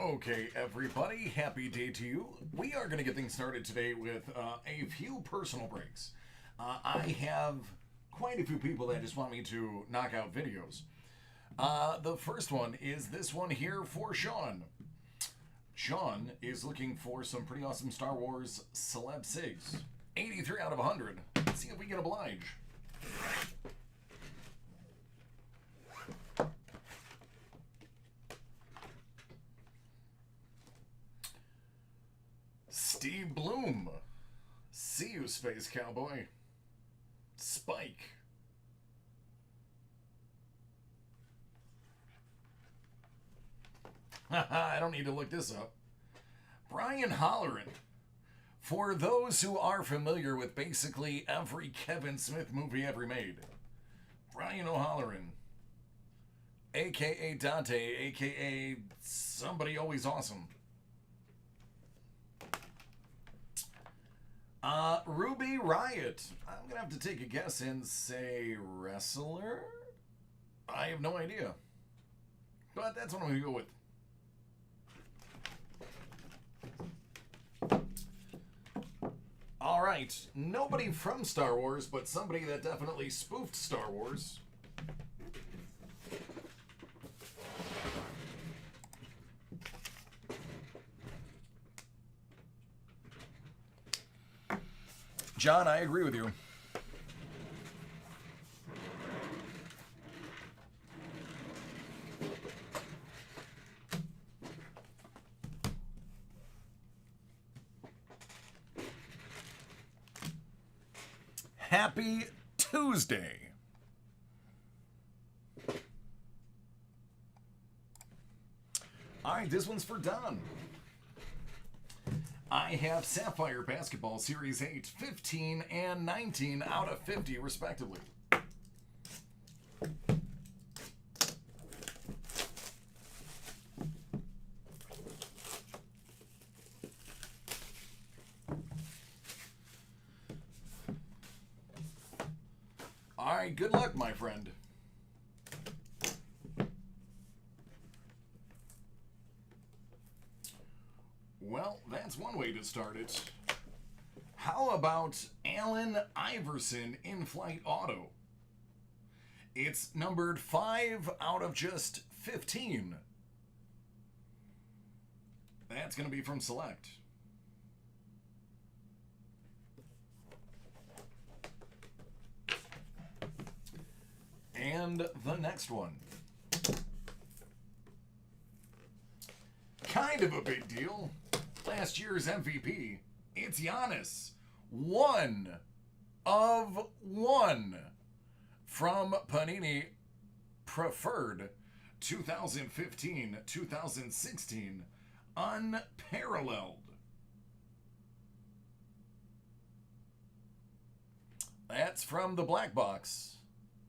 Okay, everybody, happy day to you. We are going to get things started today with a few personal breaks. I have quite a few people that just want me to knock out videos. The first one is this one here for Sean. Sean is looking for some pretty awesome Star Wars celeb SIGs. 83 out of 100. Let's see if we can oblige. Steve Bloom. See you, Space Cowboy. Spike. I don't need to look this up. Brian Holleran. For those who are familiar with basically every Kevin Smith movie ever made, Brian O'Halloran, a.k.a. Dante, a.k.a. somebody always awesome. Ruby Riot. I'm going to have to take a guess and say wrestler? I have no idea. But that's what I'm going to go with. All right, nobody from Star Wars, but somebody that definitely spoofed Star Wars. John, I agree with you. Happy Tuesday. All right, this one's for Don. I have Sapphire Basketball Series 8, 15 and 19 out of 50, respectively. All right, good luck, my friend. Well, that's one way to start it. How about Allen Iverson in-flight auto? It's numbered 5 out of just 15. That's going to be from Select. And the next one. Kind of a big deal. Last year's MVP. It's Giannis. 1 of 1 from Panini Preferred 2015-2016. Unparalleled. That's from the Black Box.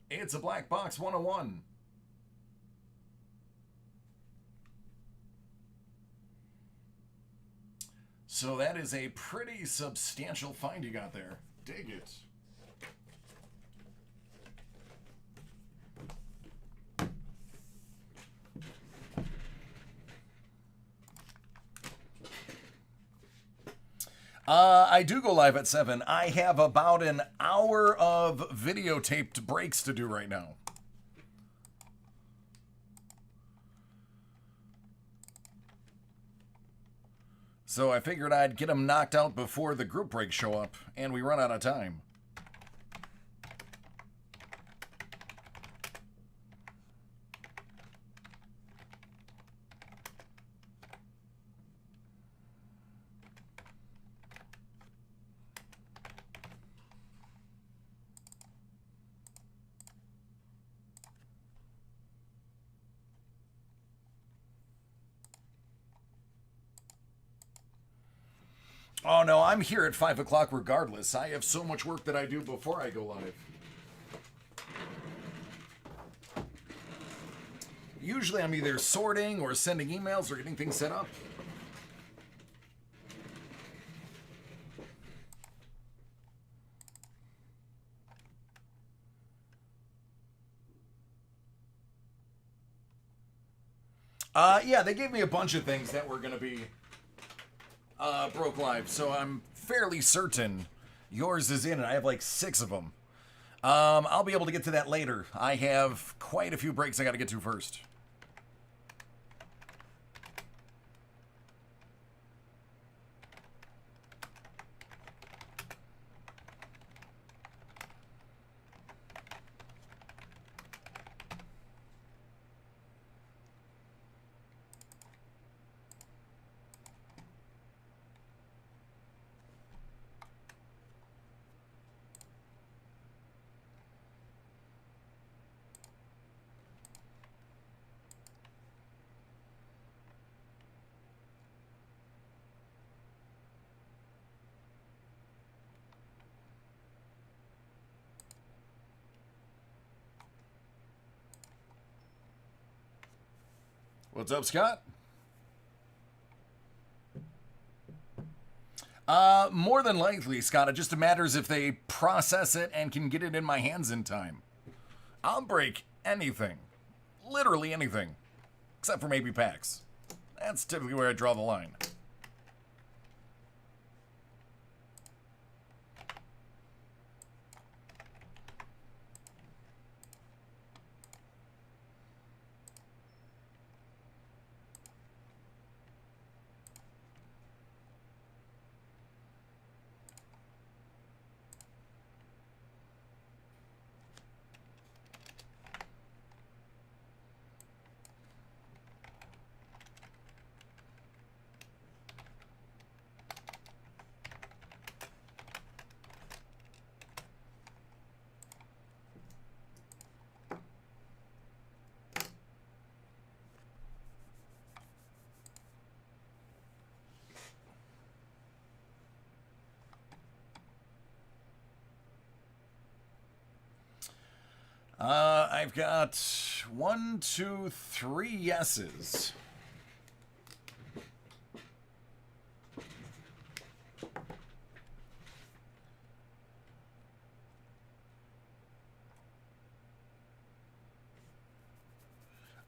It's a Black Box 101. So that is a pretty substantial find you got there. Dig it. I do go live at 7. I have about an hour of videotaped breaks to do right now. So I figured I'd get them knocked out before the group breaks show up, and we run out of time. Oh no, I'm here at 5 o'clock regardless. I have so much work that I do before I go live. Usually I'm either sorting or sending emails or getting things set up. Yeah, they gave me a bunch of things that were going to be broke live, so I'm fairly certain yours is in it. I have like 6 of them. I'll be able to get to that later. I have quite a few breaks I got to get to first. What's up, Scott? More than likely, Scott. It just matters if they process it and can get it in my hands in time. I'll break anything. Literally anything. Except for maybe packs. That's typically where I draw the line. I've got 1, 2, 3 yeses.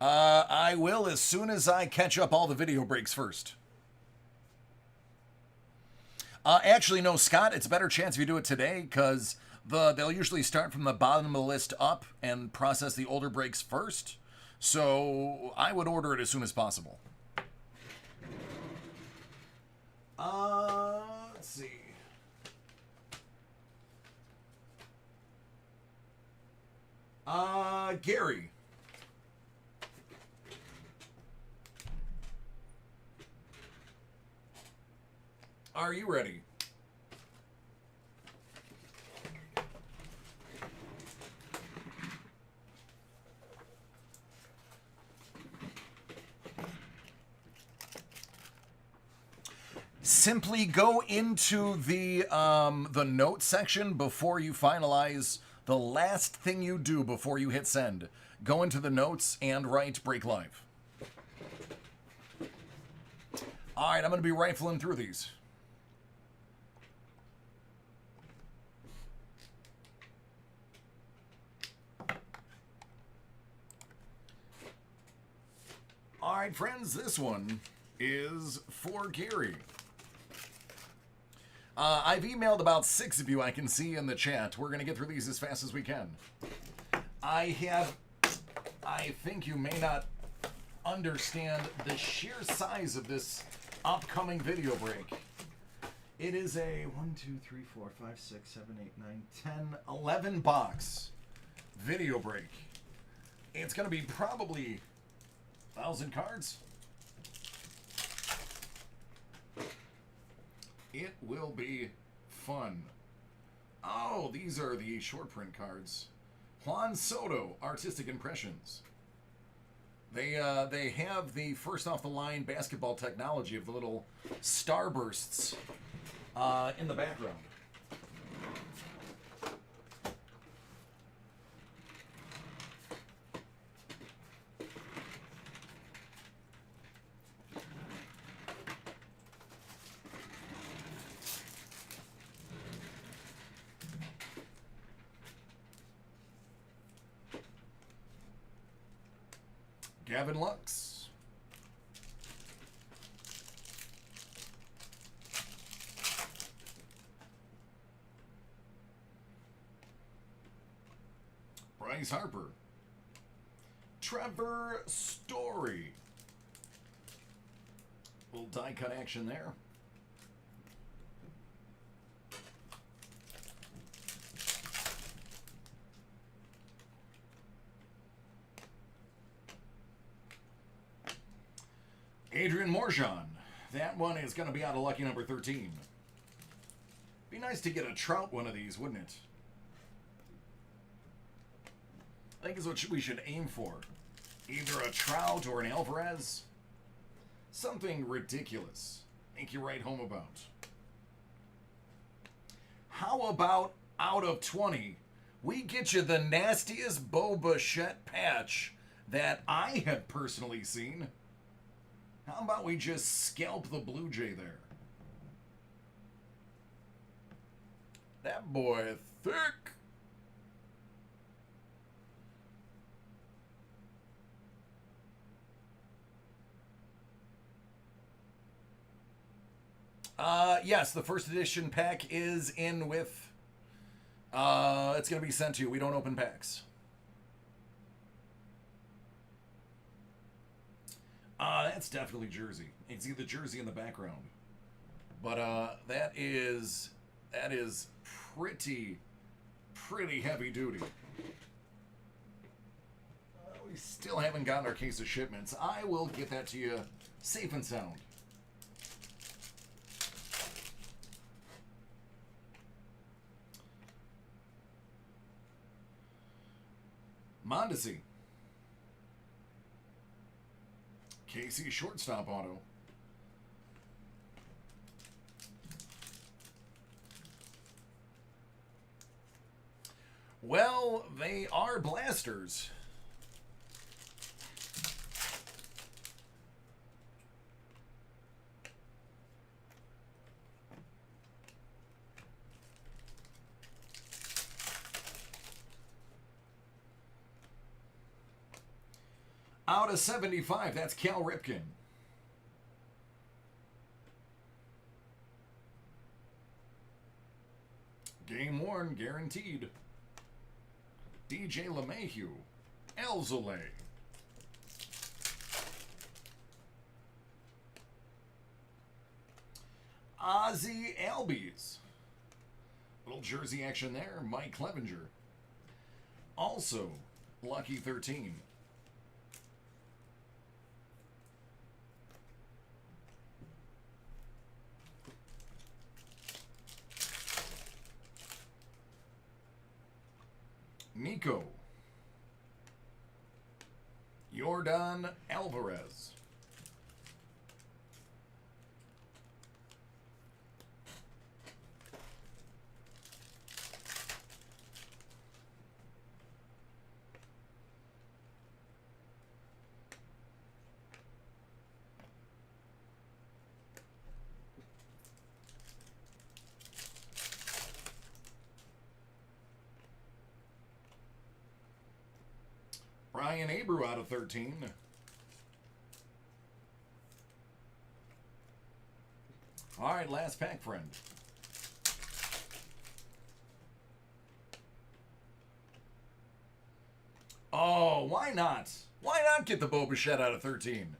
I will as soon as I catch up all the video breaks first. Actually, no, Scott, it's a better chance if you do it today, because they'll usually start from the bottom of the list up and process the older breaks first. So I would order it as soon as possible. Let's see. Gary. Are you ready? Simply go into the note section before you finalize the last thing you do before you hit send. Go into the notes and write break live. All right, I'm going to be rifling through these. All right, friends, this one is for Gary. I've emailed about 6 of you I can see in the chat. We're going to get through these as fast as we can. I think you may not understand the sheer size of this upcoming video break. It is a 1, 2, 3, 4, 5, 6, 7, 8, 9, 10, 11 box video break. It's going to be probably 1,000 cards. It will be fun. Oh, these are the short print cards. Juan Soto, Artistic Impressions. They have the first off the line basketball technology of the little starbursts in the background. Gavin Lux, Bryce Harper. Trevor Story. Little die cut action there. Adrian Morjan. That one is going to be out of lucky number 13. Be nice to get a Trout one of these, wouldn't it? I think is what we should aim for. Either a Trout or an Alvarez. Something ridiculous. Make you write home about. How about out of 20, we get you the nastiest Bo Bichette patch that I have personally seen. How about we just scalp the Blue Jay there? That boy thick. Yes, the first edition pack is in with, it's going to be sent to you. We don't open packs. That's definitely Jersey. You can see the Jersey in the background. But, that is pretty heavy duty. We still haven't gotten our case of shipments. I will get that to you safe and sound. Mondesi. KC shortstop auto. Well, they are blasters. Out of 75, that's Cal Ripken. Game worn, guaranteed. DJ LeMahieu. Elzole. Ozzie Albies. Little jersey action there. Mike Clevenger. Also, lucky 13. Nico. Yordan Alvarez. Ryan Abreu out of 13. All right, last pack, friend. Oh, why not? Why not get the Bo Bichette out of 13?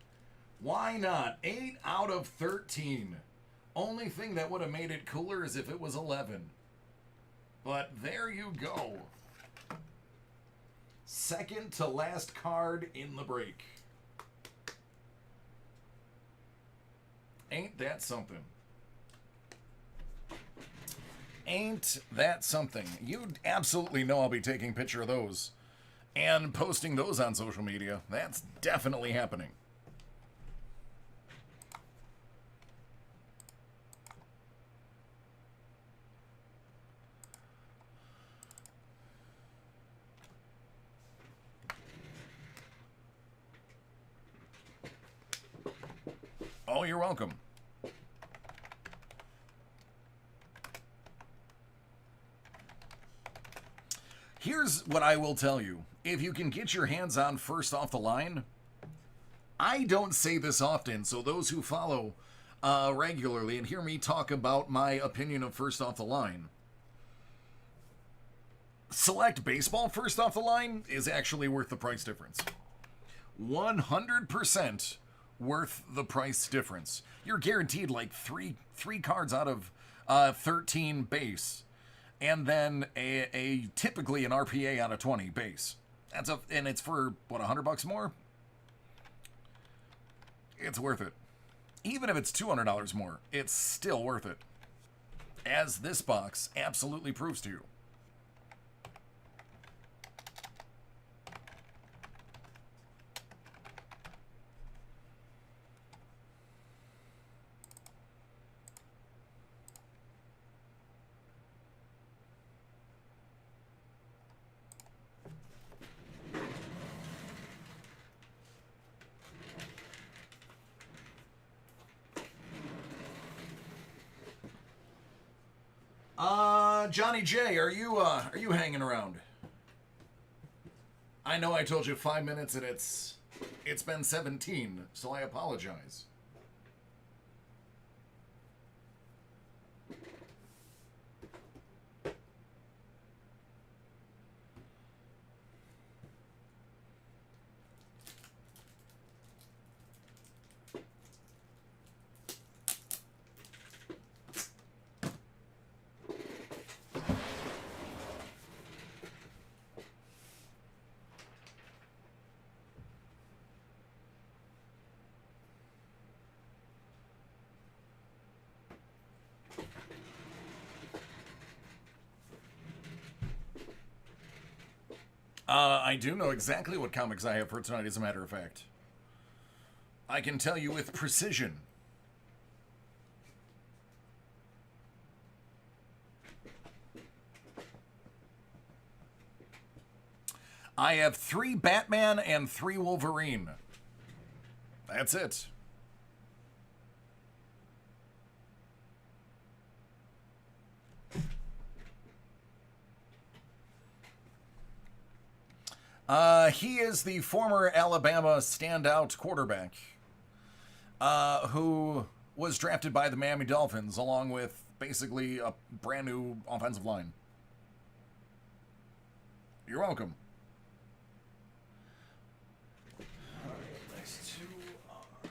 Why not? 8 out of 13. Only thing that would have made it cooler is if it was 11. But there you go. Second to last card in the break. Ain't that something? Ain't that something? You absolutely know I'll be taking a picture of those and posting those on social media. That's definitely happening. Oh, you're welcome. Here's what I will tell you. If you can get your hands on first off the line, I don't say this often, so those who follow regularly and hear me talk about my opinion of first off the line, Select Baseball first off the line is actually worth the price difference. 100% worth the price difference. You're guaranteed like three cards out of 13 base, and then a typically an RPA out of 20 base. And it's for what, $100 more? It's worth it. Even if it's $200 more, it's still worth it. As this box absolutely proves to you. Johnny J, are you hanging around? I know I told you 5 minutes and it's been 17, so I apologize. I do know exactly what comics I have for tonight, as a matter of fact. I can tell you with precision. I have 3 Batman and 3 Wolverine. That's it. He is the former Alabama standout quarterback who was drafted by the Miami Dolphins along with basically a brand new offensive line. You're welcome. All right, next two are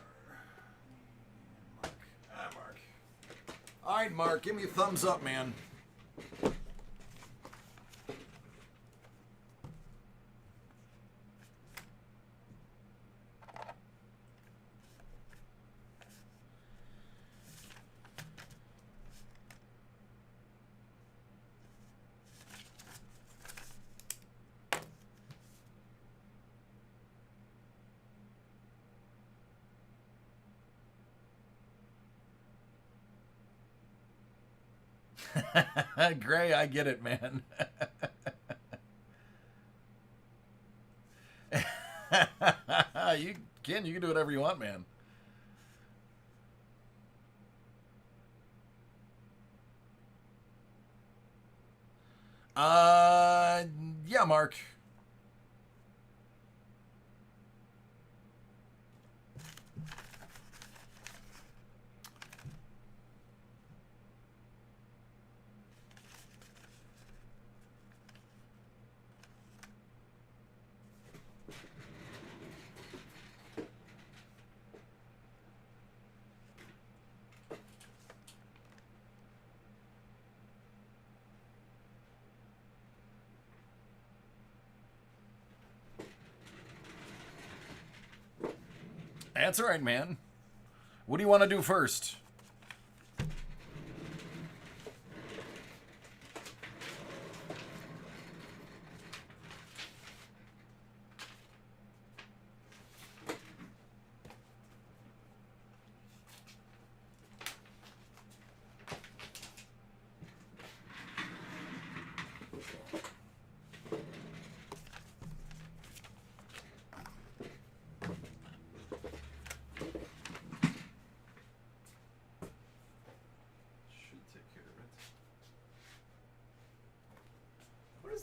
Mark. Mark. All right, Mark, give me a thumbs up, man. Gray, I get it, man. you can do whatever you want, man. Yeah, Mark. That's all right, man. What do you want to do first?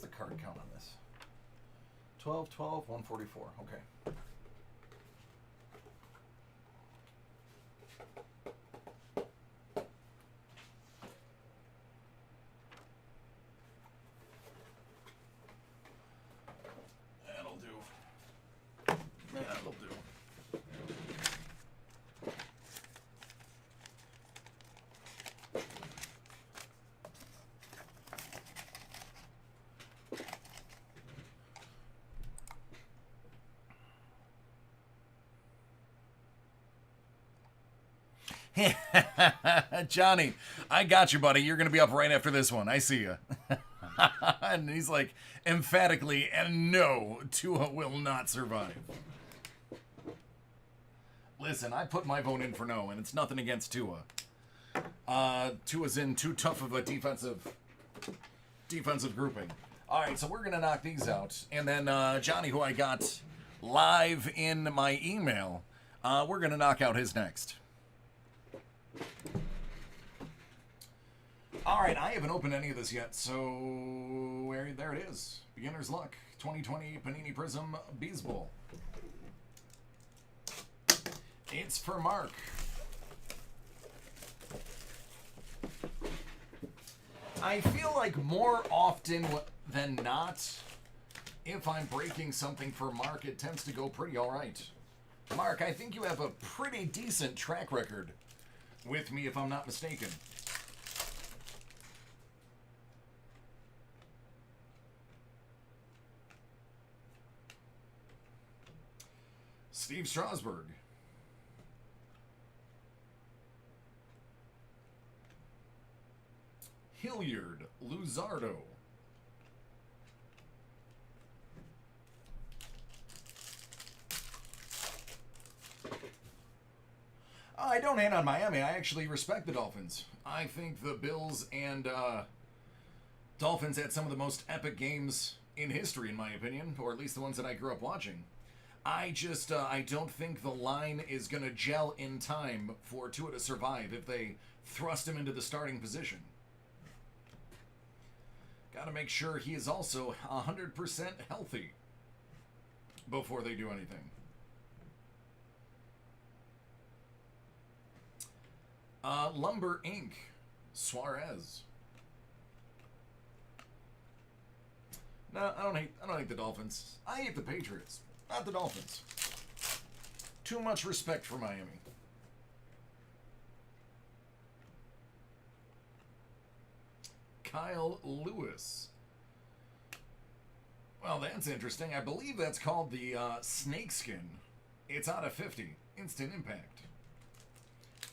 The card count on this? 12, 12, 144. Okay. Johnny, I got you, buddy. You're going to be up right after this one. I see you. And he's like, emphatically, and no, Tua will not survive. Listen, I put my vote in for no, and it's nothing against Tua. Tua's in too tough of a defensive grouping. All right, so we're going to knock these out. And then Johnny, who I got live in my email, we're going to knock out his next. All right, I haven't opened any of this yet, so there it is. Beginner's Luck, 2020 Panini Prism Baseball. It's for Mark. I feel like more often than not, if I'm breaking something for Mark, it tends to go pretty all right. Mark, I think you have a pretty decent track record with me, if I'm not mistaken. Steve Strasburg. Hilliard Luzardo. I don't hate on Miami. I actually respect the Dolphins. I think the Bills and Dolphins had some of the most epic games in history, in my opinion, or at least the ones that I grew up watching. I don't think the line is going to gel in time for Tua to survive if they thrust him into the starting position. Got to make sure he is also 100% healthy before they do anything. Lumber Inc. Suarez. No, I don't hate the Dolphins. I hate the Patriots, not the Dolphins. Too much respect for Miami. Kyle Lewis. Well, that's interesting. I believe that's called the Snakeskin. It's out of 50. Instant Impact.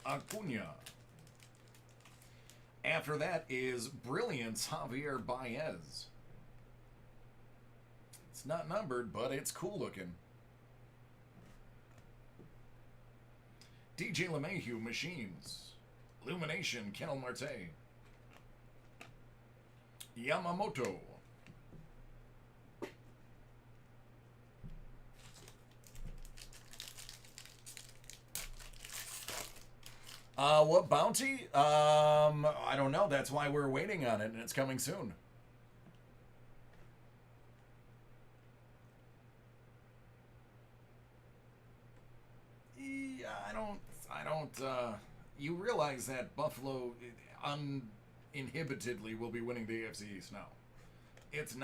Acuna. After that is Brilliance Javier Baez. It's not numbered, but it's cool looking. DJ LeMahieu Machines. Illumination Kennel Marte. Yamamoto. What bounty? I don't know. That's why we're waiting on it, and it's coming soon. Yeah, I don't, you realize that Buffalo uninhibitedly will be winning the AFC East now. It's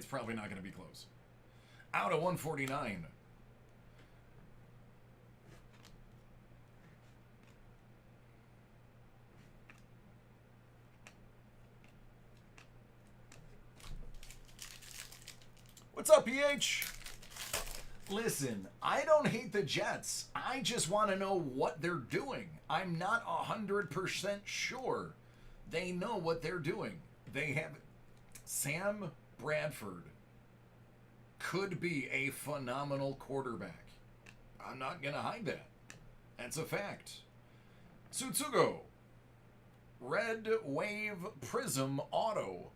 probably not going to be close. Out of 149. What's up, PH? Listen, I don't hate the Jets. I just want to know what they're doing. I'm not 100% sure they know what they're doing. They have Sam Bradford could be a phenomenal quarterback. I'm not going to hide that. That's a fact. Tsutsugo. Red Wave Prism Auto.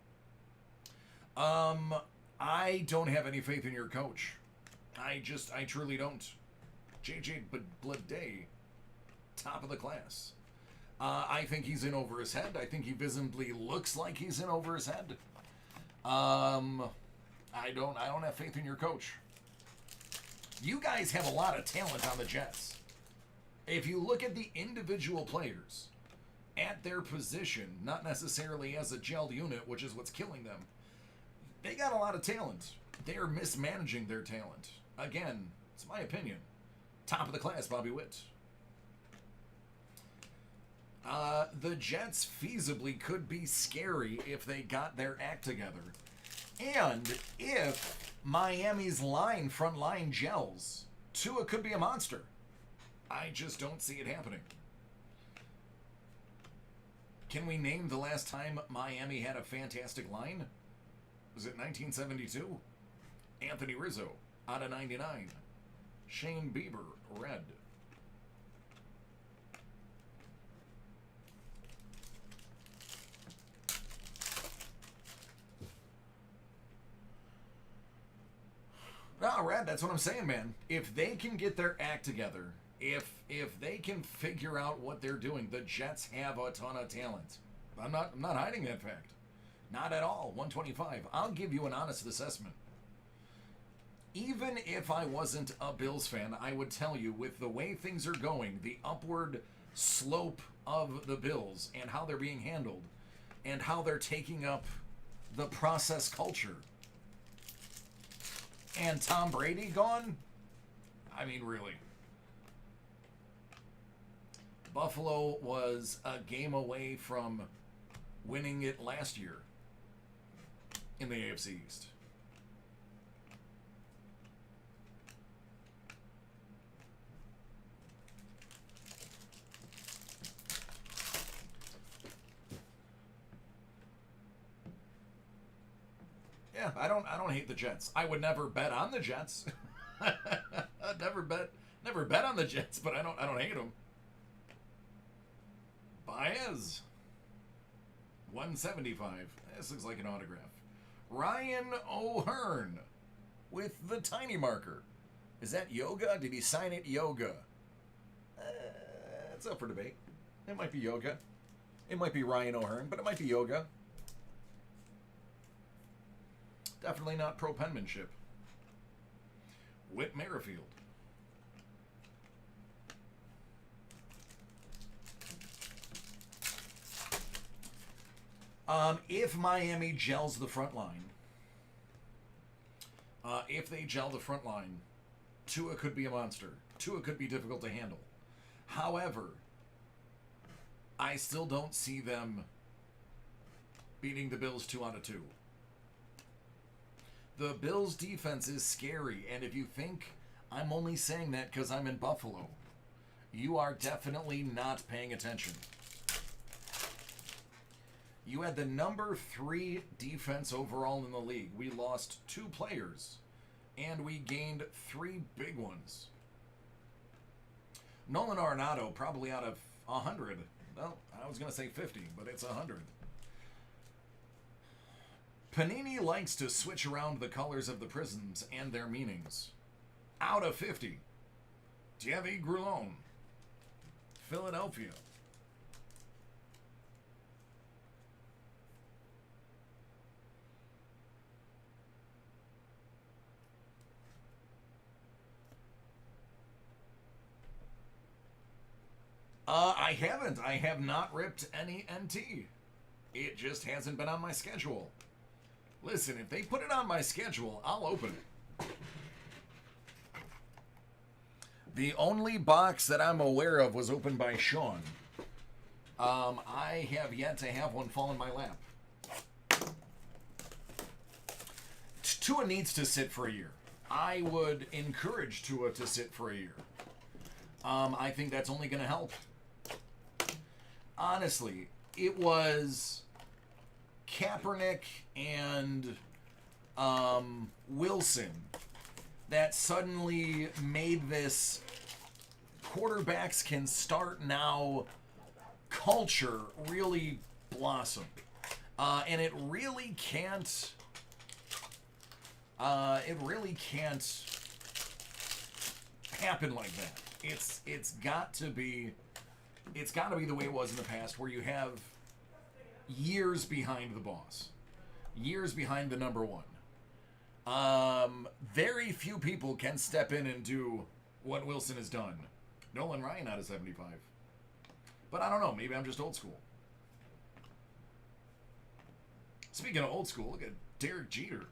I don't have any faith in your coach. I truly don't. JJ Bleday, top of the class. I think he's in over his head. I think he visibly looks like he's in over his head. I don't have faith in your coach. You guys have a lot of talent on the Jets. If you look at the individual players at their position, not necessarily as a gelled unit, which is what's killing them, they got a lot of talent. They are mismanaging their talent. Again, it's my opinion. Top of the class, Bobby Witt. The Jets feasibly could be scary if they got their act together. And if Miami's front line gels, Tua could be a monster. I just don't see it happening. Can we name the last time Miami had a fantastic line? Was it 1972? Anthony Rizzo, out of 99. Shane Bieber, red. No, red, that's what I'm saying, man. If they can get their act together, if they can figure out what they're doing, the Jets have a ton of talent. I'm not hiding that fact. Not at all. 125. I'll give you an honest assessment. Even if I wasn't a Bills fan, I would tell you, with the way things are going, the upward slope of the Bills and how they're being handled and how they're taking up the process culture. And Tom Brady gone? I mean, really. Buffalo was a game away from winning it last year in the AFC East. Yeah, I don't hate the Jets. I would never bet on the Jets. I'd never bet on the Jets, but I don't hate them. Baez, 175. This looks like an autograph. Ryan O'Hearn with the tiny marker. Is that yoga? Did he sign it yoga? It's up for debate. It might be yoga. It might be Ryan O'Hearn, but it might be yoga. Definitely not pro penmanship. Whit Merrifield. If Miami gels the front line, if they gel the front line, Tua could be a monster. Tua could be difficult to handle. However, I still don't see them beating the Bills 2 out of 2. The Bills' defense is scary, and if you think I'm only saying that because I'm in Buffalo, you are definitely not paying attention. You had the number 3 defense overall in the league. We lost 2 players, and we gained 3 big ones. Nolan Arenado, probably out of 100. Well, I was going to say 50, but it's 100. Panini likes to switch around the colors of the prisms and their meanings. Out of 50. Javi Grulon, Philadelphia. I haven't. I have not ripped any NT. It just hasn't been on my schedule. Listen, if they put it on my schedule, I'll open it. The only box that I'm aware of was opened by Sean. I have yet to have one fall in my lap. Tua needs to sit for a year. I would encourage Tua to sit for a year. I think that's only going to help. Honestly, it was Kaepernick and Wilson that suddenly made this quarterbacks can start now culture really blossom. And it really can't happen like that. It's got to be the way it was in the past, where you have years behind the boss, years behind the number one. Very few people can step in and do what Wilson has done. Nolan Ryan out of 75. But I don't know, maybe I'm just old school. Speaking of old school, look at Derek Jeter.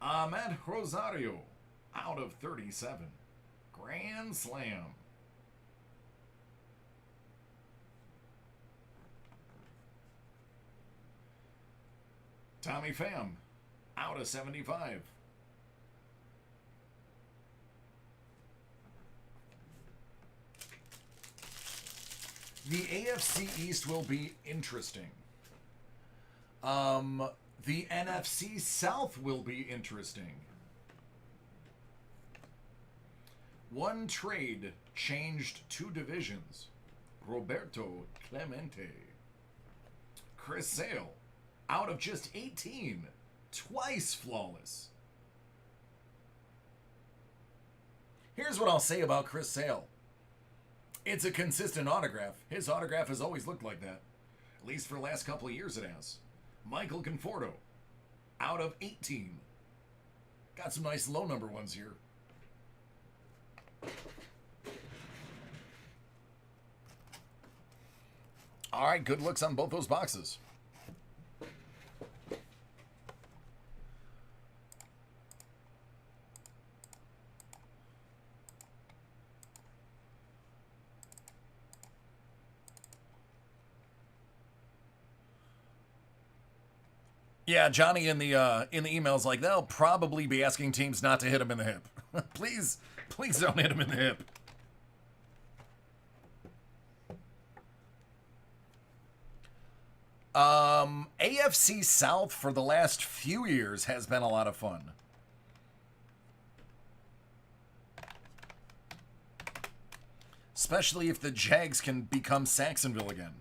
Ahmed Rosario out of 37. Grand Slam. Tommy Pham out of 75. The AFC East will be interesting. The NFC South will be interesting. One trade changed two divisions. Roberto Clemente. Chris Sale, out of just 18, twice flawless. Here's what I'll say about Chris Sale. It's a consistent autograph. His autograph has always looked like that. At least for the last couple of years it has. Michael Conforto, out of 18. Got some nice low number ones here. All right, good looks on both those boxes. Yeah, Johnny in the emails like they'll probably be asking teams not to hit him in the hip. Please don't hit him in the hip. AFC South for the last few years has been a lot of fun. Especially if the Jags can become Saxonville again.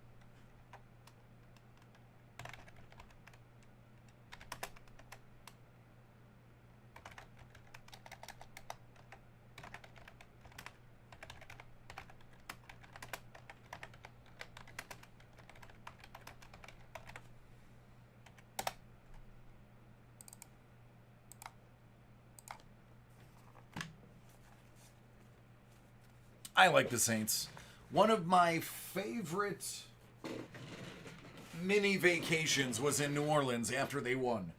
I like the Saints. One of my favorite mini vacations was in New Orleans after they won.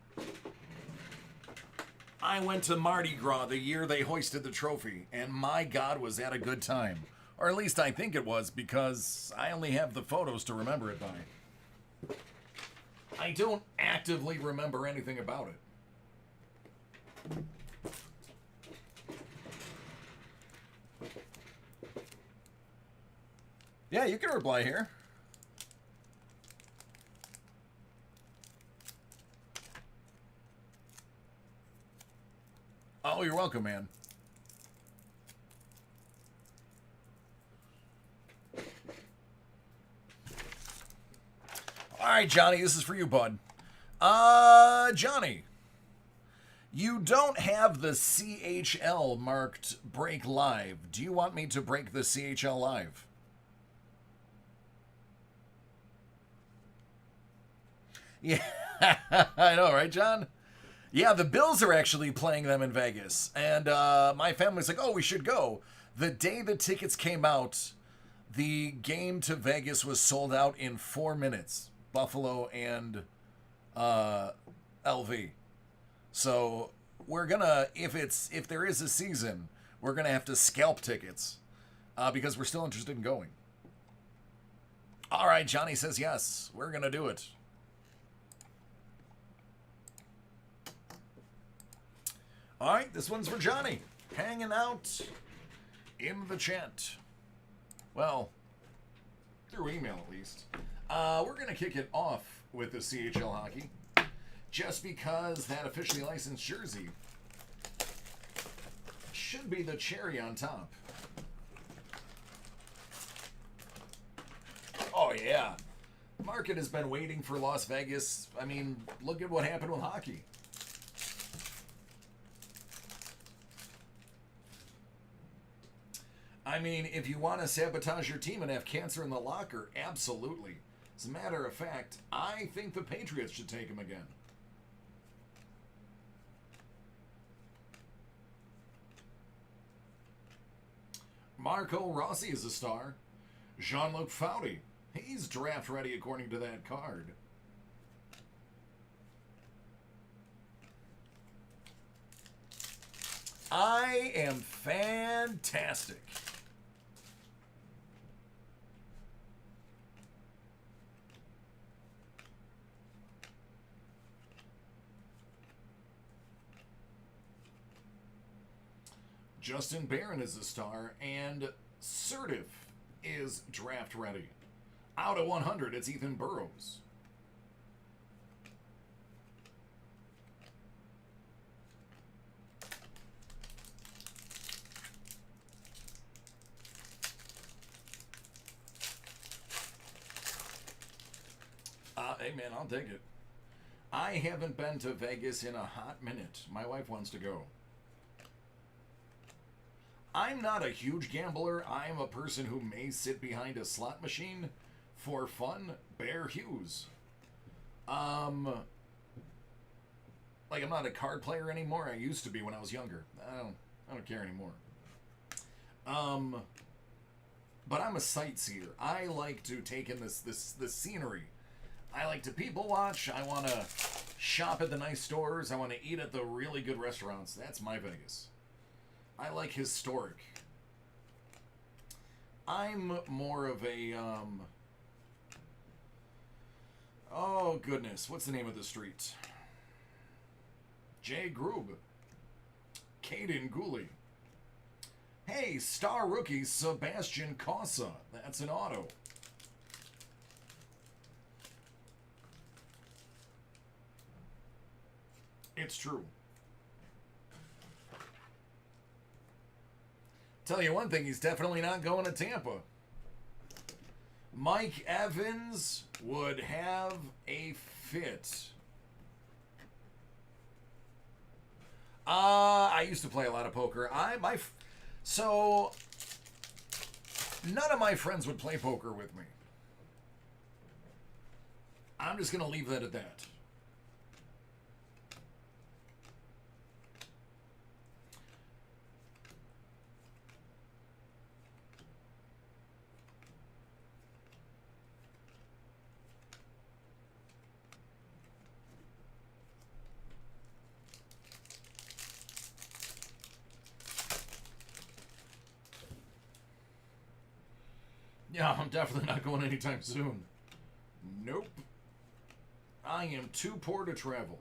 I went to Mardi Gras the year they hoisted the trophy, and my God, was that a good time. Or at least I think it was, because I only have the photos to remember it by. I don't actively remember anything about it. Yeah, you can reply here. Oh, you're welcome, man. All right, Johnny, this is for you, bud. Johnny, you don't have the CHL marked break live. Do you want me to break the CHL live? Yeah, I know, right, John? Yeah, the Bills are actually playing them in Vegas. And my family's like, oh, we should go. The day the tickets came out, the game to Vegas was sold out in 4 minutes. Buffalo and LV. So we're gonna, if there is a season, we're gonna have to scalp tickets because we're still interested in going. All right, Johnny says yes. We're gonna do it. All right, this one's for Johnny. Hanging out in the chat. Well, through email at least. We're going to kick it off with the CHL hockey. Just because that officially licensed jersey should be the cherry on top. Oh, yeah. The market has been waiting for Las Vegas. I mean, look at what happened with hockey. I mean, if you want to sabotage your team and have cancer in the locker, absolutely. As a matter of fact, I think the Patriots should take him again. Marco Rossi is a star. Jean-Luc Foudy, he's draft ready according to that card. I am fantastic. Justin Barron is a star, and Sertif is draft ready. Out of 100, it's Ethan Burrows. Hey man, I'll take it. I haven't been to Vegas in a hot minute. My wife wants to go. I'm not a huge gambler. I'm a person who may sit behind a slot machine for fun. Bear Hughes. Like I'm not a card player anymore. I used to be when I was younger. I don't care anymore. But I'm a sightseer. I like to take in this scenery. I like to people watch. I want to shop at the nice stores. I want to eat at the really good restaurants. That's my Vegas. I like historic. I'm more of a, oh goodness, what's the name of the street? Jay Grube. Caden Gooley. Hey, star rookie Sebastian Casa. That's an auto. It's true. Tell you one thing, he's definitely not going to Tampa. Mike Evans would have a fit. I used to play a lot of poker. So none of my friends would play poker with me. I'm just going to leave that at that. Yeah, I'm definitely not going anytime soon. Nope. I am too poor to travel.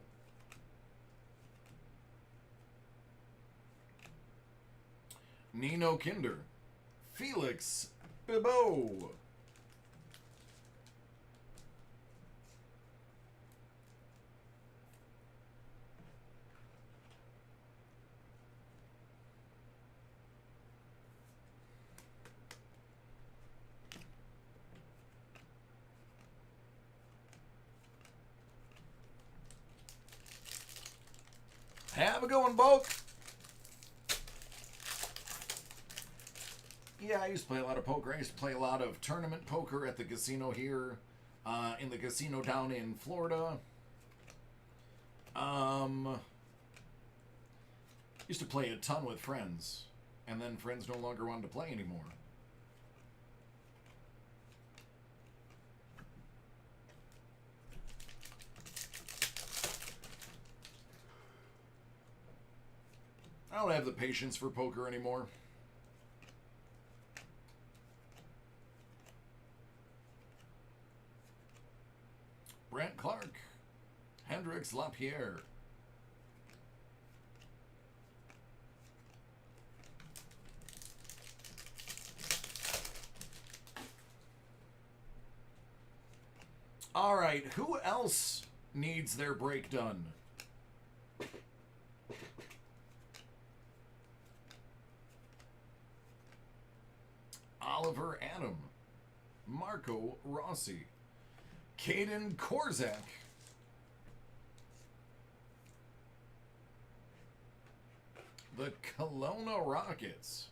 Nino Kinder. Felix Bibeau. Have a good one, Bulk. Yeah, I used to play a lot of poker. I used to play a lot of tournament poker at the casino here, in the casino down in Florida. Used to play a ton with friends, and then friends no longer wanted to play anymore. I don't have the patience for poker anymore. Brant Clark. Hendrix Lapierre. All right, who else needs their break done? Oliver Adam, Marco Rossi, Caden Korzak, the Kelowna Rockets,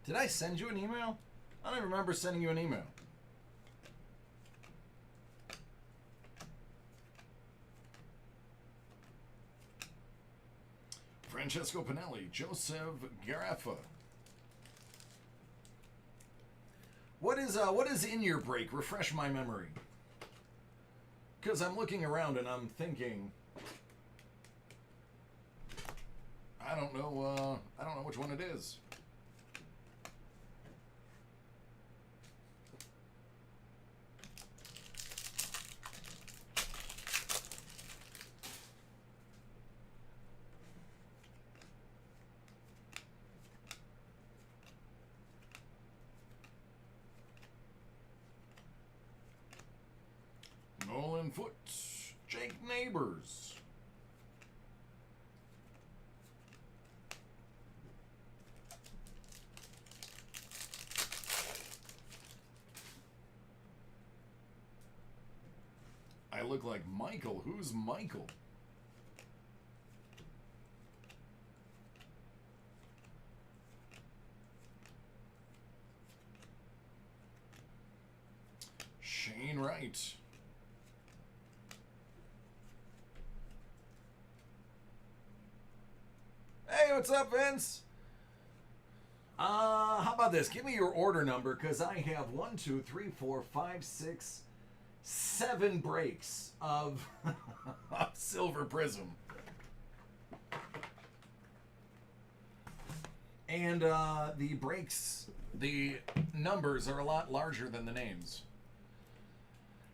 Did I send you an email? I don't even remember sending you an email. Francesco Pinelli, Joseph Garaffa, What is in your brake? Refresh my memory. Because I'm looking around and I'm thinking, I don't know which one it is. Nolan Foot, Jake Neighbors. I look like Michael. Who's Michael? Shane Wright. Hey, what's up, Vince? How about this? Give me your order number, because I have 1, 2, 3, 4, 5, 6, 7 breaks of Silver Prism. And the breaks, the numbers are a lot larger than the names.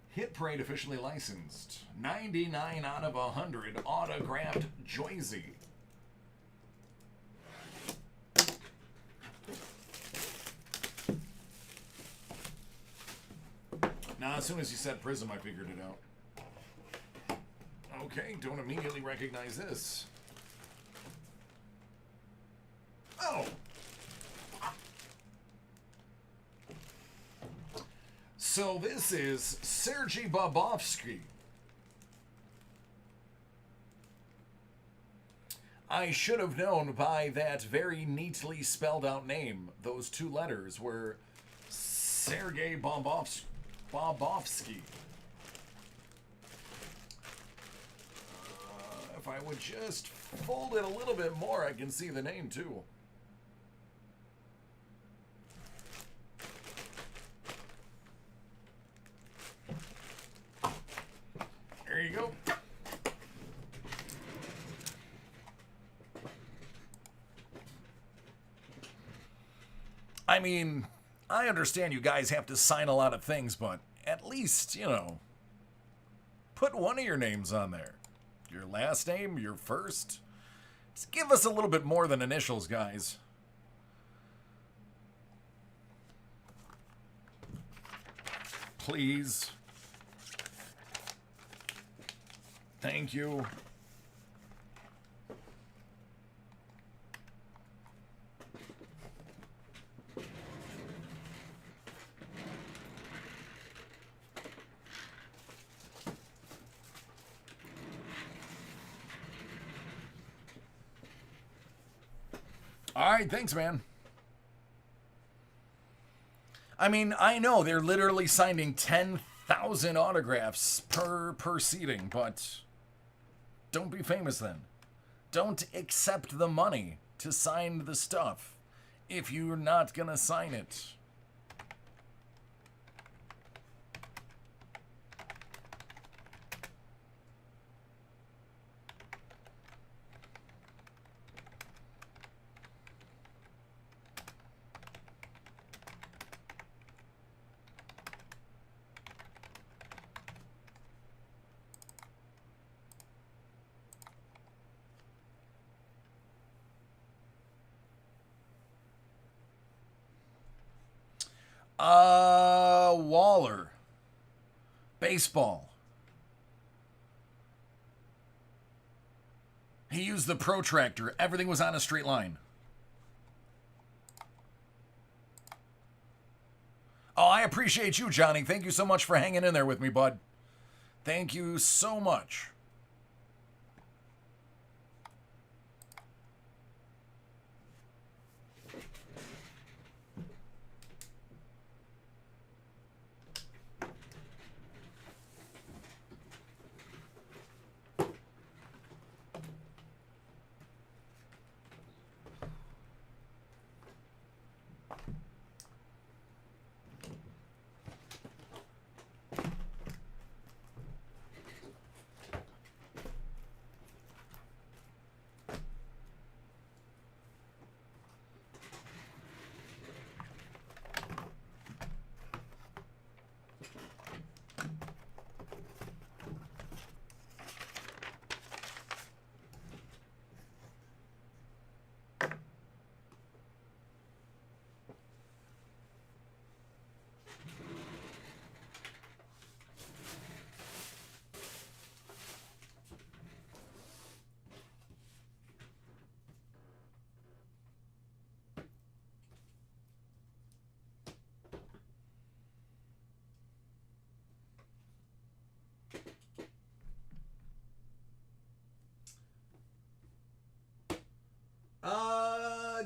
Hit Parade officially licensed. 99 out of 100 autographed Joyzy. Now, as soon as you said Prism, I figured it out. Okay, don't immediately recognize this. Oh! So this is Sergei Bobrovsky. I should have known by that very neatly spelled out name. Those 2 letters were Sergei Bobrovsky. If I would just fold it a little bit more, I can see the name too. There you go. I mean, I understand you guys have to sign a lot of things, but at least, you know, put one of your names on there. Your last name, your first. Just give us a little bit more than initials, guys. Please. Thank you. All right, thanks, man. I mean, I know they're literally signing 10,000 autographs per seating, but don't be famous then. Don't accept the money to sign the stuff if you're not gonna sign it. Waller. Baseball. He used the protractor. Everything was on a straight line. Oh, I appreciate you, Johnny. Thank you so much for hanging in there with me, bud. Thank you so much.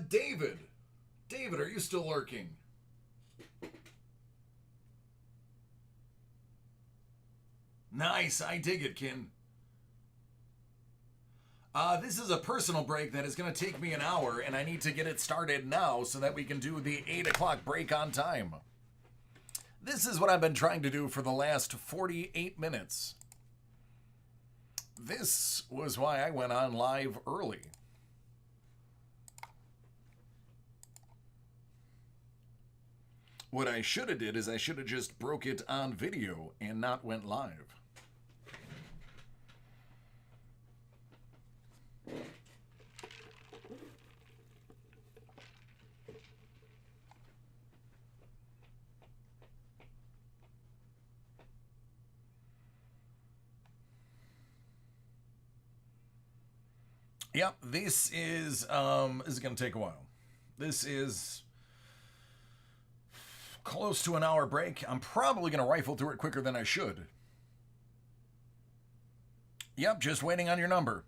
David. David, are you still lurking? Nice, I dig it, Kin. This is a personal break that is going to take me an hour, and I need to get it started now so that we can do the 8 o'clock break on time. This is what I've been trying to do for the last 48 minutes. This was why I went on live early. What I should have did is I should have just broke it on video and not went live. Yep, this is going to take a while. This is close to an hour break. I'm probably going to rifle through it quicker than I should. Yep, just waiting on your number.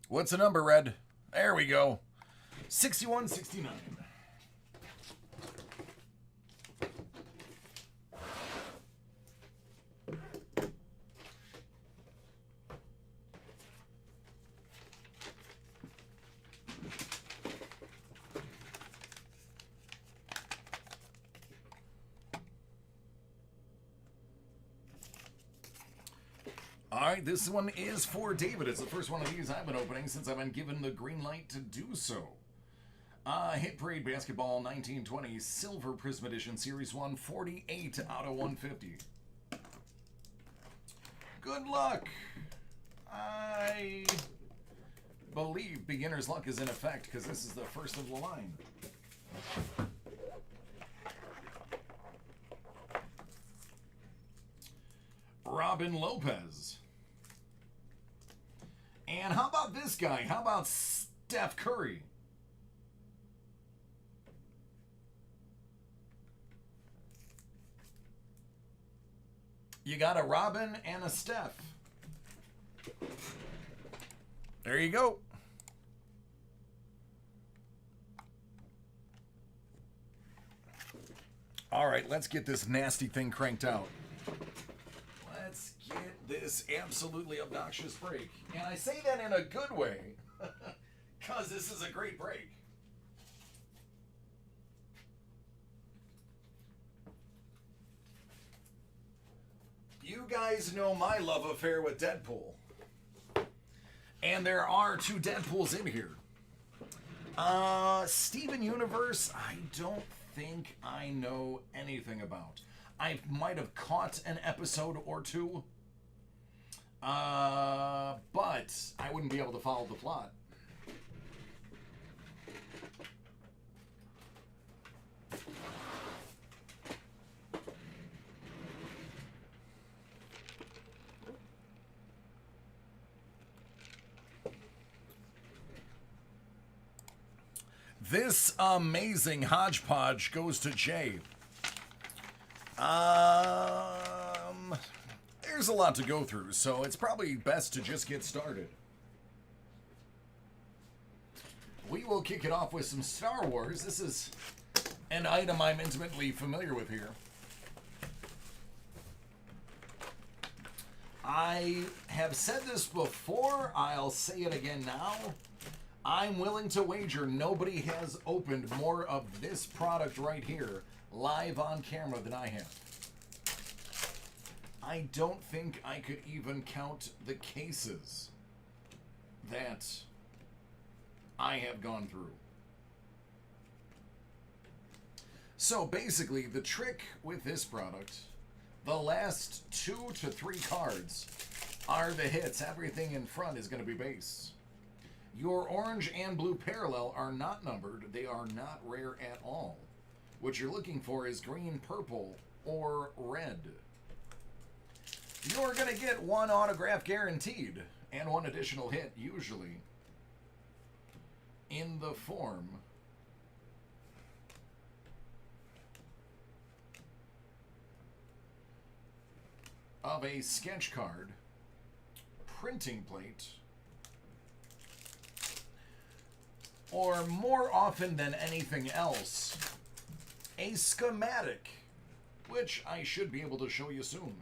What's the number, Red? There we go. 6169. Alright, this one is for David. It's the first one of these I've been opening since I've been given the green light to do so. Hit Parade Basketball 1920 Silver Prism Edition Series 1, 48 out of 150. Good luck! I believe beginner's luck is in effect because this is the first of the line. Robin Lopez. And how about this guy? How about Steph Curry? You got a Robin and a Steph. There you go. All right, let's get this nasty thing cranked out. Let's get this absolutely obnoxious break. And I say that in a good way, because this is a great break. You guys know my love affair with Deadpool. And there are 2 Deadpools in here. Steven Universe, I don't think I know anything about. I might have caught an episode or 2. But I wouldn't be able to follow the plot. This amazing hodgepodge goes to Jay. There's a lot to go through, so it's probably best to just get started. We will kick it off with some Star Wars. This is an item I'm intimately familiar with here. I have said this before. I'll say it again now. I'm willing to wager nobody has opened more of this product right here live on camera than I have. I don't think I could even count the cases that I have gone through. So basically, the trick with this product, The last 2 to 3 cards are the hits. Everything in front is going to be base. Your orange and blue parallel are not numbered. They are not rare at all. What you're looking for is green, purple, or red. You're going to get 1 autograph guaranteed and 1 additional hit, usually in the form of a sketch card, printing plate, or more often than anything else, a schematic, which I should be able to show you soon.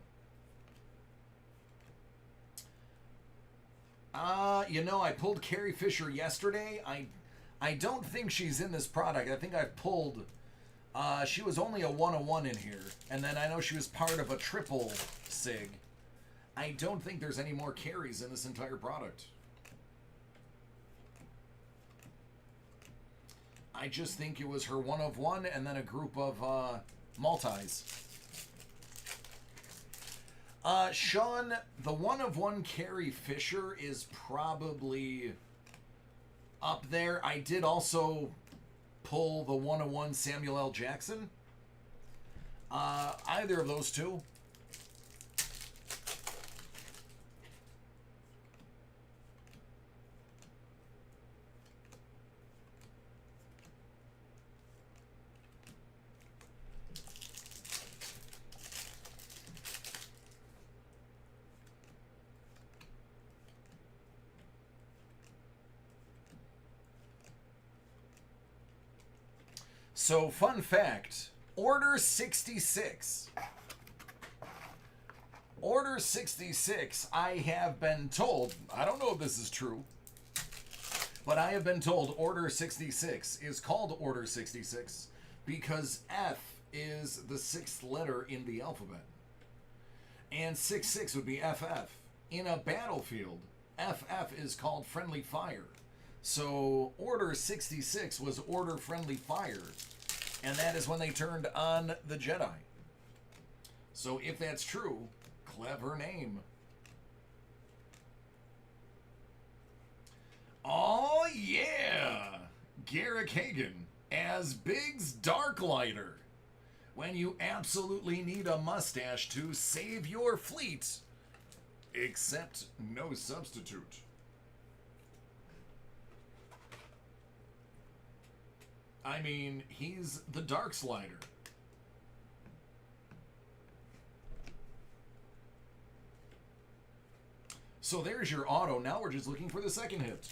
You know, I pulled Carrie Fisher yesterday. I don't think she's in this product. I think I pulled, she was only a 101 in here. And then I know she was part of a triple sig. I don't think there's any more carries in this entire product. I just think it was her 1 of 1 and then a group of multis. Sean, the 1 of 1 Carrie Fisher is probably up there. I did also pull the 1 of 1 Samuel L. Jackson. Either of those two. So, fun fact, Order 66. Order 66, I have been told, I don't know if this is true, but I have been told Order 66 is called Order 66 because F is the 6th letter in the alphabet. And 66 would be FF. In a battlefield, FF is called friendly fire. So Order 66 was Order Friendly Fire, and that is when they turned on the Jedi. So if that's true, clever name. Oh yeah! Garrick Hagan as Biggs Darklighter. When you absolutely need a mustache to save your fleet, except no substitute. I mean, he's the Dark Slider. So there's your auto. Now we're just looking for the second hit.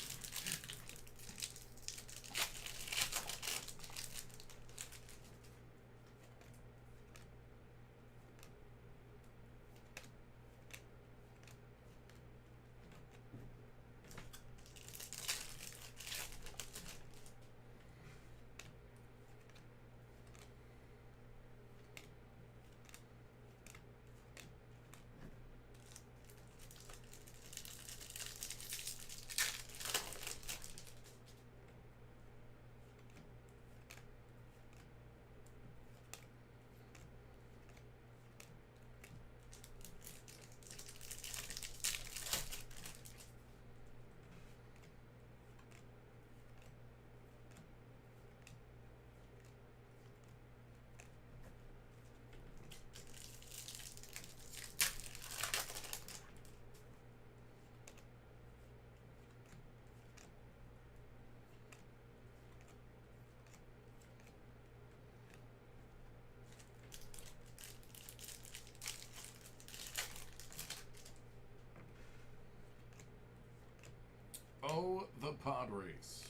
Oh, the Padres.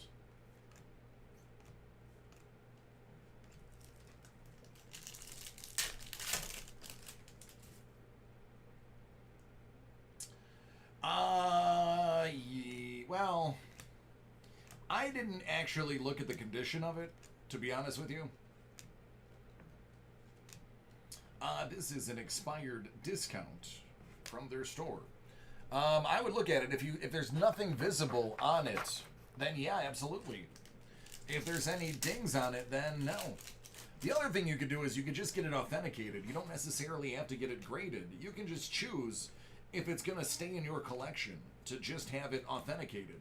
Well, I didn't actually look at the condition of it, to be honest with you. This is an expired discount from their store. I would look at it if there's nothing visible on it, then yeah, absolutely. If there's any dings on it, then no. The other thing you could do is you could just get it authenticated. You don't necessarily have to get it graded. You can just choose if it's going to stay in your collection to just have it authenticated.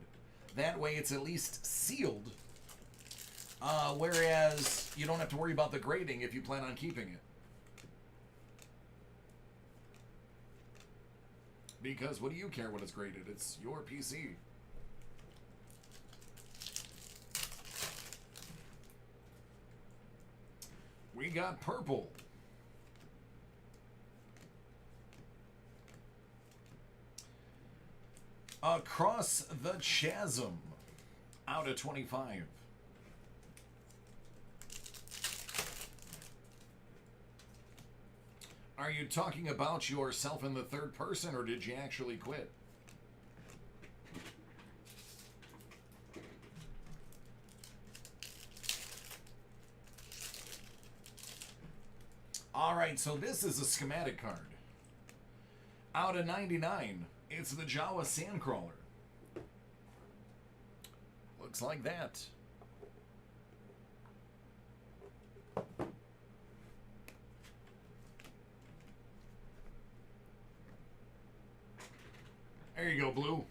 That way it's at least sealed, whereas you don't have to worry about the grading if you plan on keeping it. Because what do you care what it's graded? It's your PC. We got purple. Across the Chasm, out of 25. Are you talking about yourself in the third person, or did you actually quit? Alright, so this is a schematic card. Out of 99, it's the Jawa Sandcrawler. Looks like that. There you go, Blue.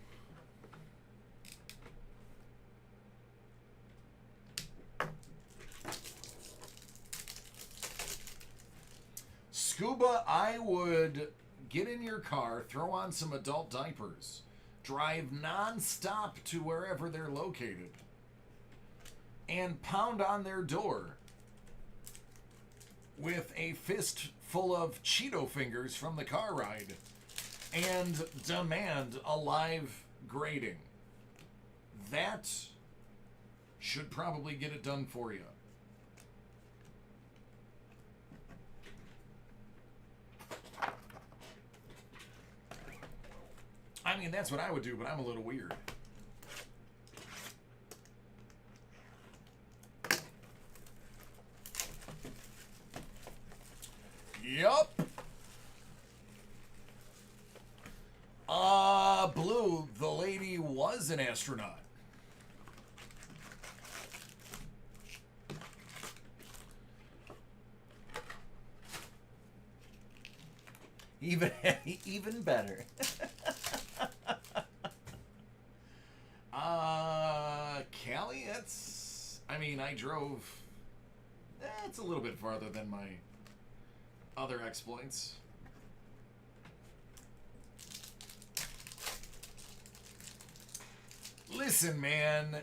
Scuba, I would get in your car, throw on some adult diapers, drive non-stop to wherever they're located, and pound on their door with a fist full of Cheeto fingers from the car ride and demand a live grading. That should probably get it done for you. I mean, that's what I would do, but I'm a little weird. Yup. Blue, the lady was an astronaut. Even better. Callie, I mean, I drove, it's a little bit farther than my other exploits. Listen, man,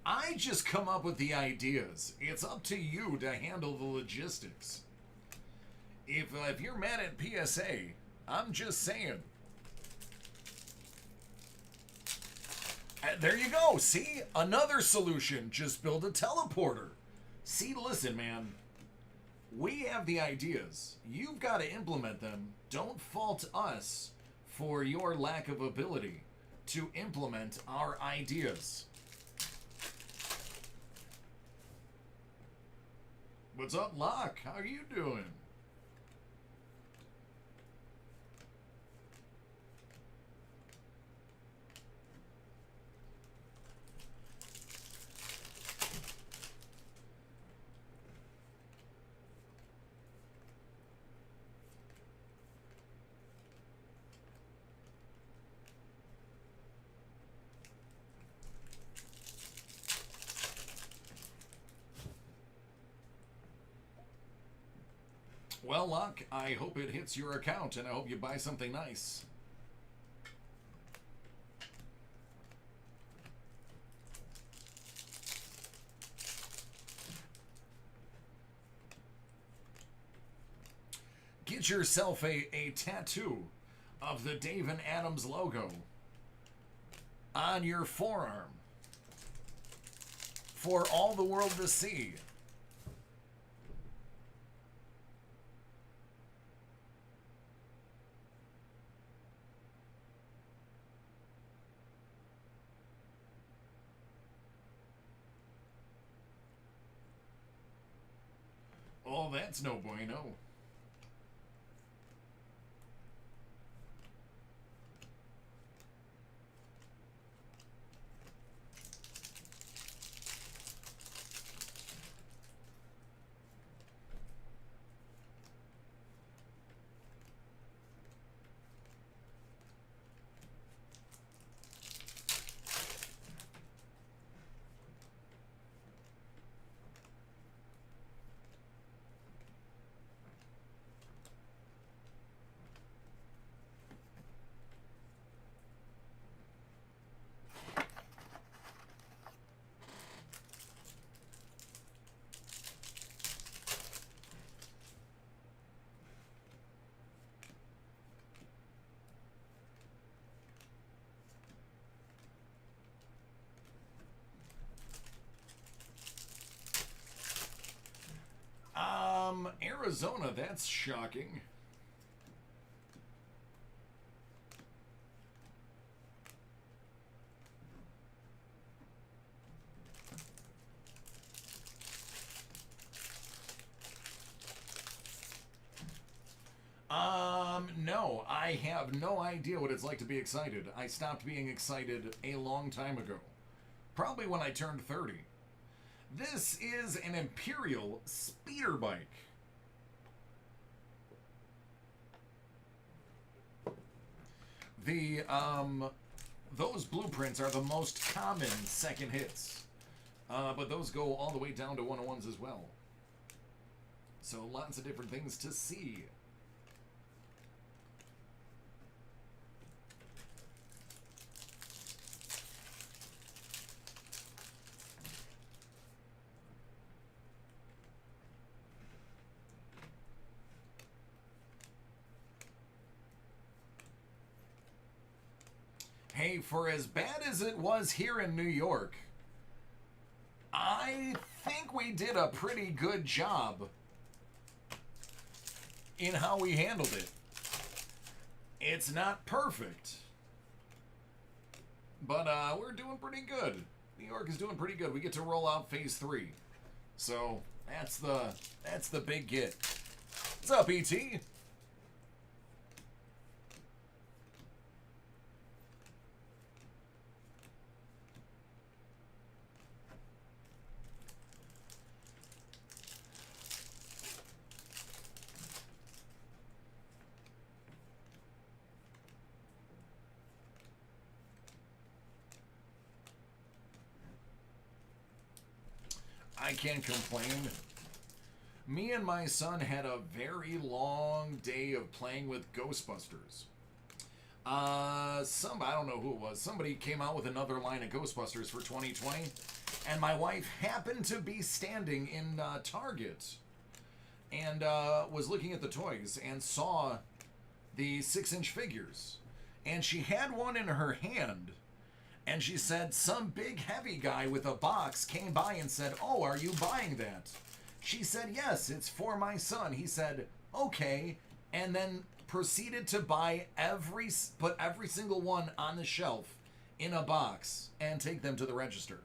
I just come up with the ideas. It's up to you to handle the logistics. If you're mad at PSA, I'm just saying. There you go. See? Another solution. Just build a teleporter. See, listen, man. We have the ideas. You've got to implement them. Don't fault us for your lack of ability to implement our ideas. What's up, Locke? How are you doing? Well, Locke, I hope it hits your account, and I hope you buy something nice. Get yourself a tattoo of the Dave and Adams logo on your forearm for all the world to see. Oh, that's no bueno. Arizona. That's shocking. No, I have no idea what it's like to be excited. I stopped being excited a long time ago. Probably when I turned 30. This is an Imperial speeder bike. Those blueprints are the most common second hits. But those go all the way down to 101s as well. So lots of different things to see. Hey, for as bad as it was here in New York, I think we did a pretty good job in how we handled it. It's not perfect, but we're doing pretty good. New York is doing pretty good. We get to roll out phase 3. So that's the big get. What's up, ET? I can't complain. Me and my son had a very long day of playing with Ghostbusters. I don't know who it was. Somebody came out with another line of Ghostbusters for 2020, and my wife happened to be standing in Target and was looking at the toys and saw the 6-inch figures, and she had one in her hand. And she said some big heavy guy with a box came by and said, "Oh, are you buying that?" She said, "Yes, it's for my son." He said, "Okay," and then proceeded to put every single one on the shelf in a box and take them to the register.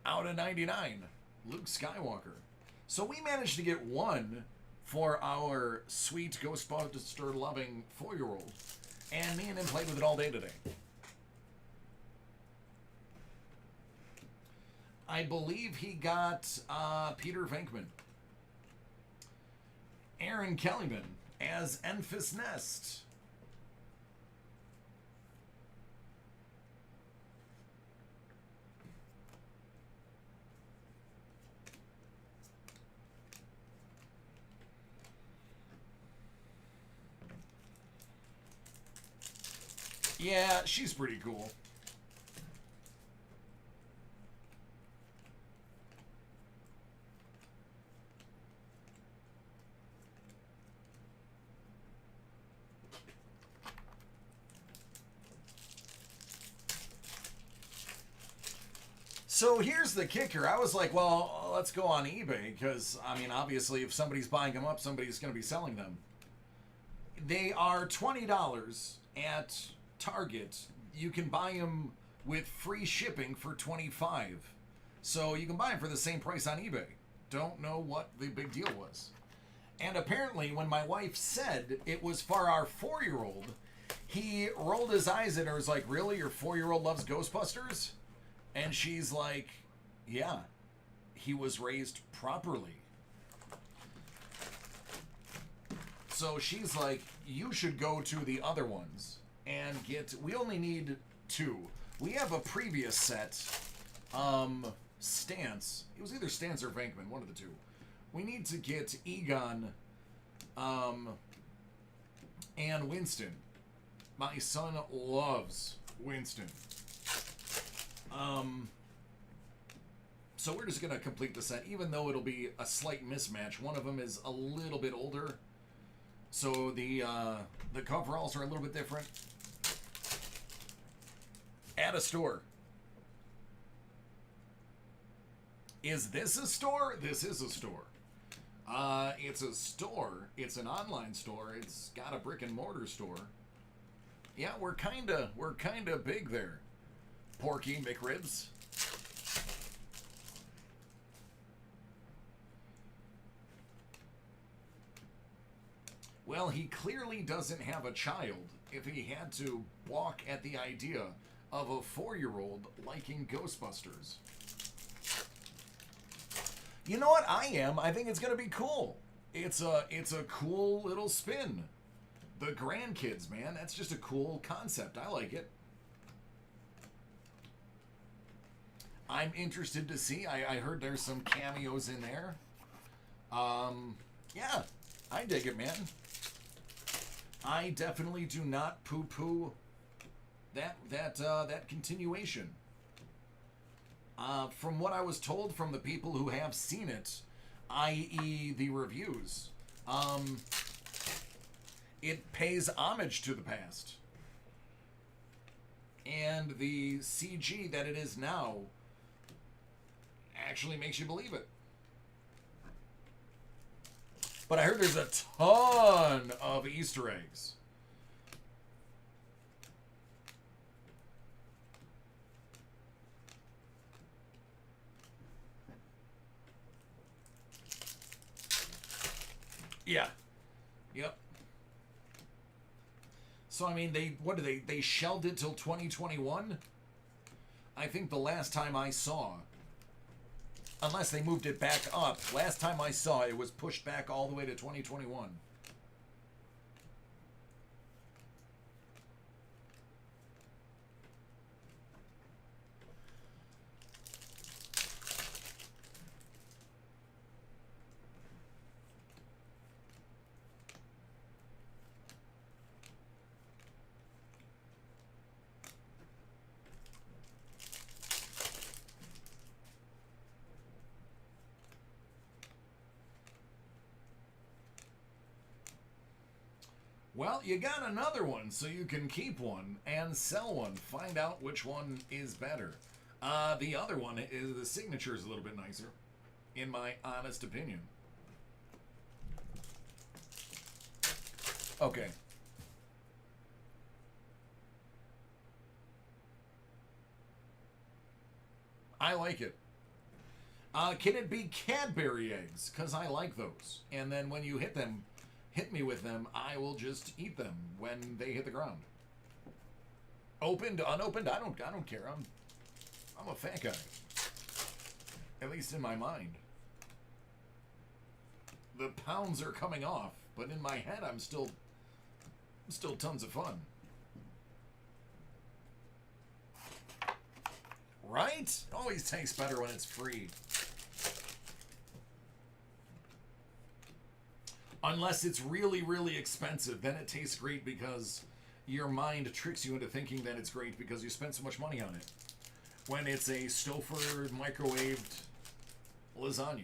Out of 99, Luke Skywalker. So we managed to get one for our sweet Ghostbuster-loving 4-year-old, and me and him played with it all day today. I believe he got Peter Venkman. Aaron Kellyman as Enfys Nest. Yeah, she's pretty cool. So here's the kicker. I was like, well, let's go on eBay because, I mean, obviously if somebody's buying them up, somebody's going to be selling them. They are $20 at Target. You can buy them with free shipping for $25. So you can buy them for the same price on eBay. Don't know what the big deal was. And apparently when my wife said it was for our 4-year-old, he rolled his eyes at her and was like, "Really? Your 4-year-old loves Ghostbusters?" And she's like, "Yeah, he was raised properly." So she's like, "You should go to the other ones and we only need 2. We have a previous set, Stance. It was either Stance or Venkman, one of the 2. We need to get Egon, and Winston. My son loves Winston. So we're just going to complete the set, even though it'll be a slight mismatch. One of them is a little bit older, so the coveralls are a little bit different. At a store. Is this a store? This is a store. It's a store. It's an online store. It's got a brick and mortar store. Yeah, we're kinda big there. Porky McRibs. Well, he clearly doesn't have a child if he had to balk at the idea of a 4-year-old liking Ghostbusters. You know what? I am. I think it's going to be cool. It's a cool little spin. The grandkids, man. That's just a cool concept. I like it. I'm interested to see. I heard there's some cameos in there. Yeah. I dig it, man. I definitely do not poo-poo that continuation. From what I was told from the people who have seen it, i.e. the reviews, it pays homage to the past. And the CG that it is now actually makes you believe it. But I heard there's a ton of Easter eggs. Yeah. Yep. So, I mean, they shelved it till 2021? I think the last time I saw, unless they moved it back up, last time I saw it was pushed back all the way to 2021. Well, you got another one, so you can keep one and sell one. Find out which one is better. The other one is the signature is a little bit nicer, in my honest opinion. Okay. I like it. Can it be Cadbury eggs? Because I like those. And then when you hit me with them, I will just eat them when they hit the ground. Opened, unopened, I don't care. I'm a fat guy. At least in my mind. The pounds are coming off, but in my head I'm still tons of fun. Right? Always tastes better when it's free. Unless it's really, really expensive, then it tastes great because your mind tricks you into thinking that it's great because you spent so much money on it. When it's a Stouffer microwaved lasagna.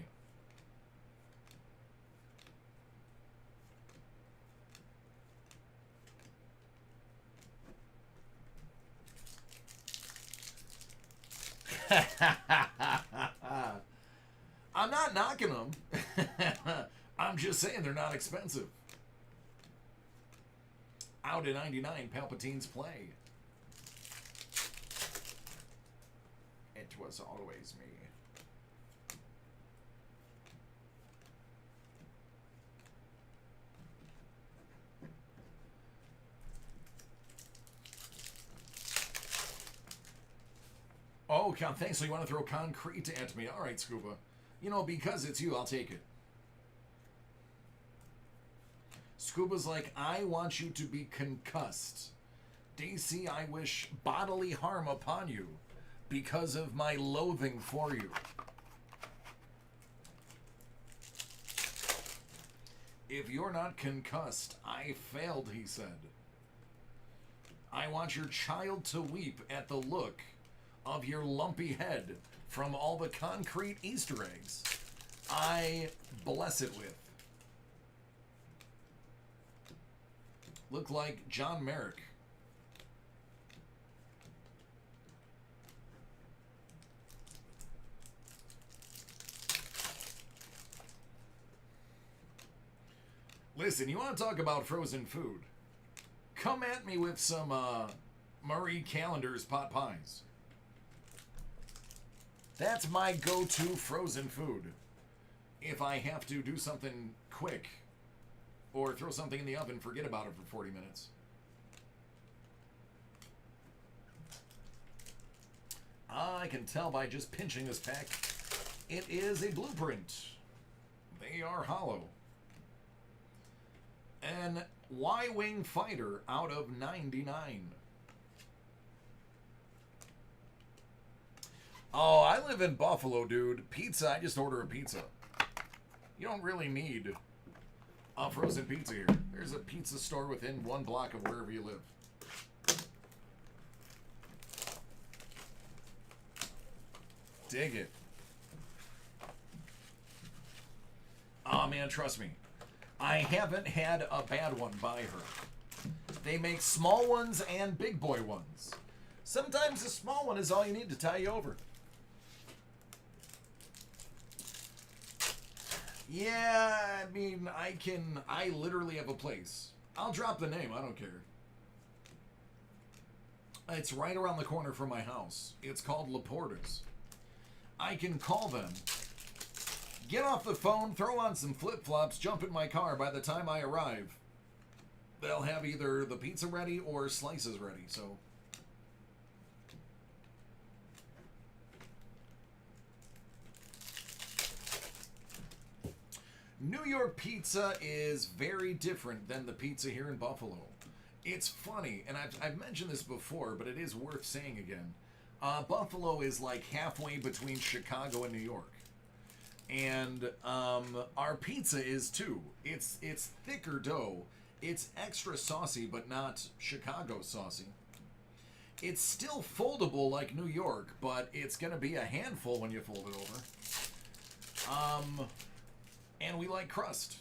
I'm not knocking them. I'm just saying they're not expensive. Out at 99, Palpatine's play. It was always me. Oh, thanks. So you want to throw concrete at me. All right, Scuba. You know, because it's you, I'll take it. Scuba's like, I want you to be concussed. DC, I wish bodily harm upon you because of my loathing for you. If you're not concussed, I failed, he said. I want your child to weep at the look of your lumpy head from all the concrete Easter eggs I bless it with. Look like John Merrick. Listen, you want to talk about frozen food? Come at me with some Marie Callender's pot pies. That's my go-to frozen food. If I have to do something quick or throw something in the oven, forget about it for 40 minutes. I can tell by just pinching this pack, it is a blueprint. They are hollow. An Y-Wing Fighter out of 99. Oh, I live in Buffalo, dude. Pizza, I just order a pizza. You don't really need a frozen pizza here. There's a pizza store within 1 block of wherever you live. Dig it. Oh, man, trust me. I haven't had a bad one by her. They make small ones and big boy ones. Sometimes the small one is all you need to tie you over. Yeah, I mean, I literally have a place. I'll drop the name, I don't care. It's right around the corner from my house. It's called Laporta's. I can call them, get off the phone, throw on some flip-flops, jump in my car. By the time I arrive, they'll have either the pizza ready or slices ready, so. New York pizza is very different than the pizza here in Buffalo. It's funny, and I've mentioned this before, but it is worth saying again. Buffalo is like halfway between Chicago and New York. And our pizza is too. It's thicker dough. It's extra saucy, but not Chicago saucy. It's still foldable like New York, but it's going to be a handful when you fold it over. And we like crust.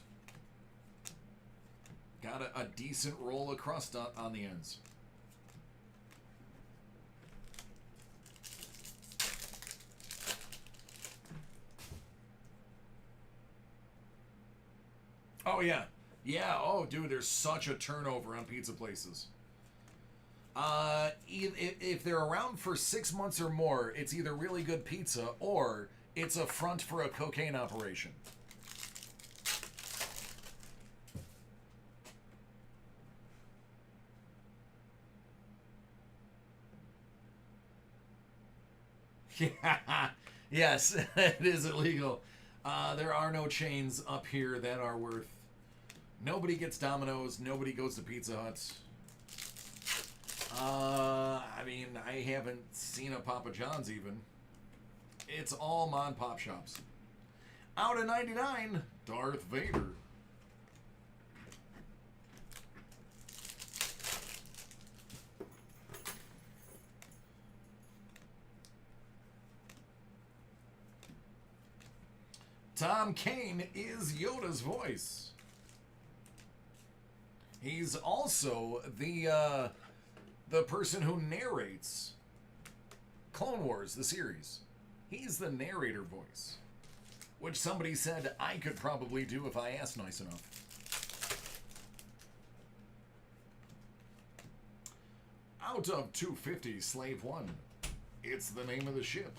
Got a decent roll of crust on the ends. Oh, yeah. Yeah, oh, dude, there's such a turnover on pizza places. If they're around for 6 months or more, it's either really good pizza or it's a front for a cocaine operation. Yeah, yes, it is illegal. There are no chains up here that are worth. Nobody gets Domino's. Nobody goes to Pizza Hut. I mean, I haven't seen a Papa John's even. It's all mom and pop shops. Out of 99, Darth Vader. Tom Kane is Yoda's voice. He's also the person who narrates Clone Wars, the series. He's the narrator voice, which somebody said I could probably do if I asked nice enough. Out of 250, Slave 1. It's the name of the ship.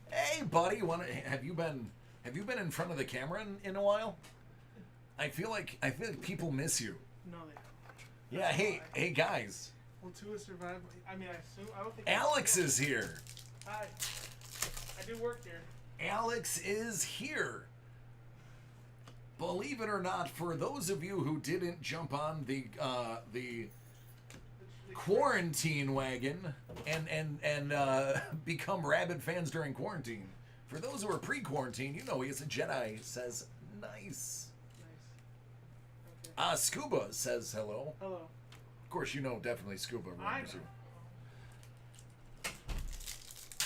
Hey, buddy, have you been in front of the camera in a while? I feel like people miss you. No, they don't. Yeah, hey guys. Well, Tua survived. I mean, I don't think. Alex is here. Hi. I do work here. Alex is here. Believe it or not, for those of you who didn't jump on the quarantine wagon and become rabid fans during quarantine, for those who are pre-quarantine, you know he is a Jedi. Says nice. Okay. Scuba says hello. Hello. Of course, you know definitely Scuba remembers you.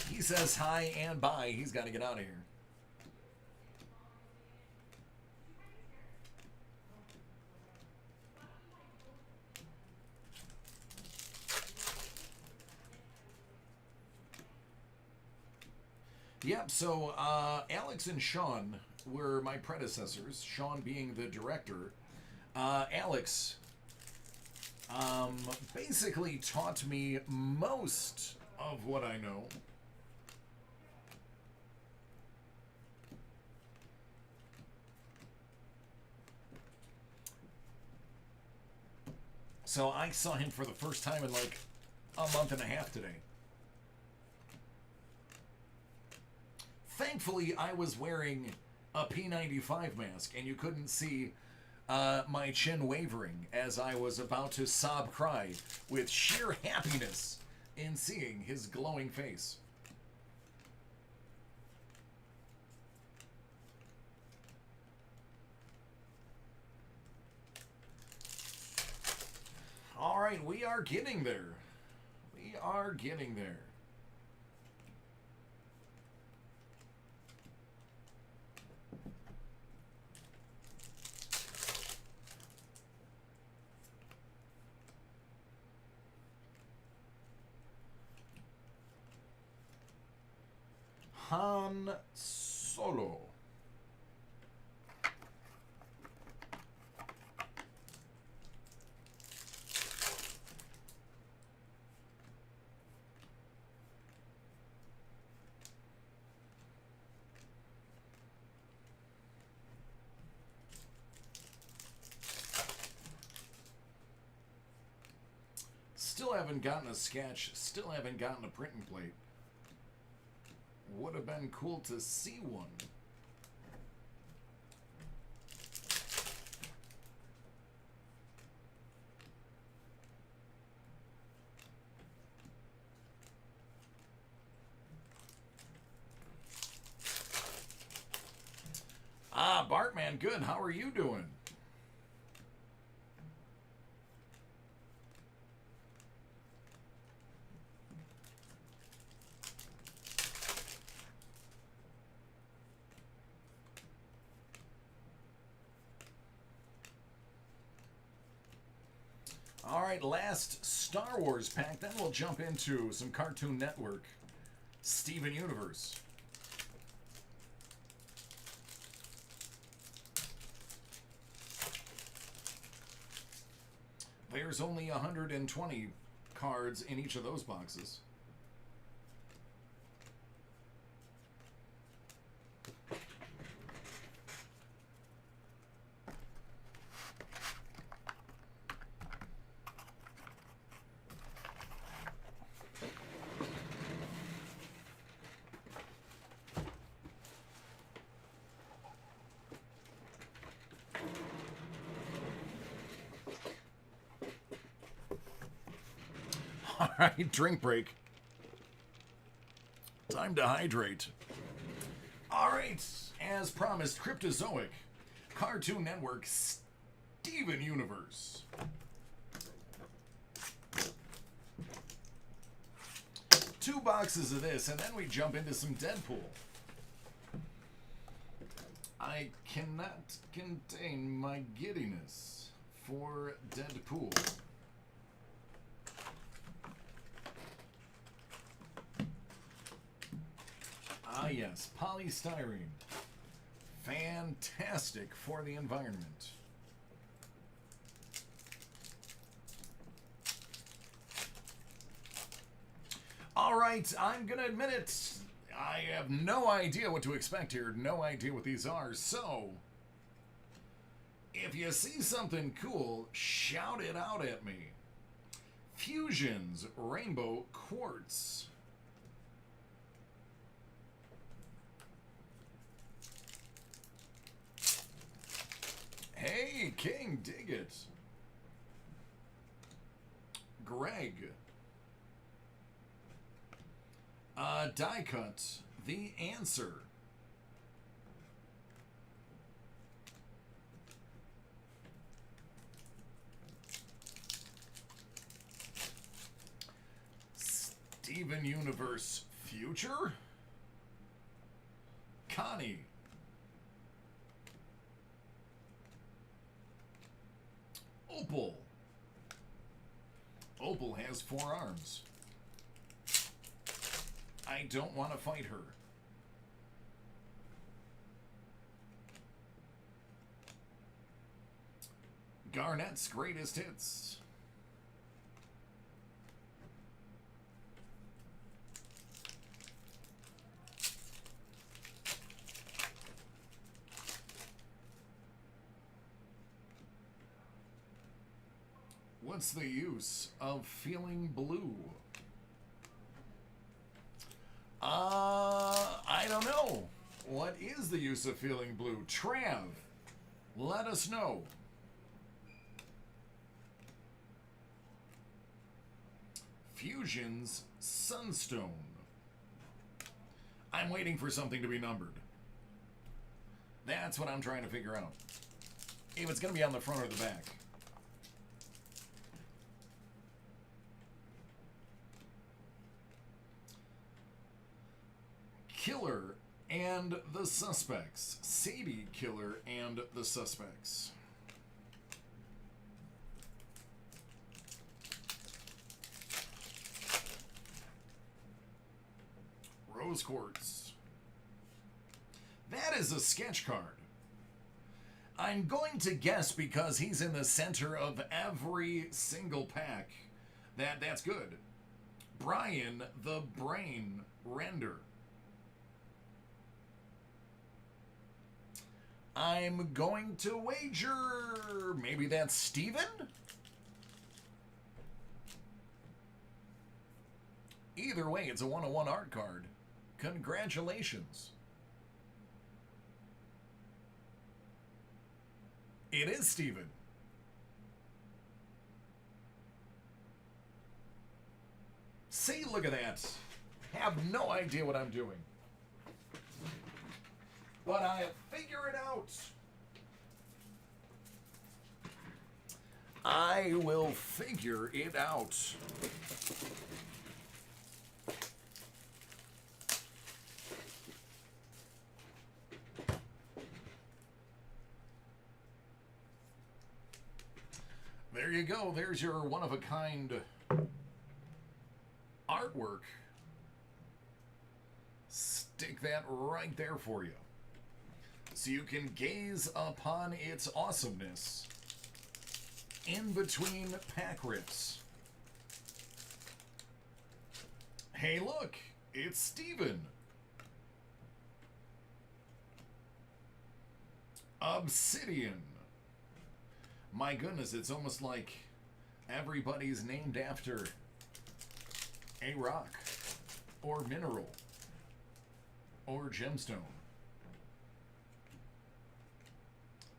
He says hi and bye. He's got to get out of here. Yep, so Alex and Sean were my predecessors, Sean being the director. Alex basically taught me most of what I know. So I saw him for the first time in like a month and a half today. Thankfully, I was wearing a P95 mask, and you couldn't see my chin wavering as I was about to sob cry with sheer happiness in seeing his glowing face. All right, we are getting there. We are getting there. Han Solo. Still haven't gotten a sketch, still haven't gotten a printing plate. Would have been cool to see one. Ah, Bartman, good. How are you doing? All right, last Star Wars pack. Then we'll jump into some Cartoon Network, Steven Universe. There's only 120 cards in each of those boxes. All right, drink break. Time to hydrate. All right, as promised, Cryptozoic, Cartoon Network, Steven Universe. Two boxes of this, and then we jump into some Deadpool. I cannot contain my giddiness for Deadpool. Ah, yes, polystyrene. Fantastic for the environment. All right, I'm going to admit it. I have no idea what to expect here. No idea what these are. So, if you see something cool, shout it out at me. Fusions Rainbow Quartz. Hey, King, dig it. Greg. Die cut. The answer. Steven Universe Future. Connie. Opal. Opal has 4 arms. I don't want to fight her. Garnett's greatest hits. What's the use of feeling blue? I don't know. What is the use of feeling blue? Trav, let us know. Fusion's Sunstone. I'm waiting for something to be numbered. That's what I'm trying to figure out. If it's going to be on the front or the back. Killer and the Suspects. Sadie Killer and the Suspects. Rose Quartz. That is a sketch card. I'm going to guess because he's in the center of every single pack that's good. Brian the Brain Render. I'm going to wager maybe that's Steven? Either way, it's a 101 art card. Congratulations. It is Steven. See, look at that. Have no idea what I'm doing. But I figure it out. I will figure it out. There you go. There's your one-of-a-kind artwork. Stick that right there for you, so you can gaze upon its awesomeness in between pack rips. Hey, look, it's Steven. Obsidian. My goodness, it's almost like everybody's named after a rock or mineral or gemstone.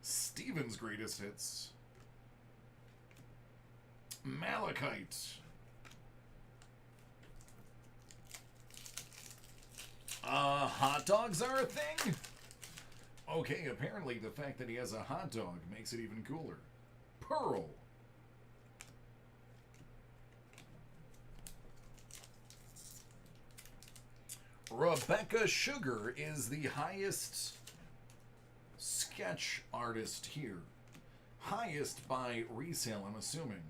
Steven's greatest hits. Malachite. Hot dogs are a thing? Okay, apparently the fact that he has a hot dog makes it even cooler. Pearl. Rebecca Sugar is the highest sketch artist here. Highest by resale, I'm assuming.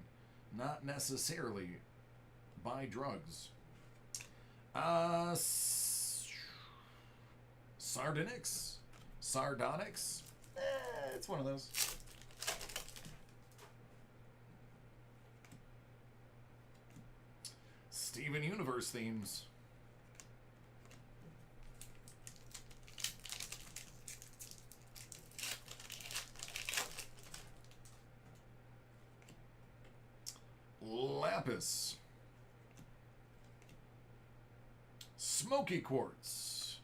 Not necessarily by drugs. Sardonyx? Sardonyx? It's one of those. Steven Universe themes. Lapis. Smoky Quartz.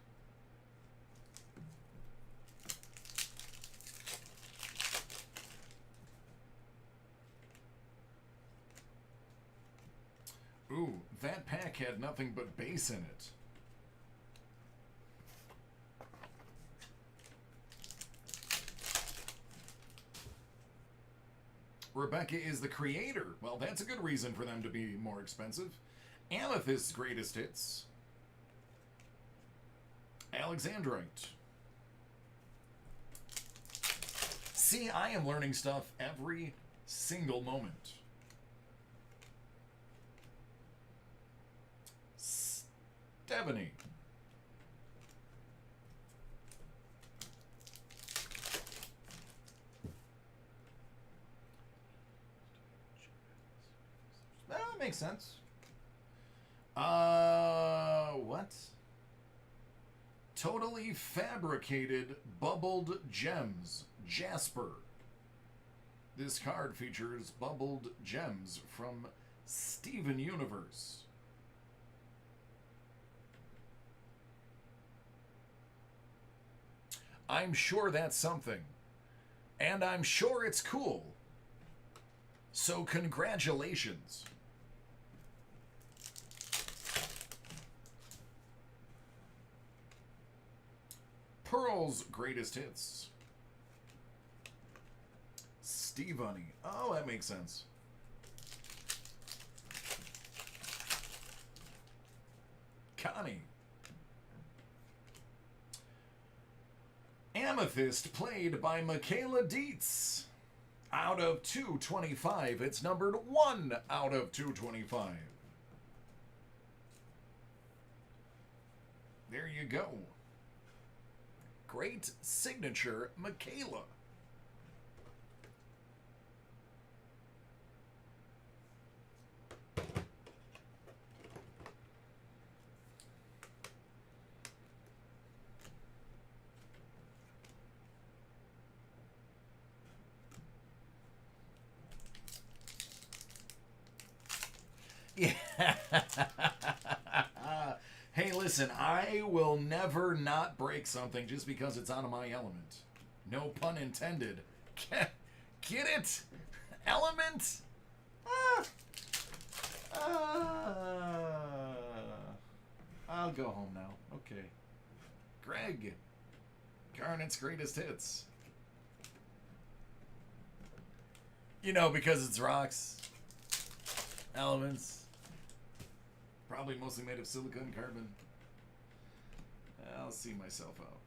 Ooh, that pack had nothing but base in it. Rebecca is the creator. Well, that's a good reason for them to be more expensive. Amethyst's greatest hits. Alexandrite. See, I am learning stuff every single moment. Stephanie. that makes sense. What? Totally fabricated bubbled gems. Jasper. This card features bubbled gems from Steven Universe. I'm sure that's something. And I'm sure it's cool. So congratulations. Pearl's Greatest Hits. Steve Honey. Oh, that makes sense. Connie. Amethyst, played by Michaela Dietz. Out of 225. It's numbered 1 out of 225. There you go. Great signature, Michaela. Yeah. Hey, listen, I will never not break something just because it's out of my element. No pun intended. Get it? Element? I'll go home now. Okay. Greg. Garnet's Greatest Hits. You know, because it's rocks. Elements. Probably mostly made of silica and carbon. I'll see myself out.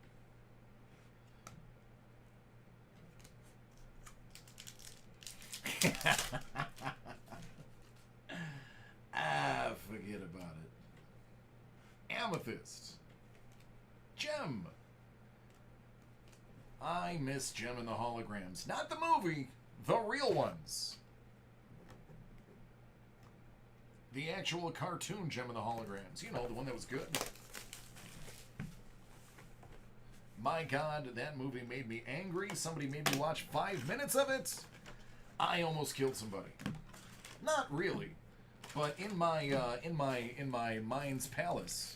Forget about it. Amethyst. Gem. I miss Gem and the Holograms. Not the movie, the real ones. The actual cartoon Gem and the Holograms. You know, the one that was good. My God, that movie made me angry. Somebody made me watch 5 minutes of it. I almost killed somebody. Not really, but in my mind's palace.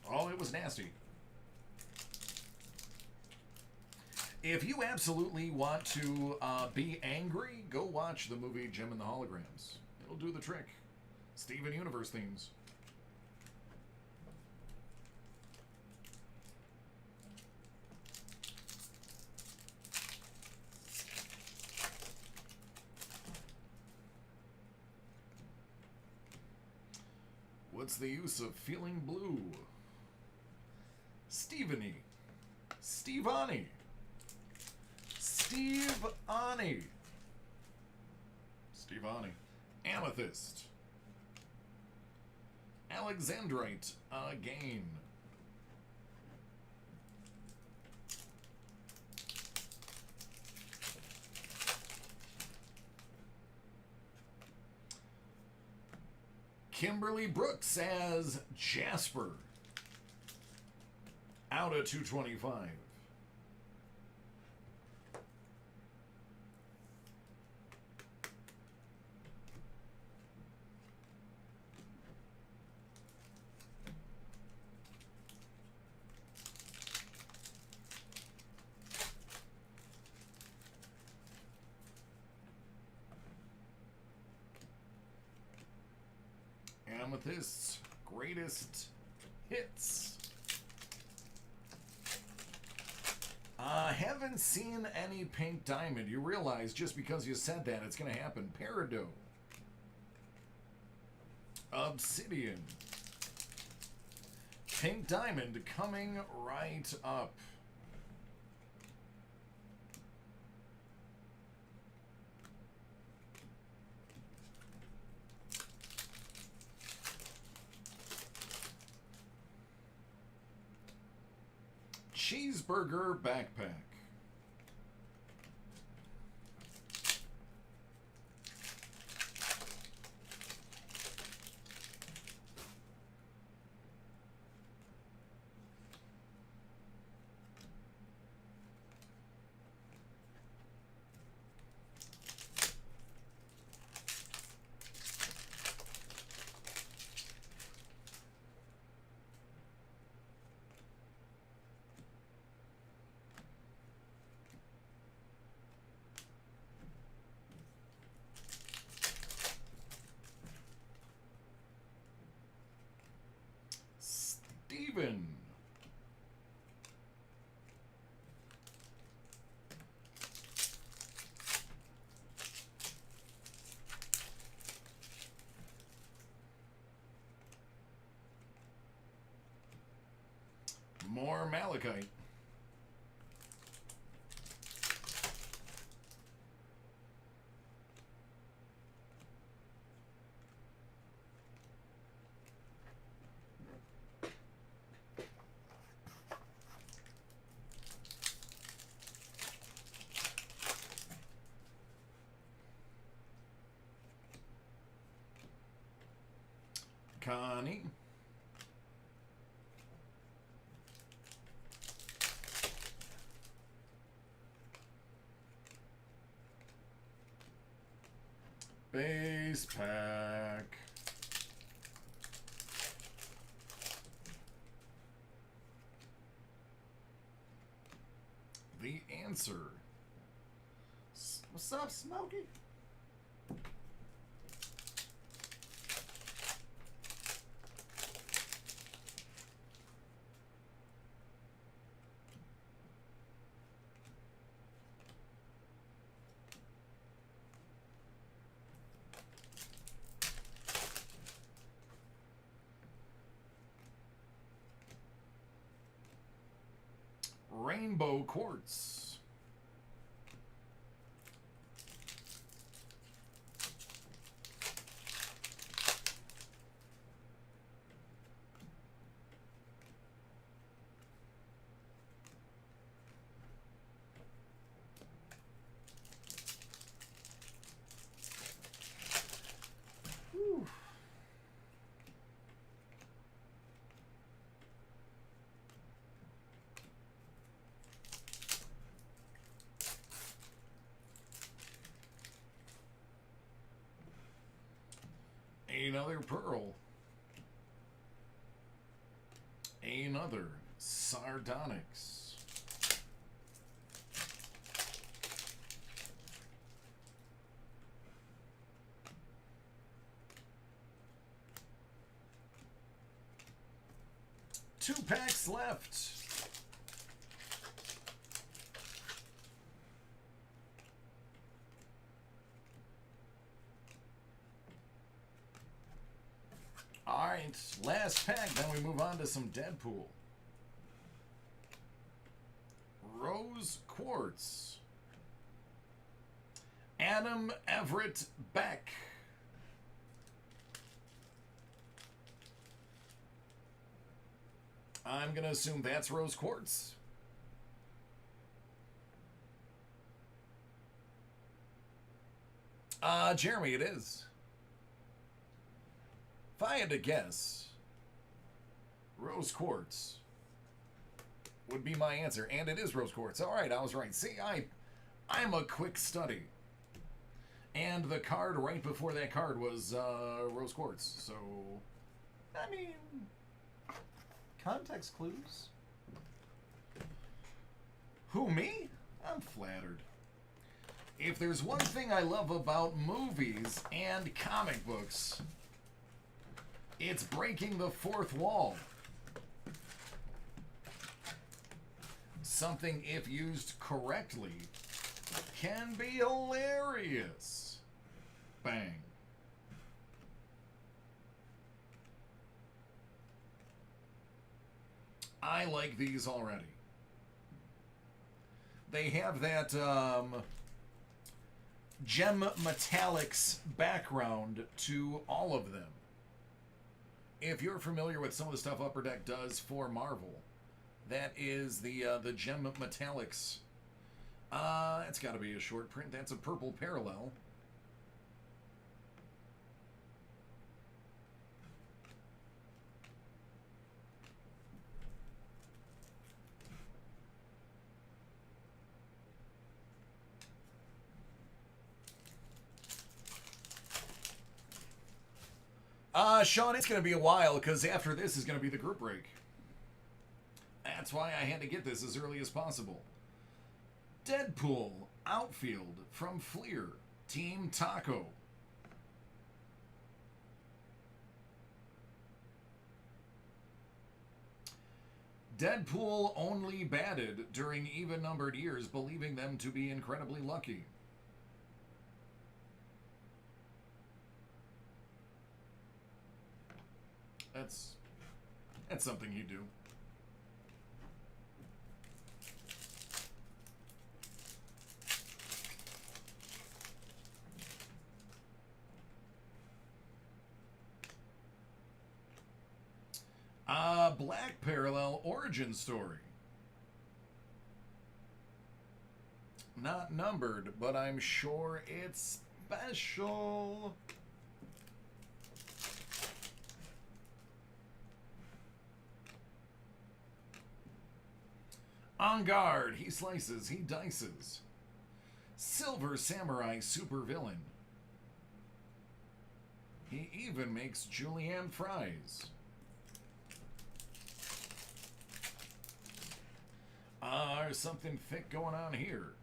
Oh, it was nasty. If you absolutely want to be angry, go watch the movie Gem and the Holograms. It'll do the trick. Steven Universe themes. What's the use of feeling blue? Stevenie. Stevani. Stevani. Stevani. Amethyst. Alexandrite again. Kimberly Brooks as Jasper. Out of 225. Amethyst's Greatest Hits. Haven't seen any Pink Diamond. You realize just because you said that, it's going to happen. Peridot. Obsidian. Pink Diamond coming right up. Cheeseburger Backpack. Steven. More Malachite. Connie. Base pack. The answer. What's up, Smokey? Rainbow Quartz. Whew. Another pearl. Another sardonyx. Two packs left. All right, last pack, then we move on to some Deadpool. Rose Quartz. Adam Everett Beck. I'm going to assume that's Rose Quartz. Jeremy, it is. If I had to guess, Rose Quartz would be my answer, and it is Rose Quartz. All right, I was right. See, I'm a quick study. And the card right before that card was Rose Quartz. So, I mean, context clues. Who, me? I'm flattered. If there's one thing I love about movies and comic books, it's breaking the fourth wall. Something, if used correctly, can be hilarious. Bang. I like these already. They have that gem metallics background to all of them. If you're familiar with some of the stuff Upper Deck does for Marvel, that is the gem metallics. It's got to be a short print. That's a purple parallel. Sean, it's going to be a while because after this is going to be the group break. That's why I had to get this as early as possible. Deadpool, outfield from Fleer, Team Taco. Deadpool only batted during even-numbered years, believing them to be incredibly lucky. That's something you do. Black Parallel origin story. Not numbered, but I'm sure it's special. On guard, he slices, he dices. Silver Samurai supervillain. He even makes julienne fries. There's something thick going on here.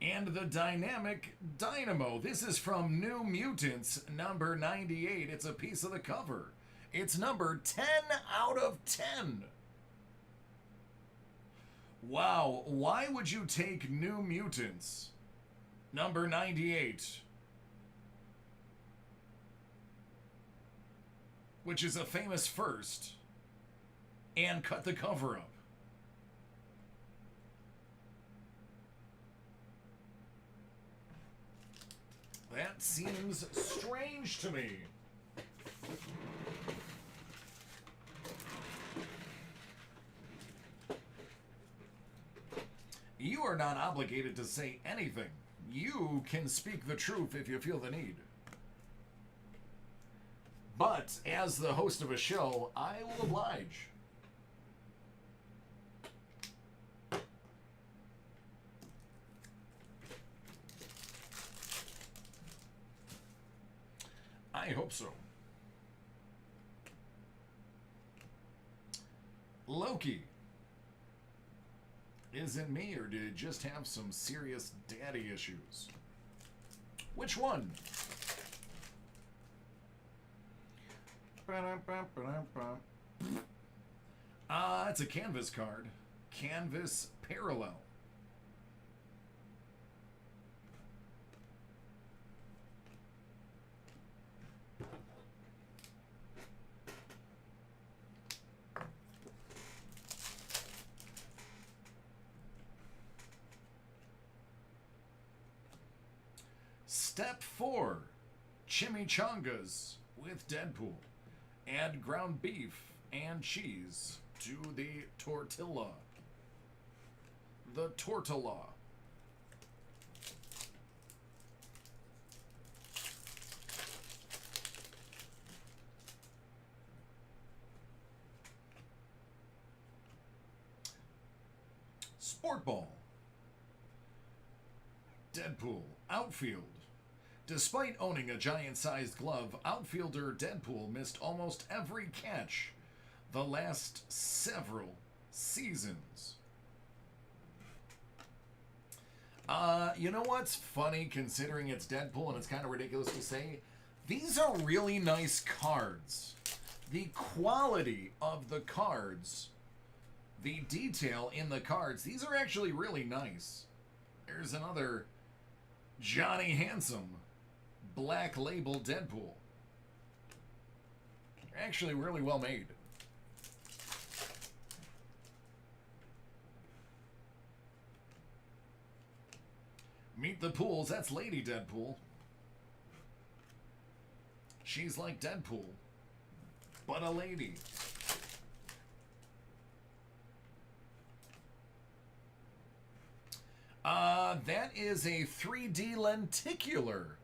And the dynamic Dynamo. This is from New Mutants, number 98. It's a piece of the cover. It's number 10 out of 10. Wow, why would you take New Mutants, number 98, which is a famous first, and cut the cover up? That seems strange to me. You are not obligated to say anything. You can speak the truth if you feel the need. But as the host of a show, I will oblige. I hope so. Loki. Is it me, or did it just have some serious daddy issues? Which one? It's a canvas card. Canvas Parallel. Step 4, chimichangas with Deadpool. Add ground beef and cheese to the tortilla. The tortilla. Sport ball. Deadpool, outfield. Despite owning a giant-sized glove, outfielder Deadpool missed almost every catch the last several seasons. You know what's funny, considering it's Deadpool and it's kind of ridiculous to say? These are really nice cards. The quality of the cards, the detail in the cards, these are actually really nice. There's another Johnny Handsome Black Label Deadpool. They're actually really well made. Meet the Pools, that's Lady Deadpool. She's like Deadpool, but a lady. That is a 3D lenticular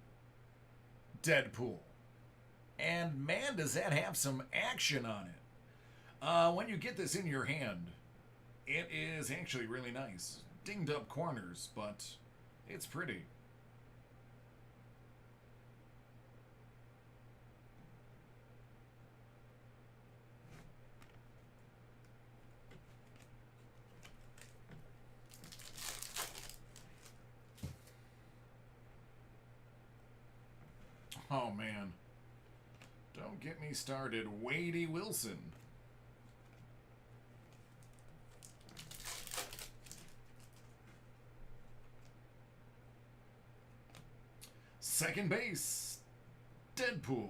Deadpool. And man, does that have some action on it. When you get this in your hand, it is actually really nice. Dinged up corners, but it's pretty. Oh man, don't get me started. Wadey Wilson. Second base, Deadpool.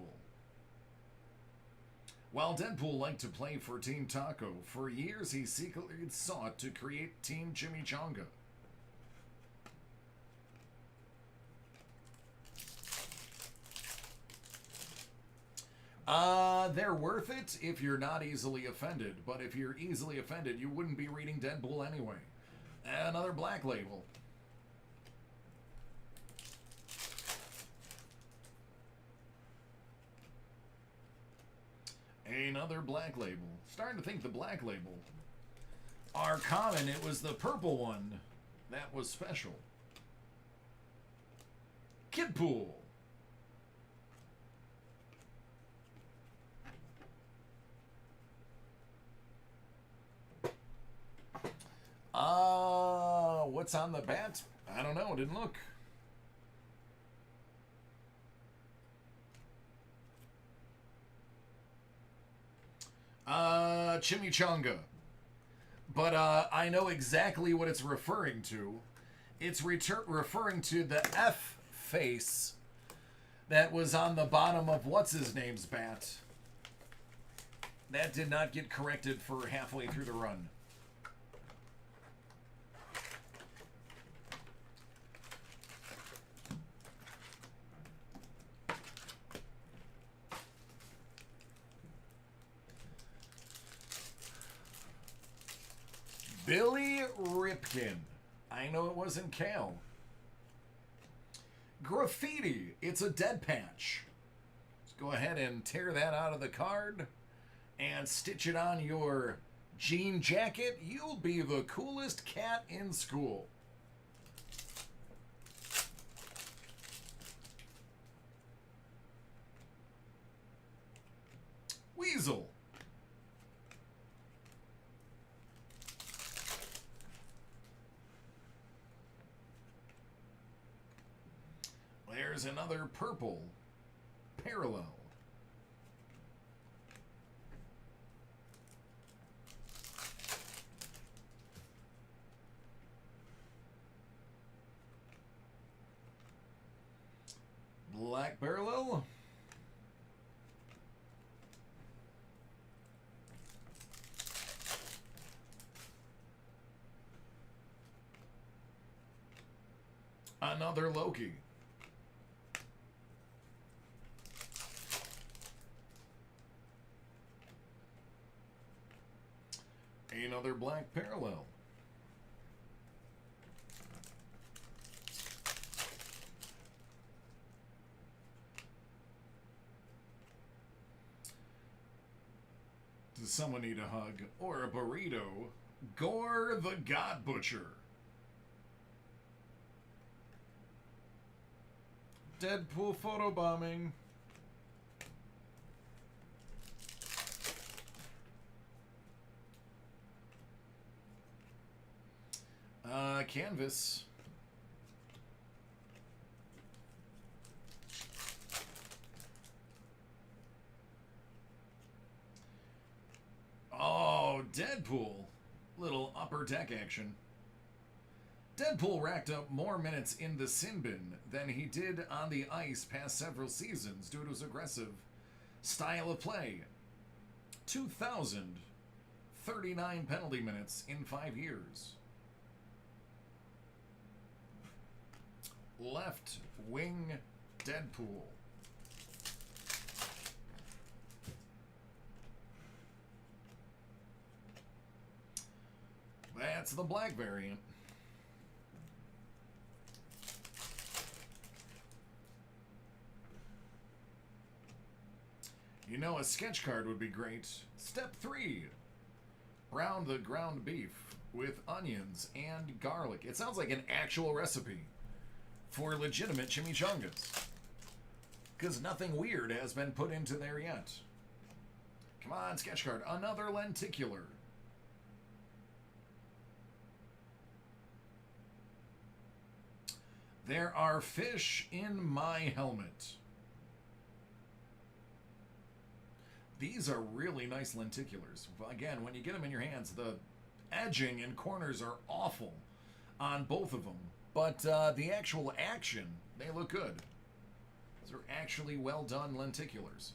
While Deadpool liked to play for Team Taco, for years he secretly sought to create Team Chimichanga. They're worth it if you're not easily offended, but if you're easily offended, you wouldn't be reading Deadpool anyway. Another black label. Another black label. Starting to think the black label are common. It was the purple one that was special. Kidpool. What's on the bat? I don't know. Didn't look. Chimichanga. But I know exactly what it's referring to. It's referring to the F face that was on the bottom of what's-his-name's bat. That did not get corrected for halfway through the run. Billy Ripken. I know it wasn't Cal. Graffiti. It's a dead patch. Let's go ahead and tear that out of the card and stitch it on your jean jacket. You'll be the coolest cat in school. Weasel. There's another purple parallel. Black parallel. Another Loki. Another black parallel. Does someone need a hug or a burrito? Gore the God Butcher. Deadpool photobombing. Canvas. Oh, Deadpool. Little upper deck action. Deadpool racked up more minutes in the sin bin than he did on the ice past several seasons due to his aggressive style of play. 2,039 penalty minutes in 5 years. Left wing Deadpool. That's the black variant. You know, a sketch card would be great. Step 3. Brown the ground beef with onions and garlic. It sounds like an actual recipe for legitimate chimichangas, because nothing weird has been put into there yet. Come on, sketch card. Another lenticular. There are fish in my helmet. These are really nice lenticulars. Again, when you get them in your hands, the edging and corners are awful on both of them. But the actual action, they look good. These are actually well done lenticulars.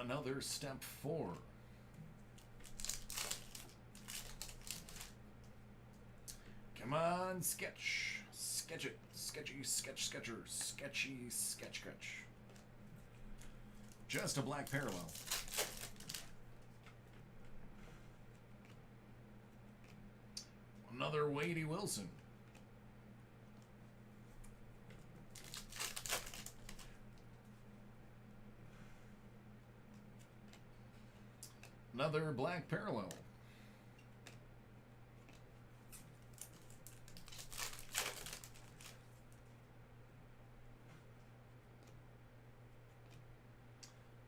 Another step 4. Come on, sketch. Sketch it. Sketchy, sketcher. Sketchy, sketch. Just a black parallel. Another Wadey Wilson. Another black parallel.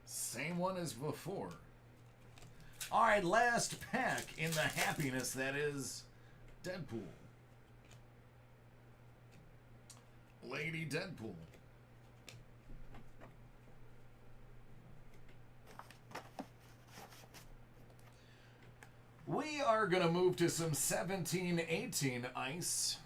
Same one as before. All right, last pack in the happiness that is Deadpool. Lady Deadpool. We are going to move to some 17-18 ice.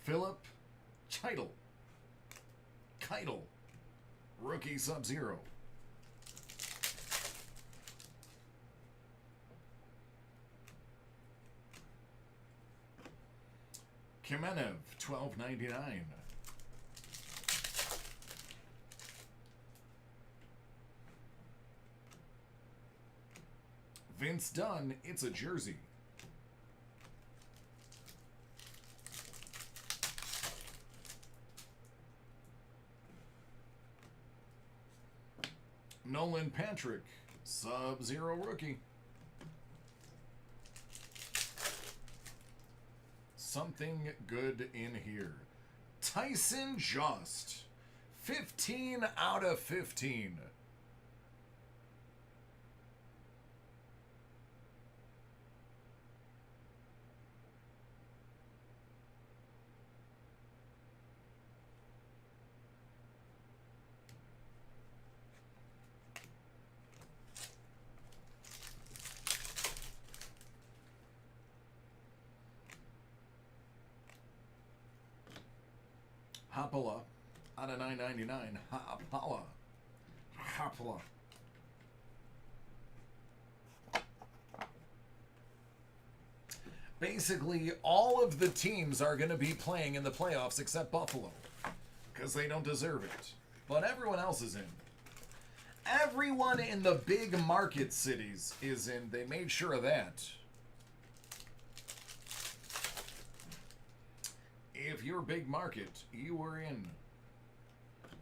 Philip Keitel, rookie Sub-Zero. Kamenev, $12.99. Vince Dunn, it's a jersey. Nolan Patrick, Sub-Zero rookie. Something good in here. Tyson Just, 15 out of 15. Hoppala out of $9.99. Hoppala. Basically, all of the teams are going to be playing in the playoffs except Buffalo because they don't deserve it. But everyone else is in. Everyone in the big market cities is in. They made sure of that. If you're big market, you were in.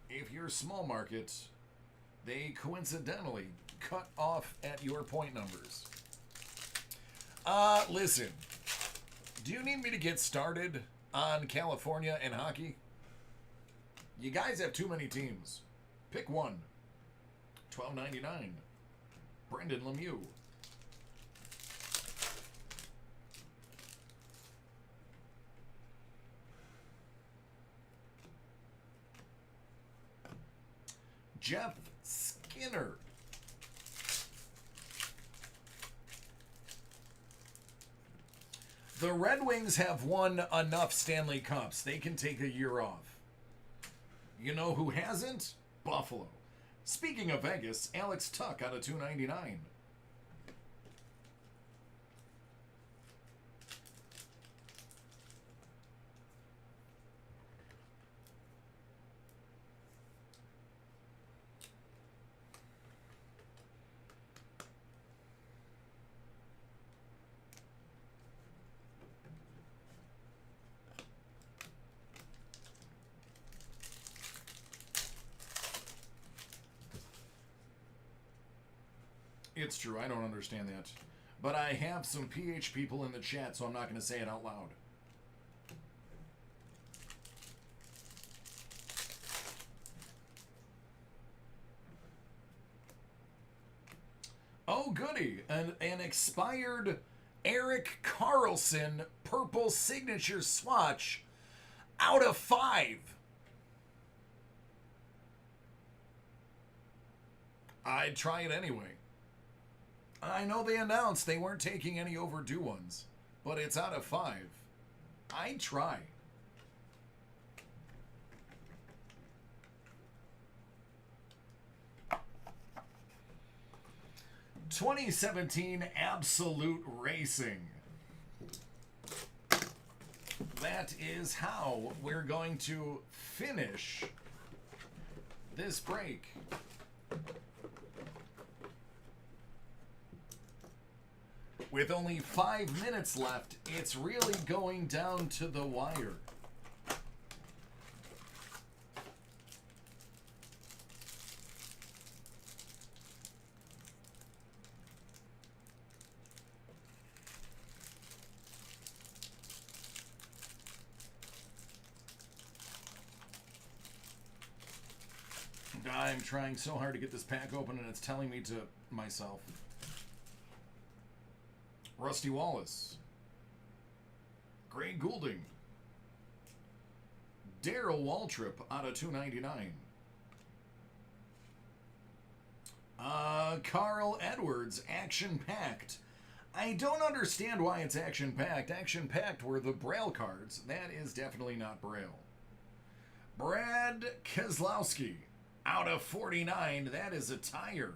If you're small market, they coincidentally cut off at your point numbers. Listen. Do you need me to get started on California and hockey? You guys have too many teams. Pick one. $12.99. Brendan Lemieux. Jeff Skinner. The Red Wings have won enough Stanley Cups. They can take a year off. You know who hasn't? Buffalo. Speaking of Vegas, Alex Tuck out of $2.99. It's true, I don't understand that. But I have some PH people in the chat, so I'm not going to say it out loud. goody. An expired Eric Carlson purple signature swatch out of 5. I'd try it anyway. I know they announced they weren't taking any overdue ones, but it's out of 5. I'd try. "2017 Absolute Racing." That is how we're going to finish this break. With only 5 minutes left, it's really going down to the wire. I'm trying so hard to get this pack open, and it's telling me to myself. Rusty Wallace. Gray Goulding. Darrell Waltrip out of 299. Carl Edwards, Action Packed. I don't understand why it's Action Packed. Action Packed were the Braille cards. That is definitely not Braille. Brad Keselowski, out of 49. That is a tire.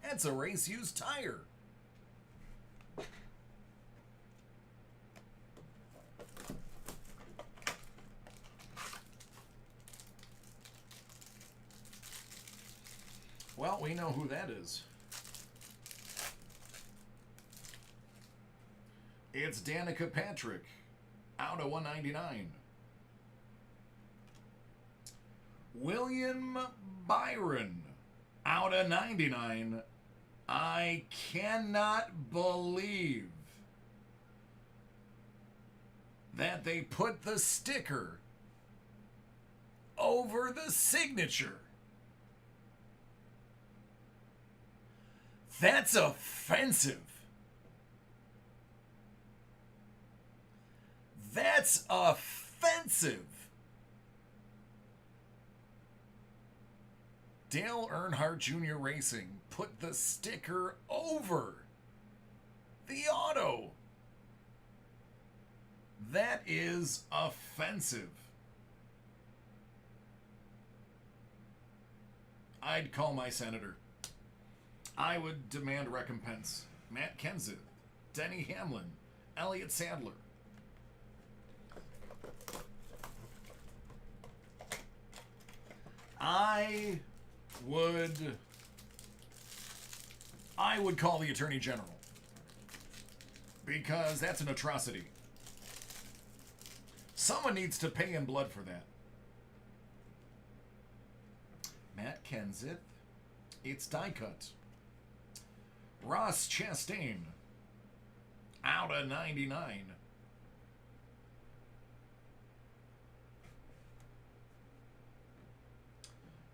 That's a race-used tire. Well, we know who that is. It's Danica Patrick, out of 199. William Byron, out of 99. I cannot believe that they put the sticker over the signature. That's offensive. That's offensive. Dale Earnhardt Jr. Racing put the sticker over the auto. That is offensive. I'd call my senator. I would demand recompense. Matt Kenseth, Denny Hamlin, Elliott Sadler. I would call the Attorney General, because that's an atrocity. Someone needs to pay in blood for that. Matt Kenseth, it's die cut. Ross Chastain, out of 99.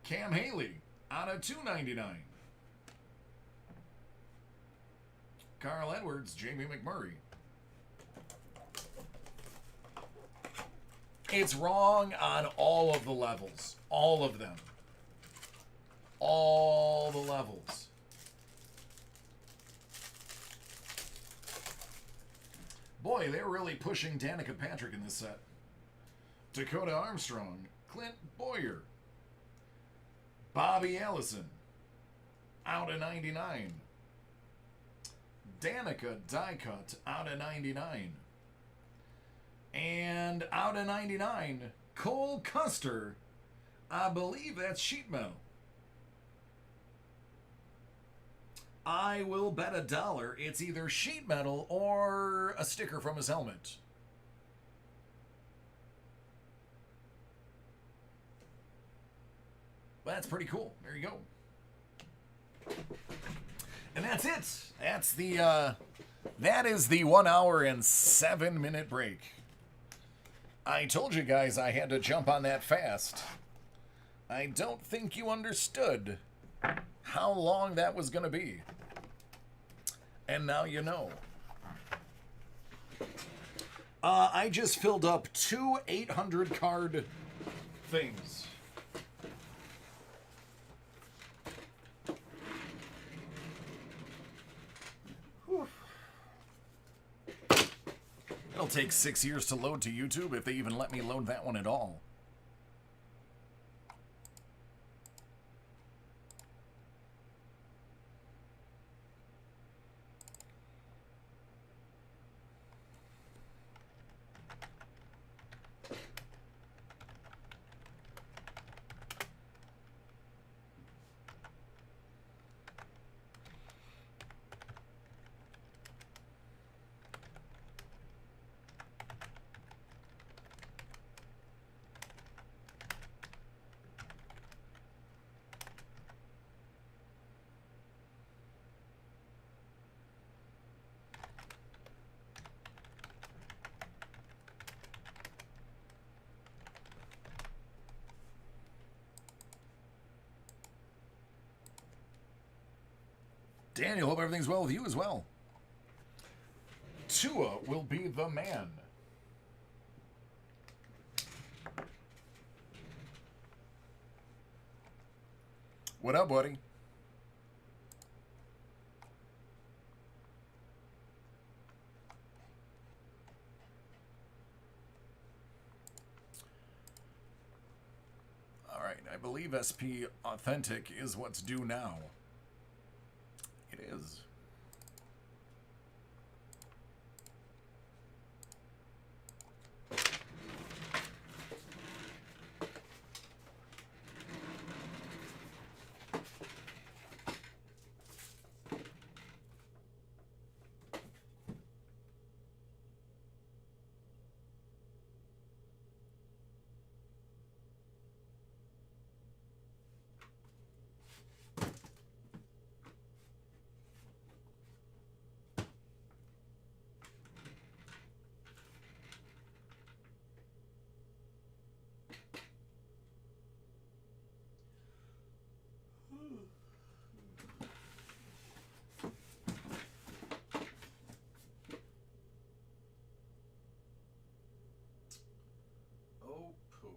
Cam Haley, out of 299. Carl Edwards, Jamie McMurray. It's wrong on all of the levels. All of them. All the levels. Boy, they're really pushing Danica Patrick in this set. Dakota Armstrong, Clint Boyer. Bobby Allison, out of 99. Danica die cut, out of 99. And out of 99, Cole Custer. I believe that's sheet metal. I will bet $1 it's either sheet metal or a sticker from his helmet. That's pretty cool. There you go. And that's it. That's the that is the 1 hour and 7 minute break. I told you guys I had to jump on that fast. I don't think you understood how long that was going to be. And now you know. I just filled up 2 800 card things. Whew. It'll take 6 years to load to YouTube if they even let me load that one at all. Daniel, hope everything's well with you as well. Tua will be the man. What up, buddy? All right, I believe SP Authentic is what's due now. It is. Oh, poo.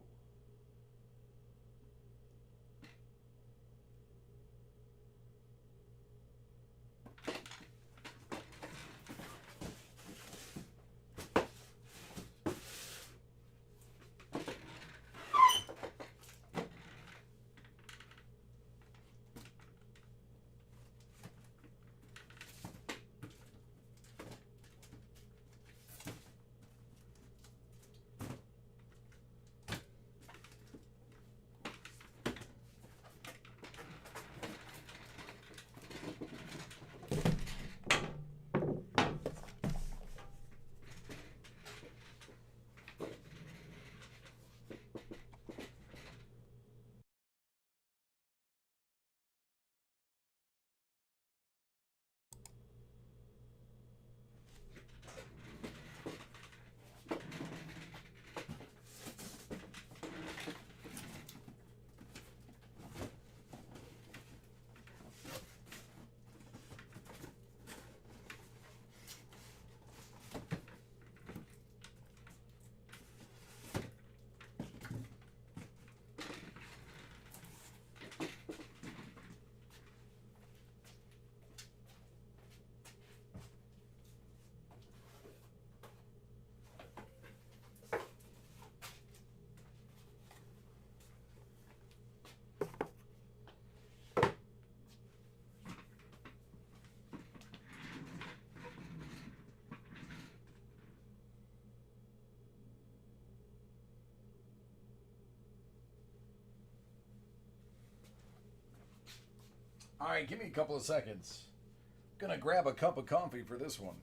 All right, give me a couple of seconds. Gonna grab a cup of coffee for this one.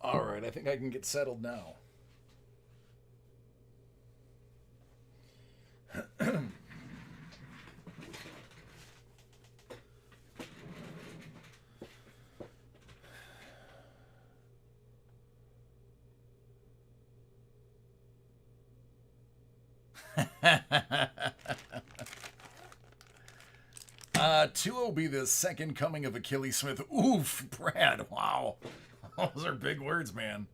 All right, I think I can get settled now. Two will be the second coming of Achilles Smith. Oof, Brad, wow. Those are big words, man.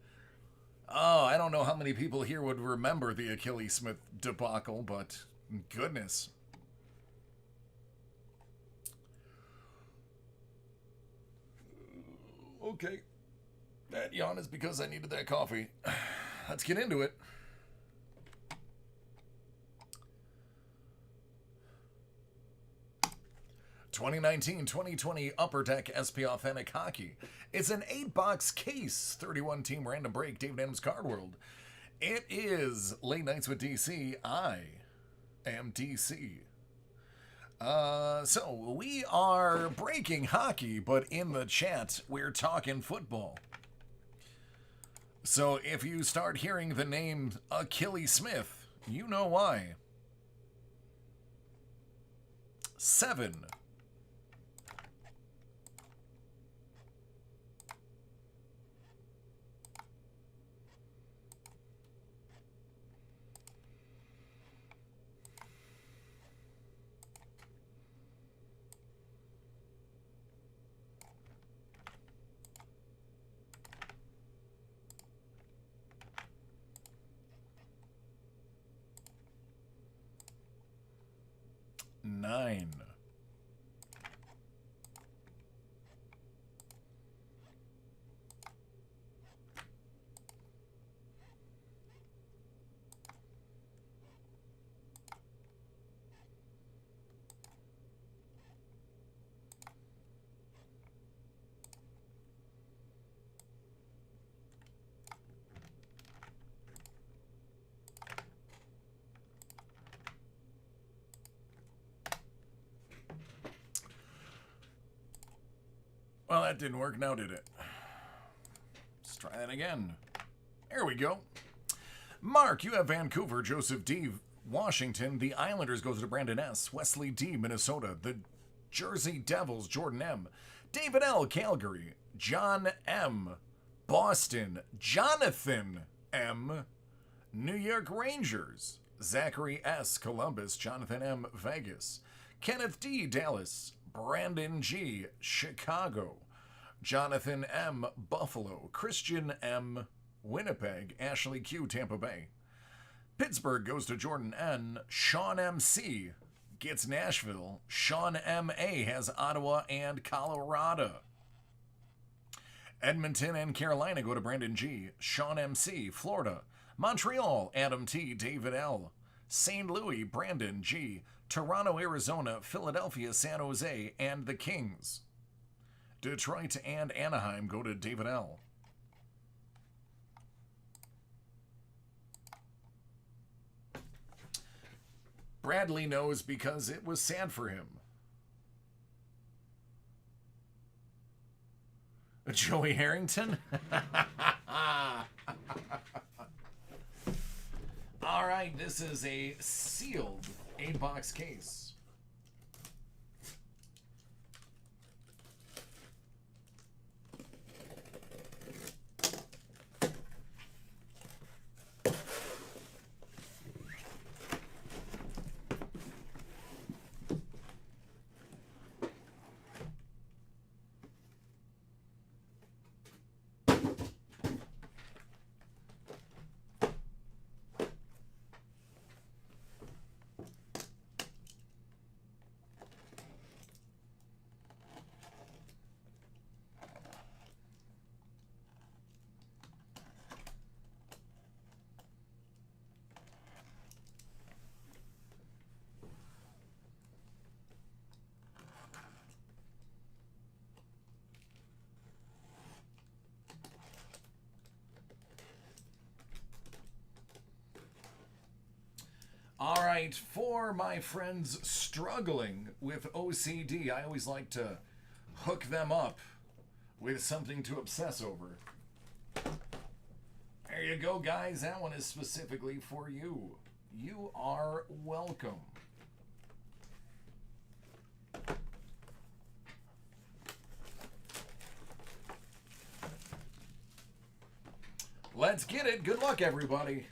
Oh, I don't know how many people here would remember the Achilles Smith debacle, but goodness. Okay. That yawn is because I needed that coffee. Let's get into it. "2019-2020 Upper Deck SP Authentic Hockey." It's an 8-box case, 31-team random break, David Adams Card World. It is Late Nights with DC. I am DC. So we are breaking hockey, but in the chat, we're talking football. So if you start hearing the name Achilles Smith, you know why. 7.9. 'Well, that didn't work now, did it? Let's try that again. There we go. Mark, you have Vancouver. Joseph D. Washington. The Islanders goes to Brandon S. Wesley D. Minnesota. The Jersey Devils. Jordan M. David L. Calgary. John M. Boston. Jonathan M. New York Rangers. Zachary S. Columbus. Jonathan M. Vegas. Kenneth D. Dallas. Brandon G. Chicago. Jonathan M. Buffalo. Christian M. Winnipeg. Ashley Q. Tampa Bay. Pittsburgh goes to Jordan N. Sean M.C. gets Nashville. Sean M.A. has Ottawa and Colorado. Edmonton and Carolina go to Brandon G. Sean M.C. Florida. Montreal, Adam T. David L. St. Louis, Brandon G. Toronto, Arizona, Philadelphia, San Jose, and the Kings. Detroit and Anaheim go to David L. Bradley knows because it was sad for him. Joey Harrington? All right, this is a sealed 8-box case. All right, for my friends struggling with OCD, I always like to hook them up with something to obsess over. There you go, guys. That one is specifically for you. You are welcome. Let's get it. Good luck, everybody.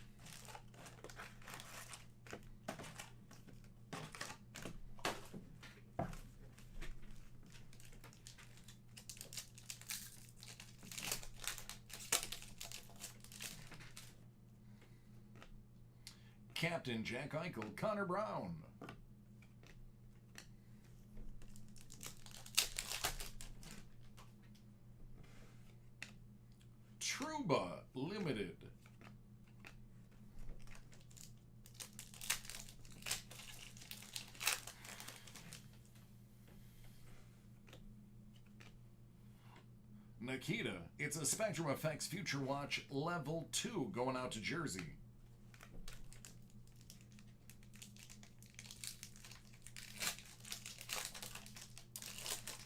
Captain Jack Eichel, Connor Brown. Truba Limited. Nikita, it's a Spectrum Effects Future Watch Level 2 going out to Jersey.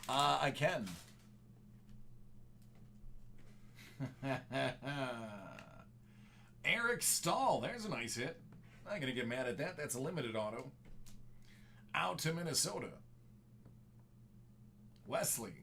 I can. Eric Stahl, there's a nice hit. I'm not going to get mad at that. That's a limited auto. Out to Minnesota. Wesley.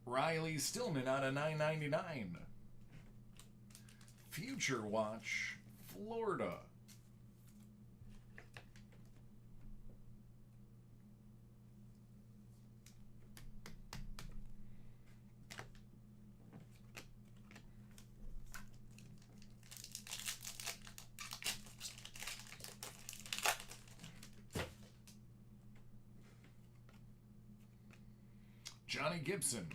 Riley Stillman out of $9.99. Future Watch, Florida. Johnny Gibson.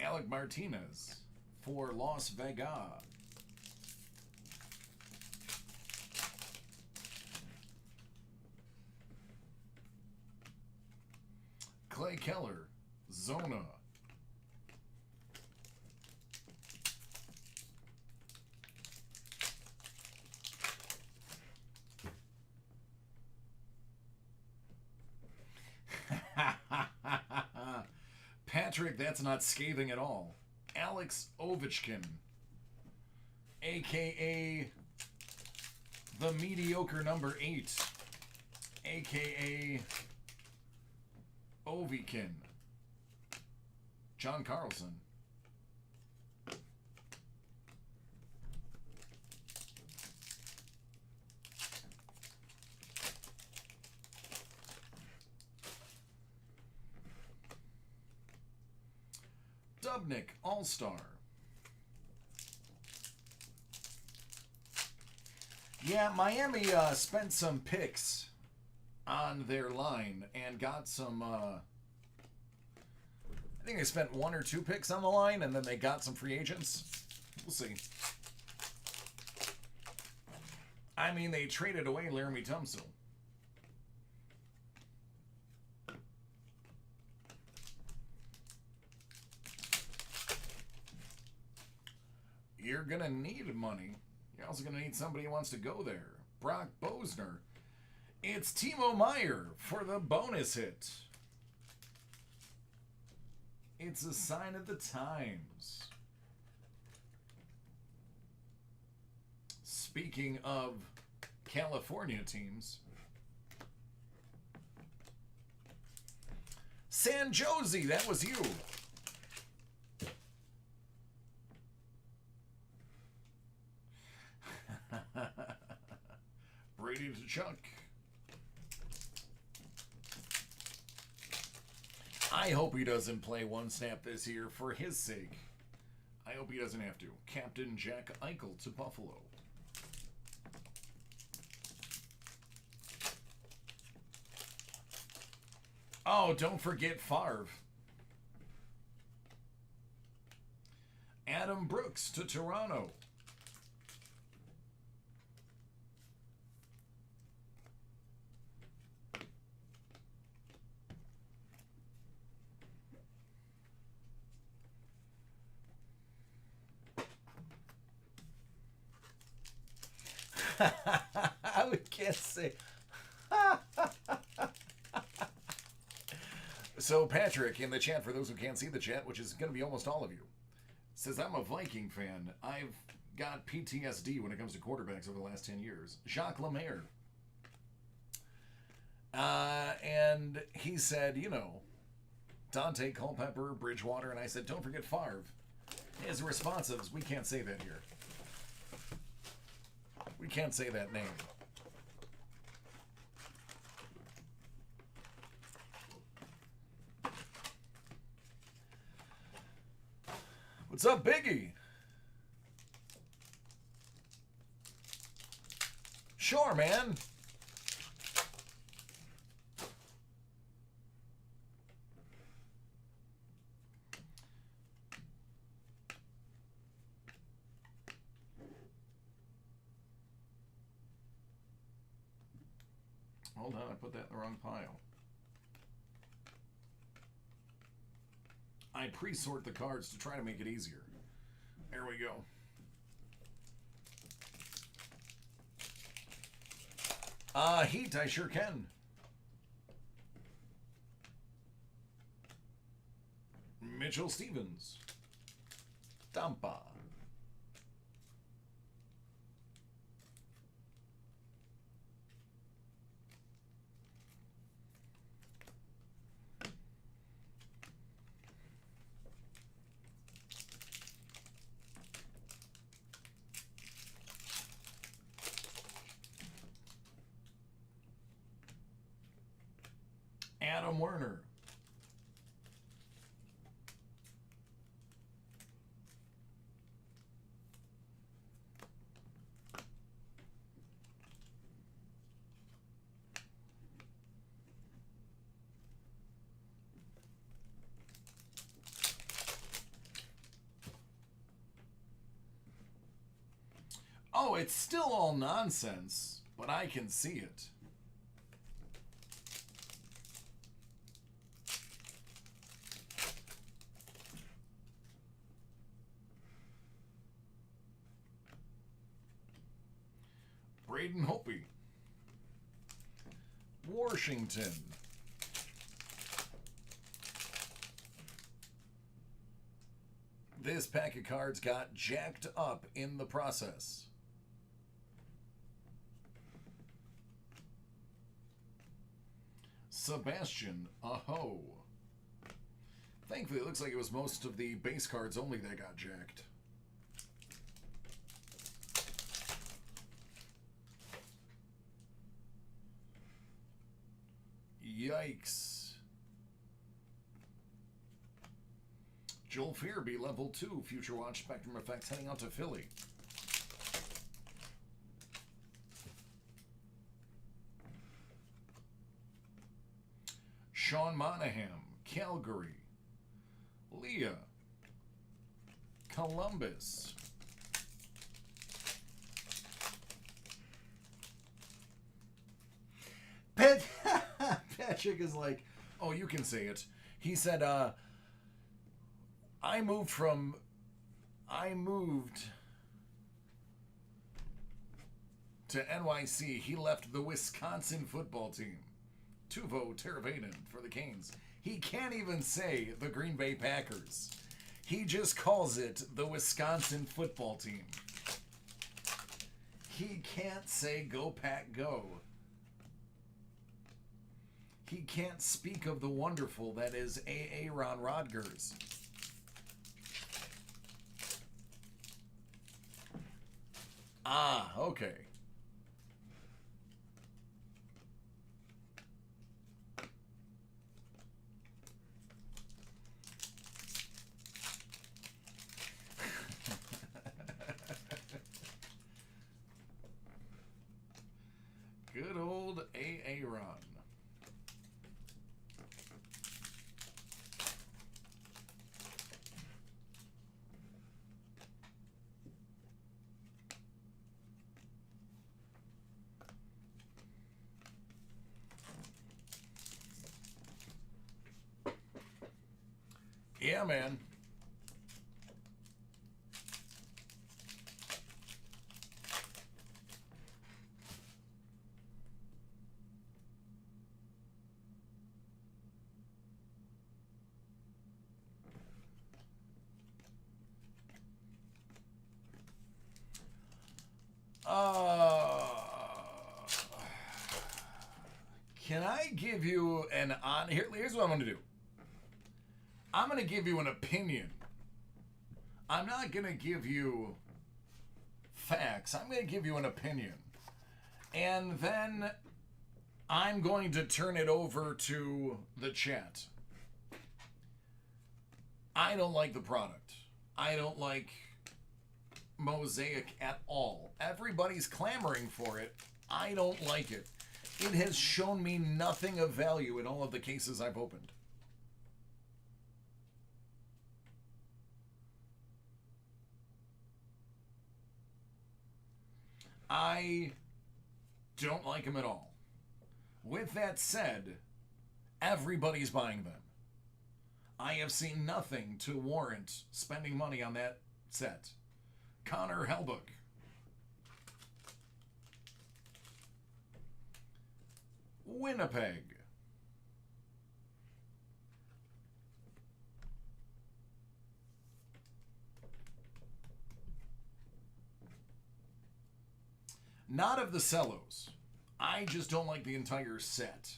Alec Martinez for Las Vegas. Clay Keller, Zona. Patrick, that's not scathing at all. Alex Ovechkin, a.k.a. the mediocre number 8, a.k.a. Ovikin. John Carlson. Dubnik, All-Star. Yeah, Miami spent some picks on their line and got some, I think they spent 1 or 2 picks on the line and then they got some free agents. We'll see. I mean, they traded away Laramie Tunsil. You're going to need money. You're also going to need somebody who wants to go there. Brock Bosner. It's Timo Meyer for the bonus hit. It's a sign of the times. Speaking of California teams, San Jose, that was you. Brady to Chuck. I hope he doesn't play one snap this year for his sake. I hope he doesn't have to. Captain Jack Eichel to Buffalo. Oh, don't forget Favre. Adam Brooks to Toronto. I can't say. So Patrick in the chat, for those who can't see the chat, which is going to be almost all of you, says, I'm a Viking fan. I've got PTSD when it comes to quarterbacks over the last 10 years. Jacques Lemaire. And he said, you know, Dante, Culpepper, Bridgewater, and I said, don't forget Favre. His responsives, we can't say that here. We can't say that name. What's up, Biggie? Sure, man. Hold on, I put that in the wrong pile. I pre-sort the cards to try to make it easier. There we go. Heat, I sure can. Mitchell Stevens. Tampa. Adam Werner. Oh, it's still all nonsense, but I can see it. Braden Hopi. Washington. This pack of cards got jacked up in the process. Sebastian Aho. Thankfully, it looks like it was most of the base cards only that got jacked. Yikes. Joel Fearby, level 2, Future Watch Spectrum Effects, heading out to Philly. Sean Monahan, Calgary. Leah, Columbus. Patrick is like, oh, you can say it. He said, I moved to NYC. He left the Wisconsin football team. Tuvo Teravainen for the Canes. He can't even say the Green Bay Packers. He just calls it the Wisconsin football team. He can't say go Pack go. He can't speak of the wonderful that is Aaron Rodgers. Ah, okay. Good old Aaron. Yeah, man. Can I give you an on here? Here's what I'm going to do. I'm going to give you an opinion. I'm not going to give you facts. I'm going to give you an opinion. And then I'm going to turn it over to the chat. I don't like the product. I don't like Mosaic at all. Everybody's clamoring for it. I don't like it. It has shown me nothing of value in all of the cases I've opened. I don't like them at all. With that said, everybody's buying them. I have seen nothing to warrant spending money on that set. Connor Helbig. Winnipeg. Not of the cellos. I just don't like the entire set.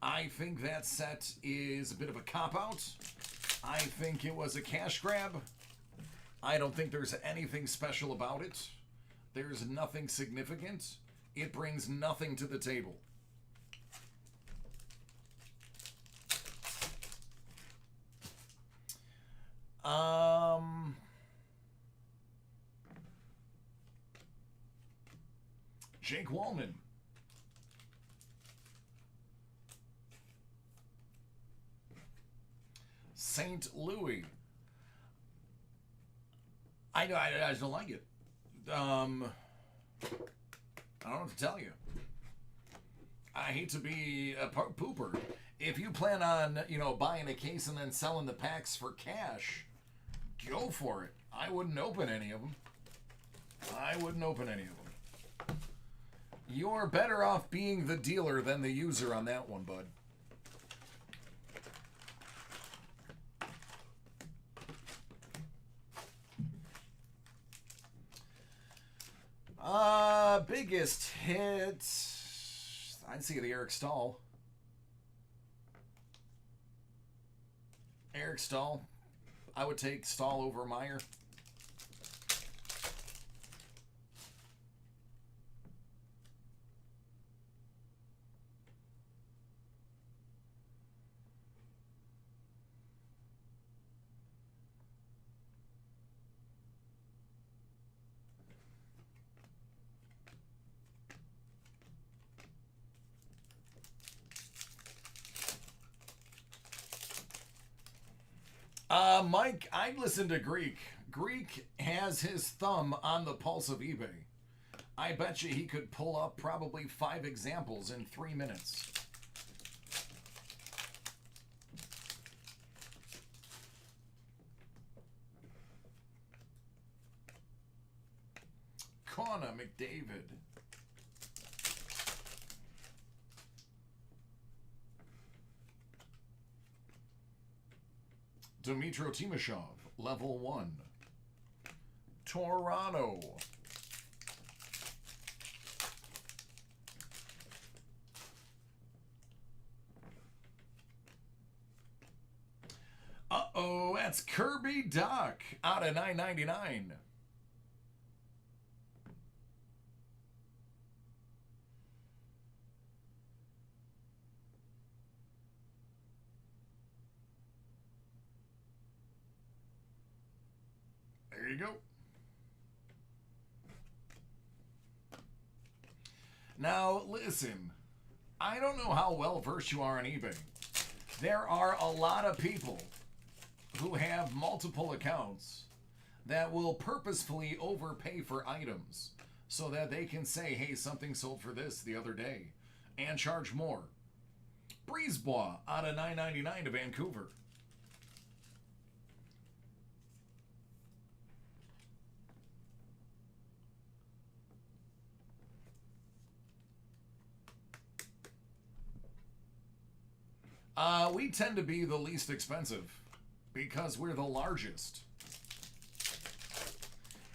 I think that set is a bit of a cop-out. I think it was a cash grab. I don't think there's anything special about it. There's nothing significant. It brings nothing to the table. Jake Wallman. St. Louis. I just don't like it. I don't know what to tell you. I hate to be a pooper. If you plan on, buying a case and then selling the packs for cash, go for it. I wouldn't open any of them. You're better off being the dealer than the user on that one, bud. Biggest hit. I'd see the Eric Stahl. Eric Stahl. I would take Stahl over Meyer. Mike, I'd listen to Greek. Greek has his thumb on the pulse of eBay. I bet you he could pull up probably 5 examples in 3 minutes. Connor McDavid. Dmitro Timashov, level 1. Toronto. Uh-oh, that's Kirby Dach out of 9.99. There you go. Now, listen. I don't know how well versed you are on eBay. There are a lot of people who have multiple accounts that will purposefully overpay for items so that they can say, hey, something sold for this the other day, and charge more. Brisebois out of $9.99 to Vancouver. We tend to be the least expensive because we're the largest.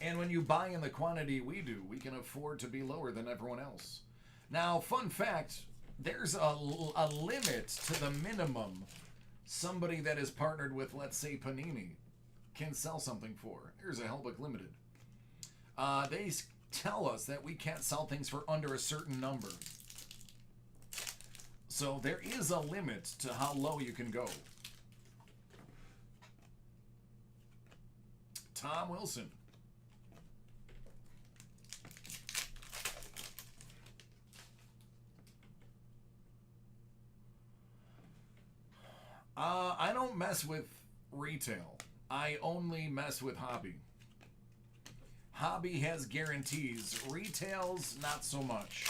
And when you buy in the quantity we do, we can afford to be lower than everyone else. Now, fun fact, there's a limit to the minimum somebody that is partnered with, let's say, Panini, can sell something for. Here's a Hellbook Limited. They tell us that we can't sell things for under a certain number. So there is a limit to how low you can go. Tom Wilson. I don't mess with retail. I only mess with hobby. Hobby has guarantees. Retail's not so much.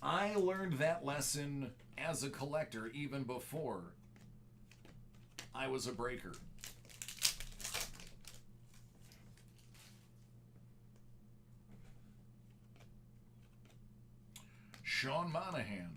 I learned that lesson as a collector even before I was a breaker. Sean Monahan.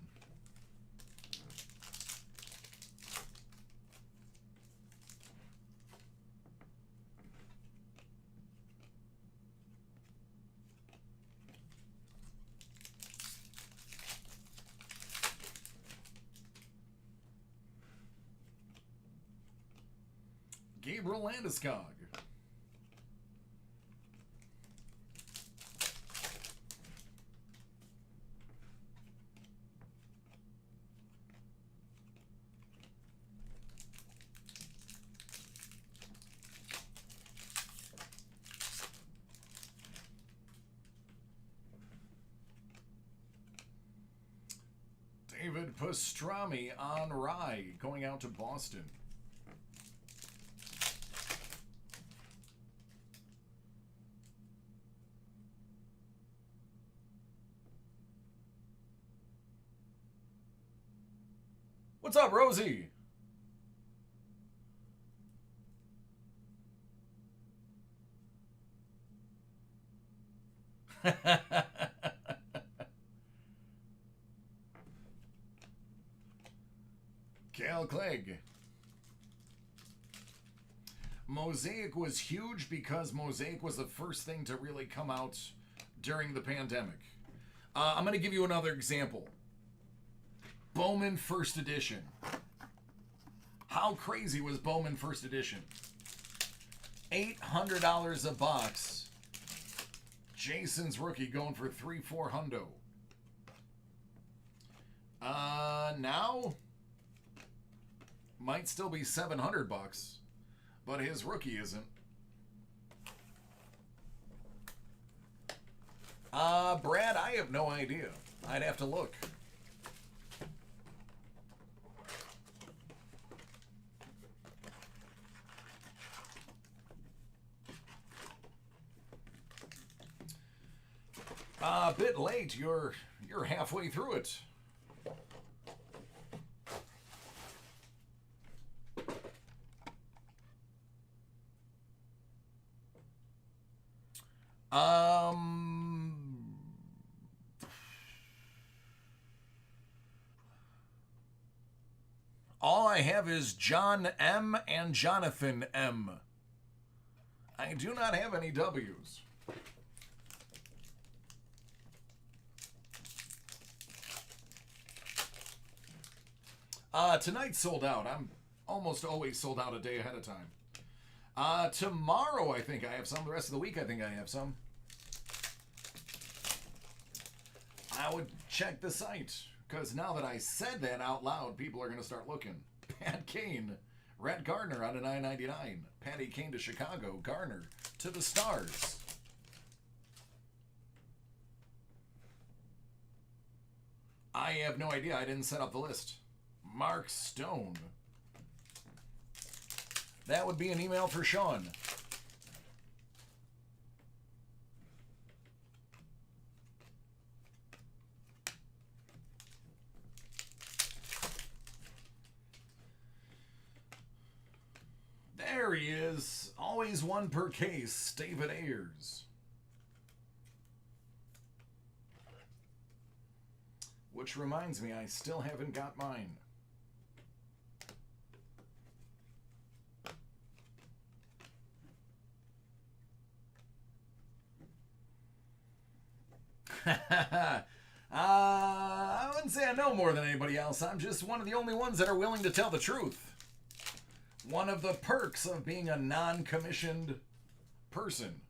Gabriel Landeskog. David Pastrami on Rye going out to Boston. What's up, Rosie? Cal Clegg. Mosaic was huge because Mosaic was the first thing to really come out during the pandemic. I'm going to give you another example. Bowman First Edition. How crazy was Bowman First Edition? $800 a box. Jason's rookie going for $300-400. Now might still be $700, but his rookie isn't. Brad, I have no idea. I'd have to look. A bit late. You're halfway through it. All I have is John M. and Jonathan M. I do not have any W's. Tonight's sold out. I'm almost always sold out a day ahead of time. Tomorrow I think I have some. The rest of the week I think I have some. I would check the site, because now that I said that out loud, people are going to start looking. Pat Kane, Rhett Gardner out of $9.99. Patty Kane to Chicago. Garner to the Stars. I have no idea. I didn't set up the list. Mark Stone. That would be an email for Sean. There he is. Always one per case. David Ayers. Which reminds me, I still haven't got mine. I wouldn't say I know more than anybody else. I'm just one of the only ones that are willing to tell the truth. One of the perks of being a non-commissioned person.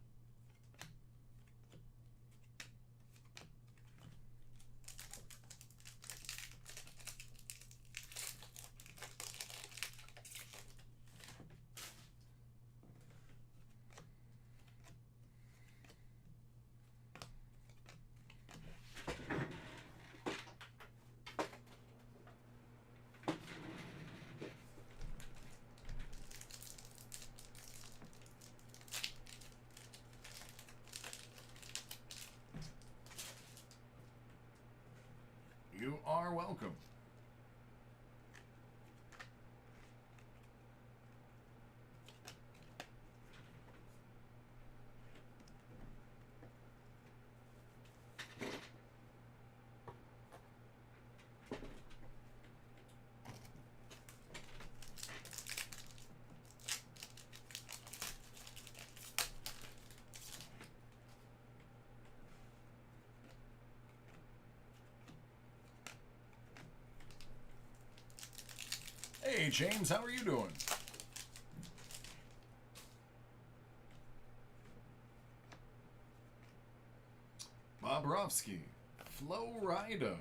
You are welcome. Hey, James, how are you doing? Bobrovsky, Florida.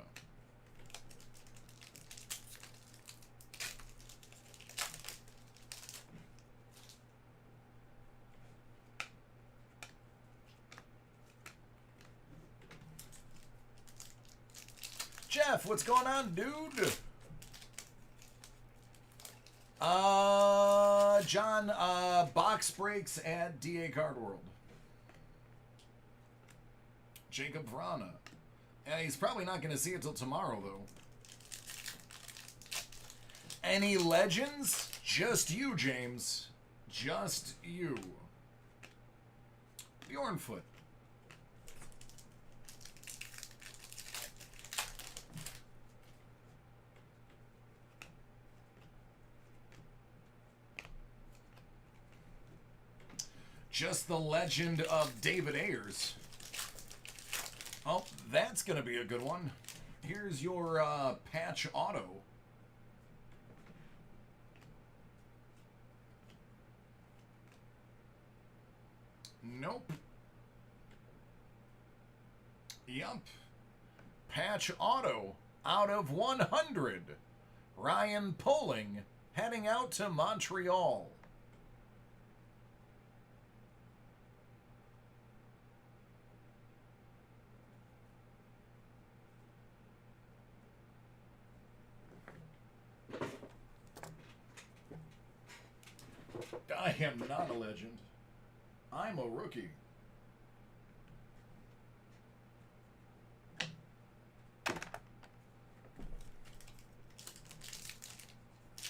Jeff, what's going on, dude? John, box breaks at DA Card World. Jacob Vrana. And he's probably not going to see it till tomorrow, though. Any legends? Just you, James. Just you. Bjornfoot. Just the legend of David Ayers. Oh, that's going to be a good one. Here's your patch auto. Nope. Yup. Patch auto out of 100. Ryan Poling heading out to Montreal. I am not a legend. I'm a rookie.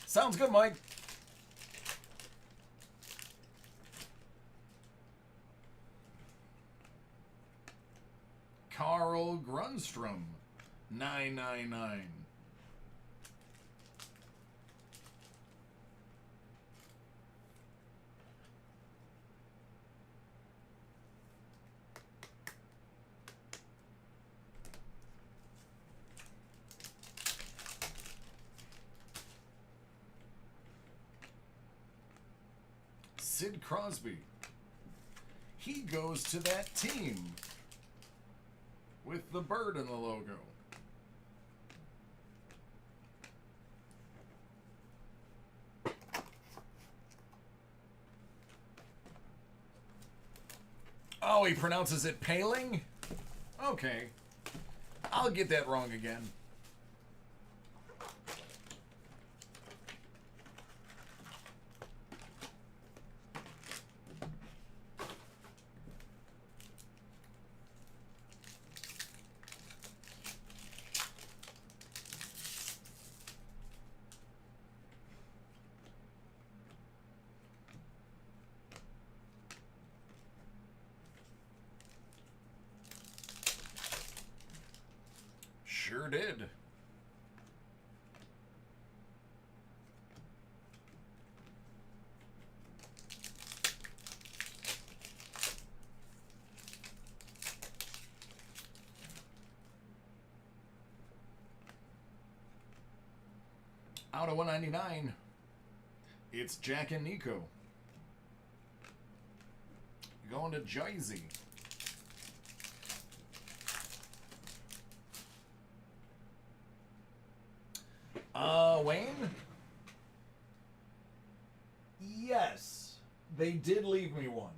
Sounds good, Mike. Carl Grunstrom, 999. Sid Crosby. He goes to that team with the bird in the logo. Oh, he pronounces it paling? Okay. I'll get that wrong again. Sure did. Out of 199, it's Jack and Nico. Going to Jersey. Wayne? Yes, they did leave me one.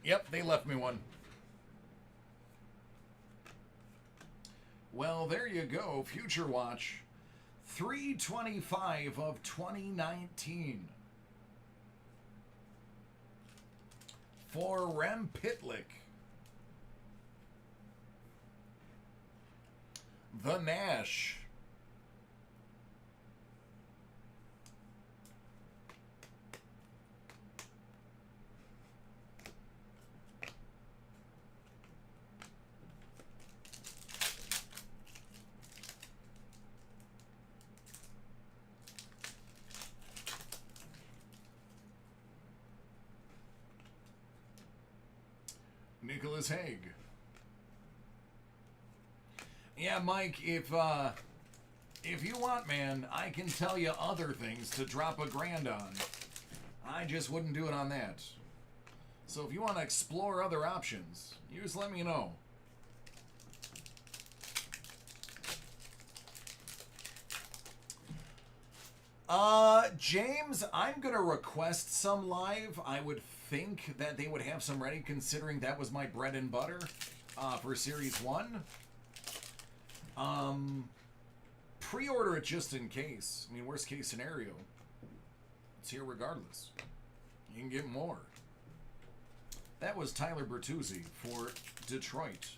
Yep, they left me one. Well, there you go. Future Watch. 325 of 2019. For Rem Pitlick. The Nash. Nicholas Haig. Yeah, Mike, if you want, man, I can tell you other things to drop $1,000 on. I just wouldn't do it on that. So if you want to explore other options, you just let me know. James, I'm going to request some live. I would think that they would have some ready, considering that was my bread and butter for Series 1. Pre-order it just in case. I mean, worst case scenario, it's here regardless. You can get more. That was Tyler Bertuzzi for Detroit.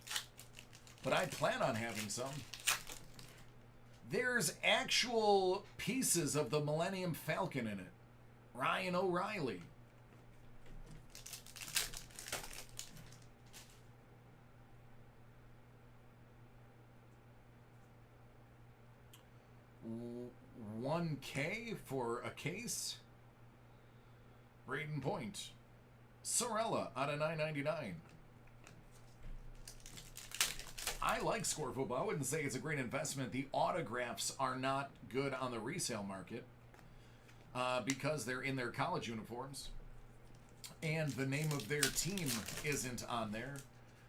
But I plan on having some. There's actual pieces of the Millennium Falcon in it. Ryan O'Reilly. $1K for a case. Braden Point. Sorella out of $9.99. I like Score Football. I wouldn't say it's a great investment. The autographs are not good on the resale market because they're in their college uniforms. And the name of their team isn't on there.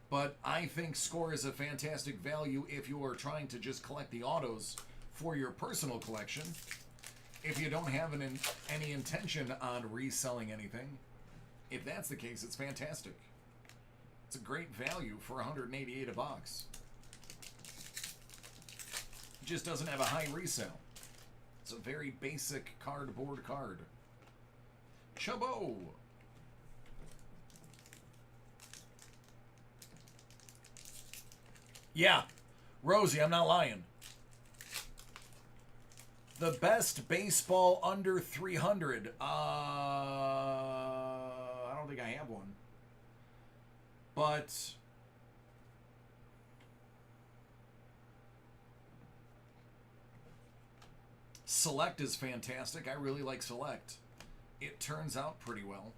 But I think Score is a fantastic value if you are trying to just collect the autos for your personal collection. If you don't have any intention on reselling anything, if that's the case, it's fantastic. It's a great value for $188 a box. It just doesn't have a high resale. It's a very basic cardboard card. Chabot. Yeah, Rosie, I'm not lying. The best baseball under 300. I don't think I have one. But Select is fantastic. I really like Select. It turns out pretty well.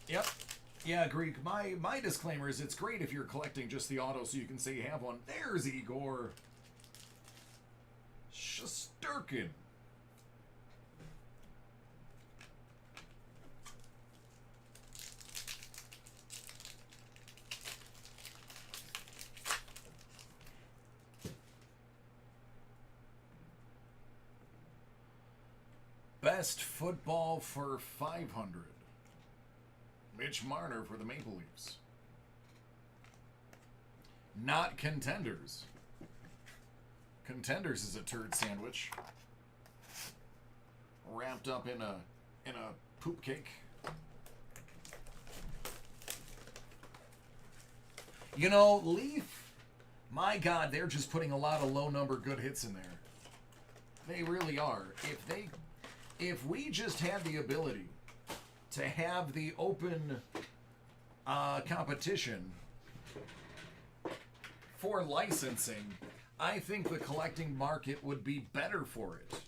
Yep. Yeah, Greek. My disclaimer is it's great if you're collecting just the auto so you can say you have one. There's Igor Shesterkin. Best football for 500. Mitch Marner for the Maple Leafs. Not Contenders. Contenders is a turd sandwich wrapped up in a poop cake. You know, Leaf, my God, they're just putting a lot of low number good hits in there. They really are. If we just had the ability to have the open competition for licensing, I think the collecting market would be better for it.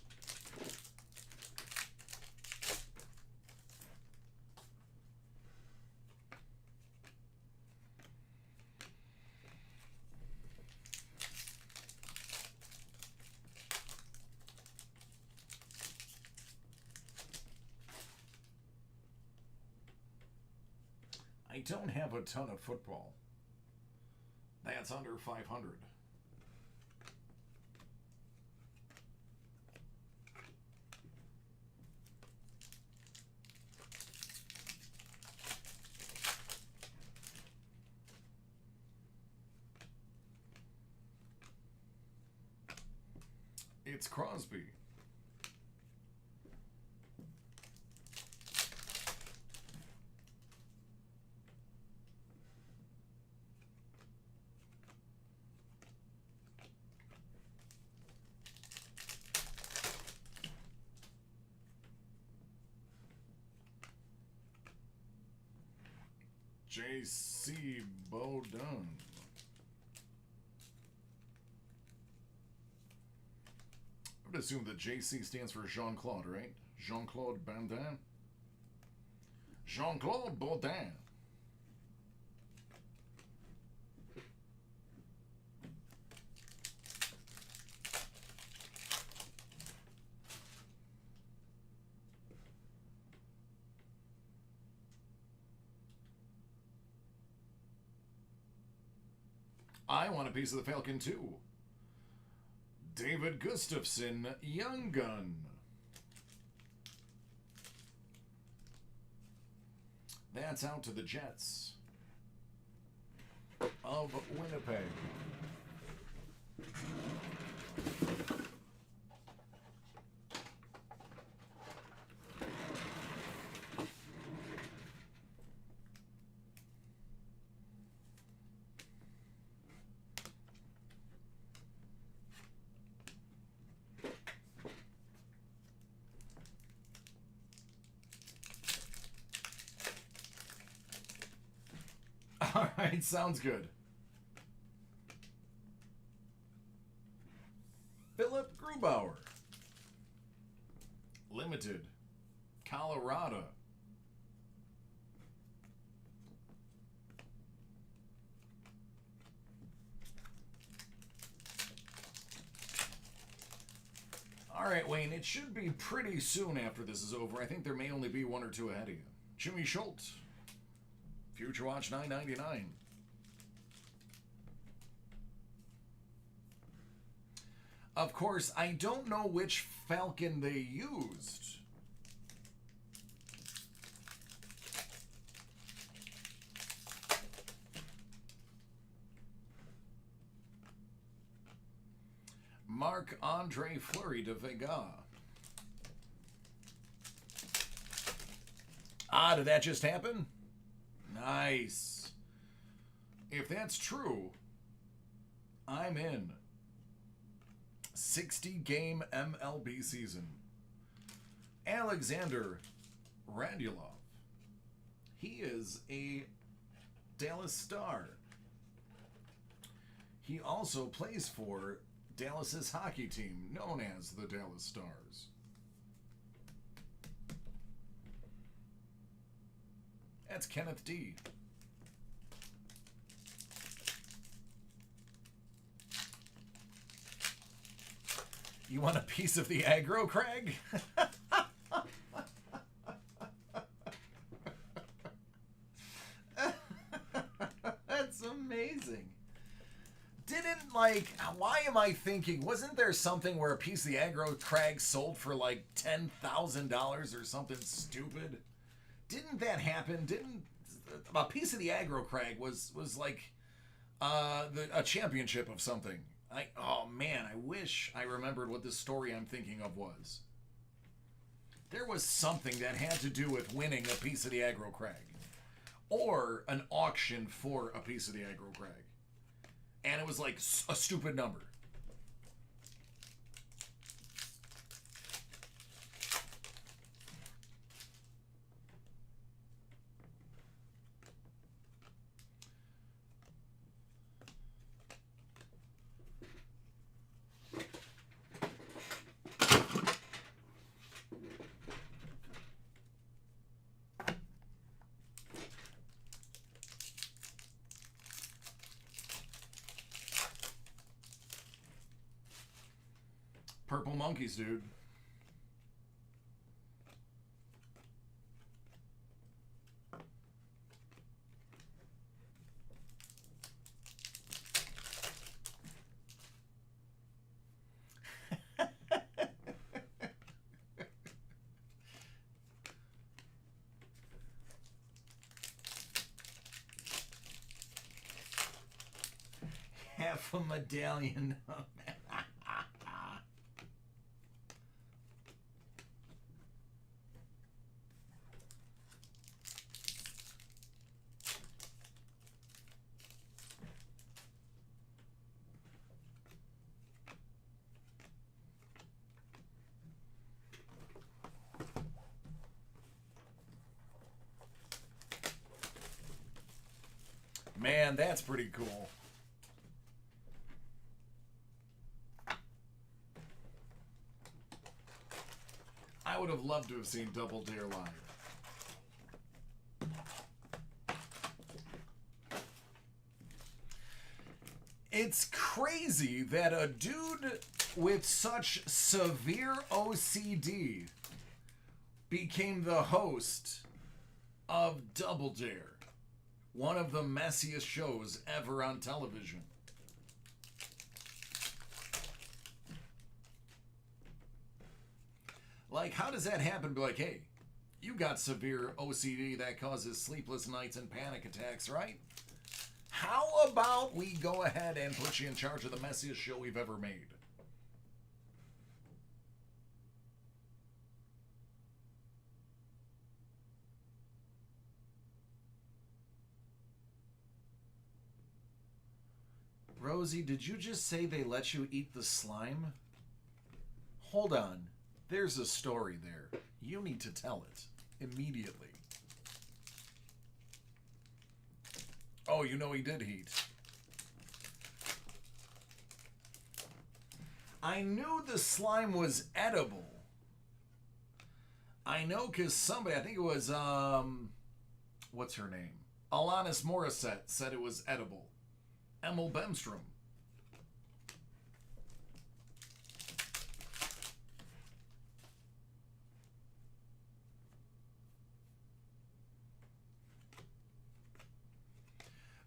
I don't have a ton of football. That's under 500. It's Crosby. J.C. Bowden. I would assume that J.C. stands for Jean-Claude, right? Jean-Claude Bandin? Jean-Claude Baudin. I want a piece of the Falcon too. David Gustafson, Young Gun. That's out to the Jets of Winnipeg. All right, sounds good. Philip Grubauer. Limited. Colorado. All right, Wayne, it should be pretty soon after this is over. I think there may only be one or two ahead of you. Jimmy Schultz. Future Watch $9.99. Of course, I don't know which Falcon they used. Marc-Andre Fleury de Vega. Ah, did that just happen? Nice. If that's true, I'm in. 60-game MLB season. Alexander Radulov. He is a Dallas Star. He also plays for Dallas's hockey team, known as the Dallas Stars. That's Kenneth D. You want a piece of the aggro, Craig? That's amazing. Why am I thinking, wasn't there something where a piece of the aggro Craig sold for like $10,000 or something stupid? Didn't that happen? A piece of the aggro Craig was like a championship of something. Oh man, I wish I remembered what this story I'm thinking of was. There was something that had to do with winning a piece of the aggro Craig. or an auction for a piece of the aggro crag. And it was like a stupid number. Purple monkeys, dude. Half a medallion. Man, that's pretty cool. I would have loved to have seen Double Dare live. It's crazy that a dude with such severe OCD became the host of Double Dare, one of the messiest shows ever on television. Like, how does that happen? Be like, hey, you got severe OCD that causes sleepless nights and panic attacks, right? How about we go ahead and put you in charge of the messiest show we've ever made? Rosie, did you just say they let you eat the slime? Hold on. There's a story there. You need to tell it immediately. Oh, you know he did heat. I knew the slime was edible. I know because somebody, I think it was, what's her name? Alanis Morissette said it was edible. Emil Bemstrom.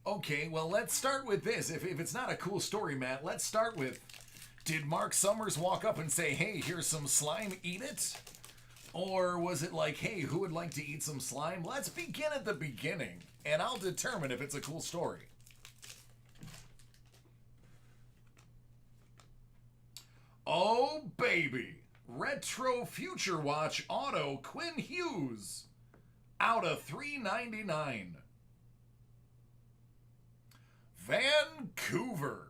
Okay, well, let's start with this. If it's not a cool story, Matt, let's start with, did Mark Summers walk up and say, hey, here's some slime, eat it? Or was it like, hey, who would like to eat some slime? Let's begin at the beginning, and I'll determine if it's a cool story. Oh, baby. Retro Future Watch Auto Quinn Hughes. Out of $3.99. Vancouver.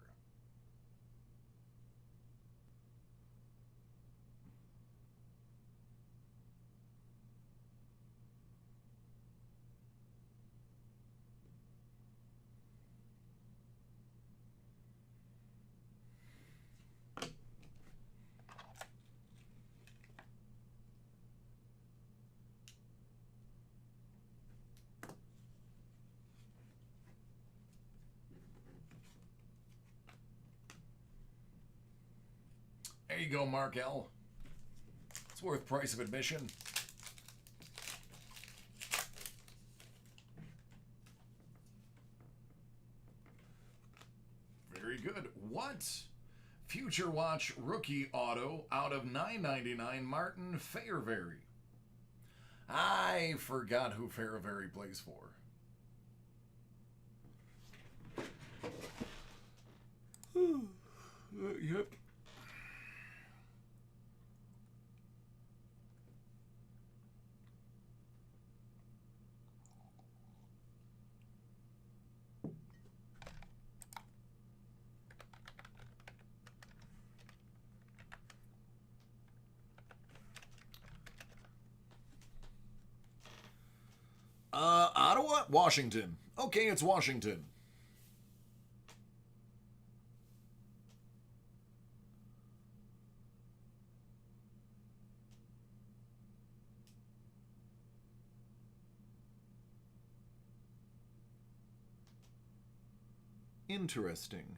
There you go, Mark L. It's worth price of admission. Very good. What? Future Watch Rookie Auto out of $9.99, Martin Fairvary. I forgot who Fairvary plays for. Yep. what? Washington. Okay, it's Washington. Interesting.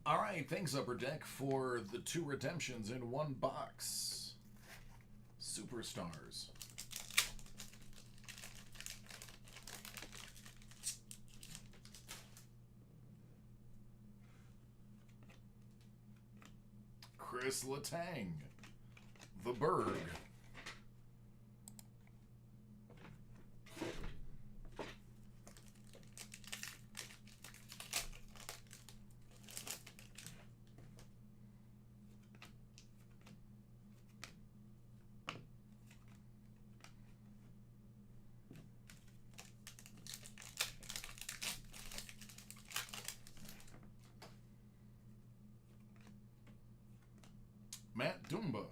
All right, thanks Upper Deck for the 2 redemptions in 1 box. Superstars. Chris Letang, the Berg. Matt Dumba.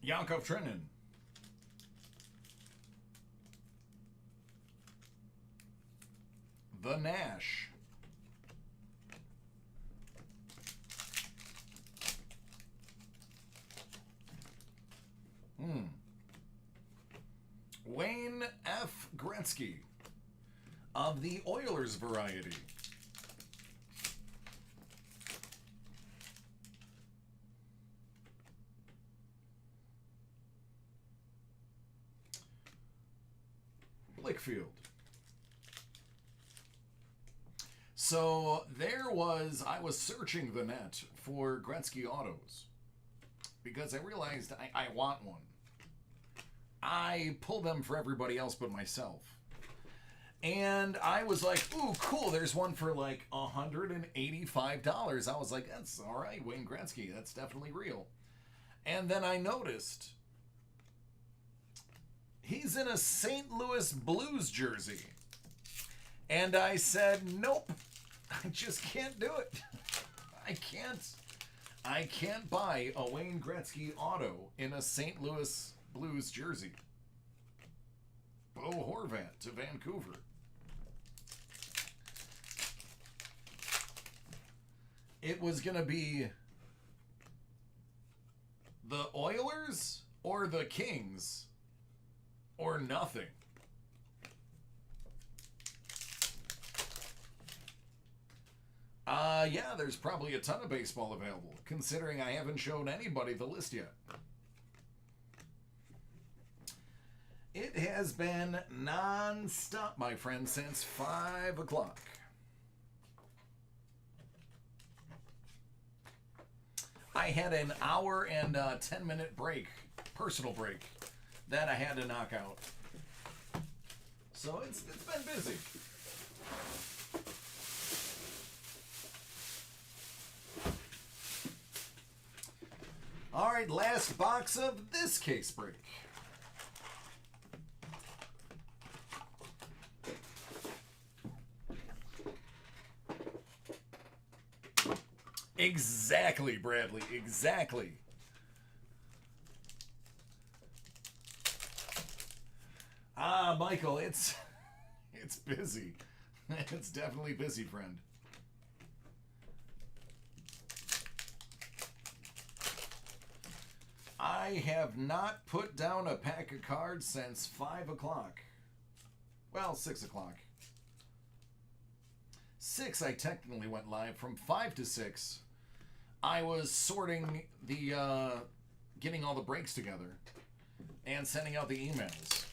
Yakov Trenin. The Nash. Wayne F. Gretzky of the Oilers variety. Blickfield. So I was searching the net for Gretzky autos because I realized I want one. I pull them for everybody else but myself. And I was like, ooh, cool, there's one for like $185. I was like, that's all right, Wayne Gretzky, that's definitely real. And then I noticed he's in a St. Louis Blues jersey. And I said, nope, I just can't do it. I can't buy a Wayne Gretzky auto in a St. Louis Blues jersey. Bo Horvat to Vancouver. It was going to be the Oilers or the Kings or nothing. Yeah, there's probably a ton of baseball available, considering I haven't shown anybody the list yet. It has been non-stop, my friend, since 5 o'clock. I had an hour and 10-minute break, personal break, that I had to knock out. So it's been busy. All right, last box of this case break. Exactly, Bradley, exactly. Michael, it's busy. It's definitely busy, friend. I have not put down a pack of cards since 5 o'clock. Well, 6 o'clock. 6, I technically went live. From 5 to 6, I was sorting the, getting all the breaks together and sending out the emails.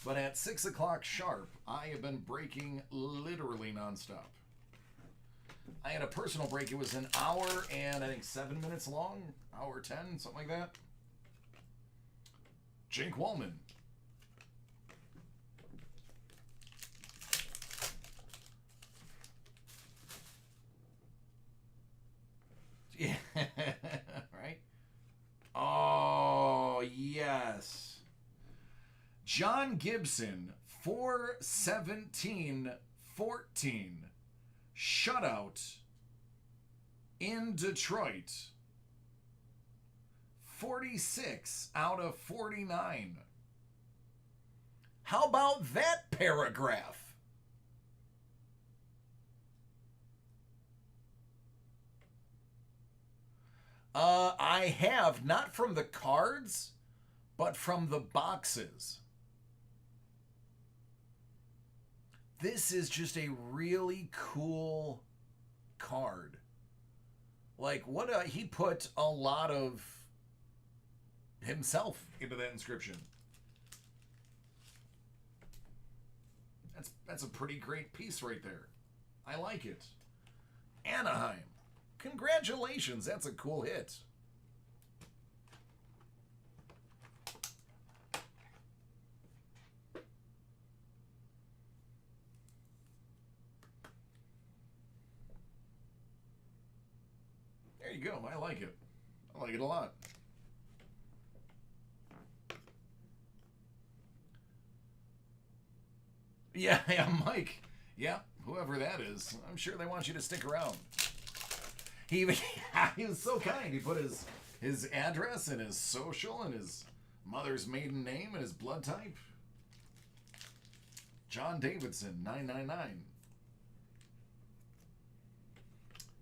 But at 6 o'clock sharp, I have been breaking literally nonstop. I had a personal break. It was an hour and I think 7 minutes long. Hour 10, something like that. Jake Wallman. Yeah, right? Oh, yes. John Gibson, 4-17-14. Shutout in Detroit. 46 out of 49. How about that paragraph? I have, not from the cards, but from the boxes. This is just a really cool card. Like, he put a lot of himself into that inscription. That's a pretty great piece right there. I like it. Anaheim. Congratulations, that's a cool hit. There you go, I like it. I like it a lot. Yeah, Mike. Yeah, whoever that is. I'm sure they want you to stick around. He was so kind. He put his address and his social and his mother's maiden name and his blood type. John Davidson, 999.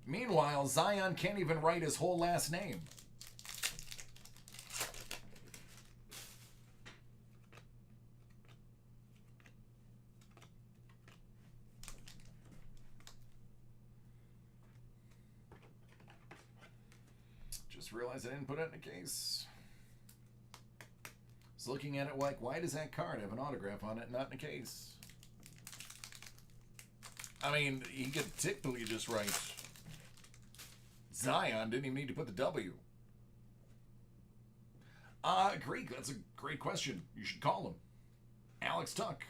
Meanwhile, Zion can't even write his whole last name. Just realized I didn't put it in a case. I was looking at it like, why does that card have an autograph on it, not in a case? I mean, he could typically just write Zion, didn't even need to put the W. Greek, that's a great question. You should call him. Alex Tuck.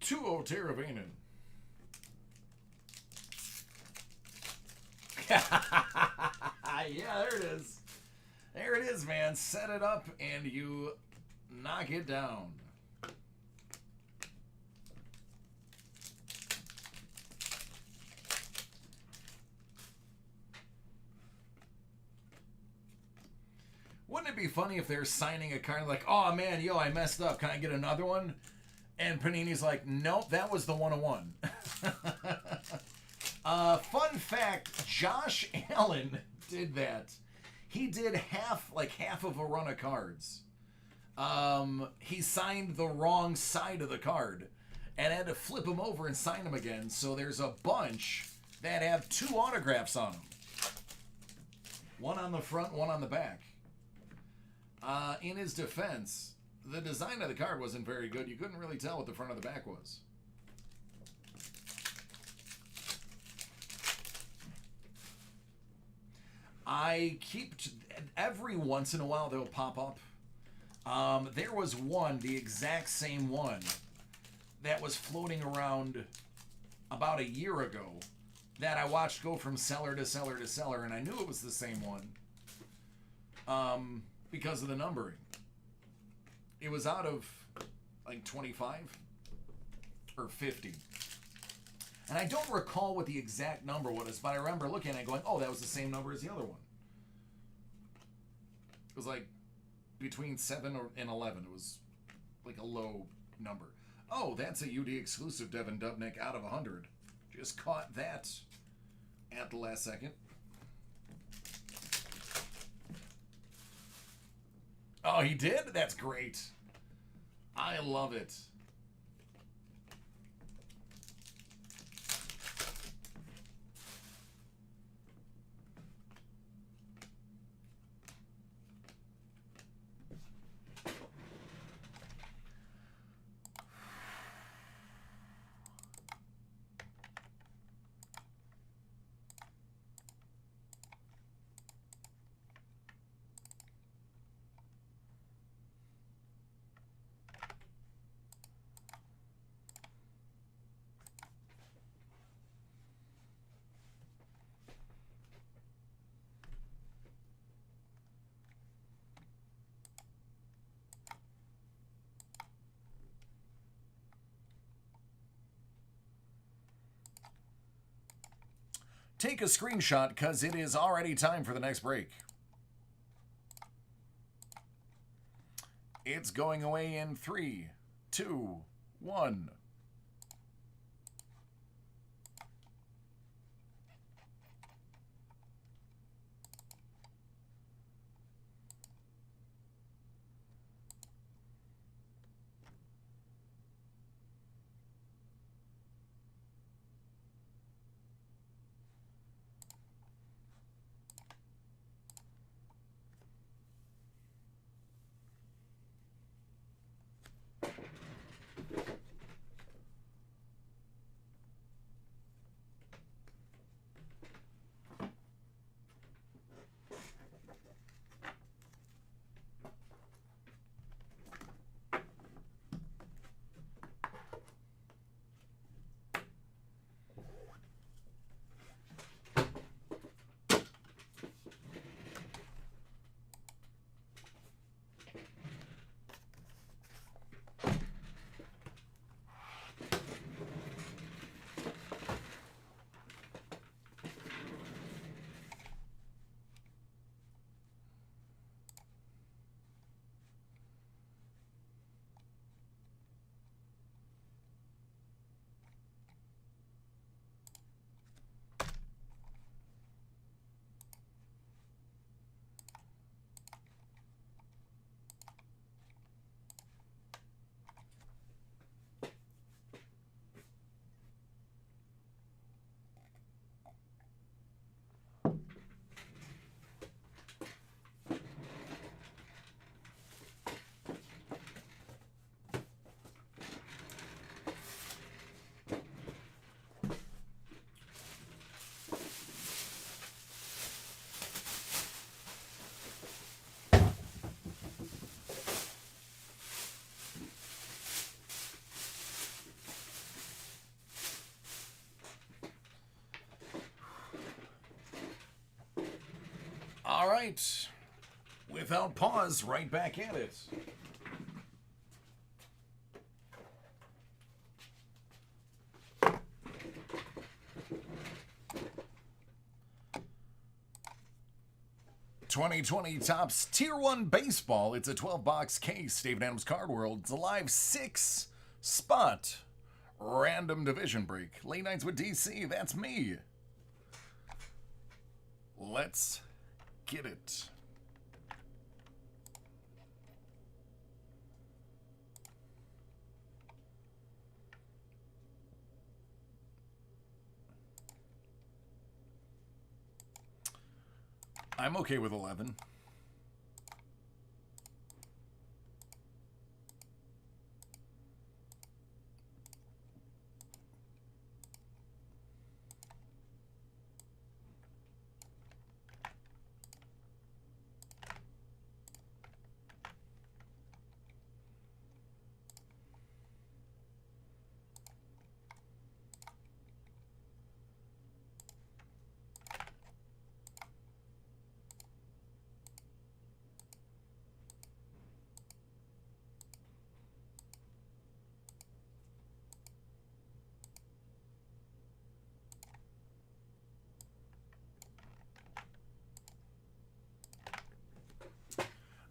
Tuo Teravainen. Yeah, there it is. There it is, man. Set it up and you knock it down. Wouldn't it be funny if they're signing a card like, oh man, yo, I messed up. Can I get another one? And Panini's like, nope, that was the 101. Fun fact, Josh Allen did that. He did half of a run of cards. He signed the wrong side of the card and had to flip them over and sign them again. So there's a bunch that have two autographs on them. One on the front, one on the back. In his defense, the design of the card wasn't very good. You couldn't really tell what the front of the back was. I keep, every once in a while they'll pop up. There was one, the exact same one, that was floating around about a year ago that I watched go from seller to seller to seller, and I knew it was the same one because of the numbering. It was out of like 25 or 50. And I don't recall what the exact number was, but I remember looking at it going, oh, that was the same number as the other one. It was like between 7 and 11. It was like a low number. Oh, that's a UD exclusive, Devin Dubnyk, out of 100. Just caught that at the last second. Oh, he did? That's great. I love it. take a screenshot because it is already time for the next break. It's going away in 3, 2, 1. All right. Without pause, right back at it. "2020 Topps Tier 1 Baseball." It's a 12-box case. David Adams Card World. It's a live 6-spot random division break. Late nights with DC. That's me. Let's get it. I'm okay with 11.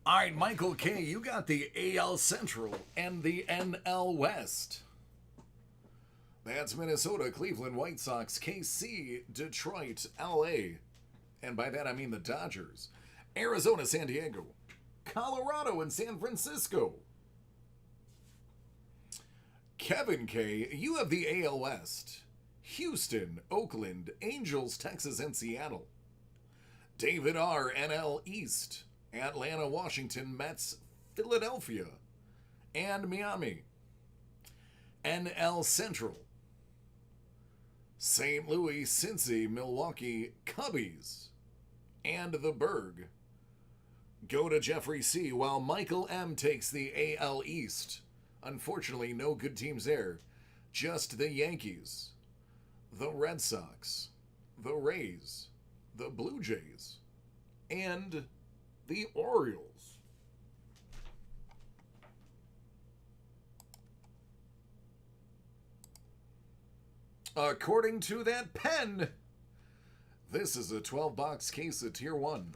All right, Michael K., you got the AL Central and the NL West. That's Minnesota, Cleveland, White Sox, KC, Detroit, LA. And by that I mean the Dodgers. Arizona, San Diego, Colorado, and San Francisco. Kevin K., you have the AL West. Houston, Oakland, Angels, Texas, and Seattle. David R., NL East. Atlanta, Washington, Mets, Philadelphia, and Miami. NL Central. St. Louis, Cincy, Milwaukee, Cubbies, and the Berg. Go to Jeffrey C., while Michael M. takes the AL East. Unfortunately, no good teams there. Just the Yankees, the Red Sox, the Rays, the Blue Jays, and the Orioles. According to that pen, This is a 12-box case of Tier 1.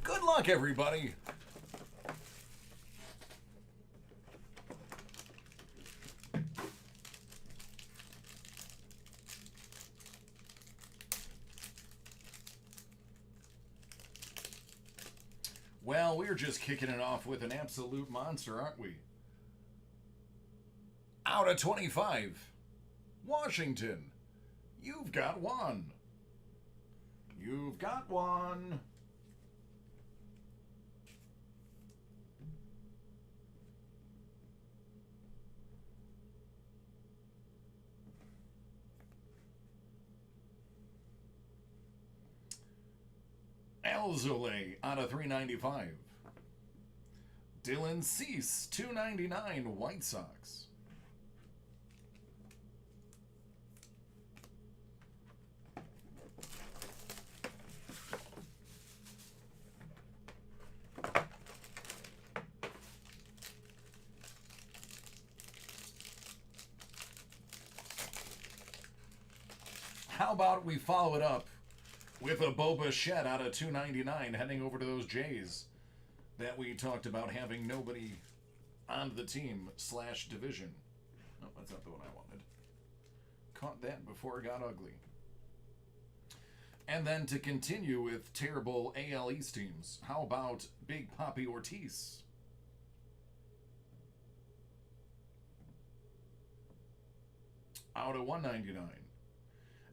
Good luck, everybody. Well, we're just kicking it off with an absolute monster, aren't we? Out of 25, Washington. You've got one. You've got one. Elzole out of 395. Dylan Cease, 299, White Sox. How about we follow it up with a Boba Shed out of 299 heading over to those Jays that we talked about having nobody on the team / division. No, that's not the one I wanted. Caught that before it got ugly. And then to continue with terrible AL East teams, how about Big Papi Ortiz? Out of 199.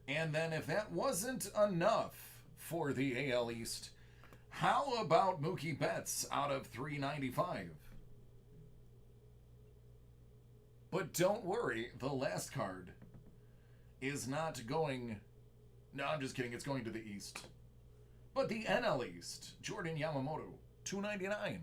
And then if that wasn't enough for the AL East, how about Mookie Betts out of 395? But don't worry, the last card is not going... No, I'm just kidding. It's going to the East. But the NL East, Jordan Yamamoto, 299.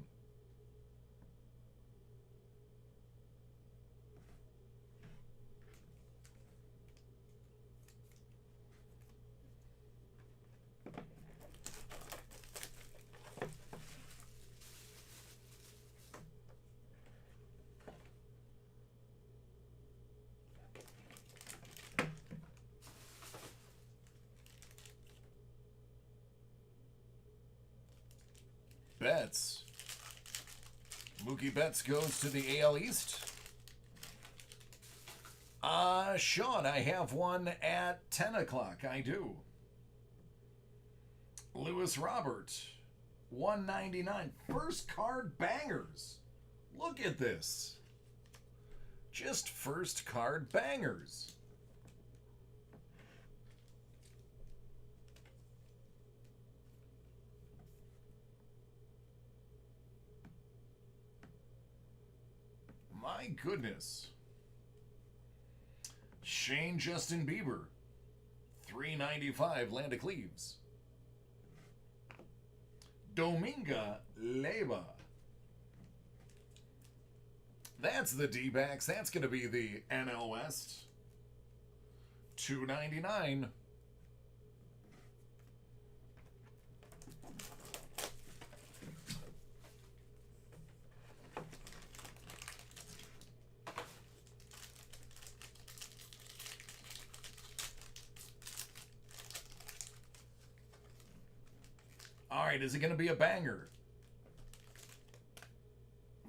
Betts. Mookie Betts goes to the AL East. Sean, I have one at 10 o'clock. I do. Lewis Robert, 199. First card bangers. Look at this. Just first card bangers. My goodness. Shane Justin Bieber, 395, Land of Cleaves. Dominga Leyva. That's the D-backs. That's going to be the NL West. 299. All right, is it going to be a banger?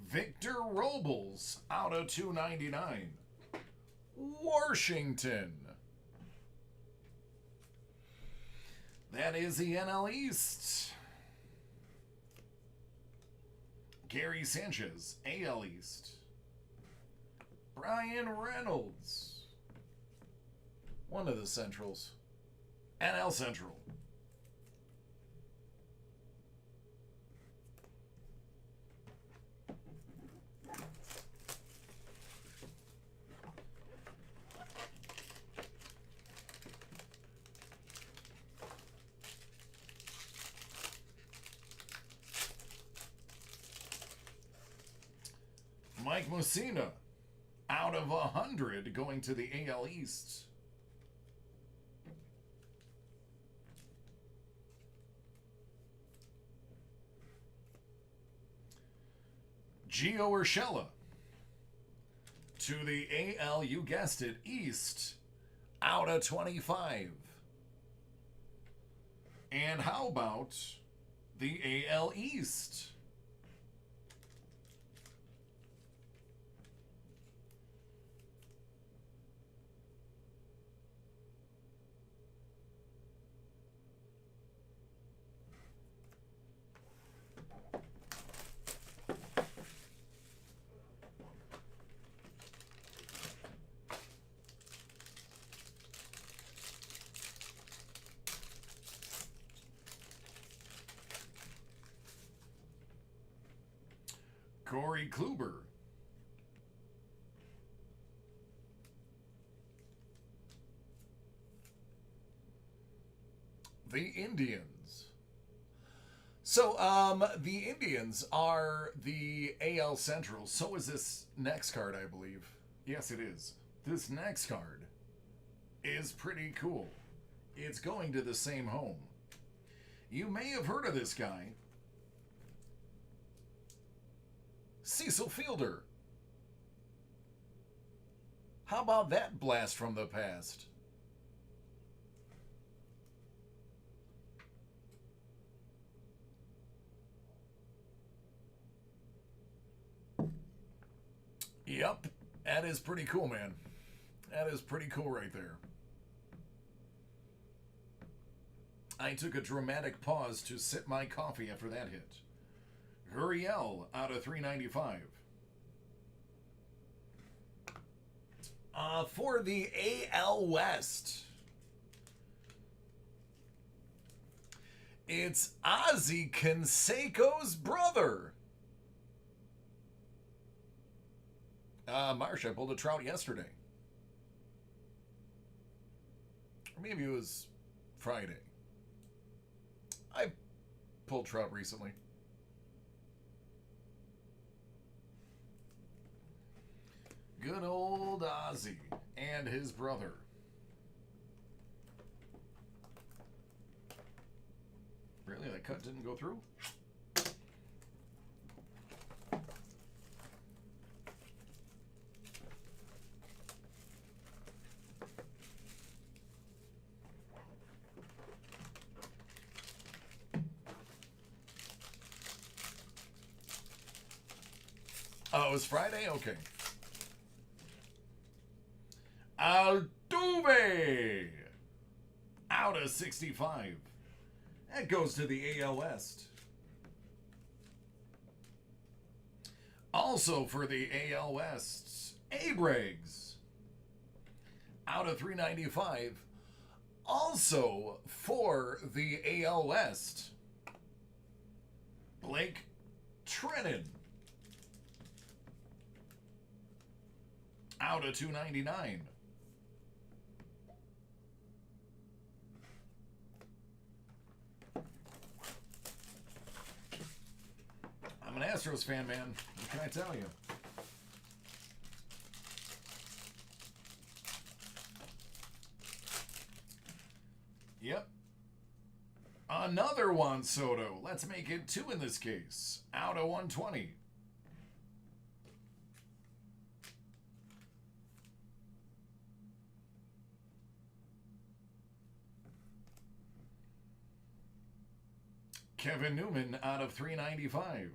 Victor Robles out of 299. Washington. That is the NL East. Gary Sanchez, AL East. Brian Reynolds. One of the Centrals. NL Central. Mike Mussina, out of 100, going to the AL East. Gio Urshela to the AL, you guessed it, East, out of 25. And how about the AL East? Corey Kluber. The Indians. So, the Indians are the AL Central. So is this next card, I believe. Yes, it is. This next card is pretty cool. It's going to the same home. You may have heard of this guy. Cecil Fielder. How about that blast from the past? Yep, that is pretty cool, man. That is pretty cool right there. I took a dramatic pause to sip my coffee after that hit. Gurriel out of 395. For the AL West, it's Ozzie Canseco's brother. Marsh, I pulled a Trout yesterday. Or maybe it was Friday. I pulled Trout recently. Good old Ozzie and his brother. Really? That cut didn't go through? Oh, it was Friday? Okay. Altuve out of 65. That goes to the AL West. Also for the AL West, Abrams out of 395. Also for the AL West, Blake Treinen out of 299. I'm an Astros fan, man. What can I tell you? Yep. Another Juan Soto. Let's make it 2 in this case. Out of 120. Kevin Newman out of 395.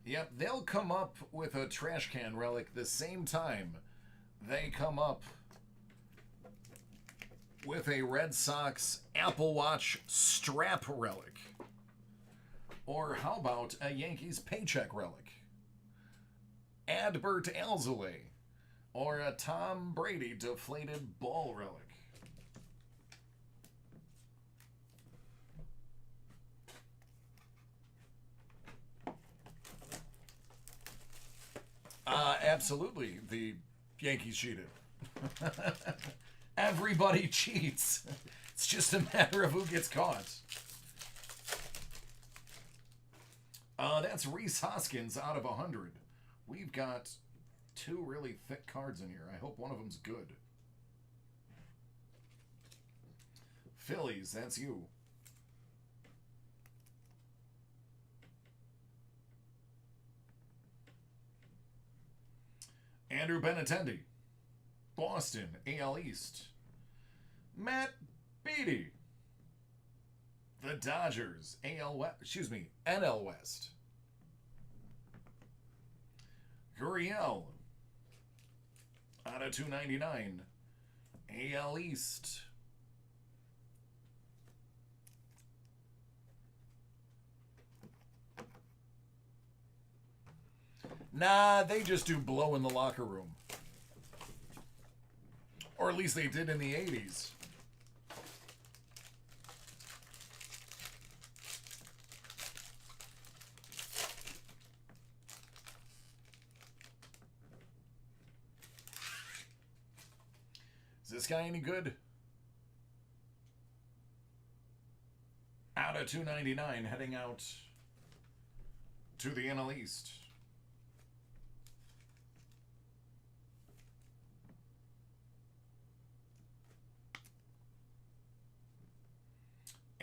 Yep, they'll come up with a trash can relic the same time they come up with a Red Sox Apple Watch strap relic. Or how about a Yankees paycheck relic? Adbert Alzolay. Or a Tom Brady deflated ball relic. Absolutely, the Yankees cheated. Everybody cheats. It's just a matter of who gets caught. That's Rhys Hoskins out of 100. We've got two really thick cards in here. I hope one of them's good. Phillies, that's you. Andrew Benintendi, Boston, AL East. Matt Beatty, the Dodgers, NL West. Gurriel, out of 299, AL East. Nah, they just do blow in the locker room. Or at least they did in the 80s. Is this guy any good? Out of 299, heading out to the NL East.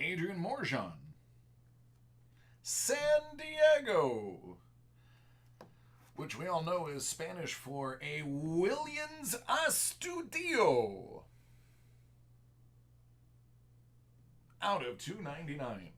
Adrian Morjan, San Diego, which we all know is Spanish for a Williams Astudillo, out of 299.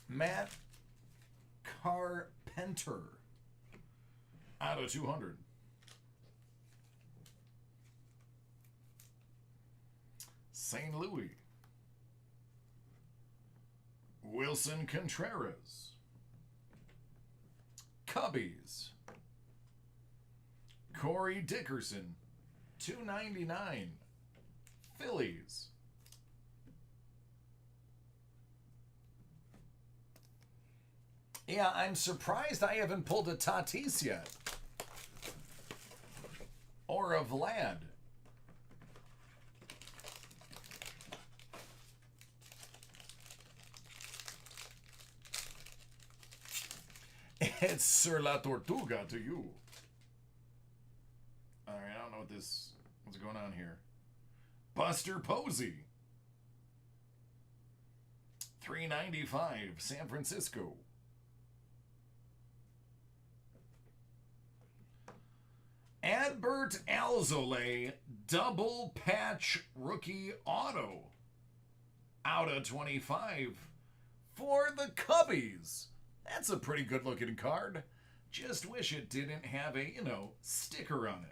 Matt Carpenter, out of 200. St. Louis, Wilson Contreras. Cubbies, Corey Dickerson, 299. Phillies, yeah, I'm surprised I haven't pulled a Tatis yet. Or a Vlad. It's Sir La Tortuga to you. Alright, I don't know what's going on here. Buster Posey, 395, San Francisco. Adbert Alzolay, double patch rookie auto, out of 25 for the Cubbies. That's a pretty good looking card. Just wish it didn't have a, sticker on it.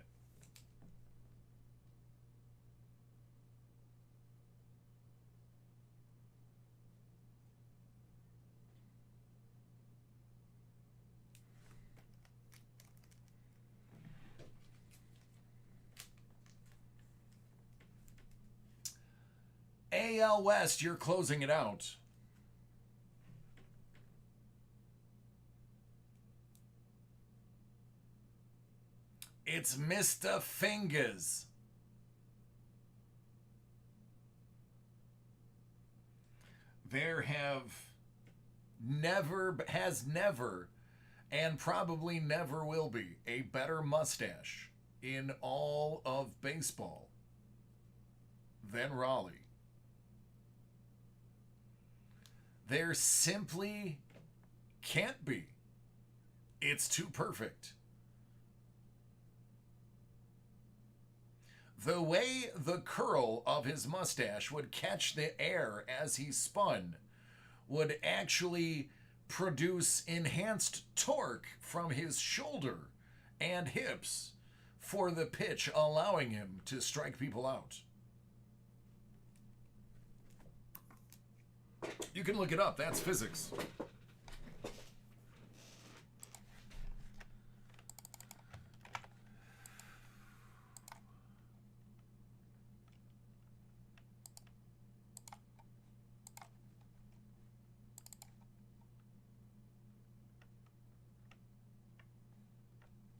AL West, you're closing it out. It's Mr. Fingers. there has never, and probably never will be, a better mustache in all of baseball than Raleigh. There simply can't be. It's too perfect. The way the curl of his mustache would catch the air as he spun would actually produce enhanced torque from his shoulder and hips for the pitch, allowing him to strike people out. You can look it up. That's physics.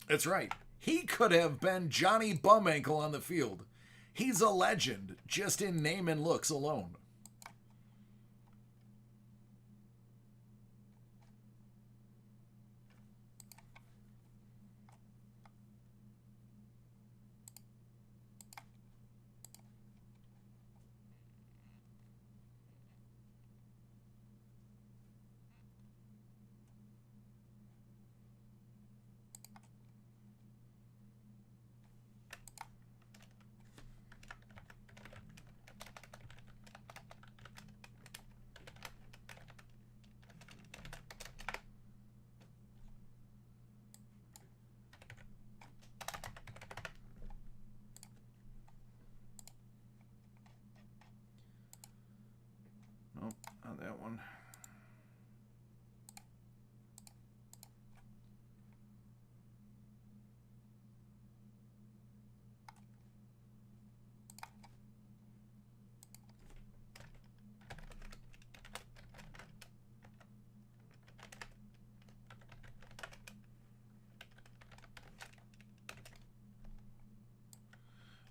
That's right. He could have been Johnny Bumankle on the field. He's a legend just in name and looks alone. Nope, not that one.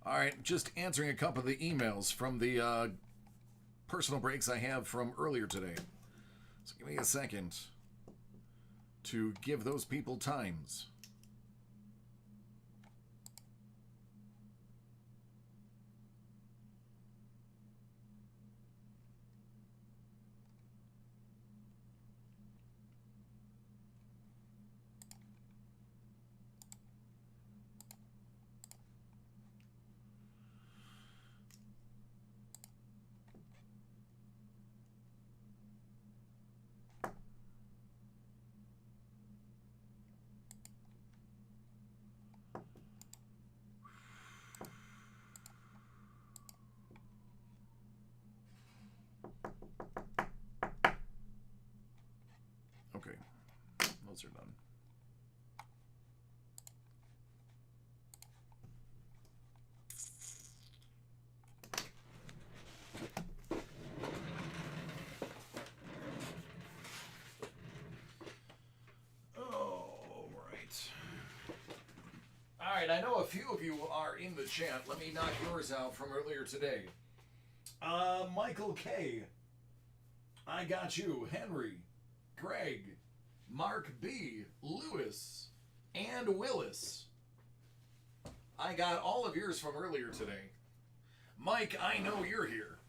All right, just answering a couple of the emails from the personal breaks I have from earlier today. So give me a second to give those people times. Okay, those are done. All right, I know a few of you are in the chat. Let me knock yours out from earlier today. Michael K. I got you. Henry. Greg, Mark B, Lewis, and Willis. I got all of yours from earlier today. Mike, I know you're here.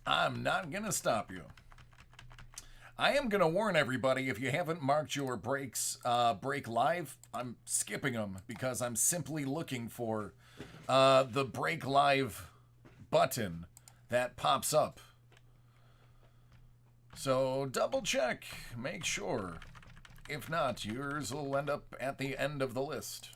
I'm not going to stop you. I am going to warn everybody, if you haven't marked your breaks, break live, I'm skipping them because I'm simply looking for the break live button that pops up. So double check, make sure. If not, yours will end up at the end of the list.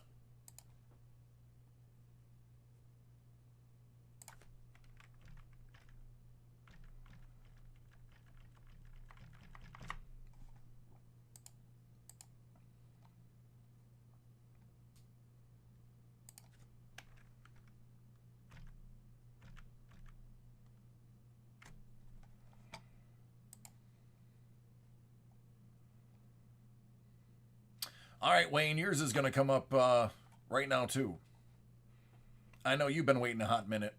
All right, Wayne, yours is going to come up right now, too. I know you've been waiting a hot minute.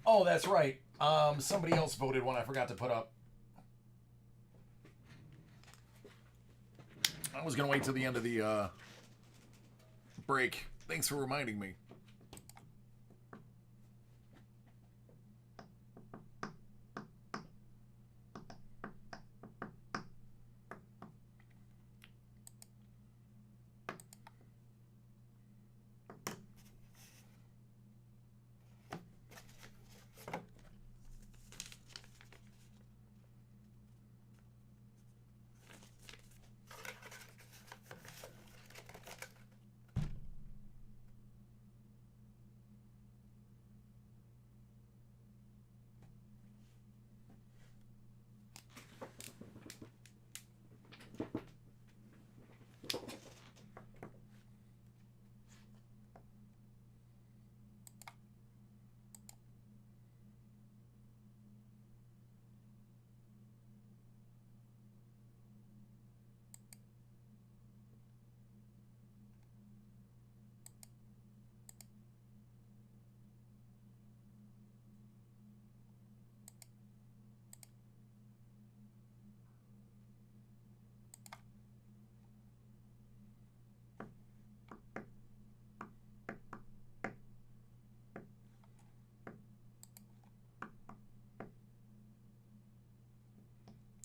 Oh, that's right. Somebody else voted one I forgot to put up. I was going to wait till the end of the break. Thanks for reminding me.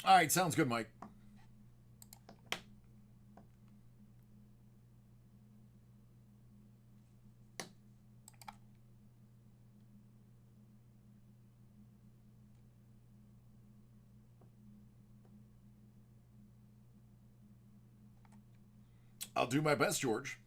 All right, sounds good, Mike. I'll do my best, George.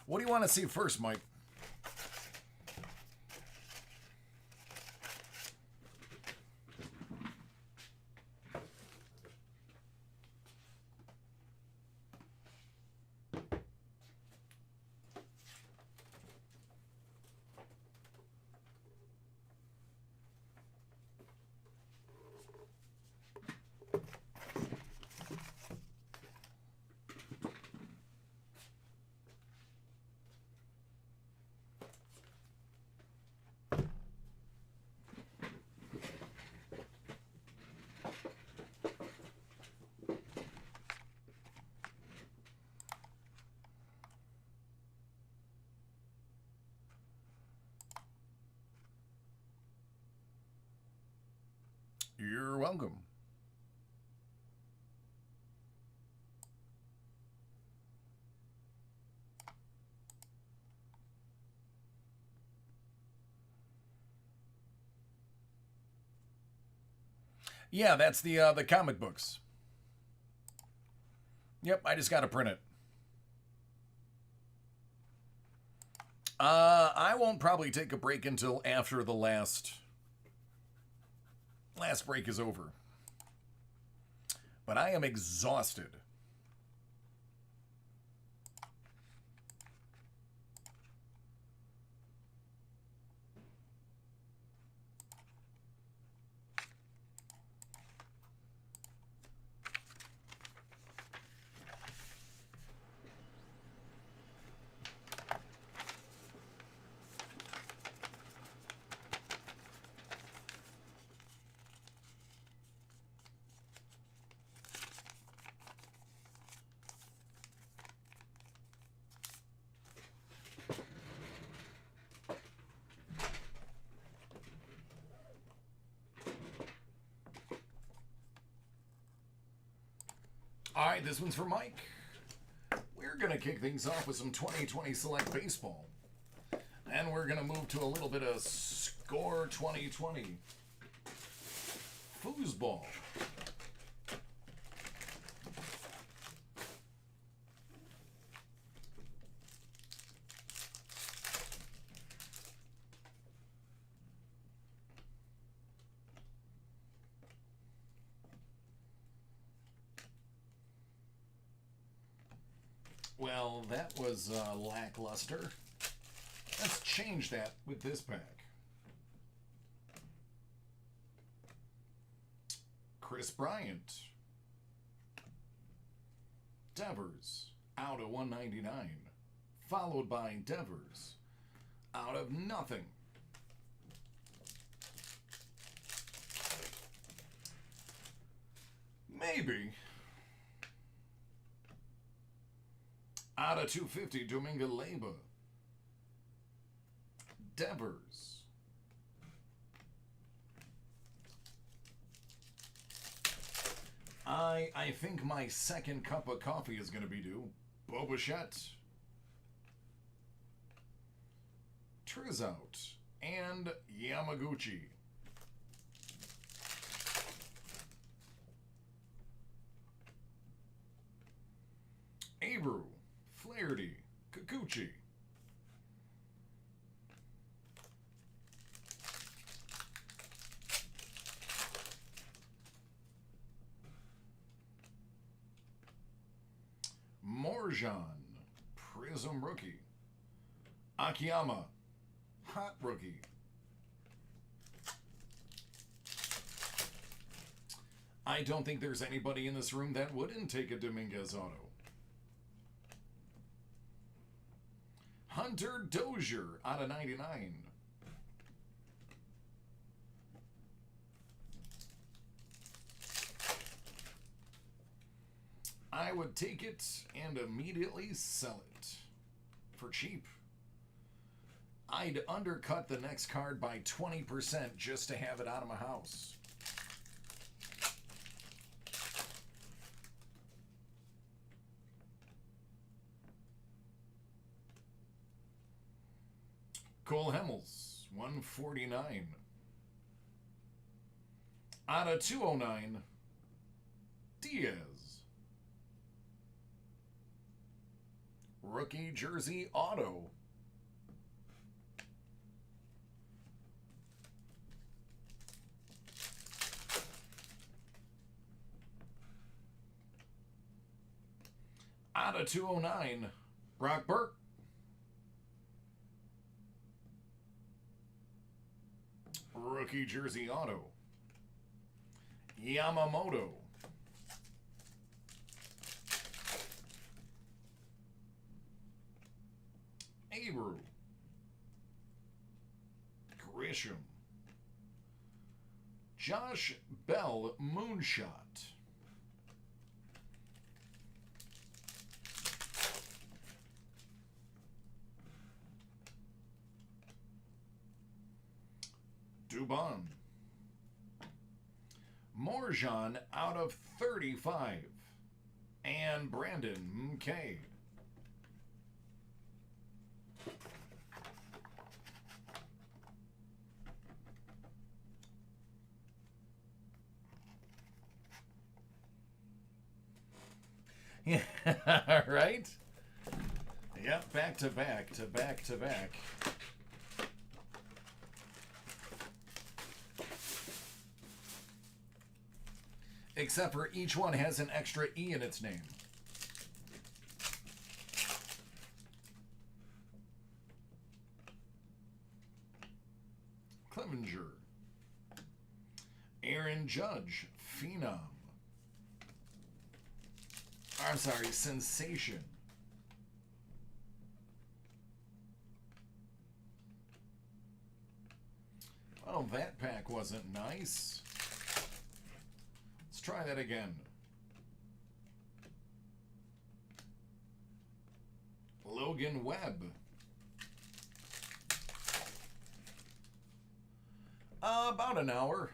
What do you want to see first, Mike? You're welcome. Yeah, that's the comic books. Yep, I just got to print it. I won't probably take a break until after the last break is over. But I am exhausted. All right, this one's for Mike. We're going to kick things off with some 2020 Select Baseball. And we're going to move to a little bit of Score 2020 Foosball. Well, that was lackluster. Let's change that with this pack. Chris Bryant. Devers out of 199. Followed by Devers out of nothing. Maybe. Out of 250, Domingo Leyba. Devers. I think my second cup of coffee is going to be due. Bobichette. Trizout. And Yamaguchi. Abreu. Flaherty, Kikuchi. Morjan, Prism Rookie. Akiyama, Hot Rookie. I don't think there's anybody in this room that wouldn't take a Dominguez auto. Hunter Dozier out of 99. I would take it and immediately sell it for cheap. I'd undercut the next card by 20% just to have it out of my house. Cole Hamels, 149. Out of 209, Diaz. Rookie jersey auto. Out of 209, Brock Burke. Rookie jersey auto, Yamamoto. Abreu. Grisham. Josh Bell Moonshot. Dubon. Morjan out of 35. And Brandon McKay. Yeah, right? Yep, back to back to back to back. Except for each one has an extra E in its name. Clevenger. Aaron Judge, Phenom. I'm sorry, Sensation. Oh, that pack wasn't nice. Let's try that again. Logan Webb. About an hour.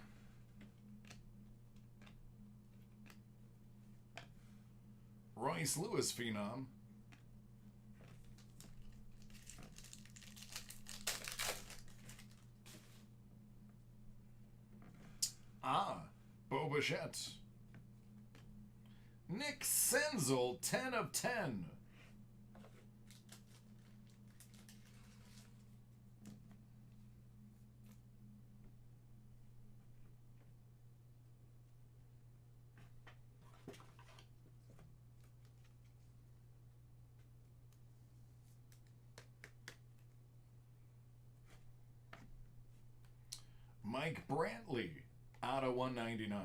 Royce Lewis Phenom. Bo Bichette. Nick Senzel, 10 of 10. Mike Brantley, out of 199.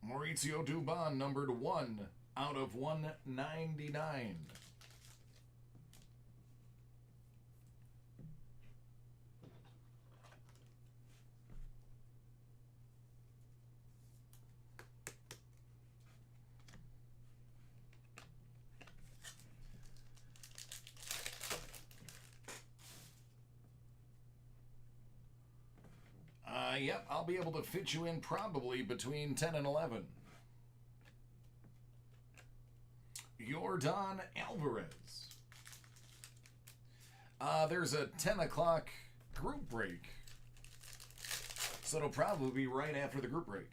Mauricio Dubon, numbered 1 out of 199. Yep, I'll be able to fit you in probably between 10 and 11. Yordan Alvarez. There's a 10 o'clock group break. So it'll probably be right after the group break.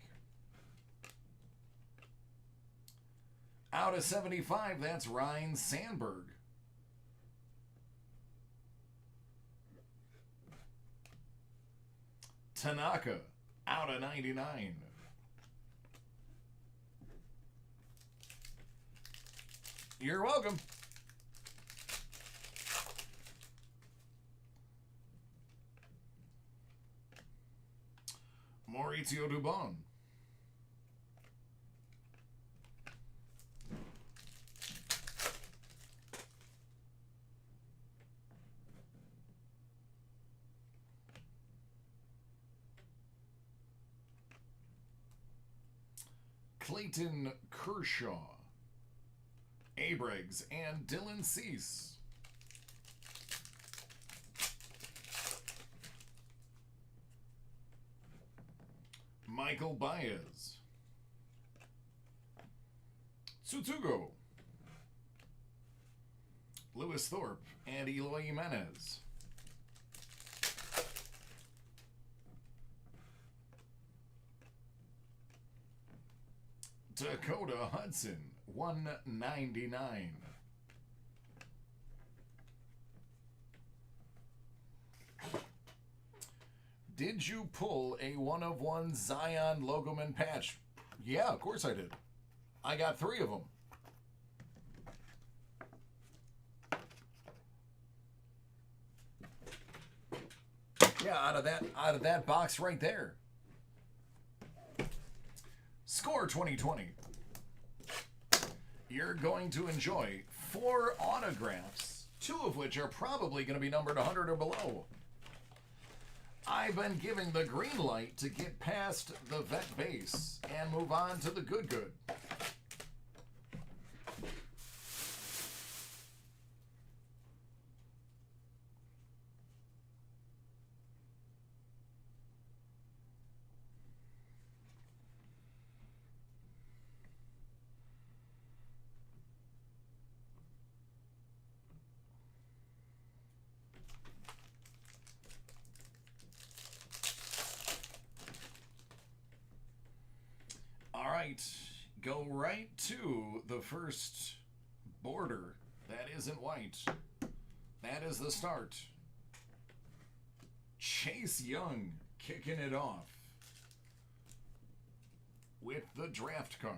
Out of 75, that's Ryan Sandberg. Tanaka, out of 99. You're welcome. Mauricio Dubon. Clayton Kershaw, Abrams, and Dylan Cease. Michael Baez, Tsutsugo, Lewis Thorpe, and Eloy Jimenez. Dakota Hudson, 199. Did you pull a one-of-one Zion Logoman patch? Yeah, of course I did. I got 3 of them. Yeah, out of that box right there. Score 2020. You're going to enjoy 4 autographs, 2 of which are probably going to be numbered 100 or below. I've been giving the green light to get past the vet base and move on to the good. Alright, go right to the first border. That isn't white. That is the start. Chase Young kicking it off with the draft card.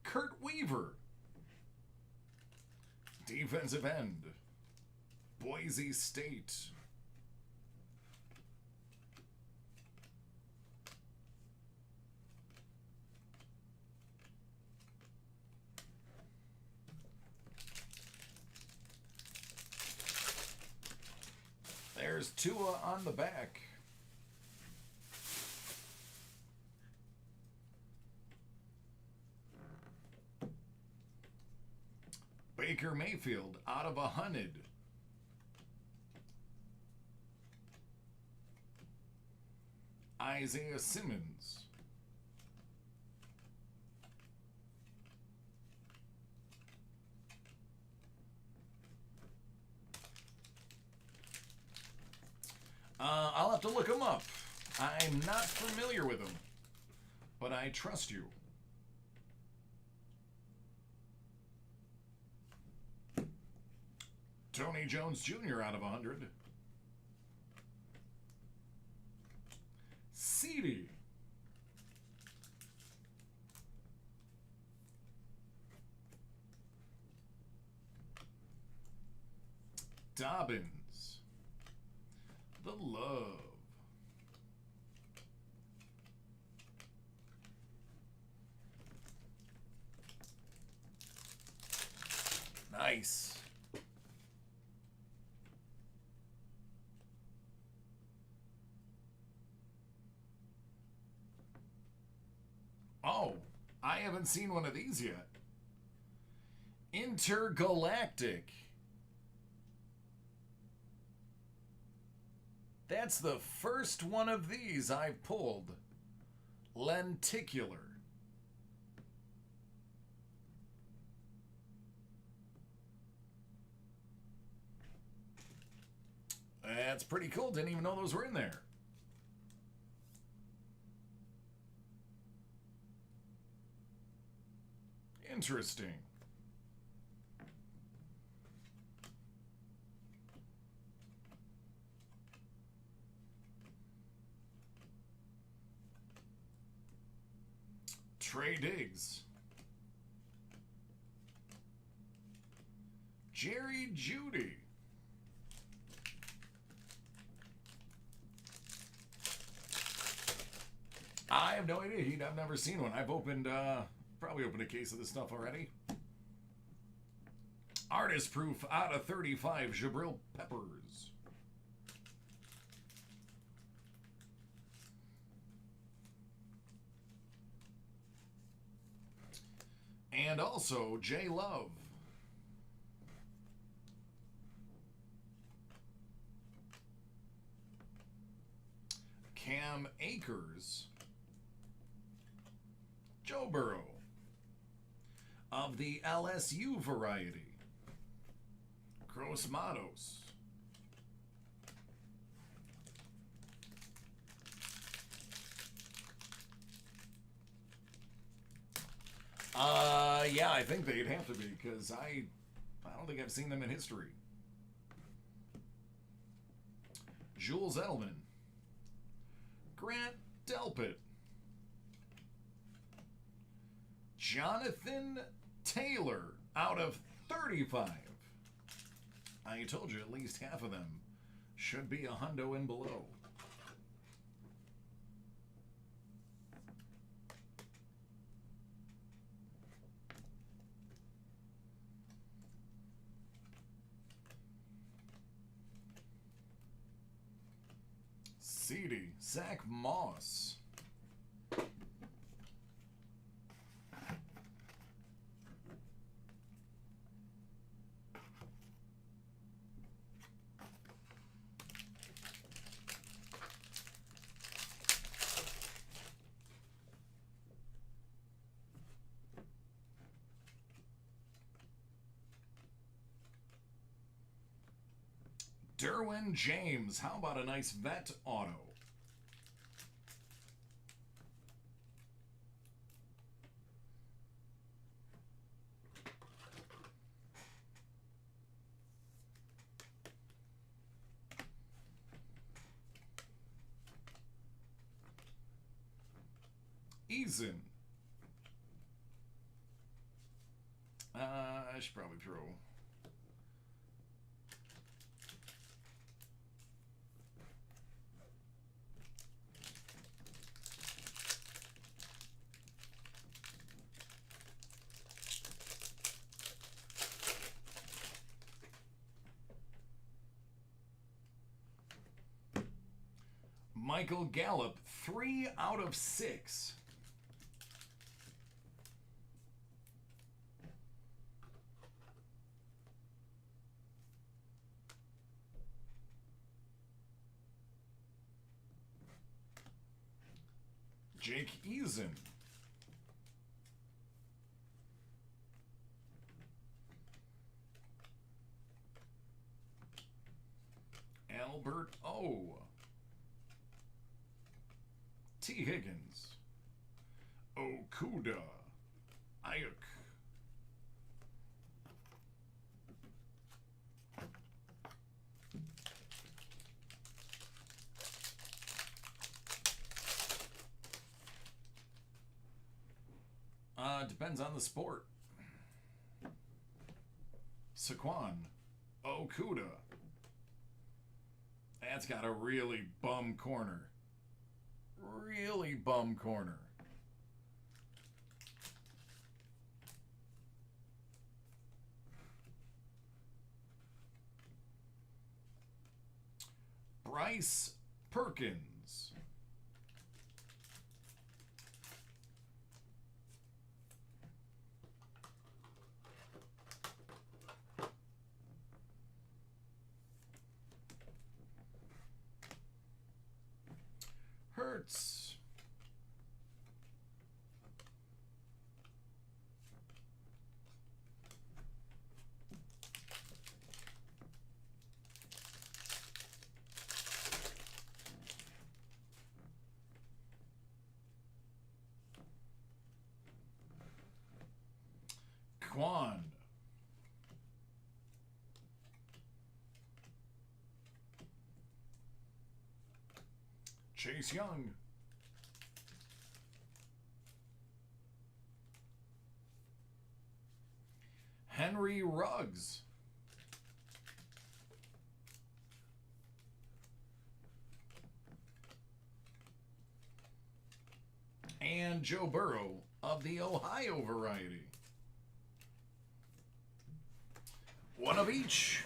Kurt Weaver, defensive end, Boise State. There's Tua on the back. Baker Mayfield out of 100. Isaiah Simmons. I'll have to look him up. I'm not familiar with him, but I trust you. Tony Jones Jr. out of 100. Seedy. Dobbins. The Love. Nice. Oh, I haven't seen one of these yet. Intergalactic. That's the first one of these I've pulled. Lenticular. That's pretty cool. Didn't even know those were in there. Interesting. Trey Diggs. Jerry Jeudy. I have no idea. I've never seen one. I've opened, probably opened a case of this stuff already. Artist proof out of 35, Jabril Peppers. And also J Love. Cam Akers. Joe Burrow. Of the LSU variety. Gross Matos. Yeah, I think they'd have to be, because I don't think I've seen them in history. Jules Edelman. Grant Delpit. Jonathan Taylor out of 35. I told you at least half of them should be a hundo and below. CD, Zach Moss. Derwin James. How about a nice vet auto? Eason. I should probably throw. Michael Gallup, 3 out of 6. Jake Eason. Albert O. T. Higgins. Okuda. Ayuk. Depends on the sport. Saquon. Okuda. That's got a really bum corner. Really bum corner. Bryce Perkins. Hurts. Quan. Chase Young. Henry Ruggs. And Joe Burrow of the Ohio variety. One of each.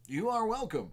You are welcome.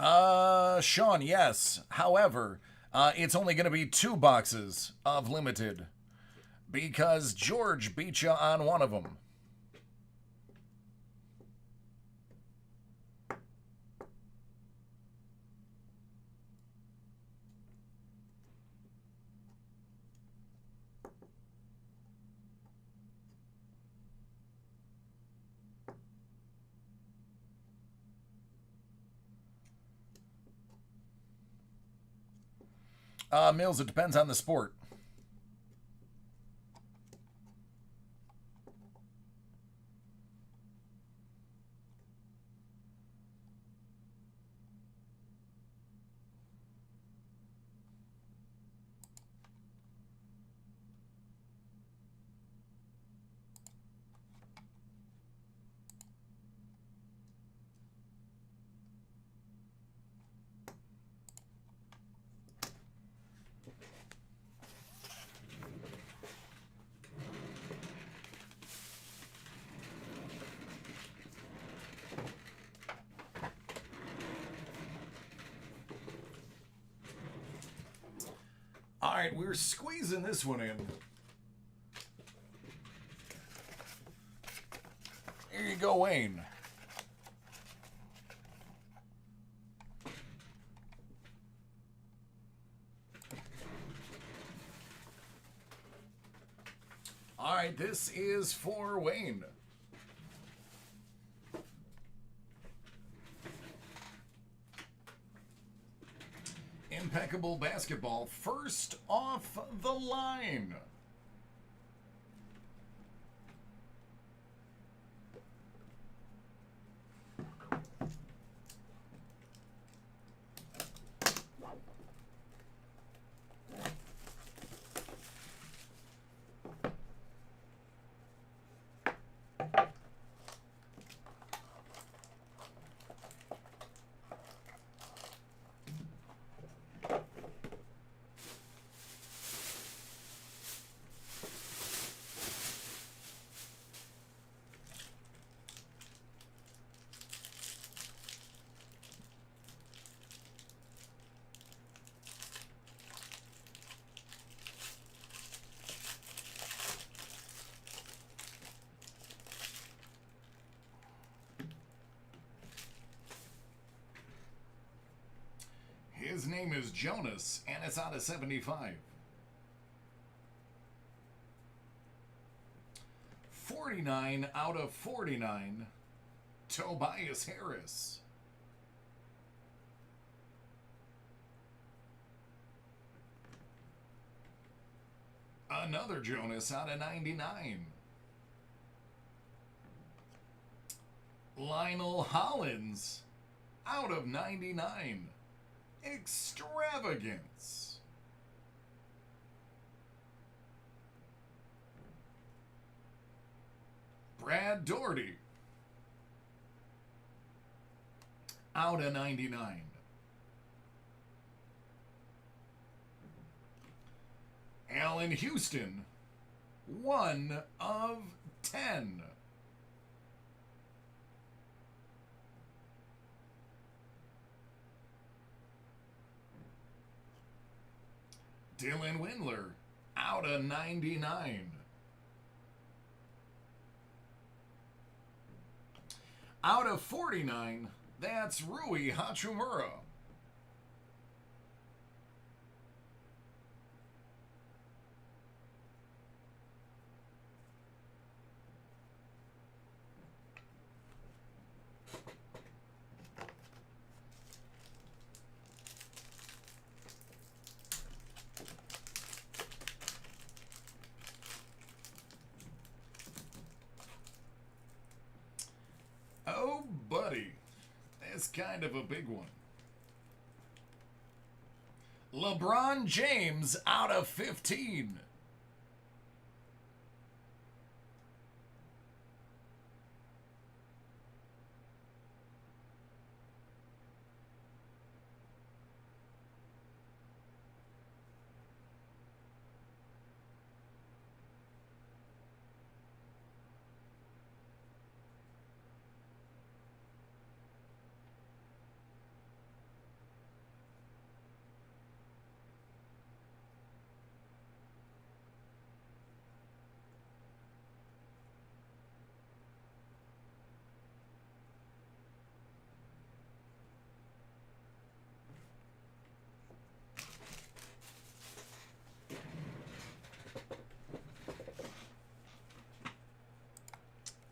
Sean, yes. However, it's only going to be 2 boxes of limited because George beat you on one of them. Mills, it depends on the sport. All right, we're squeezing this one in. Here you go, Wayne. All right, this is for Wayne. Impeccable basketball, first off the line. His name is Jonas, and it's out of 75. 49 out of 49, Tobias Harris. Another Jonas out of 99. Lionel Hollins out of 99. Extravagance. Brad Doherty out of 99. Allen Houston, 1 of 10. Dylan Windler, out of 99. Out of 49, that's Rui Hachimura. Oh, buddy, that's kind of a big one. LeBron James out of 15.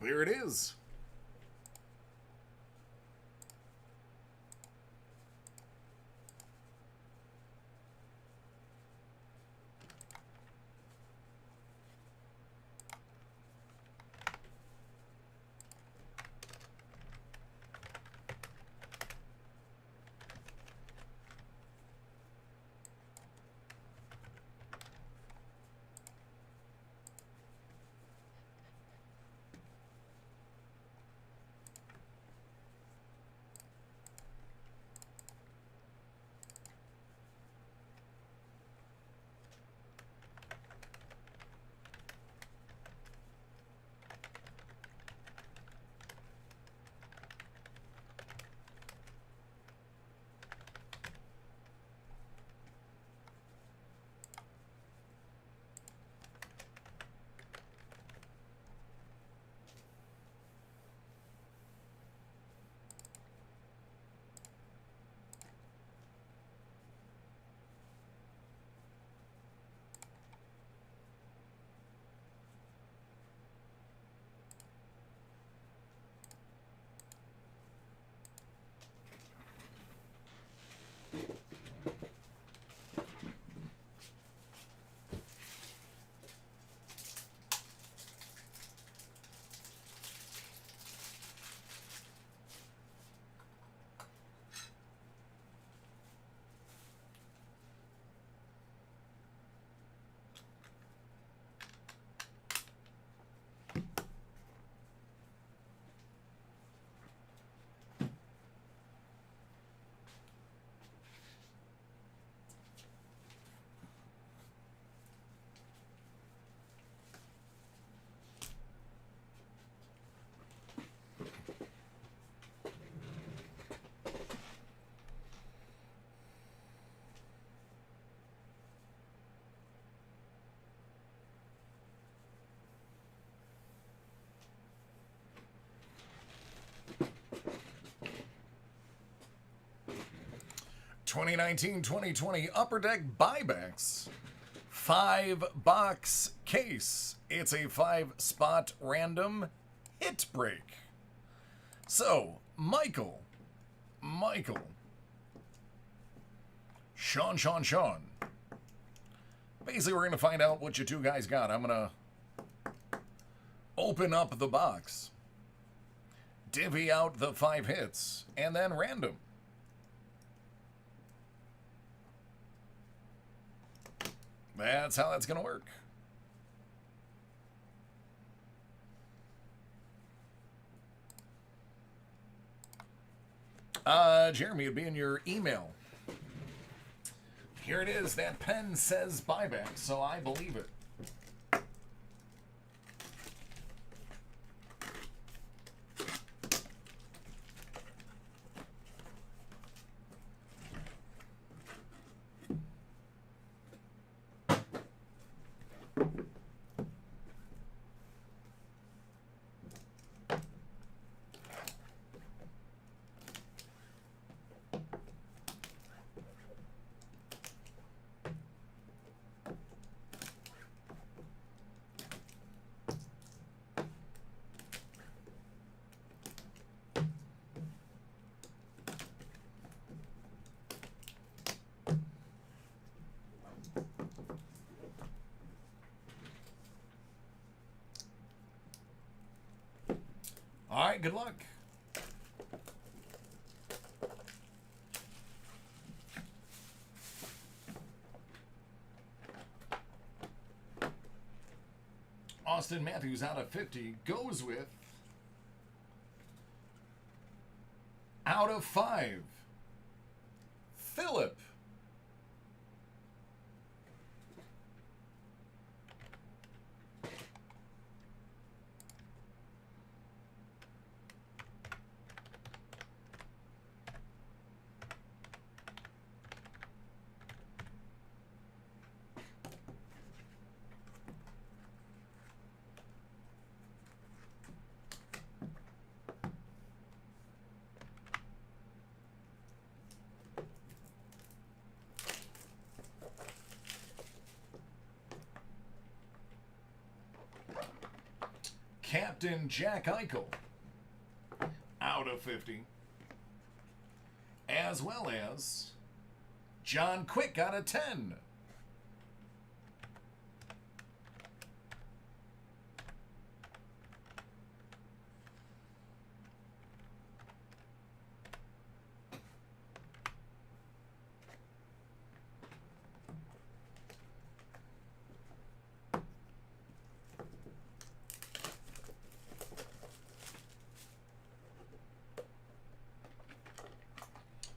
There it is. $2019-2020 Upper Deck buybacks. 5-box case. It's a 5-spot random hit break. So, Michael, Sean. Basically, we're going to find out what you two guys got. I'm going to open up the box, divvy out the 5 hits, and then random. That's how that's going to work. Jeremy, it'd be in your email. Here it is. That pen says buyback, so I believe it. All right, good luck. Austin Matthews out of 50 goes with out of 5. Philip. Captain Jack Eichel out of 50. As well as John Quick out of 10.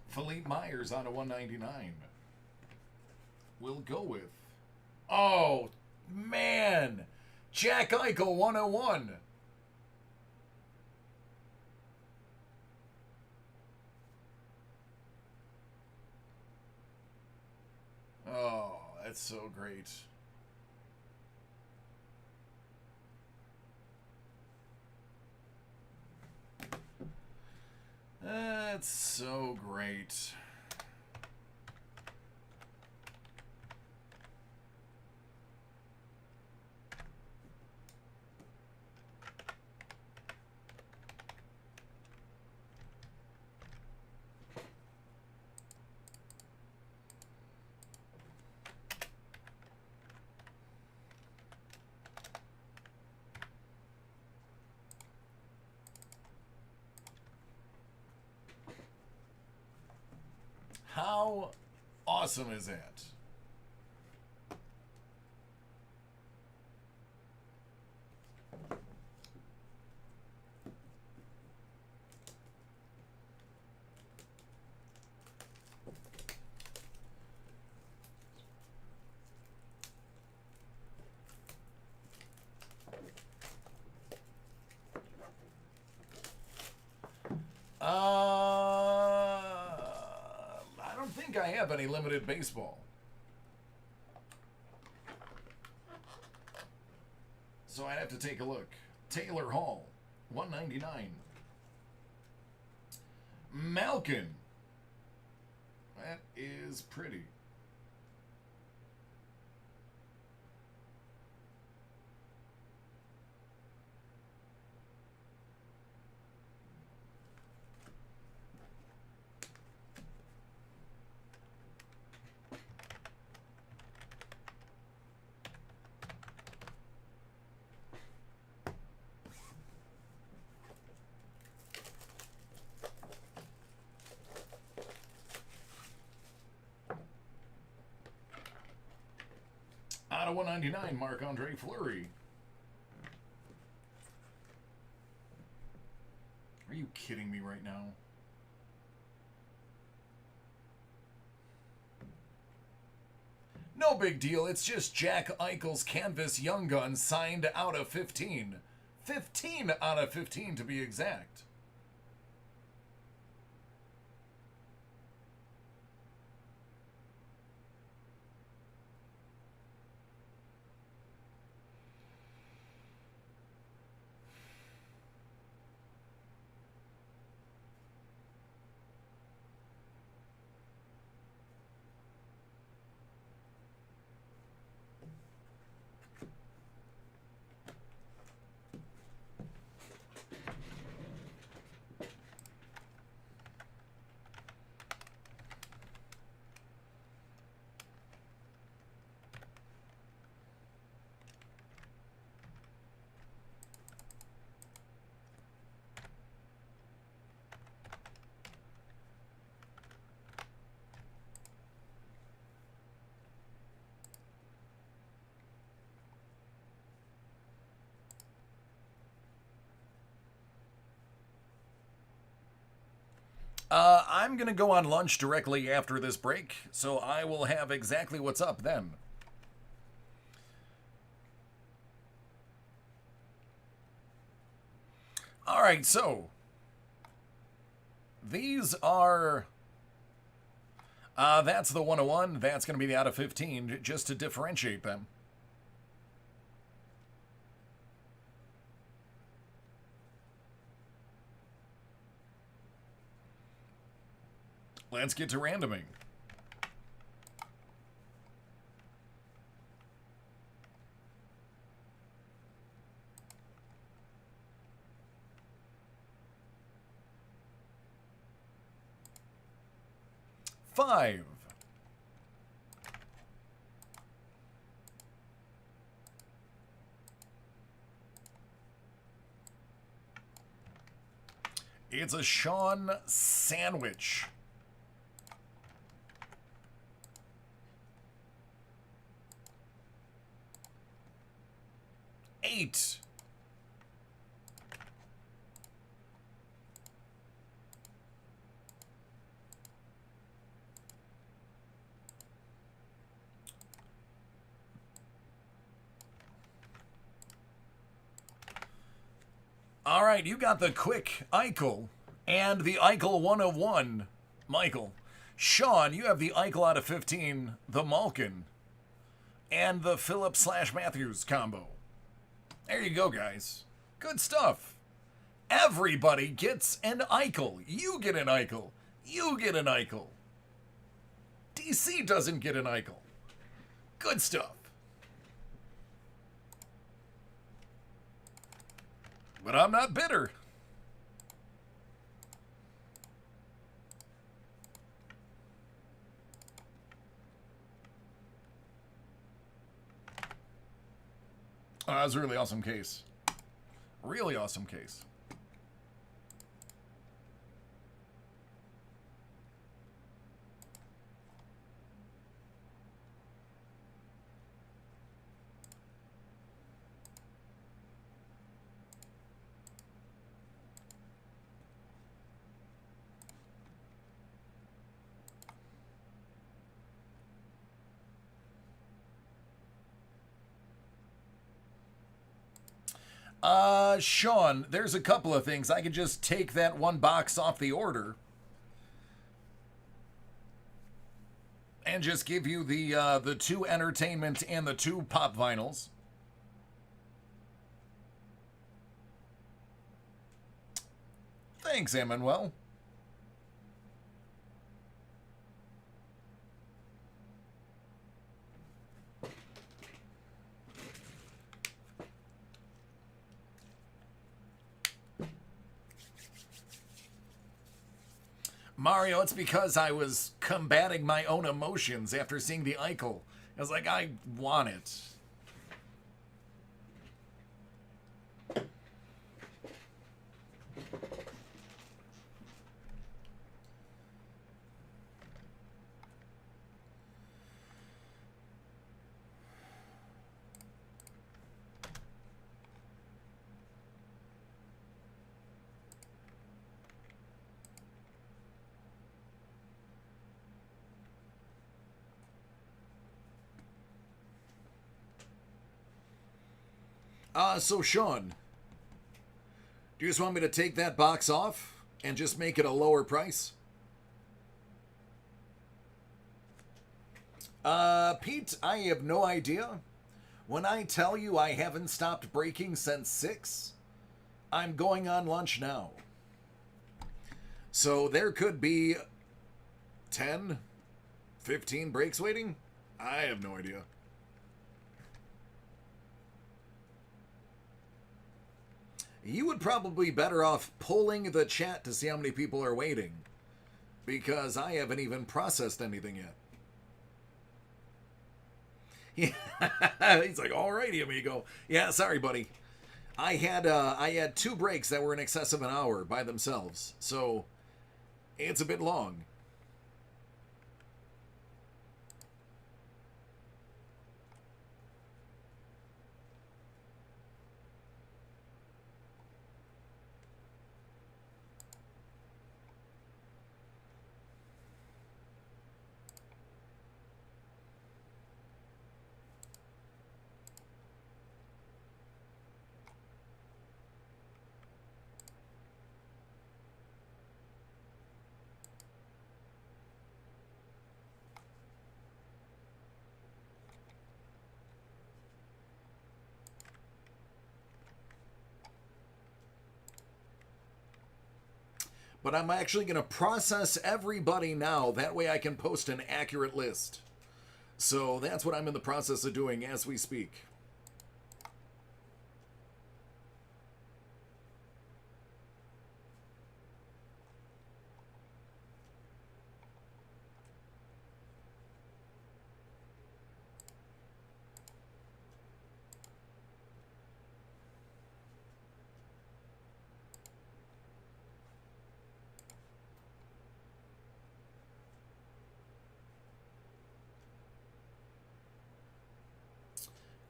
Philippe Myers on a 199. We'll go with, oh, man, Jack Eichel 101. Oh, that's so great. That's so great. How awesome is that? I don't think I have any limited baseball. So I'd have to take a look. Taylor Hall, 199. Malkin. That is pretty. Out of 199, Marc-Andre Fleury. Are you kidding me right now? No big deal. It's just Jack Eichel's Canvas Young Gun signed out of 15. 15 out of 15 to be exact. I'm going to go on lunch directly after this break, so I will have exactly what's up then. All right, so these are, that's the 101. That's going to be the out of 15, just to differentiate them. Let's get to randoming. 5. It's a Sean sandwich. 8. All right, you got the quick Eichel and the Eichel 101, Michael. Sean, you have the Eichel out of 15, the Malkin, and the Phillips/Matthews combo. There you go, guys. Good stuff. Everybody gets an Eichel. You get an Eichel. You get an Eichel. DC doesn't get an Eichel. Good stuff. But I'm not bitter. That was a really awesome case. Really awesome case. Sean, there's a couple of things. I could just take that one box off the order and just give you the 2 entertainment and the 2 pop vinyls. Thanks, Emmanuel. Mario, it's because I was combating my own emotions after seeing the Eichel. I was like, I want it. So Sean, do you just want me to take that box off and just make it a lower price? Pete, I have no idea. When I tell you I haven't stopped breaking since 6, I'm going on lunch now. So there could be 10, 15 breaks waiting? I have no idea. You would probably be better off polling the chat to see how many people are waiting, because I haven't even processed anything yet. Yeah, he's like, alrighty, amigo. Yeah, sorry, buddy. I had 2 breaks that were in excess of an hour by themselves, so it's a bit long. But I'm actually going to process everybody now. That way I can post an accurate list. So that's what I'm in the process of doing as we speak.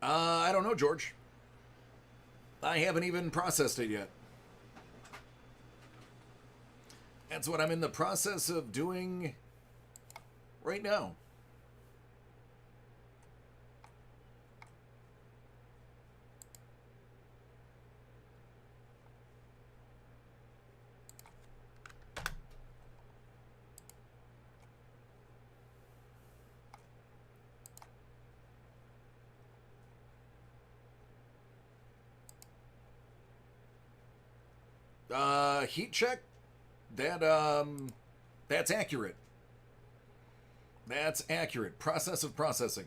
I don't know, George. I haven't even processed it yet. That's what I'm in the process of doing right now. Heat check. That's accurate. That's accurate. Process of processing.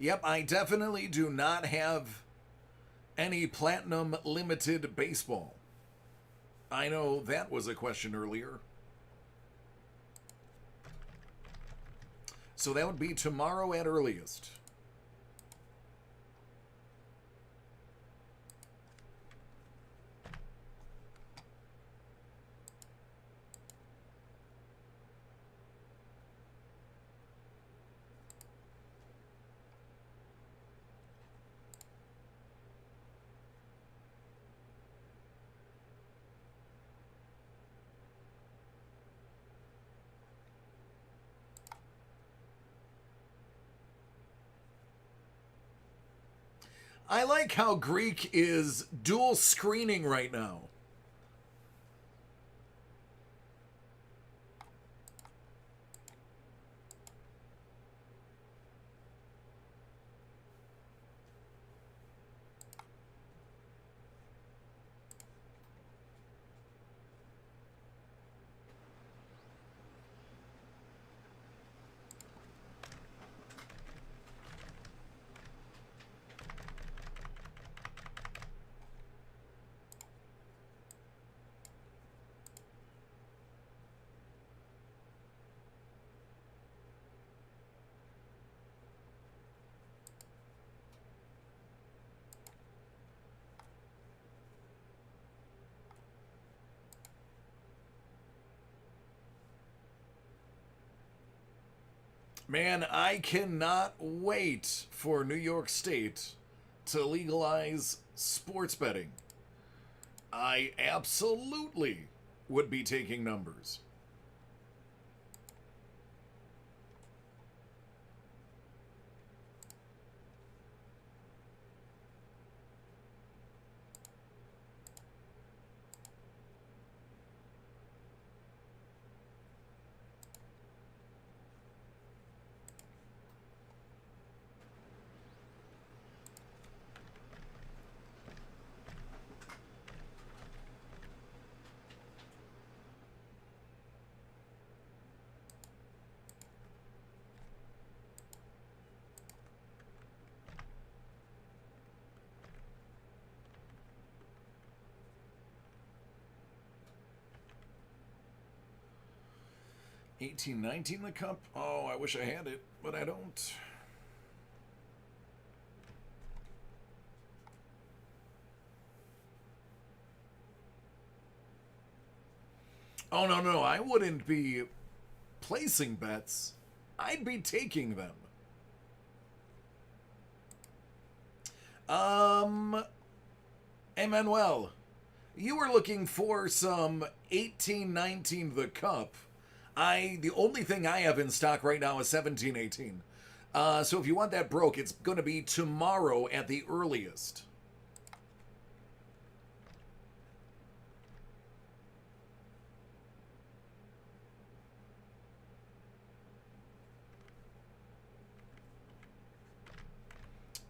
Yep, I definitely do not have any platinum limited baseball. I know that was a question earlier. So that would be tomorrow at earliest. I like how Greek is dual screening right now. Man, I cannot wait for New York State to legalize sports betting. I absolutely would be taking numbers. $18.19 the cup. Oh, I wish I had it, but I don't. Oh, no, I wouldn't be placing bets. I'd be taking them. Emmanuel, you were looking for some 18-19 the cup. The only thing I have in stock right now is 17-18. So if you want that broke, it's going to be tomorrow at the earliest.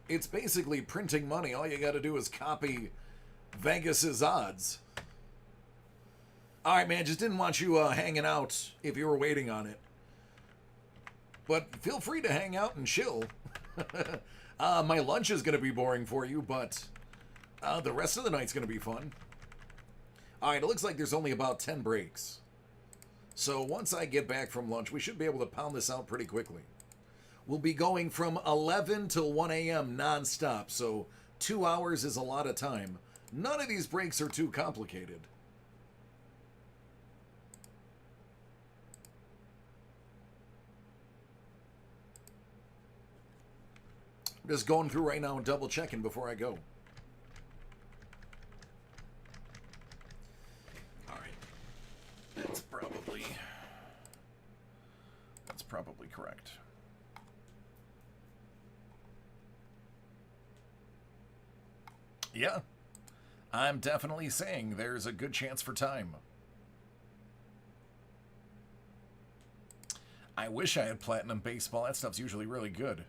It's basically printing money. All you got to do is copy Vegas's odds. All right, man, just didn't want you hanging out if you were waiting on it. But feel free to hang out and chill. My lunch is going to be boring for you, but the rest of the night's going to be fun. All right, it looks like there's only about 10 breaks. So once I get back from lunch, we should be able to pound this out pretty quickly. We'll be going from 11 till 1 a.m. nonstop, so 2 hours is a lot of time. None of these breaks are too complicated. I'm just going through right now and double checking before I go. All right. That's probably correct. Yeah. I'm definitely saying there's a good chance for time. I wish I had platinum baseball. That stuff's usually really good.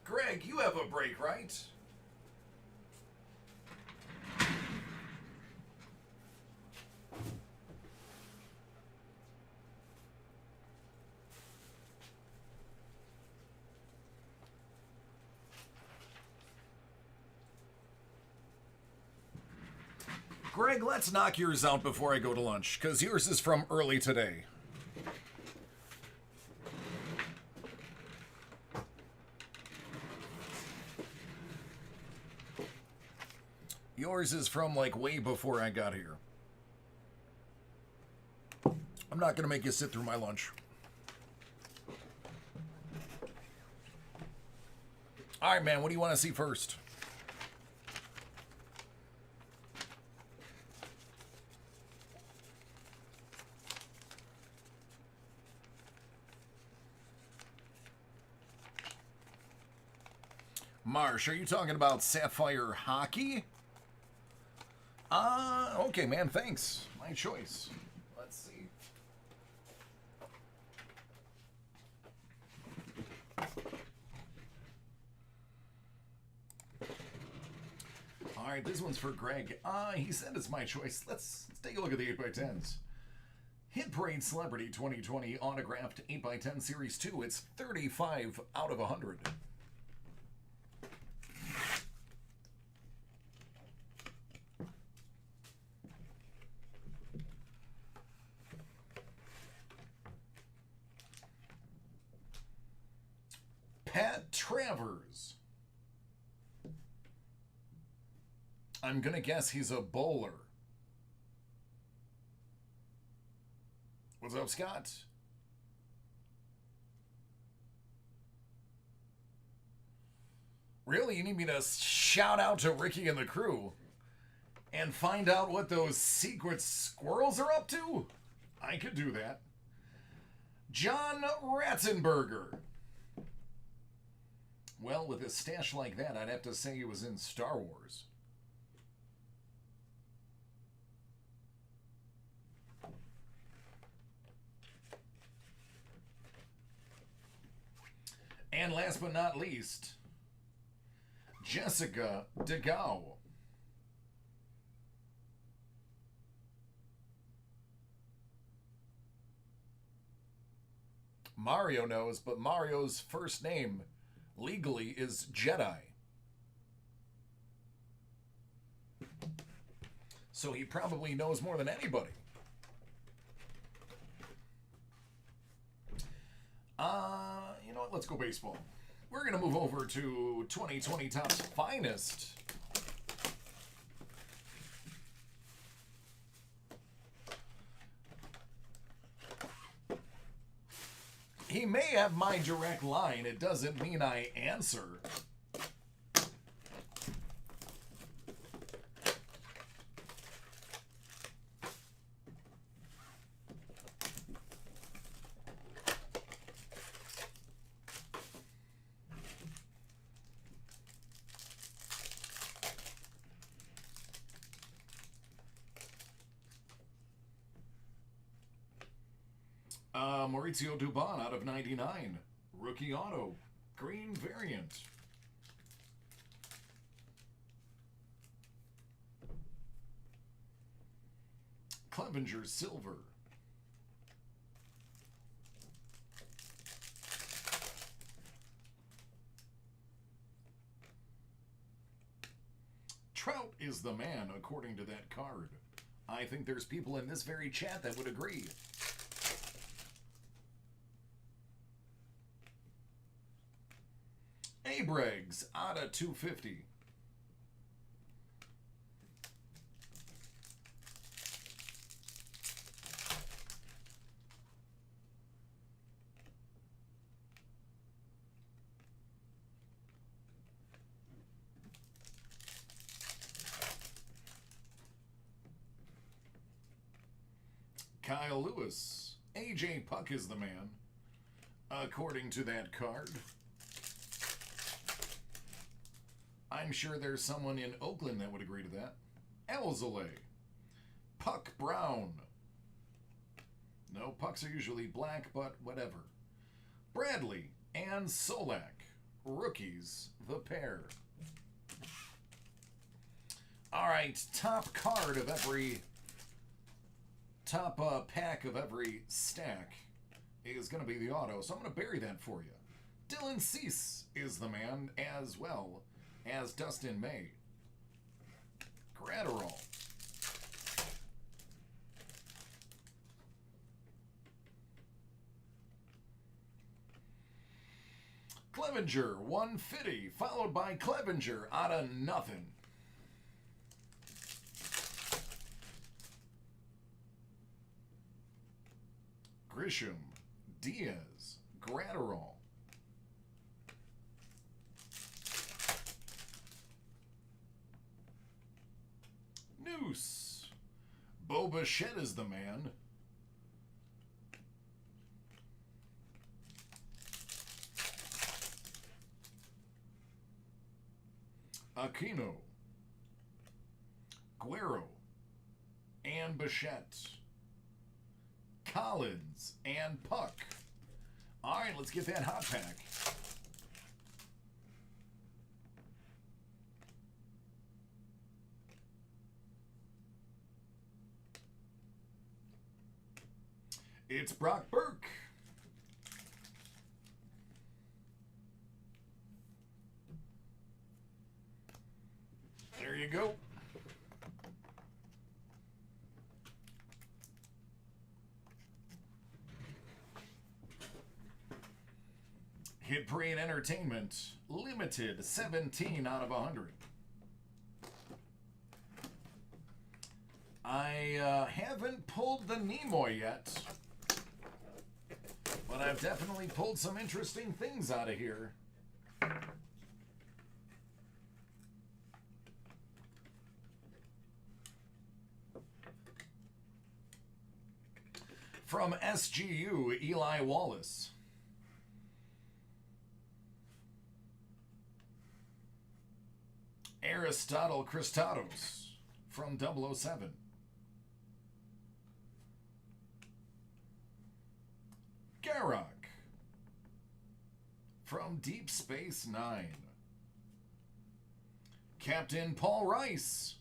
Greg, you have a break, right? Greg, let's knock yours out before I go to lunch, because yours is from early today. Yours is from, like, way before I got here. I'm not going to make you sit through my lunch. All right, man, what do you want to see first? Marsh, are you talking about Sapphire Hockey? Okay, man, thanks. My choice. Let's see. All right, this one's for Greg. He said it's my choice. Let's take a look at the 8x10s. Hit Parade Celebrity 2020 autographed 8x10 Series 2. It's 35 out of 100. Pat Travers. I'm gonna guess he's a bowler. What's up, Scott? Really? You need me to shout out to Ricky and the crew and find out what those secret squirrels are up to? I could do that. John Ratzenberger. Well, with a stash like that, I'd have to say he was in Star Wars. And last but not least, Jessica DeGao. Mario knows, but Mario's first name legally is Jedi. So he probably knows more than anybody. You know what? Let's go baseball. We're going to move over to 2020 Topps Finest. He may have my direct line. It doesn't mean I answer. Maurizio Dubon out of 99. Rookie auto. Green variant. Clevenger silver. Trout is the man, according to that card. I think there's people in this very chat that would agree. Briggs out of 250. Kyle Lewis. AJ Puck is the man, according to that card. I'm sure there's someone in Oakland that would agree to that. Elzale. Puck Brown. No, pucks are usually black, but whatever. Bradley and Solak. Rookies, the pair. All right, top card of every... Top pack of every stack is going to be the auto, so I'm going to bury that for you. Dylan Cease is the man as well as Dustin May. Gratterall. Clevenger, 150, followed by Clevenger out of nothing. Grisham, Diaz, Gratterall. Noose. Bo Bichette is the man. Aquino. Guerrero. And Bichette. Collins and Puck. All right, let's get that hot pack. It's Brock Burke. There you go. Hit Parade Entertainment, limited 17 out of 100. I haven't pulled the Nimoy yet, but I've definitely pulled some interesting things out of here. From SGU, Eli Wallace. Aristotle Christados from 007. Garak from Deep Space Nine. Captain Paul Rice.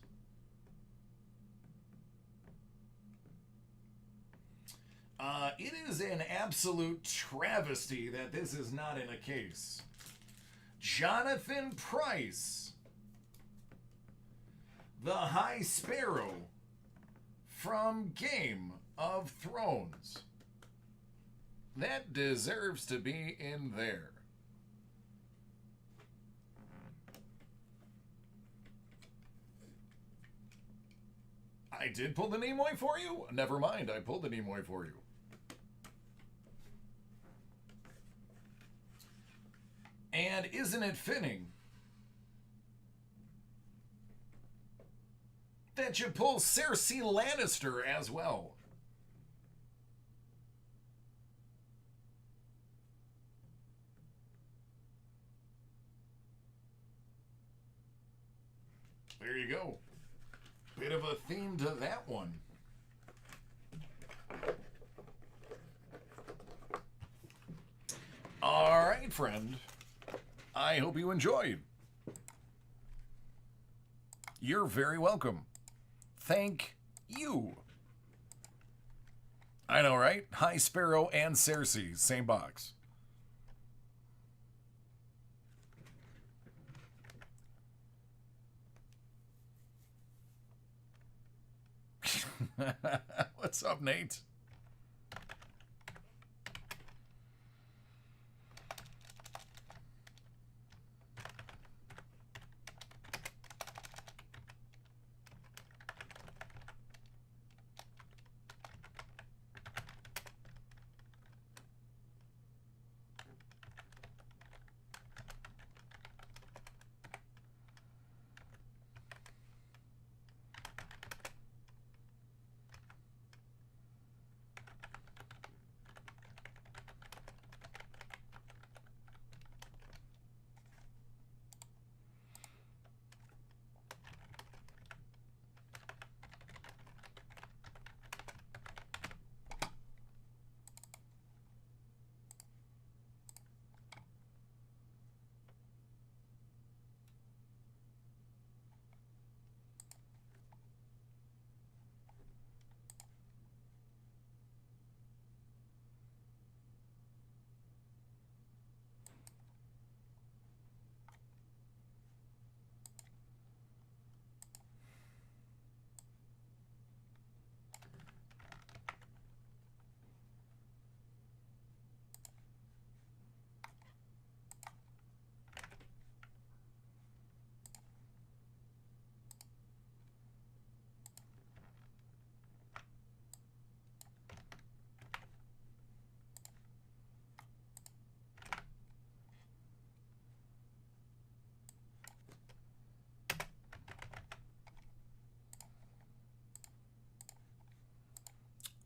It is an absolute travesty that this is not in a case. Jonathan Pryce. The High Sparrow from Game of Thrones. That deserves to be in there. I did pull the Nimoy for you? Never mind, I pulled the Nimoy for you. And isn't it fitting that you pull Cersei Lannister as well? There you go. Bit of a theme to that one. All right, friend. I hope you enjoyed. You're very welcome. Thank you. I know, right? High Sparrow and Cersei, same box. What's up, Nate?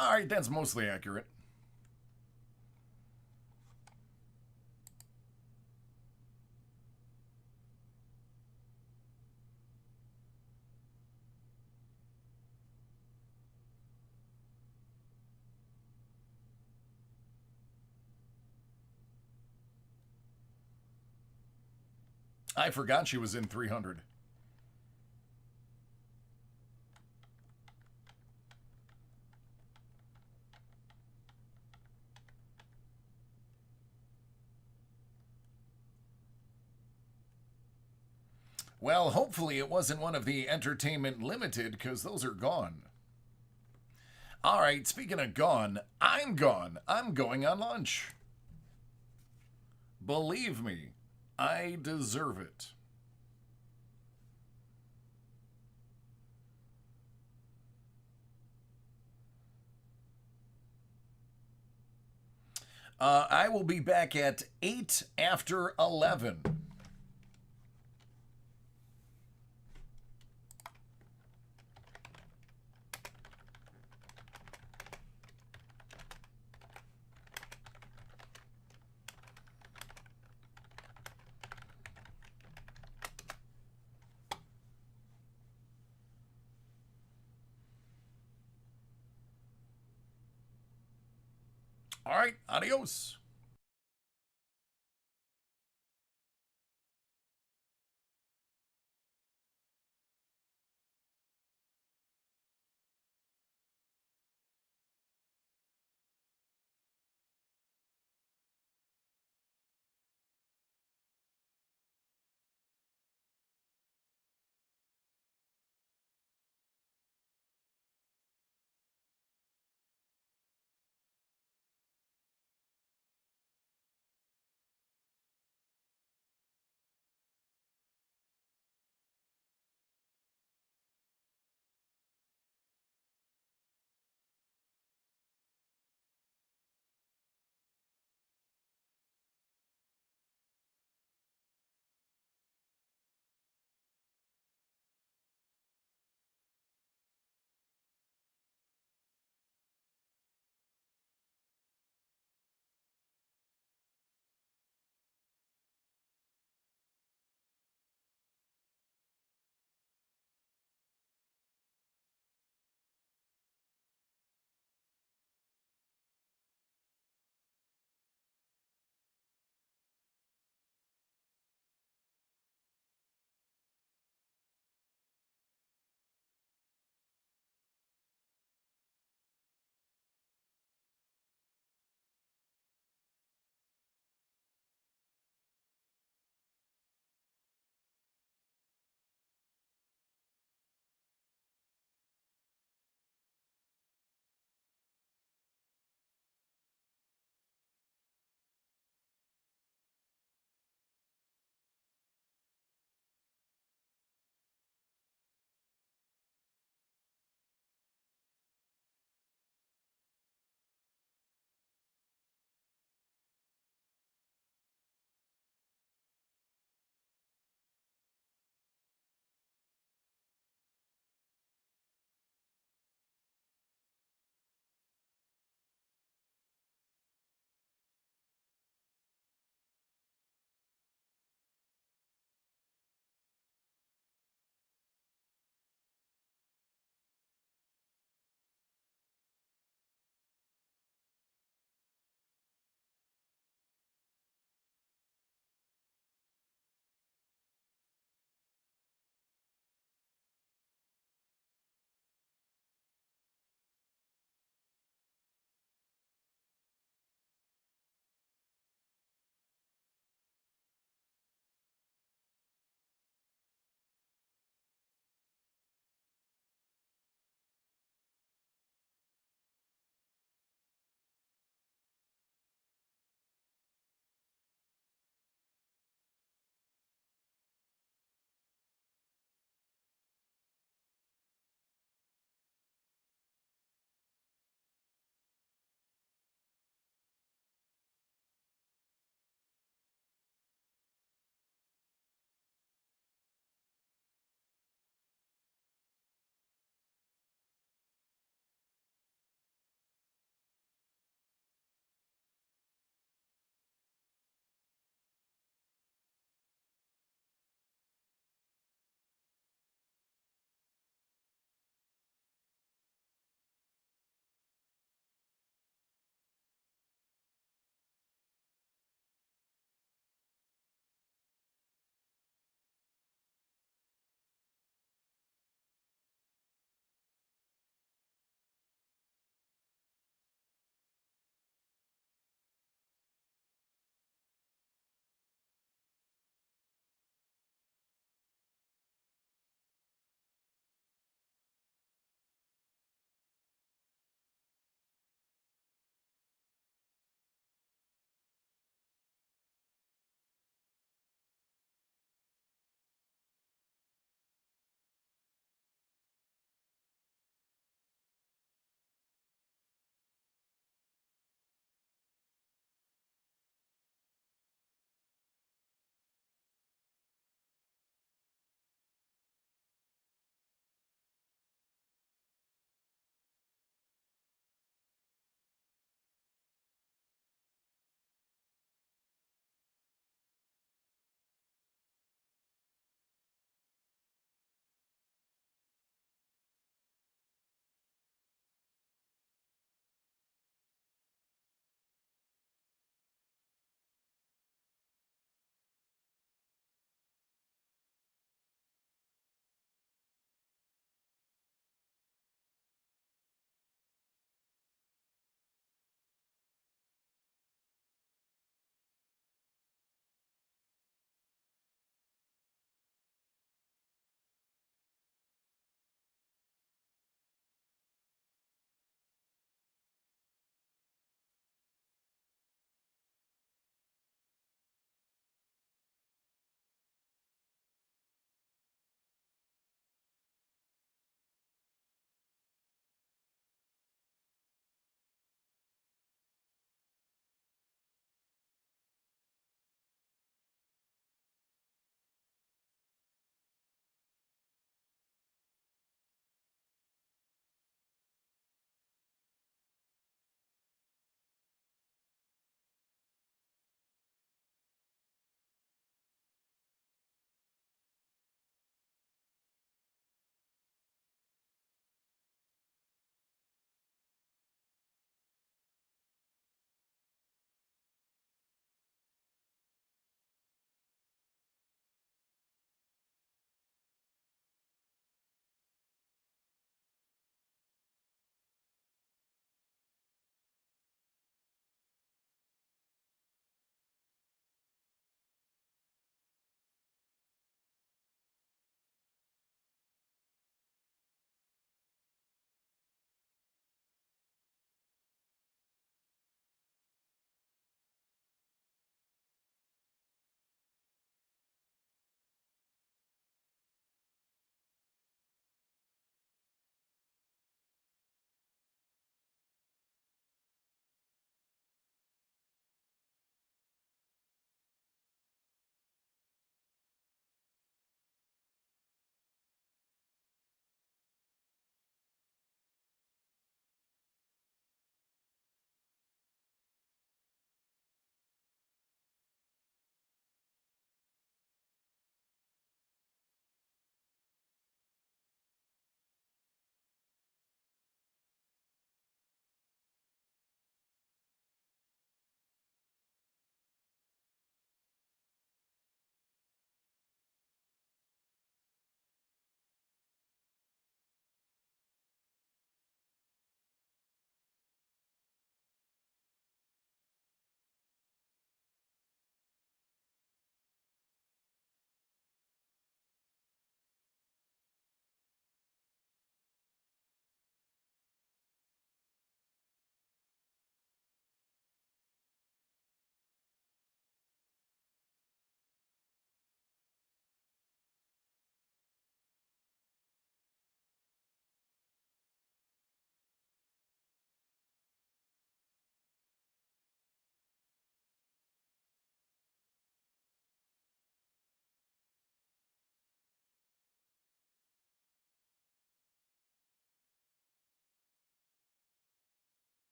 All right, that's mostly accurate. I forgot she was in 300. Well, hopefully it wasn't one of the Entertainment Limited, because those are gone. All right, speaking of gone, I'm gone. I'm going on lunch. Believe me, I deserve it. I will be back at 8 after 11. All right, adios.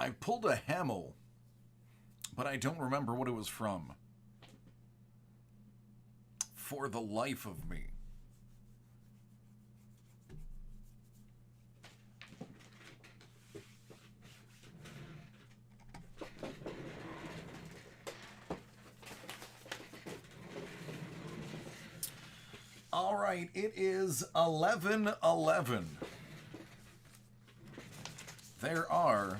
I pulled a Hamel, but I don't remember what it was from. For the life of me. All right, it is 11:11. There are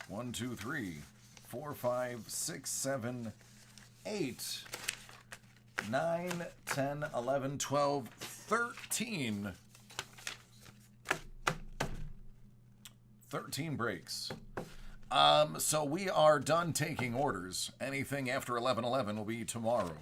1, 2, 3, 4, 5, 6, 7, 8, 9, 10, 11, 12, 13. 13 breaks. So we are done taking orders. Anything after 11:11 will be tomorrow.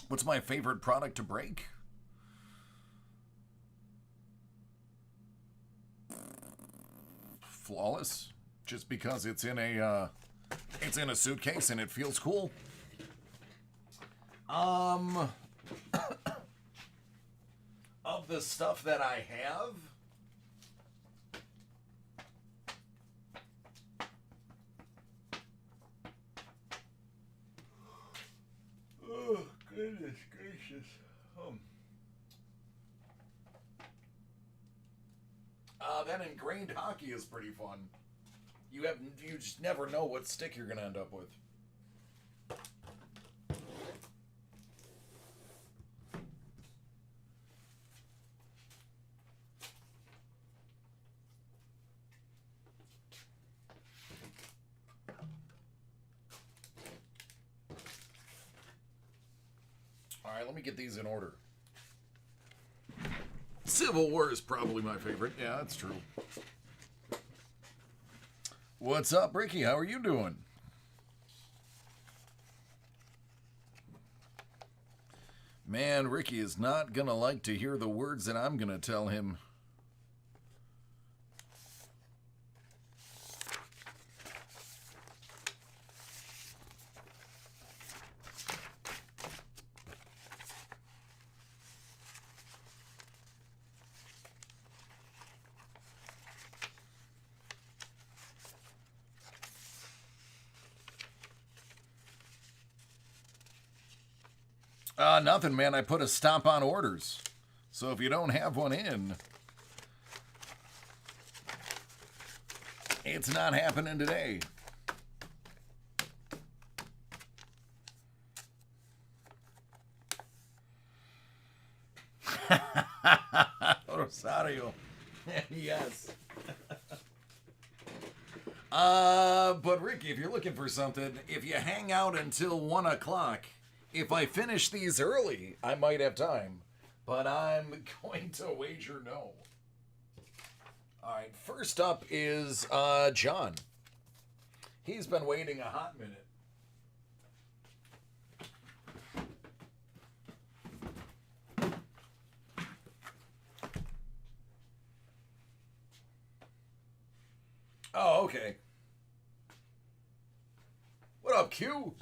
What's my favorite product to break? Flawless, just because it's in a suitcase and it feels cool. Of the stuff that I have, oh goodness gracious. That ingrained hockey is pretty fun. You just never know what stick you're gonna end up with. All right, let me get these in order. Civil War is probably my favorite. Yeah, that's true. What's up, Ricky? How are you doing? Man, Ricky is not gonna like to hear the words that I'm gonna tell him. Nothing, man. I put a stop on orders. So if you don't have one in, it's not happening today. Rosario. Yes. But Ricky, if you're looking for something, if you hang out until 1 o'clock, if I finish these early, I might have time. But I'm going to wager no. All right, first up is John. He's been waiting a hot minute. Oh, okay. What up, Q?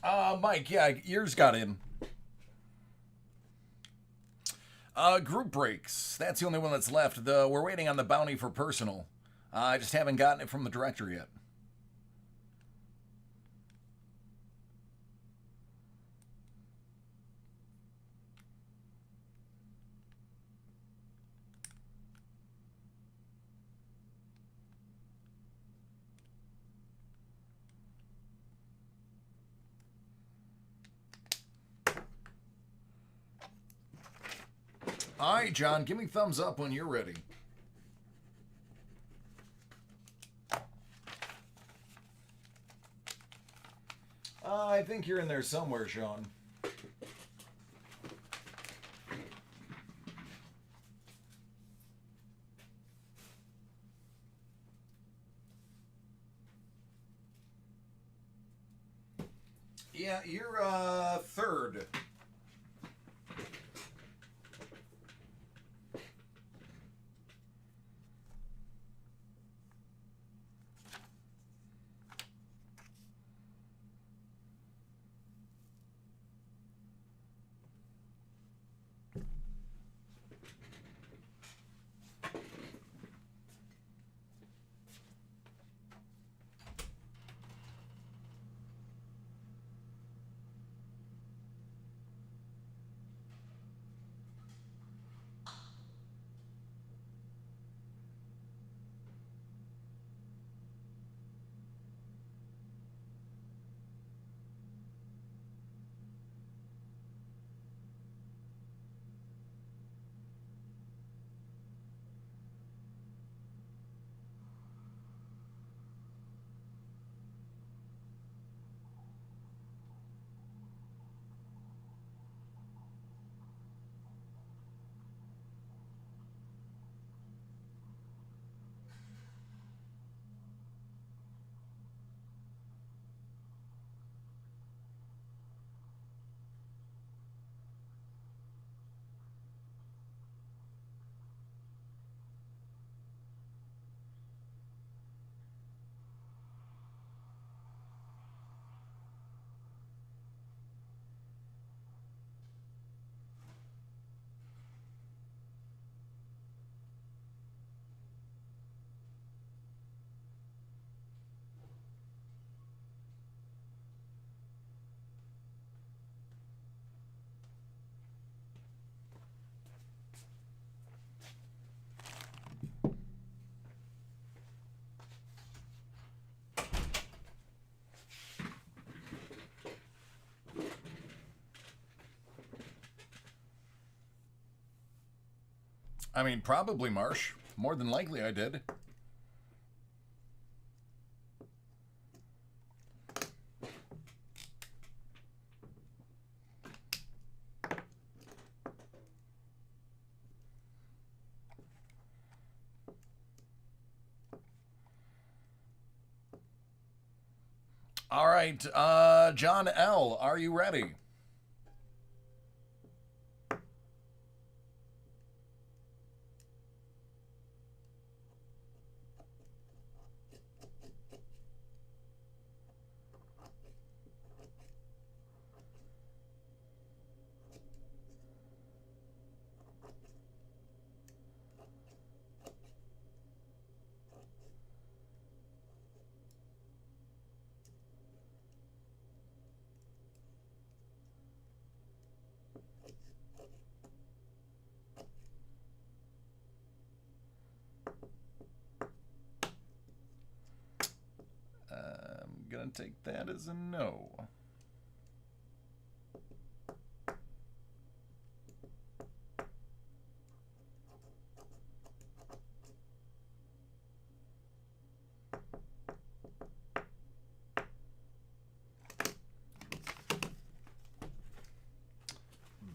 Mike, yeah, yours got in. Group breaks. That's the only one that's left. We're waiting on the bounty for personal. I just haven't gotten it from the director yet. All right, John, give me thumbs up when you're ready. I think you're in there somewhere, Sean. Yeah, you're third. I mean, probably, Marsh. More than likely I did. All right, John L., are you ready? I'm going to take that as a no.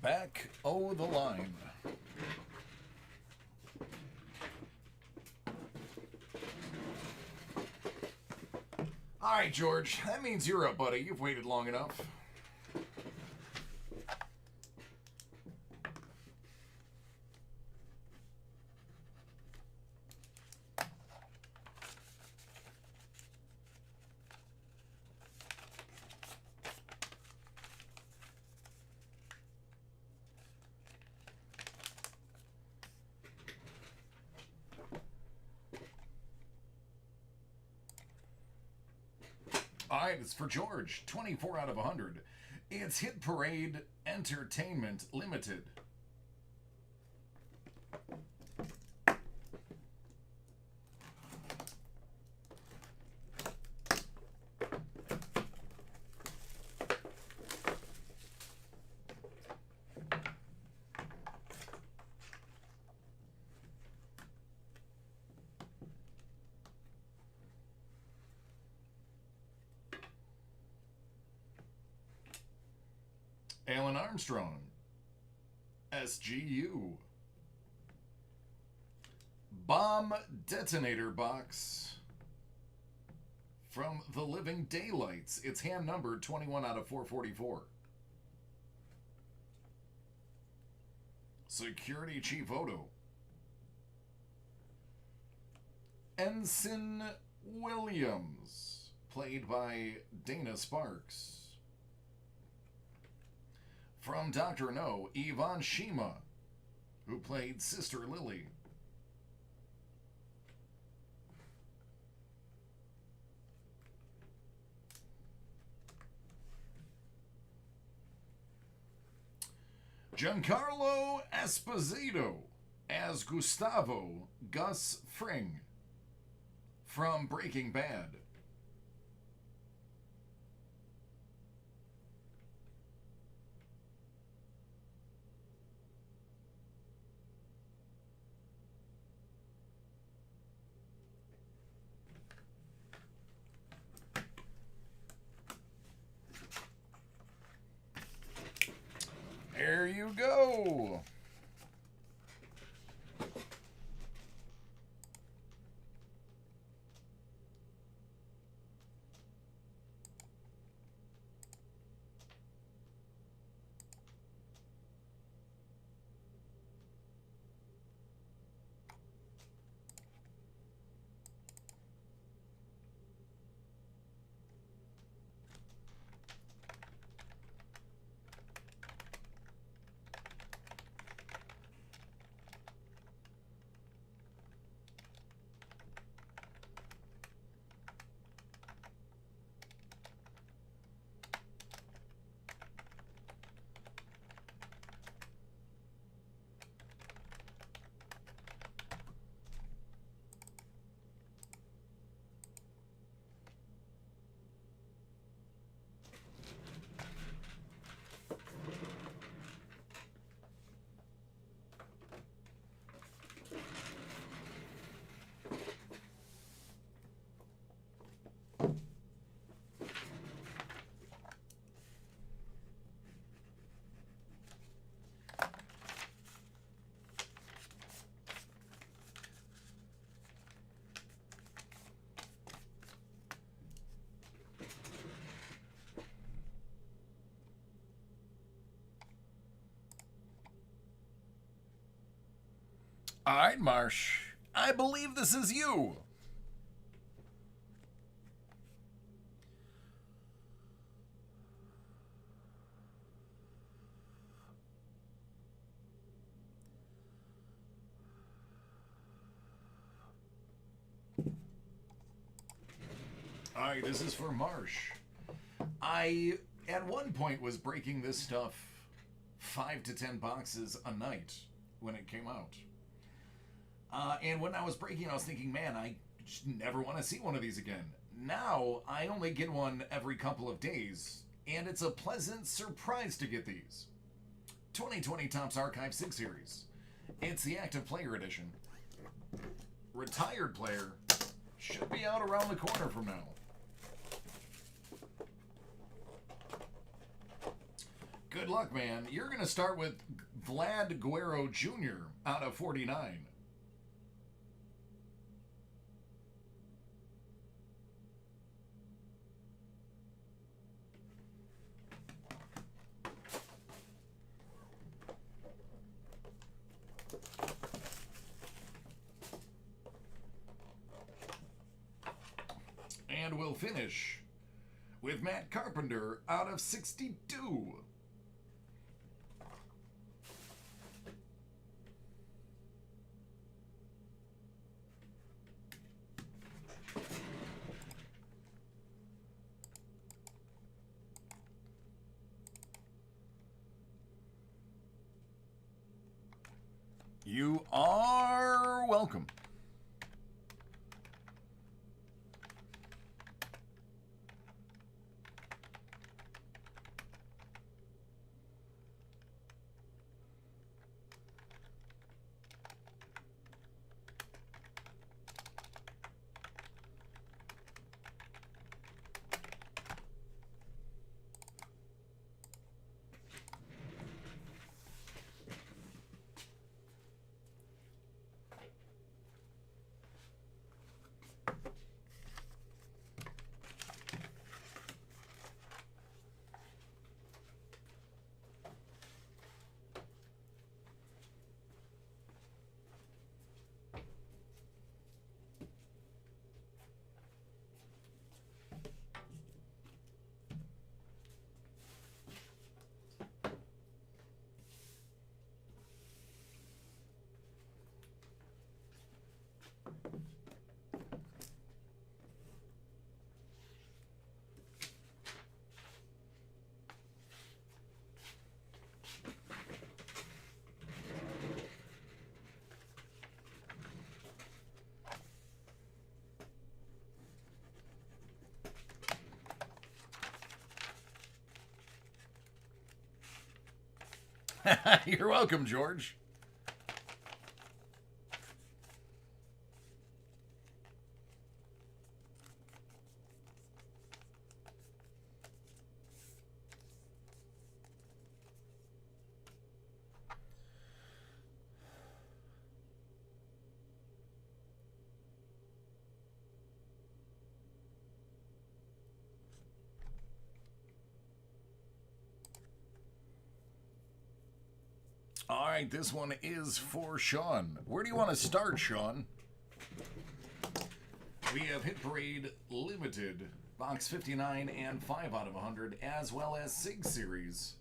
Back o' the line. All right, George. That means you're up, buddy. You've waited long enough. right, it's for George. 24 out of 100. It's Hit Parade Entertainment Limited. Alan Armstrong, SGU. Bomb Detonator Box from The Living Daylights. It's hand numbered 21 out of 444. Security Chief Odo. Ensign Williams, played by Dana Sparks. From Dr. No, Yvonne Shima, who played Sister Lily. Giancarlo Esposito as Gustavo Gus Fring from Breaking Bad. There you go. All right, Marsh. I believe this is you. All right, this is for Marsh. I, at one point, was breaking this stuff 5 to 10 boxes a night when it came out. And when I was breaking, I was thinking, man, I just never want to see one of these again. Now, I only get one every couple of days, and it's a pleasant surprise to get these. 2020 Topps Archive 6 Series. It's the Active Player Edition. Retired Player should be out around the corner from now. Good luck, man. You're going to start with Vlad Guerrero Jr. out of 49. And we'll finish with Matt Carpenter out of 62. You are welcome. You're welcome, George. All right, this one is for Sean. Where do you want to start, Sean? We have Hit Parade Limited, Box 59 and 5 out of 100, as well as SIG Series.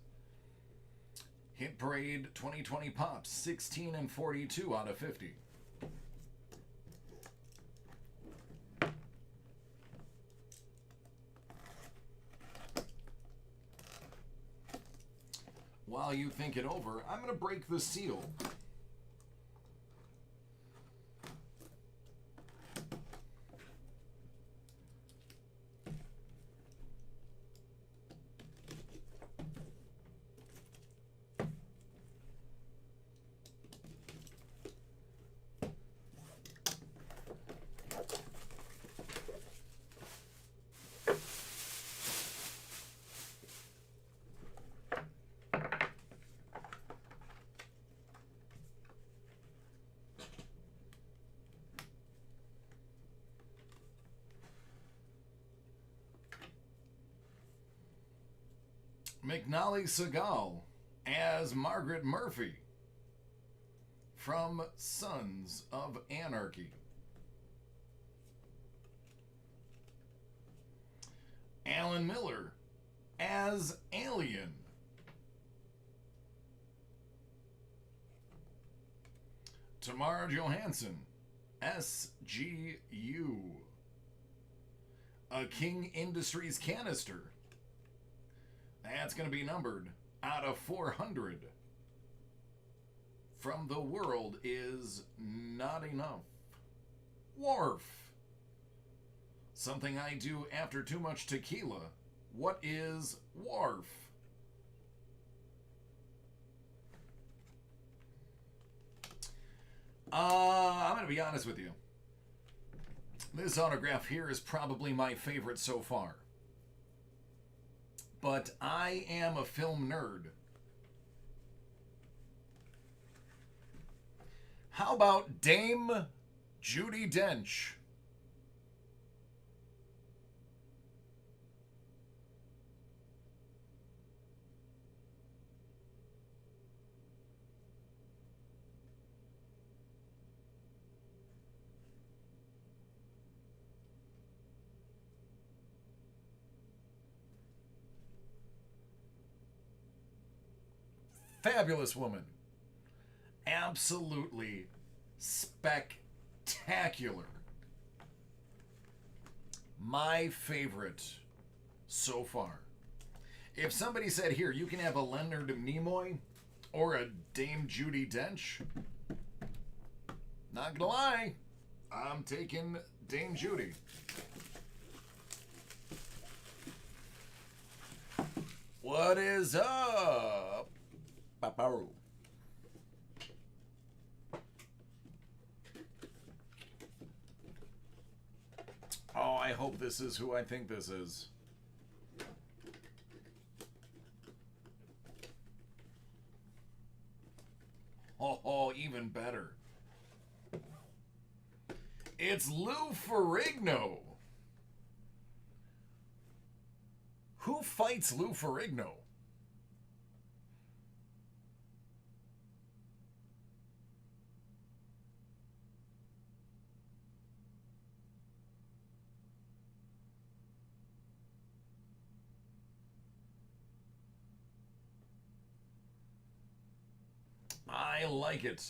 Hit Parade 2020 Pops, 16 and 42 out of 50. While you think it over, I'm going to break the seal. McNally Segal as Margaret Murphy from Sons of Anarchy. Alan Miller as Alien. Tamara Johansson, SGU. A King Industries canister. That's going to be numbered out of 400. From The World Is Not Enough. Wharf. Something I do after too much tequila. What is Wharf? I'm going to be honest with you. This autograph here is probably my favorite so far. But I am a film nerd. How about Dame Judi Dench? Fabulous woman. Absolutely spectacular. My favorite so far. If somebody said, here, you can have a Leonard Nimoy or a Dame Judi Dench, Not gonna lie, I'm taking Dame Judy. What is up, Paparu? Oh, I hope this is who I think this is. Oh, even better. It's Lou Ferrigno. Who fights Lou Ferrigno? I like it.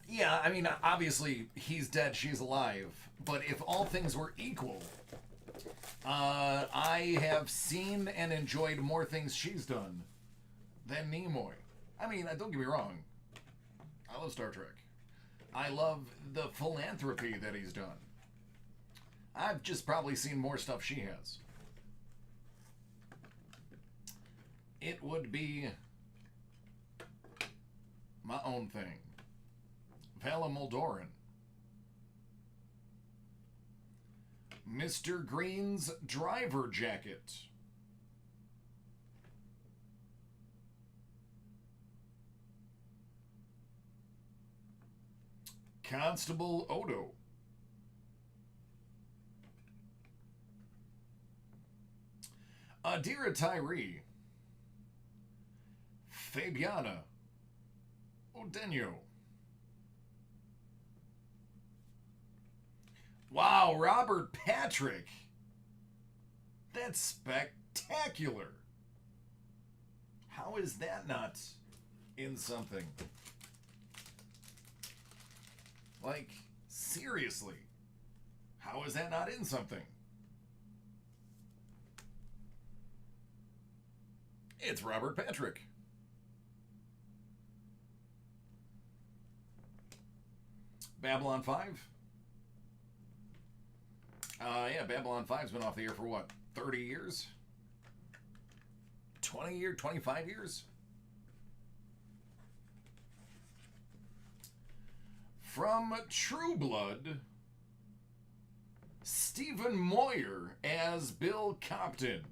Yeah, I mean, obviously, he's dead, she's alive. But if all things were equal, I have seen and enjoyed more things she's done than Nimoy. I mean, don't get me wrong. I love Star Trek. I love the philanthropy that he's done. I've just probably seen more stuff she has. It would be my own thing. Vala Moldoran. Mr. Green's driver jacket. Constable Odo. Adira Tyree. Fabiana Odenyo. Wow, Robert Patrick. That's spectacular. How is that not in something? Like, seriously. How is that not in something? It's Robert Patrick. Babylon 5. Yeah, Babylon 5's been off the air for what, 30 years? 20 years, 25 years? From True Blood, Stephen Moyer as Bill Compton.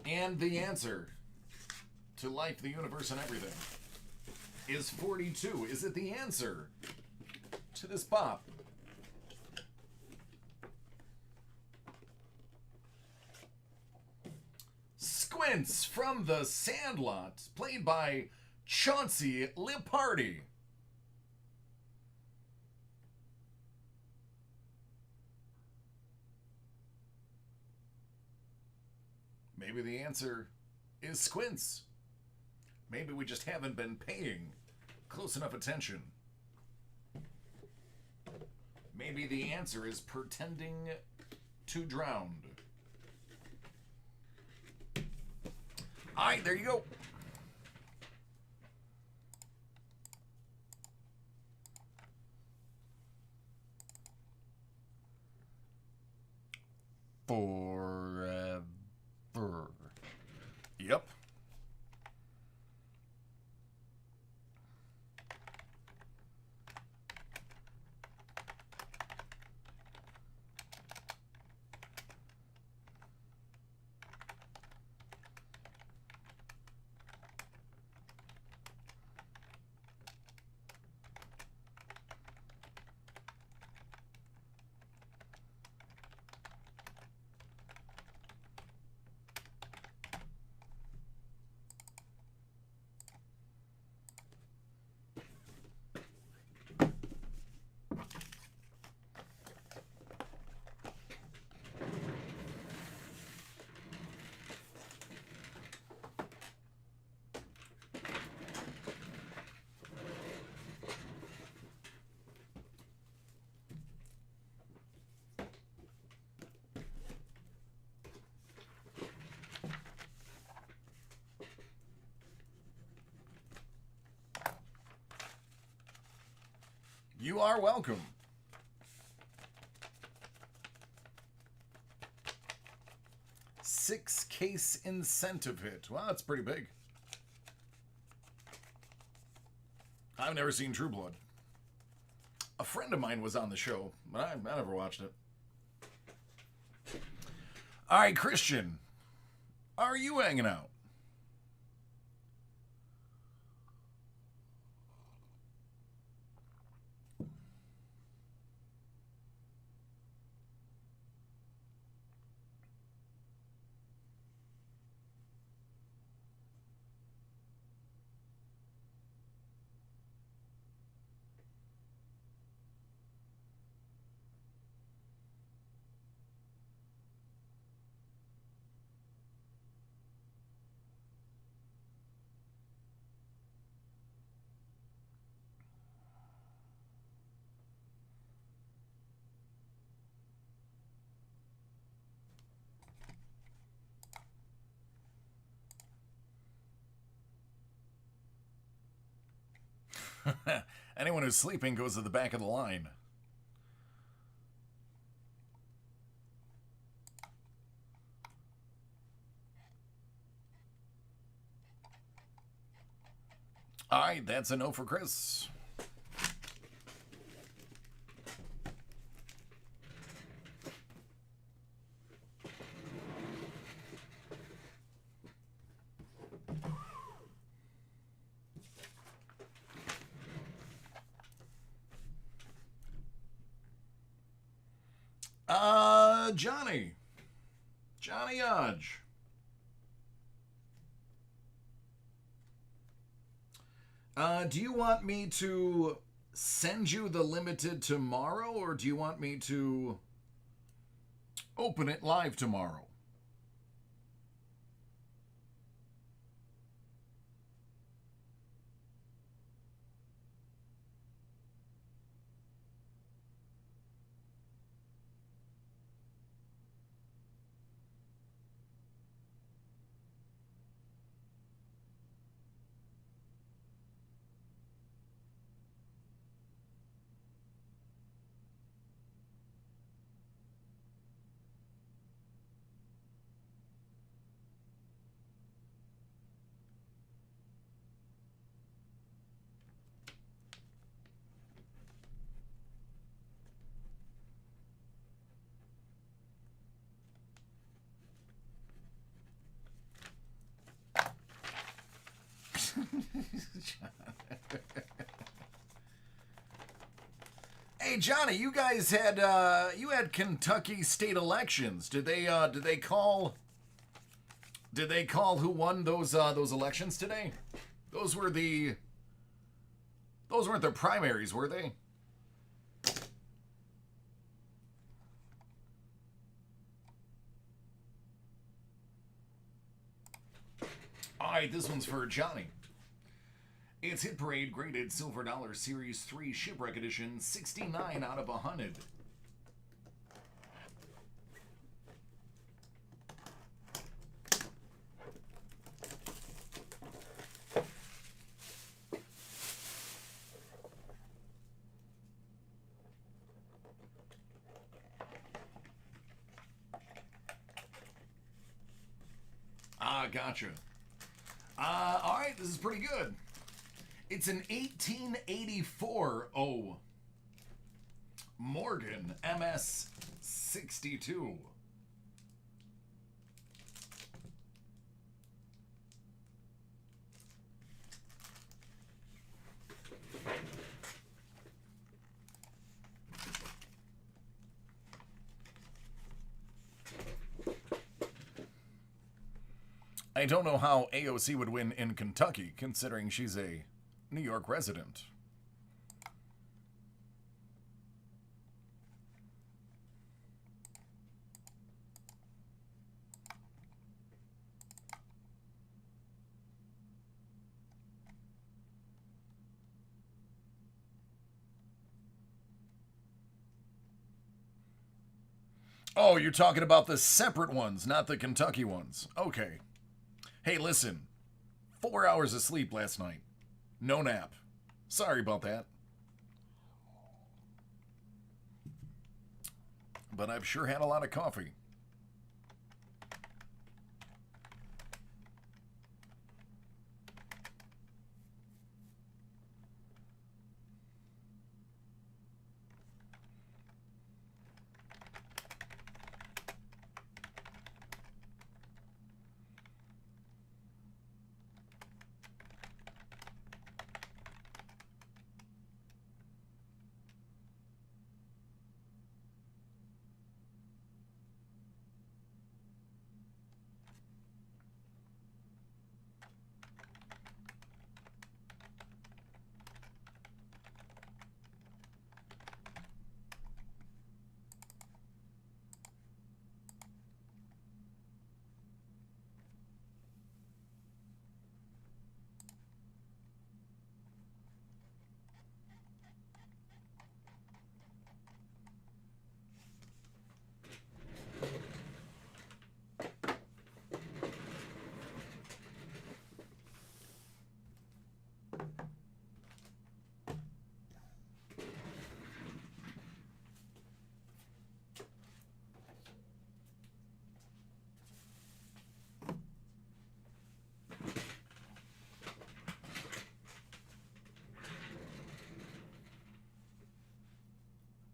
And the answer to life, the universe, and everything is 42. Is it the answer to this pop? Squints from The Sandlot, played by Chauncey Leopardi. Maybe the answer is Squints. Maybe we just haven't been paying close enough attention. Maybe the answer is pretending to drown. All right, there you go. Forever. Yep. You are welcome. Six-case incentive hit. Wow, that's pretty big. I've never seen True Blood. A friend of mine was on the show, but I never watched it. All right, Christian, are you hanging out? Anyone who's sleeping goes to the back of the line. All right, that's a no for Chris. Johnny Odge. Do you want me to send you the limited tomorrow, or do you want me to open it live tomorrow? Hey Johnny, you guys had Kentucky state elections. Did they call who won those elections today? Those weren't the primaries, were they? All right, this one's for Johnny. It's Hit Parade graded Silver Dollar Series 3 Shipwreck Edition, 69 out of 100. Ah, gotcha. All right, this is pretty good. It's an 1884 Morgan MS 62. I don't know how AOC would win in Kentucky, considering she's a New York resident. Oh, you're talking about the separate ones, not the Kentucky ones. Okay. Hey, listen. 4 hours of sleep last night. No nap. Sorry about that. but I've sure had a lot of coffee.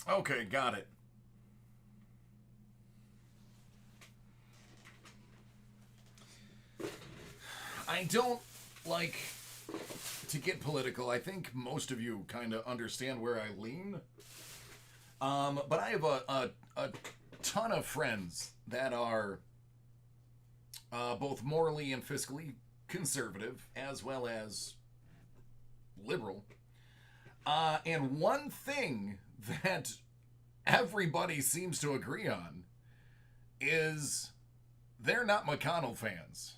Okay, got it. I don't like to get political. I think most of you kind of understand where I lean. But I have a ton of friends that are both morally and fiscally conservative, as well as liberal. And one thing that everybody seems to agree on is they're not McConnell fans.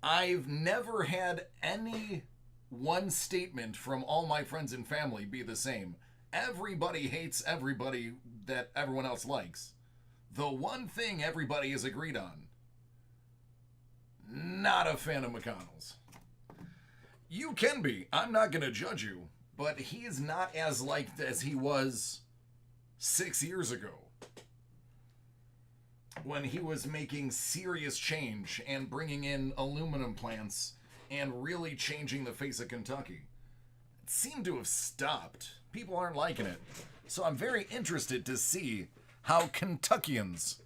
I've never had any one statement from all my friends and family be the same. Everybody hates everybody that everyone else likes. The one thing everybody has agreed on, not a fan of McConnell's. You can be. I'm not going to judge you. But he is not as liked as he was 6 years ago, when he was making serious change and bringing in aluminum plants and really changing the face of Kentucky. It seemed to have stopped. People aren't liking it. So I'm very interested to see how Kentuckians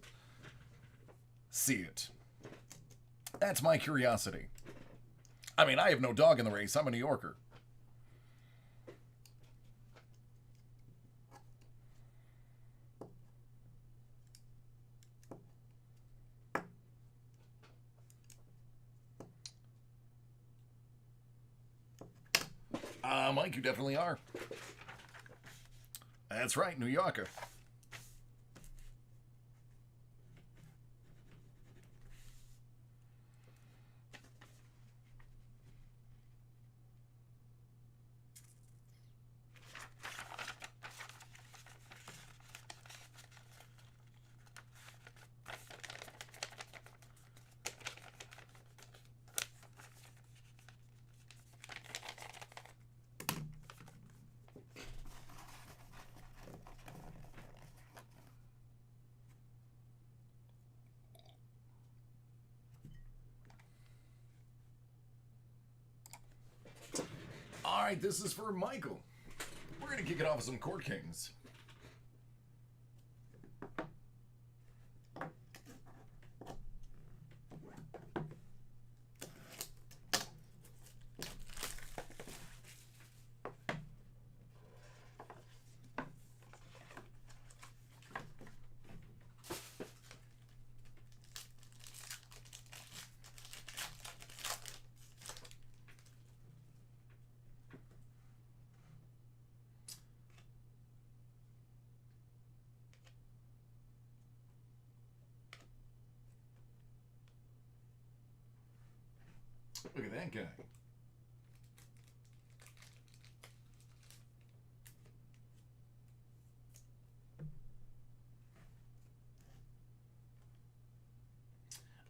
see it. That's my curiosity. I mean, I have no dog in the race. I'm a New Yorker. Mike, you definitely are. That's right, New Yorker. All right, this is for Michael. We're going to kick it off with some Court Kings. Look at that guy.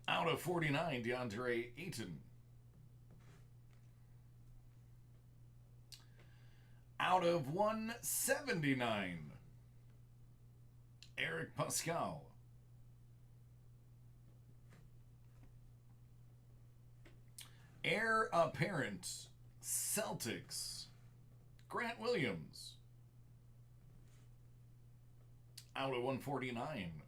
Out of 49, DeAndre Ayton. Out of 179, Eric Pascal. Heir apparent, Celtics, Grant Williams. Out of 149.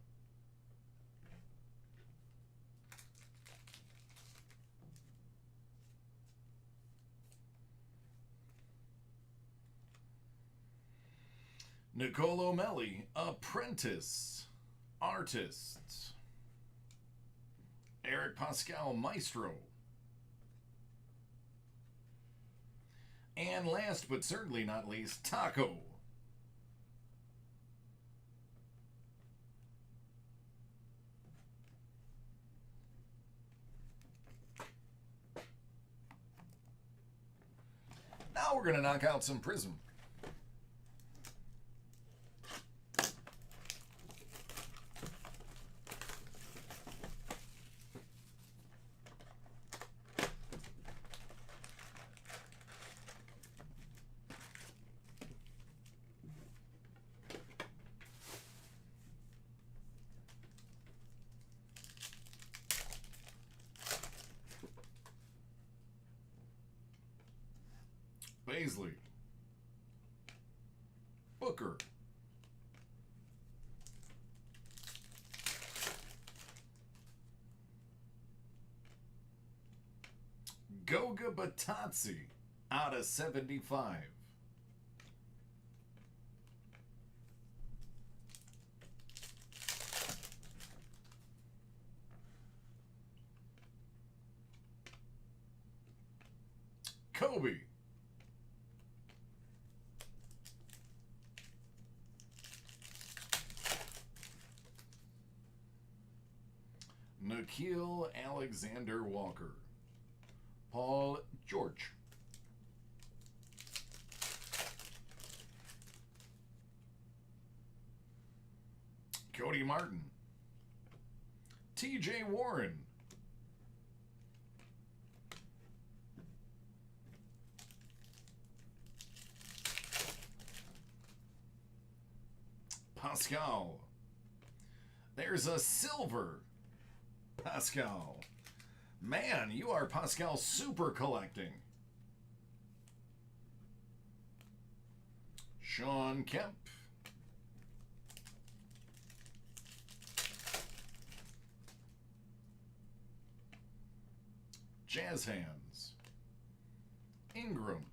Nicolo Melli, apprentice, artist. Eric Pascal, maestro. And last but certainly not least, Taco. Now we're going to knock out some Prism. Paisley, Booker, Goga Batazzi out of 75. Kobe. Nikhil Alexander Walker. Paul George. Cody Martin. TJ Warren. Pascal. There's a silver Pascal. Man, you are Pascal super collecting. Sean Kemp. Jazz Hands. Ingram.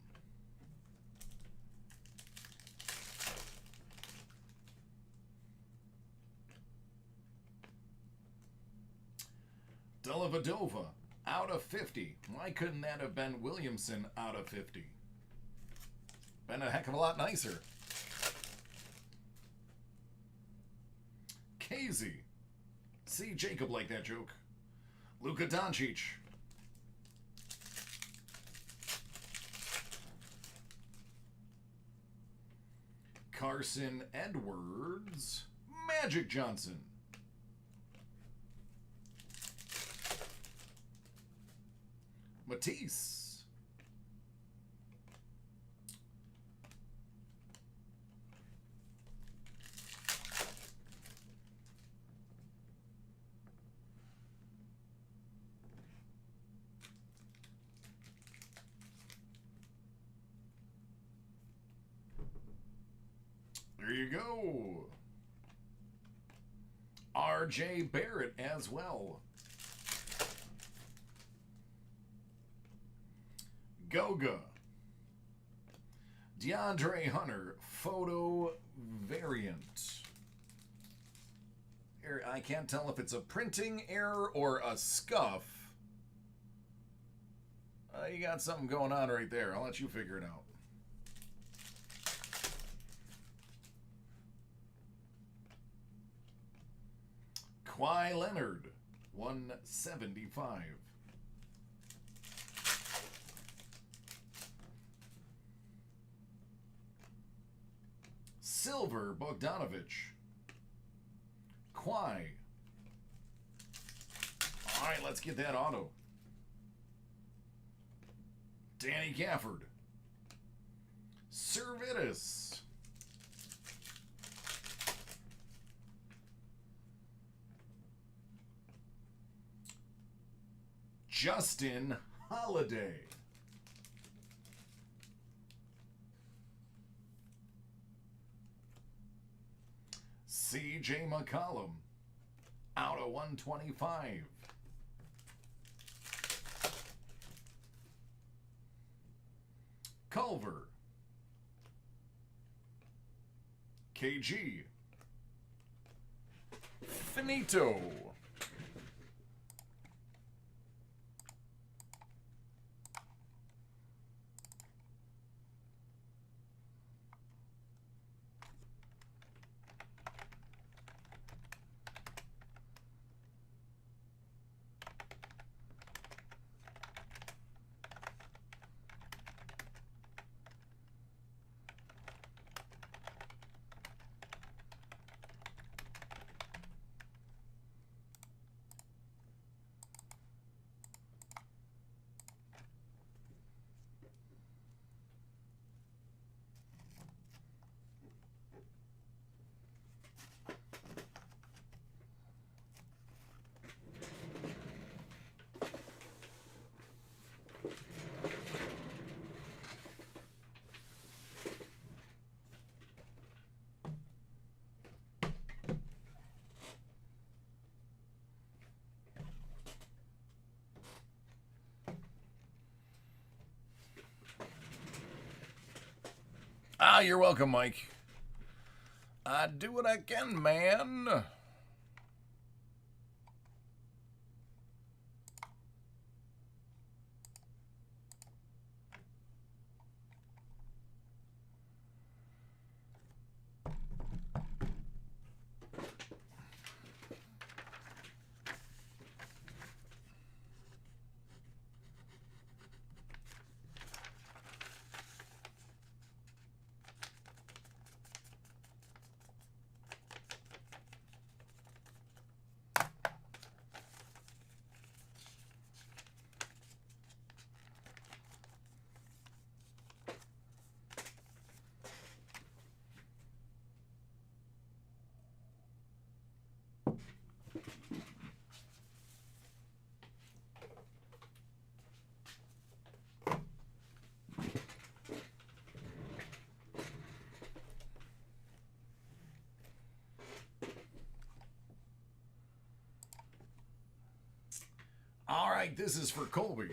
Dellavedova out of 50. Why couldn't that have been Williamson out of 50? Been a heck of a lot nicer. Casey. See Jacob like that joke. Luka Doncic. Carson Edwards. Magic Johnson. Matisse. There you go. R.J. Barrett as well. Goga. DeAndre Hunter, photo variant. Here, I can't tell if it's a printing error or a scuff. You got something going on right there. I'll let you figure it out. Kawhi Leonard, 175. Silver Bogdanovich. Kawhi. All right, let's get that auto. Danny Gafford. Servetus. Justin Holiday. CJ McCollum, out of 125. Culver. KG. Finito. Ah, you're welcome, Mike. I do what I can, man. All right, this is for Colby.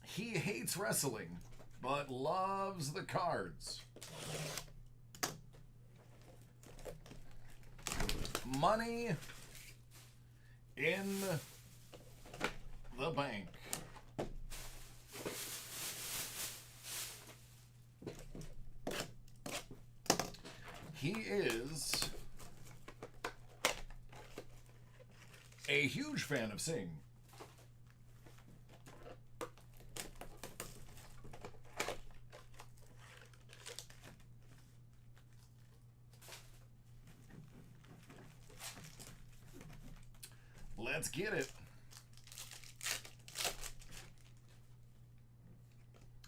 He hates wrestling, but loves the cards. Money in the bank. He is a huge fan of Sing. Let's get it.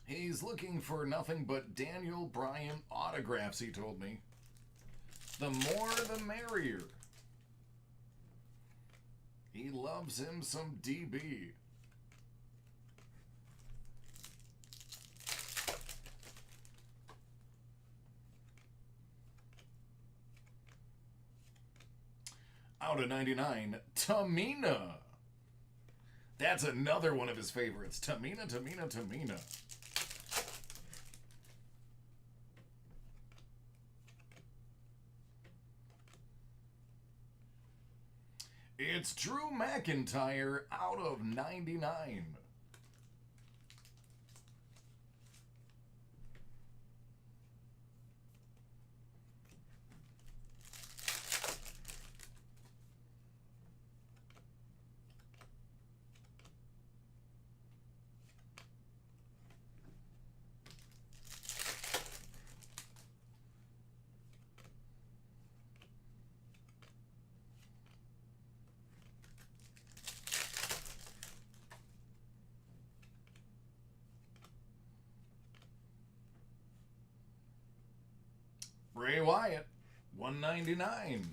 He's looking for nothing but Daniel Bryan autographs, he told me. The more the merrier. He loves him some DB. Out of 99, Tamina. That's another one of his favorites. Tamina, Tamina, Tamina. It's Drew McIntyre out of 99. Bray Wyatt, 199.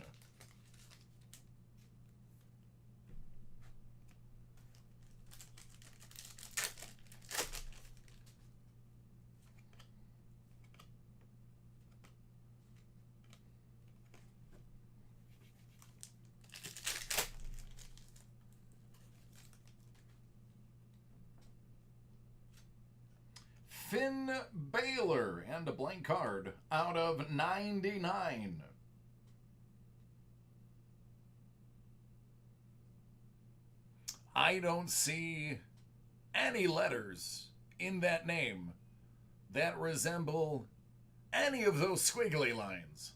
Finn Balor and a blank card out of 99. I don't see any letters in that name that resemble any of those squiggly lines.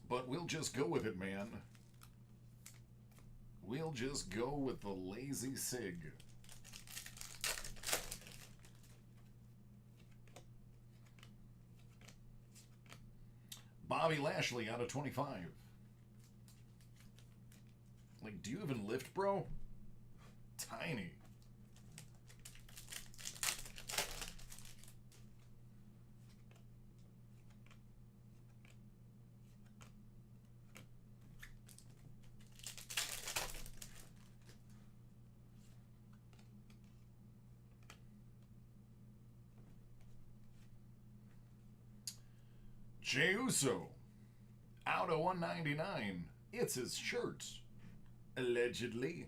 But we'll just go with it, man. We'll just go with the lazy sig. Bobby Lashley out of 25. Like, do you even lift, bro? Tiny. Jey Uso, out of 199. It's his shirt, allegedly.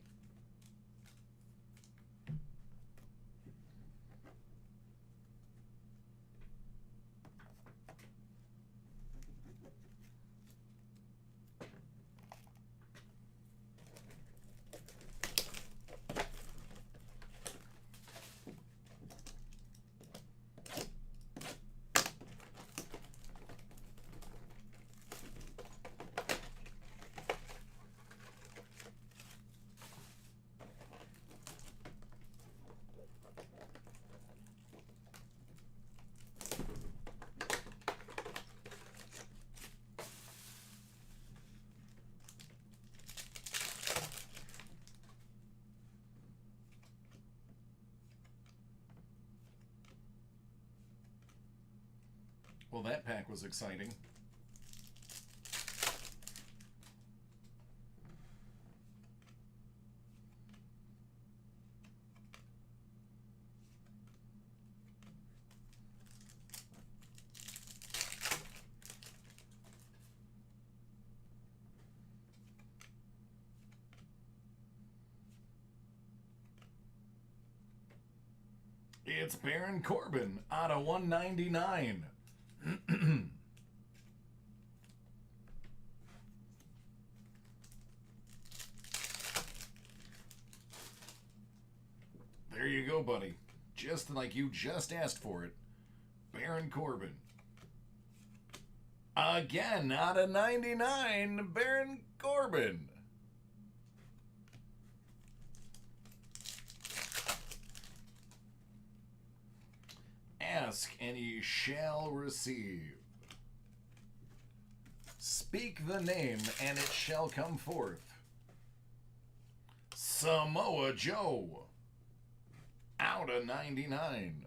Well, that pack was exciting. It's Baron Corbin out of 199. There you go, buddy. Just like you just asked for it. Baron Corbin. Again, out of 99, Baron Corbin. Ask and ye shall receive. Speak the name and it shall come forth. Samoa Joe. Out of 99.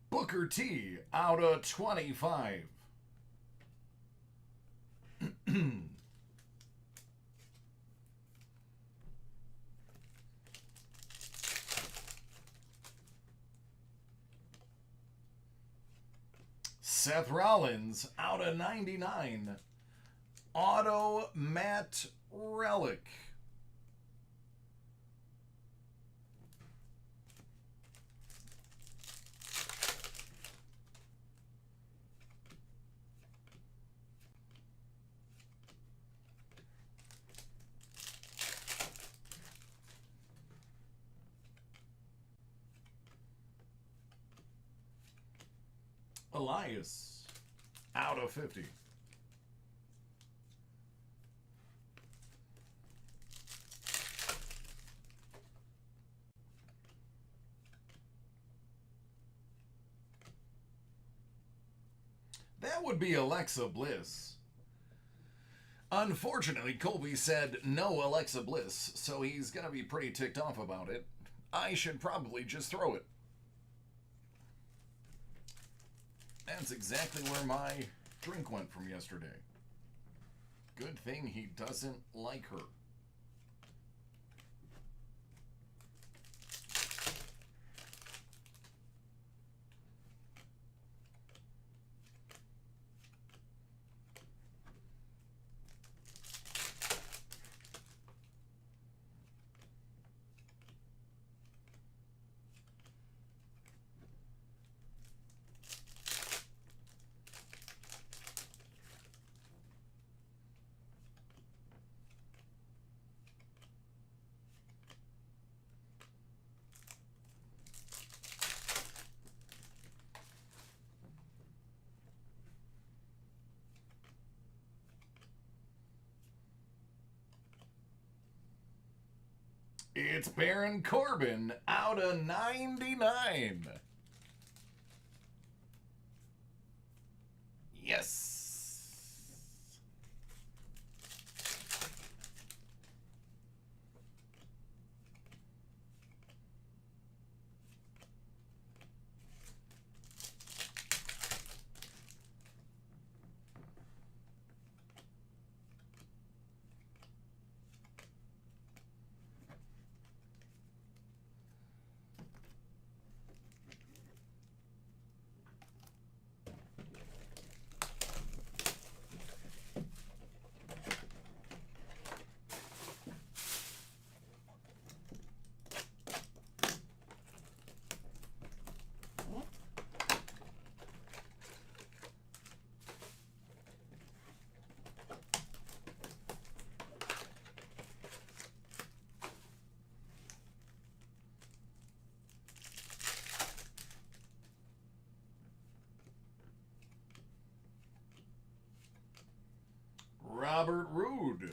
Booker T out of 25. Seth Rollins out of 99. Auto Matt Relic. Elias out of 50. That would be Alexa Bliss. Unfortunately, Colby said no Alexa Bliss, so he's going to be pretty ticked off about it. I should probably just throw it. That's exactly where my drink went from yesterday. Good thing he doesn't like her. It's Baron Corbin out of 99. Yes. Robert Roode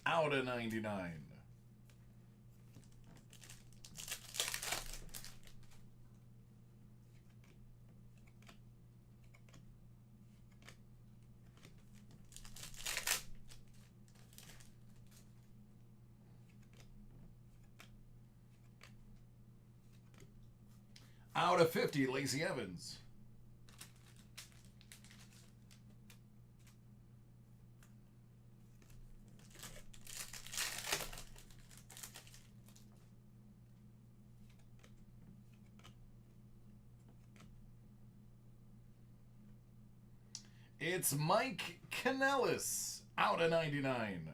out of 99. Out of 50, Lacey Evans. It's Mike Kanellis out of 99.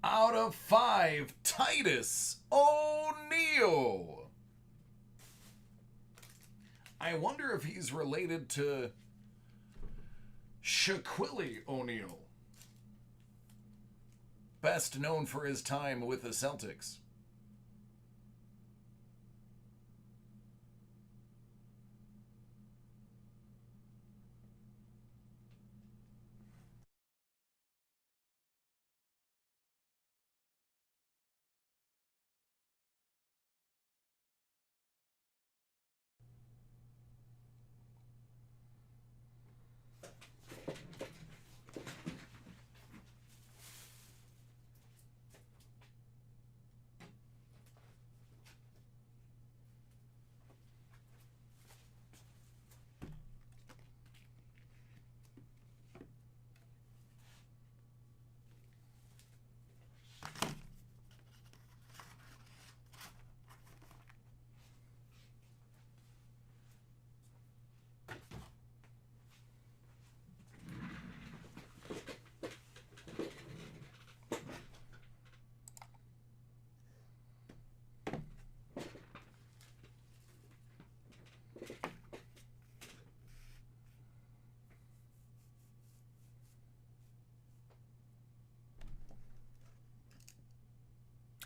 Out of 5, Titus O'Neil. I wonder if he's related to Shaquille O'Neal, best known for his time with the Celtics.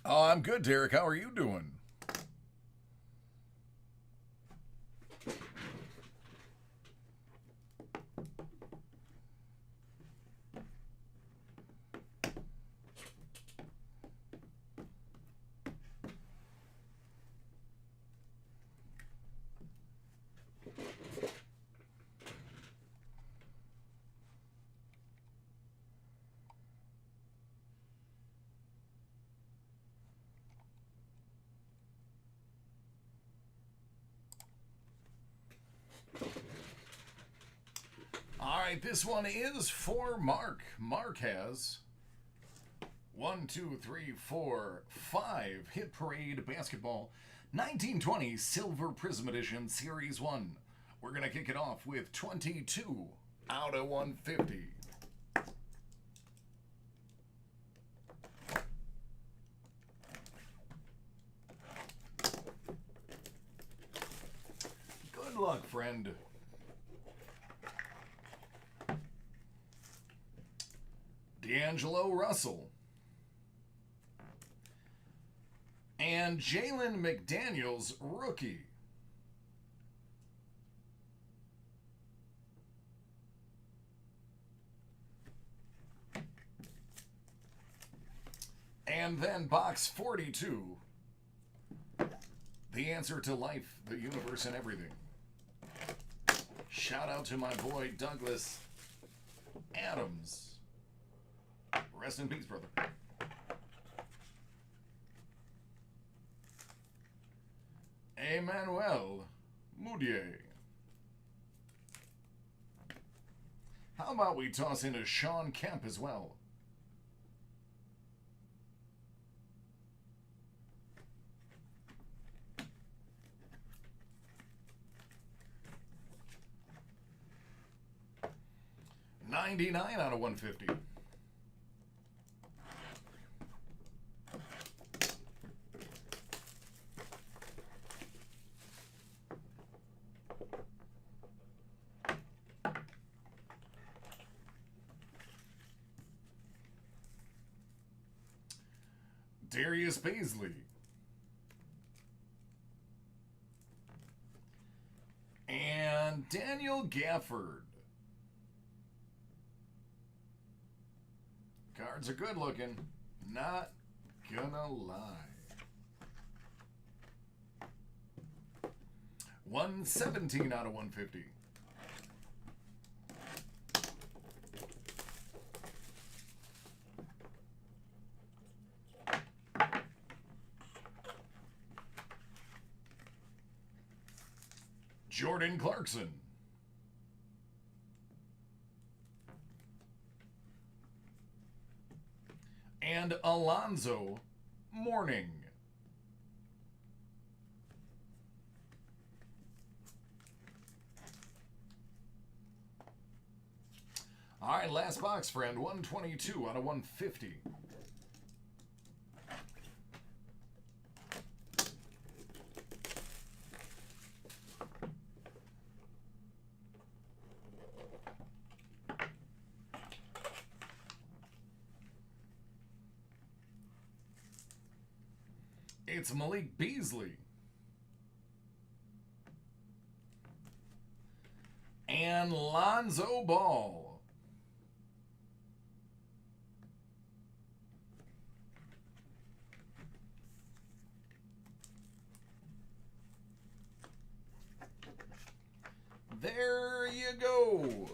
Oh, I'm good, Derek. How are you doing? All right, this one is for Mark. Mark has 1, 2, 3, 4, 5 Hit Parade Basketball 1920 Silver Prism Edition Series 1. We're going to kick it off with 22 out of 150. Good luck, friend. D'Angelo Russell. And Jalen McDaniels, rookie. And then box 42. The answer to life, the universe, and everything. Shout out to my boy Douglas Adams. Rest in peace, brother. Emmanuel Mudiay. How about we toss in a Sean Kemp as well? $99 out of 150. Darius Paisley. And Daniel Gafford. Cards are good looking. Not gonna lie. 117 out of 150. Jordan Clarkson. And Alonzo Mourning. All right, last box, friend. 122 out of 150. It's Malik Beasley. And Lonzo Ball. There you go.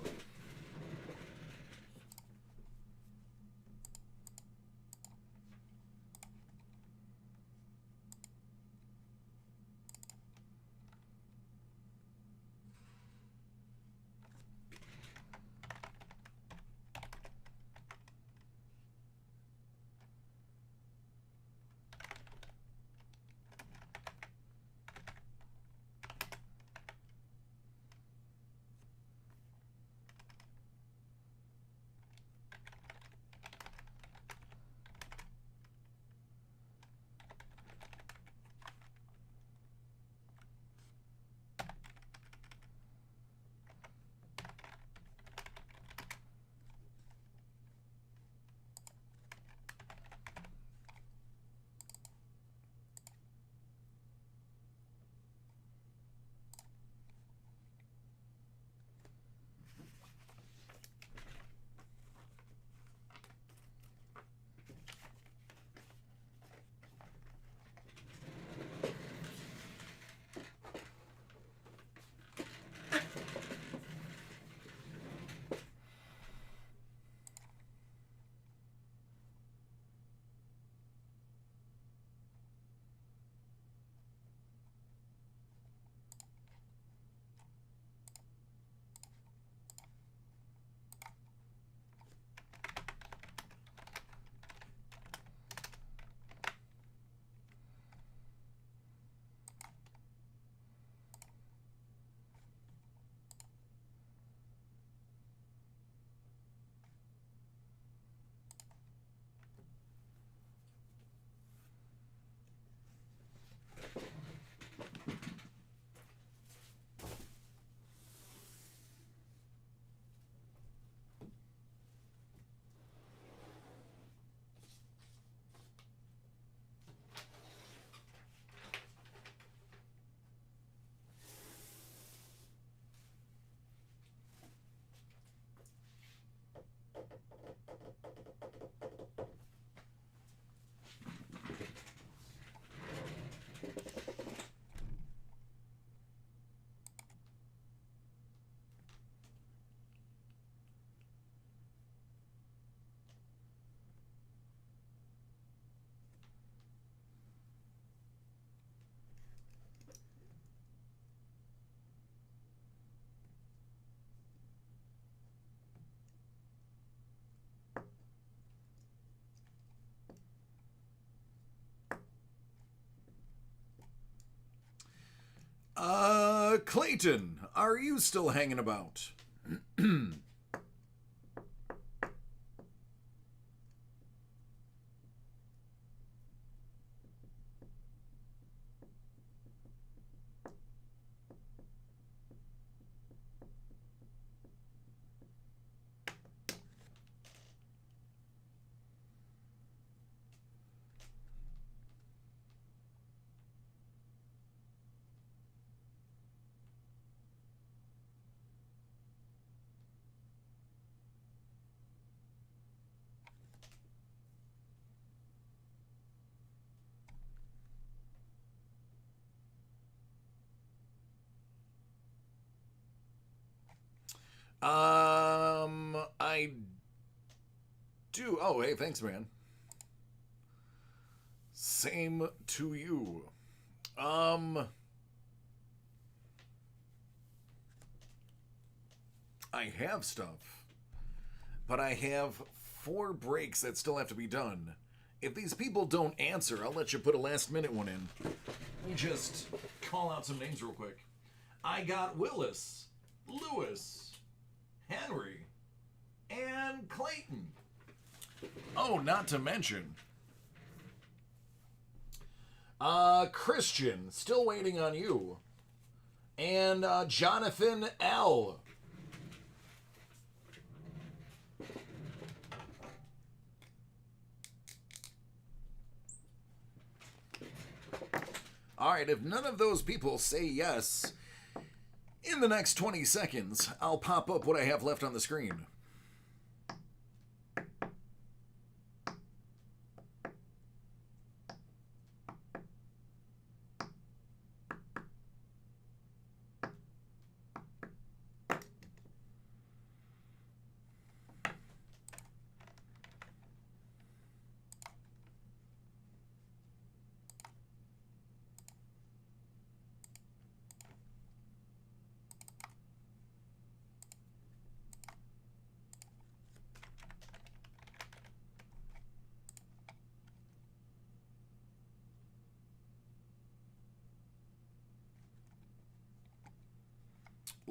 Clayton, are you still hanging about? I do. Oh, hey, thanks, man. Same to you. I have stuff, but I have 4 breaks that still have to be done. If these people don't answer, I'll let you put a last minute one in. Let me just call out some names real quick. I got Willis, Lewis, Henry, and Clayton. Oh, not to mention Christian, still waiting on you. And Jonathan L. Alright, if none of those people say yes, in the next 20 seconds, I'll pop up what I have left on the screen.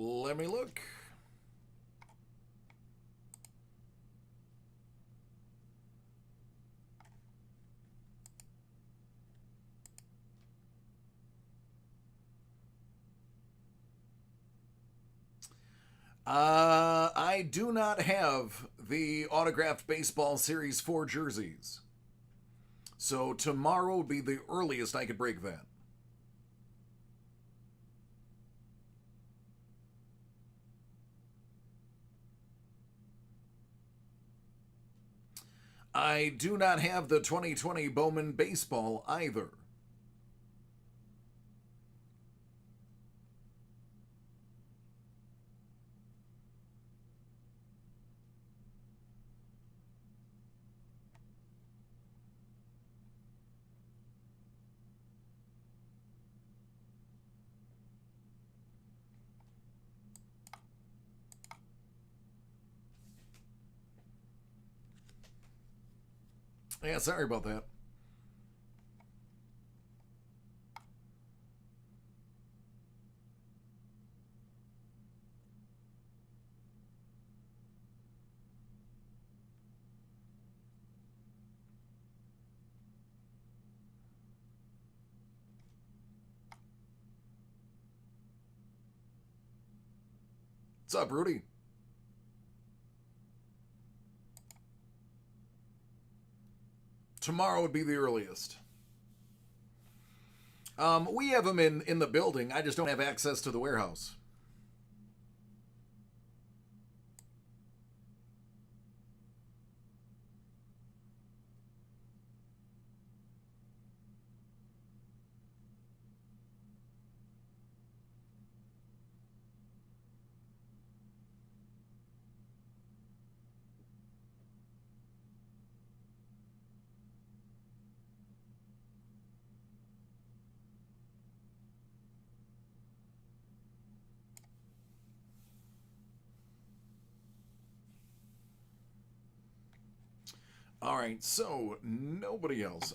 Let me look. I do not have the autographed baseball series 4 jerseys. So tomorrow would be the earliest I could break that. I do not have the 2020 Bowman baseball either. Yeah, sorry about that. What's up, Rudy? Tomorrow would be the earliest. We have them in the building. I just don't have access to the warehouse. All right, so nobody else.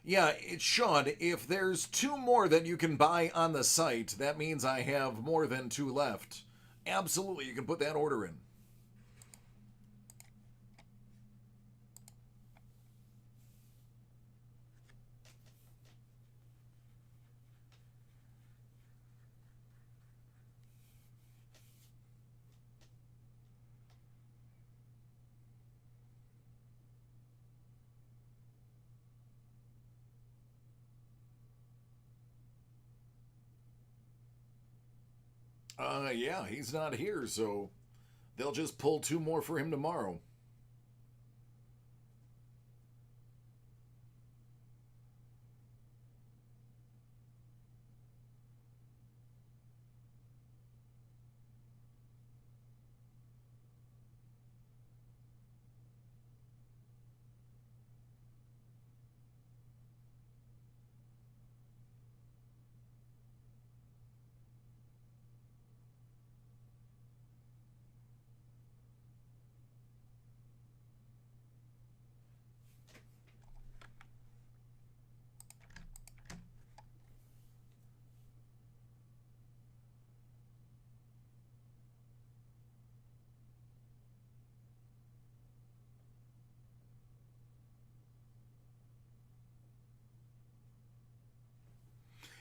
Yeah, it should. If there's two more that you can buy on the site, that means I have more than two left. Absolutely, you can put that order in. Yeah, he's not here, so they'll just pull two more for him tomorrow.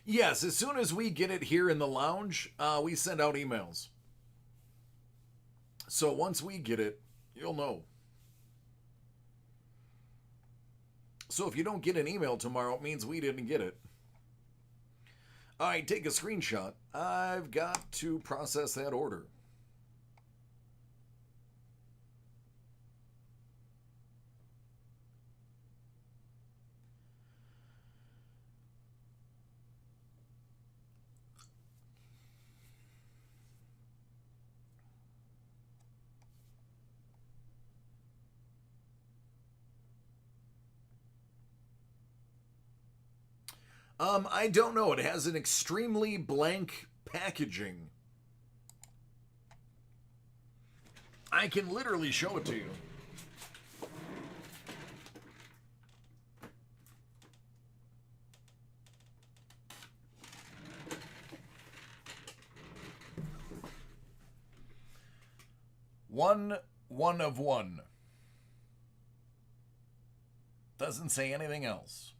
Yes, as soon as we get it here in the lounge, we send out emails. So once we get it, you'll know. So if you don't get an email tomorrow, it means we didn't get it. All right, take a screenshot. I've got to process that order. I don't know. It has an extremely blank packaging. I can literally show it to you. One of one. Doesn't say anything else.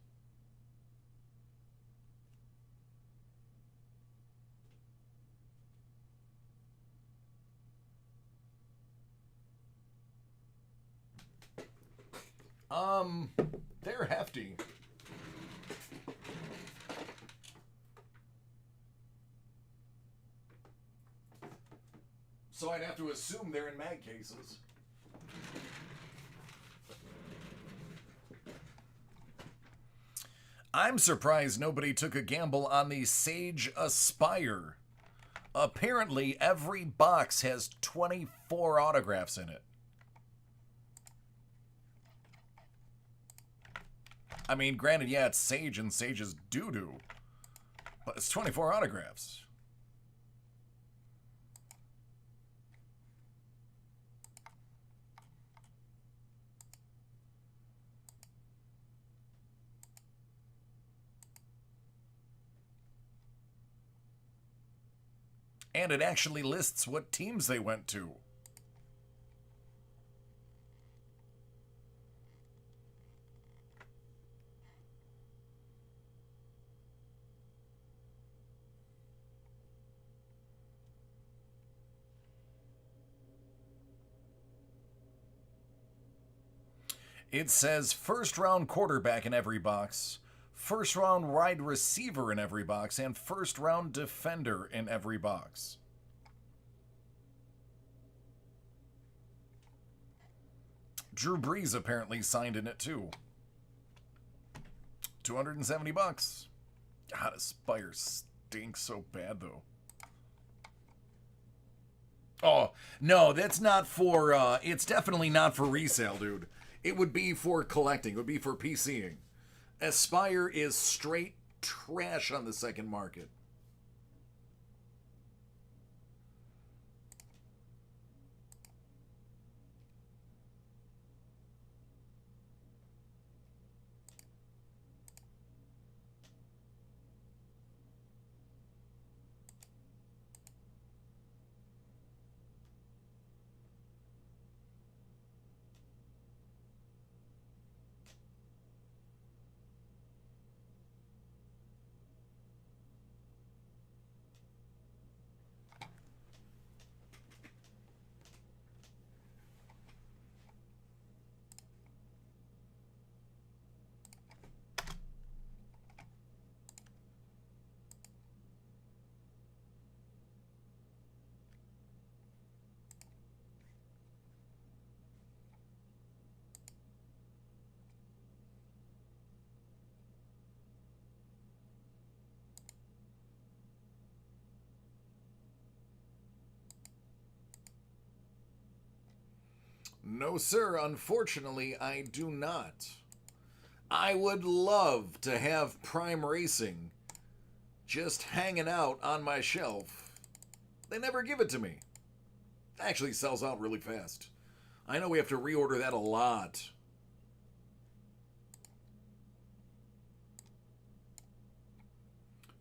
They're hefty. So I'd have to assume they're in mag cases. I'm surprised nobody took a gamble on the Sage Aspire. Apparently, every box has 24 autographs in it. I mean, granted, yeah, it's Sage and Sage is doo-doo. But it's 24 autographs. And it actually lists what teams they went to. It says first round quarterback in every box, first round wide receiver in every box, and first round defender in every box. Drew Brees apparently signed in it too. $270. God, Aspire stinks so bad though. Oh, no, that's not for, it's definitely not for resale, dude. It would be for collecting. It would be for PCing. Aspire is straight trash on the second market. No, sir. Unfortunately, I do not. I would love to have Prime Racing just hanging out on my shelf. They never give it to me. It actually sells out really fast. I know we have to reorder that a lot.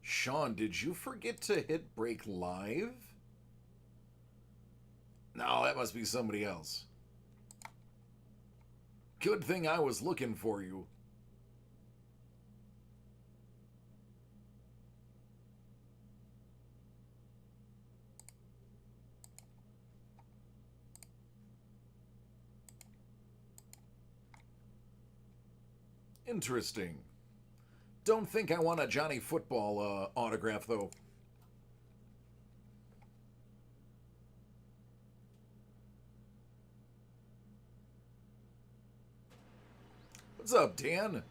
Sean, did you forget to hit break live? No, that must be somebody else. Good thing I was looking for you. Interesting. Don't think I want a Johnny Football autograph, though. What's up, Dan?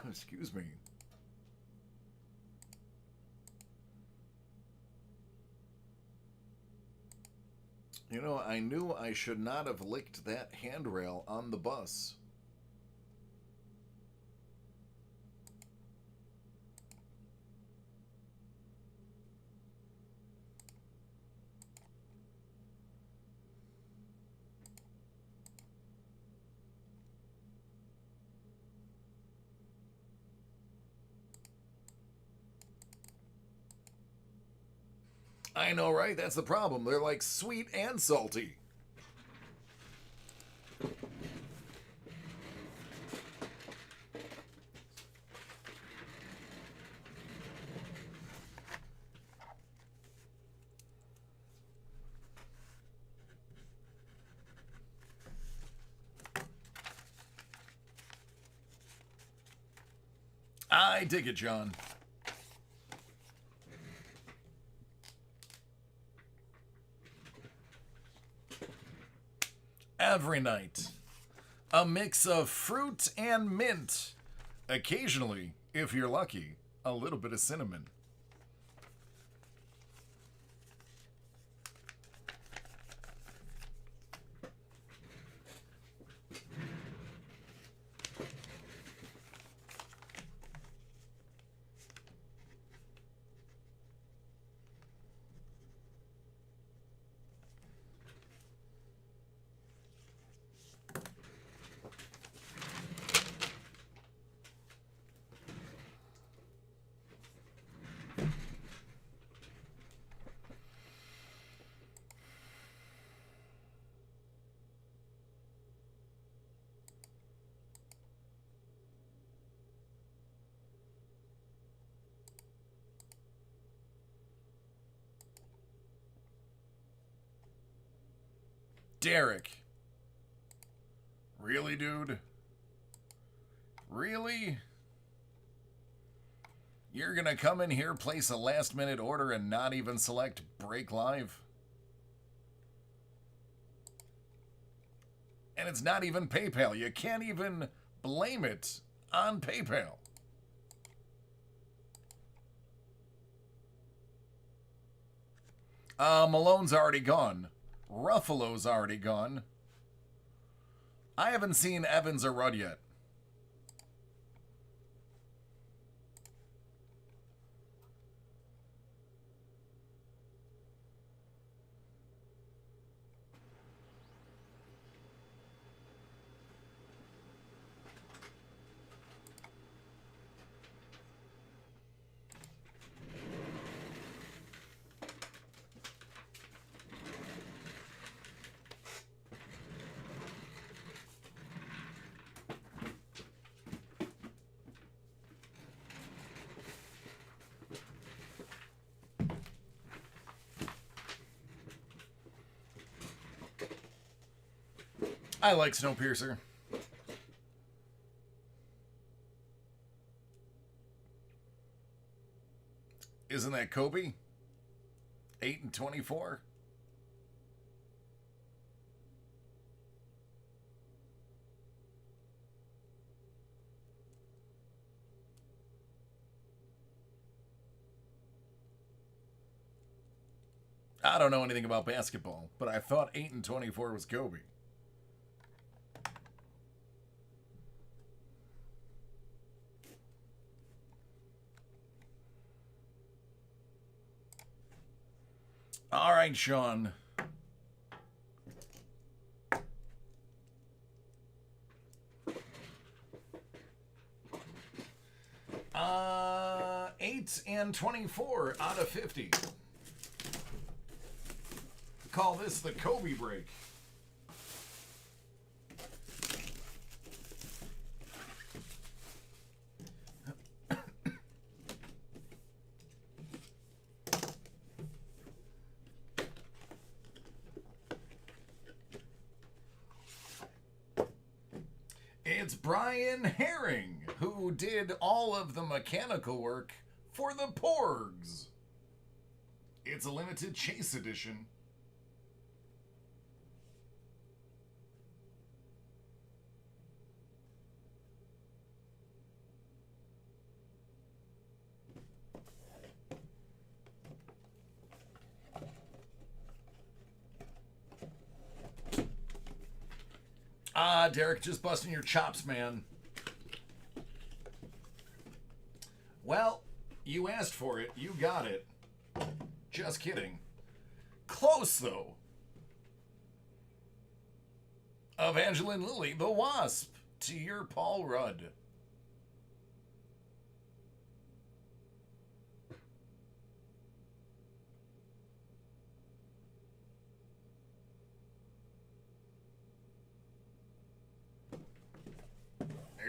Excuse me. You know, I knew I should not have licked that handrail on the bus. I know, right? That's the problem. They're like sweet and salty. I dig it, John. Every night, a mix of fruit and mint. Occasionally, if you're lucky, a little bit of cinnamon. Derek. Really, dude? Really? You're gonna come in here, place a last minute order, and not even select Break Live? And it's not even PayPal. You can't even blame it on PayPal. Malone's already gone. Ruffalo's already gone. I haven't seen Evans or Rudd yet. I like Snowpiercer. Isn't that Kobe? 8 and 24? I don't know anything about basketball, but I thought 8 and 24 was Kobe. All right, Sean. Uh, 8 and 24 out of 50. Call this the Kobe break. It's Brian Herring, who did all of the mechanical work for the Porgs. It's a limited chase edition. Ah, Derek, just busting your chops, man. Well, you asked for it. You got it. Just kidding. Close, though. Evangeline Lilly, the Wasp, to your Paul Rudd.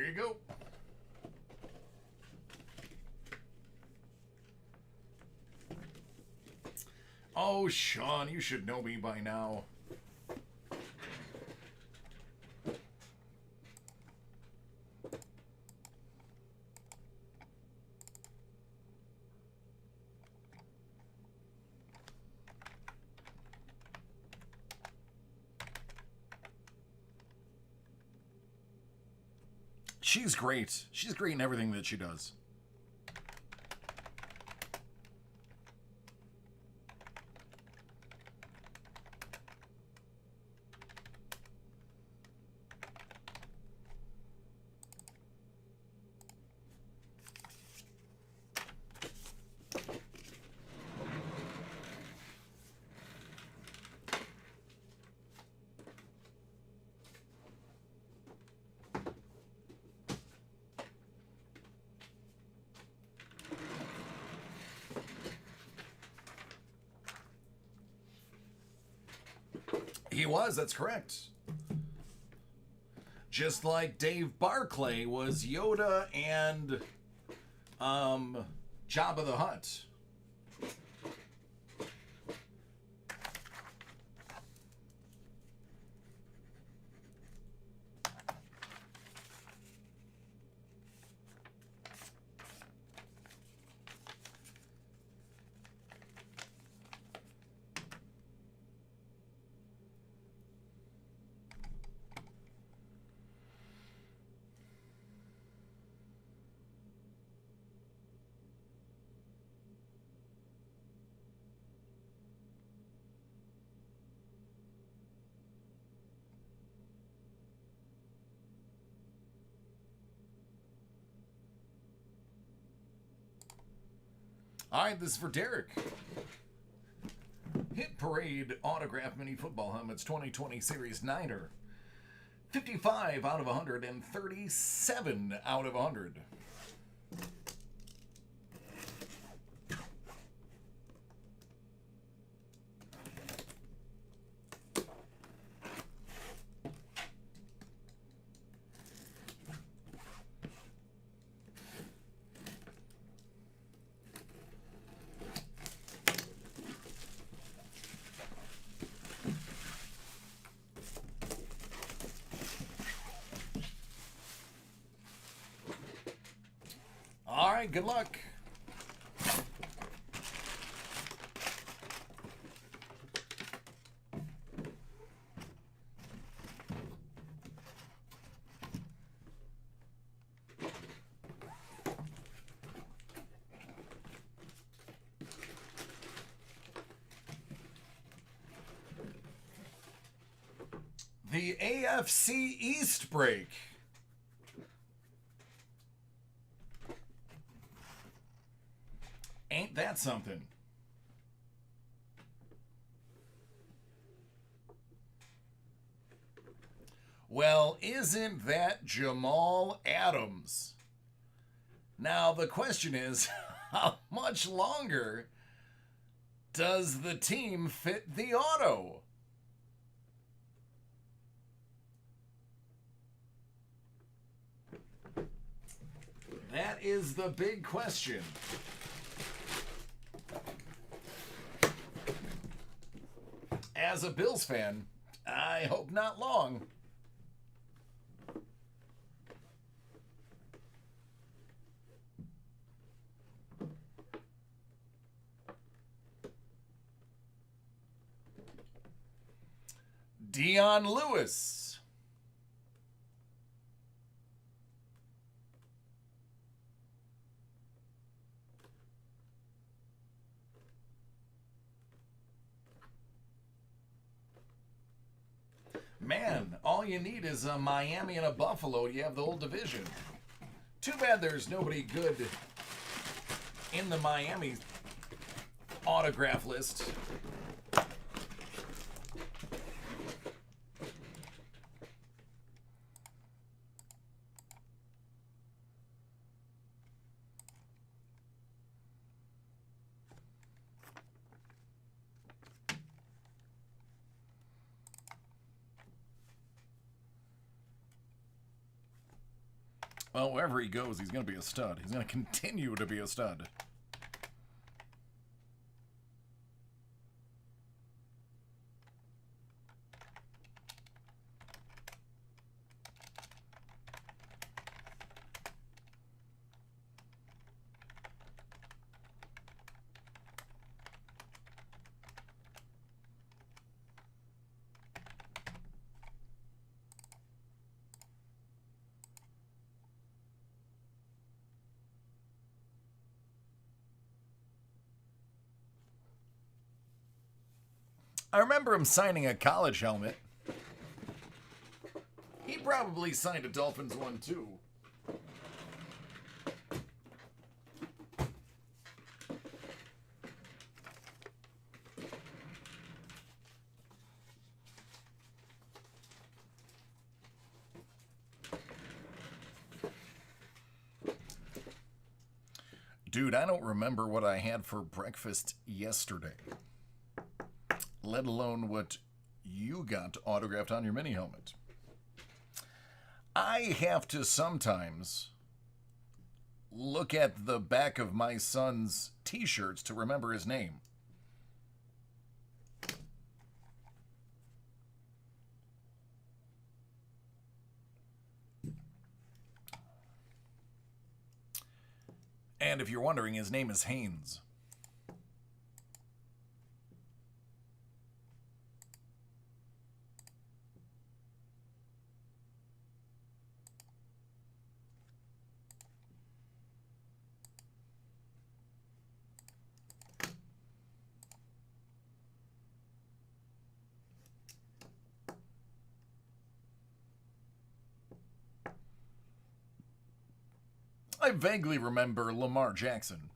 There you go. Oh, Sean, you should know me by now. She's great. She's great in everything that she does. He was, that's correct. Just like Dave Barclay was Yoda and Jabba the Hutt. All right, this is for Derek. Hit Parade Autograph Mini Football Helmets 2020 Series 9er. 55 out of 100 and 37 out of 100. All right, good luck. the AFC East break. Ain't that something? Well, isn't that Jamal Adams? Now, the question is, how much longer does the team fit the auto? That is the big question. As a Bills fan, I hope not long. Dion Lewis. Man, all you need is a Miami and a Buffalo. You have the whole division. Too bad there's nobody good in the Miami autograph list. Well, wherever he goes, he's going to be a stud. He's going to continue to be a stud. I remember him signing a college helmet. He probably signed a Dolphins one too. Dude, I don't remember what I had for breakfast yesterday, let alone what you got autographed on your mini helmet. I have to sometimes look at the back of my son's t-shirts to remember his name. And if you're wondering, his name is Haynes. I vaguely remember Lamar Jackson.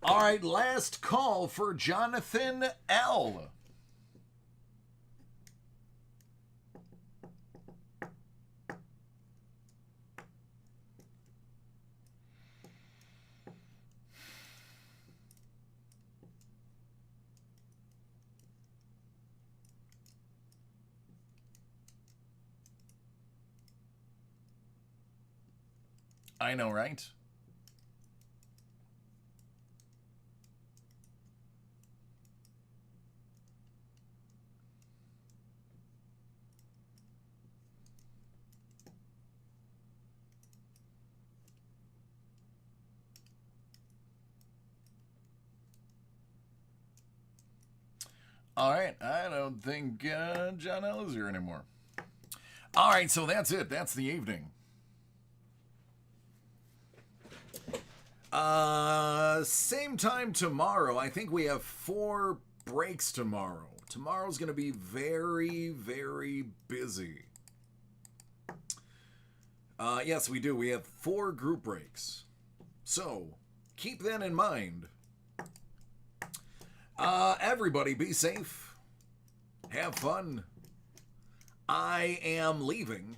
All right, last call for Jonathan L. I know, right? All right, I don't think John L. is here anymore. All right, so that's it. That's the evening. Same time tomorrow. I think we have 4 breaks tomorrow. Tomorrow's going to be very, very busy. Yes, we do. We have 4 group breaks. So, keep that in mind. Everybody be safe. Have fun. I am leaving.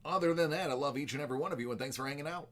Other than that, I love each and every one of you, and thanks for hanging out.